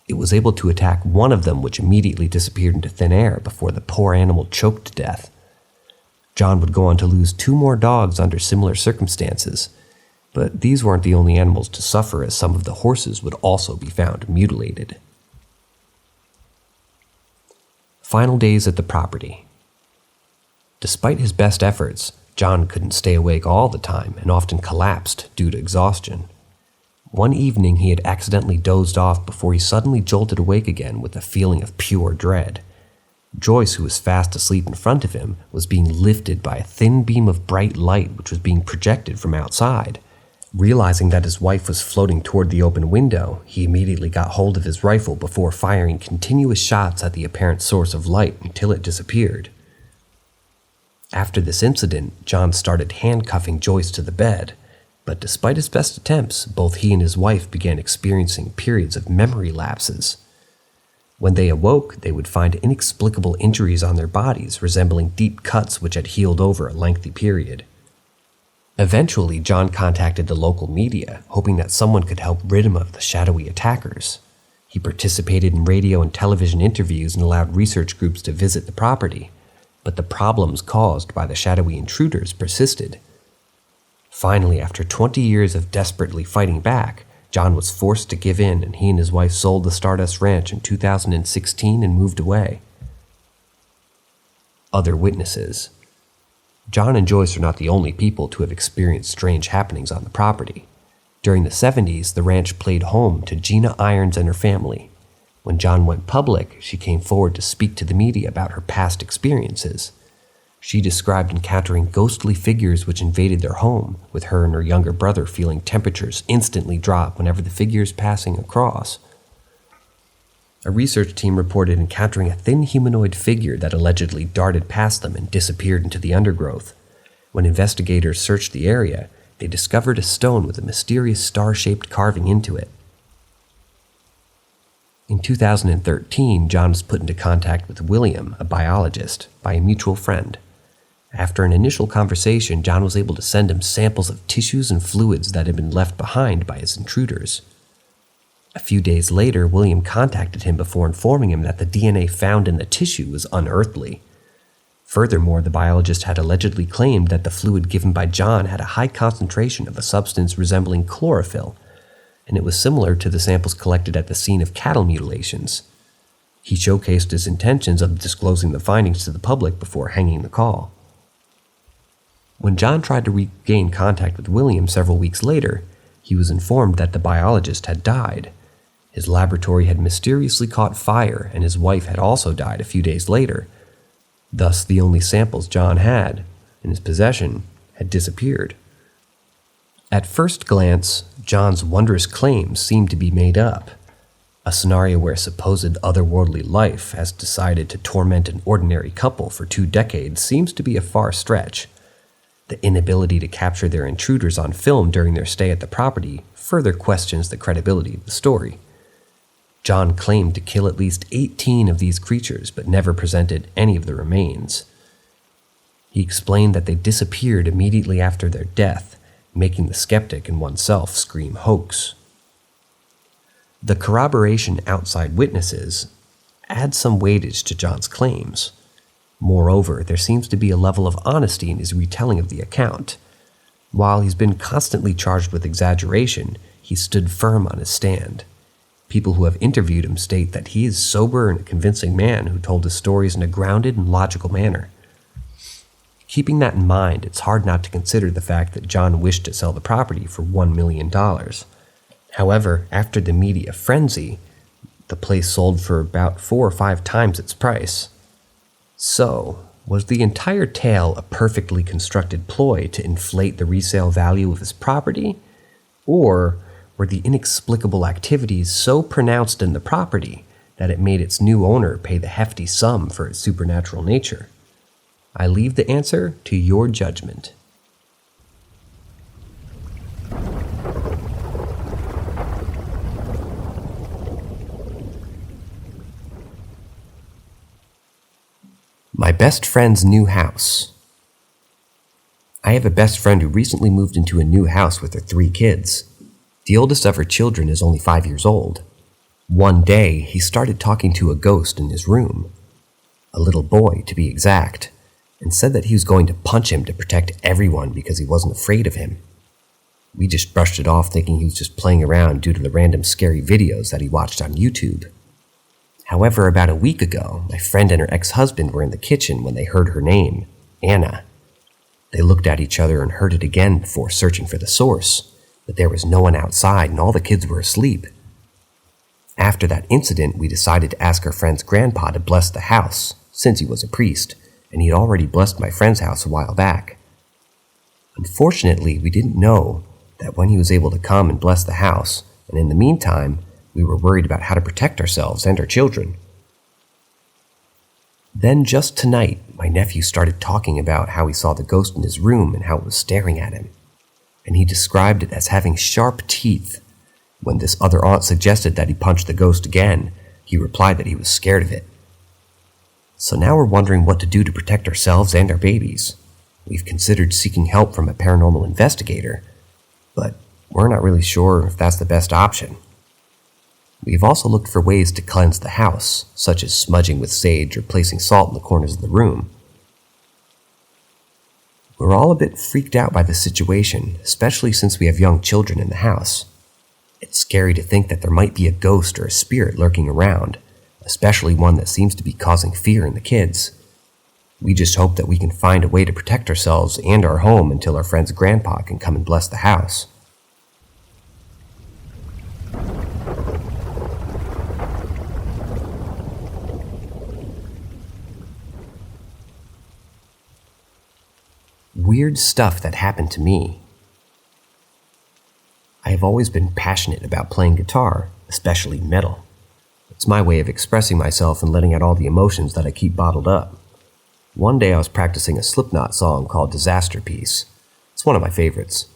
It was able to attack one of them, which immediately disappeared into thin air before the poor animal choked to death. John would go on to lose 2 more dogs under similar circumstances, but these weren't the only animals to suffer, as some of the horses would also be found mutilated. Final days at the property. Despite his best efforts, John couldn't stay awake all the time and often collapsed due to exhaustion. One evening he had accidentally dozed off before he suddenly jolted awake again with a feeling of pure dread. Joyce, who was fast asleep in front of him, was being lifted by a thin beam of bright light which was being projected from outside. Realizing that his wife was floating toward the open window, he immediately got hold of his rifle before firing continuous shots at the apparent source of light until it disappeared. After this incident, John started handcuffing Joyce to the bed, but despite his best attempts, both he and his wife began experiencing periods of memory lapses. When they awoke, they would find inexplicable injuries on their bodies, resembling deep cuts which had healed over a lengthy period. Eventually, John contacted the local media, hoping that someone could help rid him of the shadowy attackers. He participated in radio and television interviews and allowed research groups to visit the property, but the problems caused by the shadowy intruders persisted. Finally, after 20 years of desperately fighting back, John was forced to give in, and he and his wife sold the Stardust Ranch in 2016 and moved away. Other witnesses. John and Joyce are not the only people to have experienced strange happenings on the property. During the 70s, the ranch played home to Gina Irons and her family. When John went public, she came forward to speak to the media about her past experiences. She described encountering ghostly figures which invaded their home, with her and her younger brother feeling temperatures instantly drop whenever the figures passing across. A research team reported encountering a thin humanoid figure that allegedly darted past them and disappeared into the undergrowth. When investigators searched the area, they discovered a stone with a mysterious star-shaped carving into it. In 2013, John was put into contact with William, a biologist, by a mutual friend. After an initial conversation, John was able to send him samples of tissues and fluids that had been left behind by his intruders. A few days later, William contacted him before informing him that the DNA found in the tissue was unearthly. Furthermore, the biologist had allegedly claimed that the fluid given by John had a high concentration of a substance resembling chlorophyll, and it was similar to the samples collected at the scene of cattle mutilations. He showcased his intentions of disclosing the findings to the public before hanging the call. When John tried to regain contact with William several weeks later, he was informed that the biologist had died. His laboratory had mysteriously caught fire, and his wife had also died a few days later. Thus, the only samples John had in his possession had disappeared. At first glance, John's wondrous claims seemed to be made up. A scenario where supposed otherworldly life has decided to torment an ordinary couple for 2 decades seems to be a far stretch. The inability to capture their intruders on film during their stay at the property further questions the credibility of the story. John claimed to kill at least 18 of these creatures, but never presented any of the remains. He explained that they disappeared immediately after their death, making the skeptic in oneself scream hoax. The corroboration outside witnesses adds some weightage to John's claims. Moreover, there seems to be a level of honesty in his retelling of the account. While he's been constantly charged with exaggeration, he stood firm on his stand. People who have interviewed him state that he is sober and a convincing man who told his stories in a grounded and logical manner. Keeping that in mind, it's hard not to consider the fact that John wished to sell the property for $1 million. However, after the media frenzy, the place sold for about 4 or 5 times its price. So, was the entire tale a perfectly constructed ploy to inflate the resale value of his property? Or were the inexplicable activities so pronounced in the property that it made its new owner pay the hefty sum for its supernatural nature? I leave the answer to your judgment. My best friend's new house. I have a best friend who recently moved into a new house with her 3 kids. The oldest of her children is only 5 years old. One day, he started talking to a ghost in his room, a little boy to be exact, and said that he was going to punch him to protect everyone because he wasn't afraid of him. We just brushed it off thinking he was just playing around due to the random scary videos that he watched on YouTube. However, about a week ago, my friend and her ex-husband were in the kitchen when they heard her name, Anna. They looked at each other and heard it again before searching for the source, but there was no one outside and all the kids were asleep. After that incident, we decided to ask our friend's grandpa to bless the house, since he was a priest, and he'd already blessed my friend's house a while back. Unfortunately, we didn't know that when he was able to come and bless the house, and in the meantime, we were worried about how to protect ourselves and our children. Then just tonight, my nephew started talking about how he saw the ghost in his room and how it was staring at him, and he described it as having sharp teeth. When this other aunt suggested that he punch the ghost again, he replied that he was scared of it. So now we're wondering what to do to protect ourselves and our babies. We've considered seeking help from a paranormal investigator, but we're not really sure if that's the best option. We've also looked for ways to cleanse the house, such as smudging with sage or placing salt in the corners of the room. We're all a bit freaked out by the situation, especially since we have young children in the house. It's scary to think that there might be a ghost or a spirit lurking around, especially one that seems to be causing fear in the kids. We just hope that we can find a way to protect ourselves and our home until our friend's grandpa can come and bless the house. weird stuff that happened to me. I have always been passionate about playing guitar, especially metal. It's my way of expressing myself and letting out all the emotions that I keep bottled up. One day I was practicing a Slipknot song called Disaster Piece. It's one of my favorites,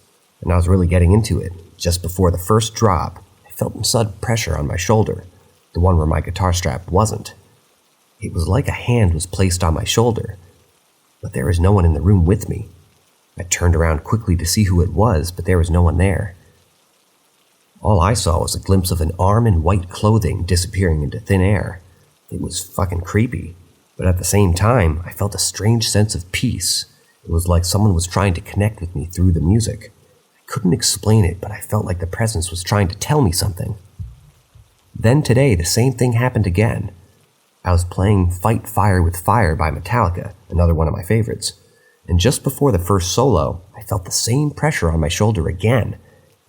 and I was really getting into it. Just before the first drop, I felt sudden pressure on my shoulder, the one where my guitar strap wasn't. It was like a hand was placed on my shoulder, but there was no one in the room with me. I turned around quickly to see who it was, but there was no one there. All I saw was a glimpse of an arm in white clothing disappearing into thin air. It was fucking creepy, but at the same time, I felt a strange sense of peace. It was like someone was trying to connect with me through the music. I couldn't explain it, but I felt like the presence was trying to tell me something. Then today, the same thing happened again. I was playing Fight Fire with Fire by Metallica, another one of my favorites, and just before the first solo, I felt the same pressure on my shoulder again.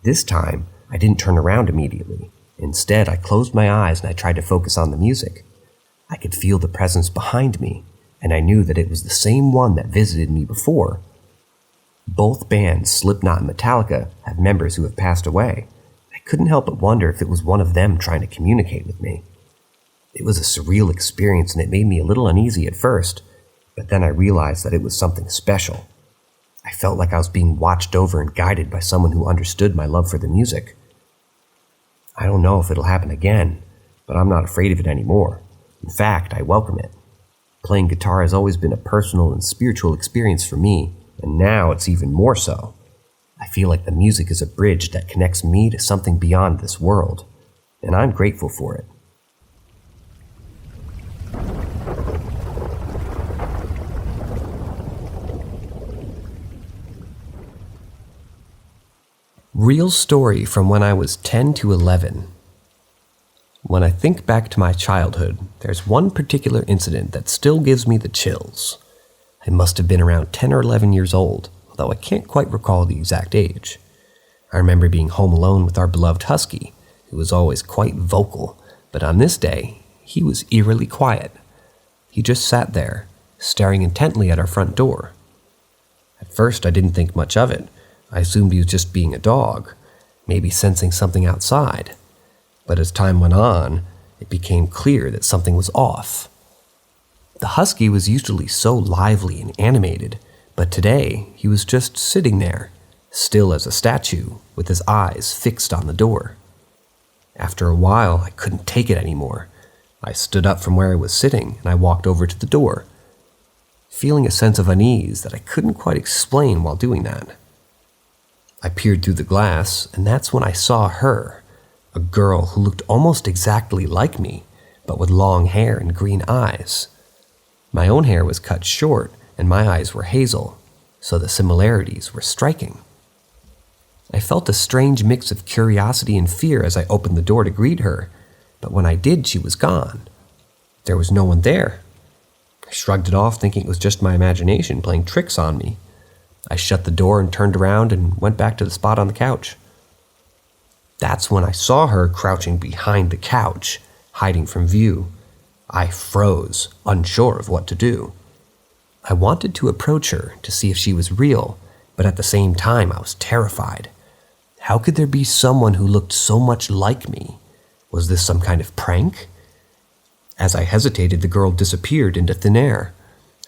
This time, I didn't turn around immediately. Instead, I closed my eyes and I tried to focus on the music. I could feel the presence behind me, and I knew that it was the same one that visited me before. Both bands, Slipknot and Metallica, have members who have passed away. I couldn't help but wonder if it was one of them trying to communicate with me. It was a surreal experience and it made me a little uneasy at first, but then I realized that it was something special. I felt like I was being watched over and guided by someone who understood my love for the music. I don't know if it'll happen again, but I'm not afraid of it anymore. In fact, I welcome it. Playing guitar has always been a personal and spiritual experience for me, and now it's even more so. I feel like the music is a bridge that connects me to something beyond this world, and I'm grateful for it. Real story from when I was 10 to 11. When I think back to my childhood, there's one particular incident that still gives me the chills. I must have been around 10 or 11 years old, although I can't quite recall the exact age. I remember being home alone with our beloved husky, who was always quite vocal, but on this day, he was eerily quiet. He just sat there, staring intently at our front door. At first, I didn't think much of it. I assumed he was just being a dog, maybe sensing something outside. But as time went on, it became clear that something was off. The husky was usually so lively and animated, but today he was just sitting there, still as a statue, with his eyes fixed on the door. After a while, I couldn't take it anymore. I stood up from where I was sitting and I walked over to the door, feeling a sense of unease that I couldn't quite explain while doing that. I peered through the glass, and that's when I saw her, a girl who looked almost exactly like me, but with long hair and green eyes. My own hair was cut short, and my eyes were hazel, so the similarities were striking. I felt a strange mix of curiosity and fear as I opened the door to greet her, but when I did, she was gone. There was no one there. I shrugged it off, thinking it was just my imagination playing tricks on me. I shut the door and turned around and went back to the spot on the couch. That's when I saw her crouching behind the couch, hiding from view. I froze, unsure of what to do. I wanted to approach her to see if she was real, but at the same time I was terrified. How could there be someone who looked so much like me? Was this some kind of prank? As I hesitated, the girl disappeared into thin air.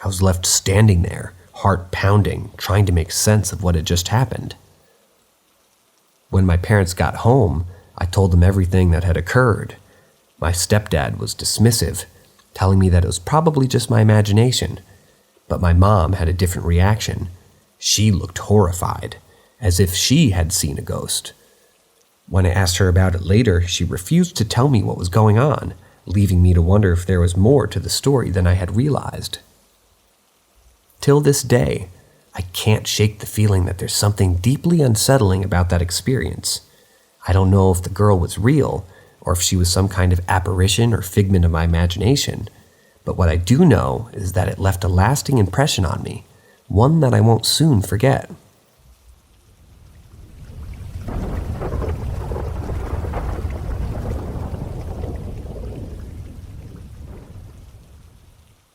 I was left standing there, heart pounding, trying to make sense of what had just happened. When my parents got home, I told them everything that had occurred. My stepdad was dismissive, telling me that it was probably just my imagination, but my mom had a different reaction. She looked horrified, as if she had seen a ghost. When I asked her about it later, she refused to tell me what was going on, leaving me to wonder if there was more to the story than I had realized. Till this day, I can't shake the feeling that there's something deeply unsettling about that experience. I don't know if the girl was real, or if she was some kind of apparition or figment of my imagination, but what I do know is that it left a lasting impression on me, one that I won't soon forget.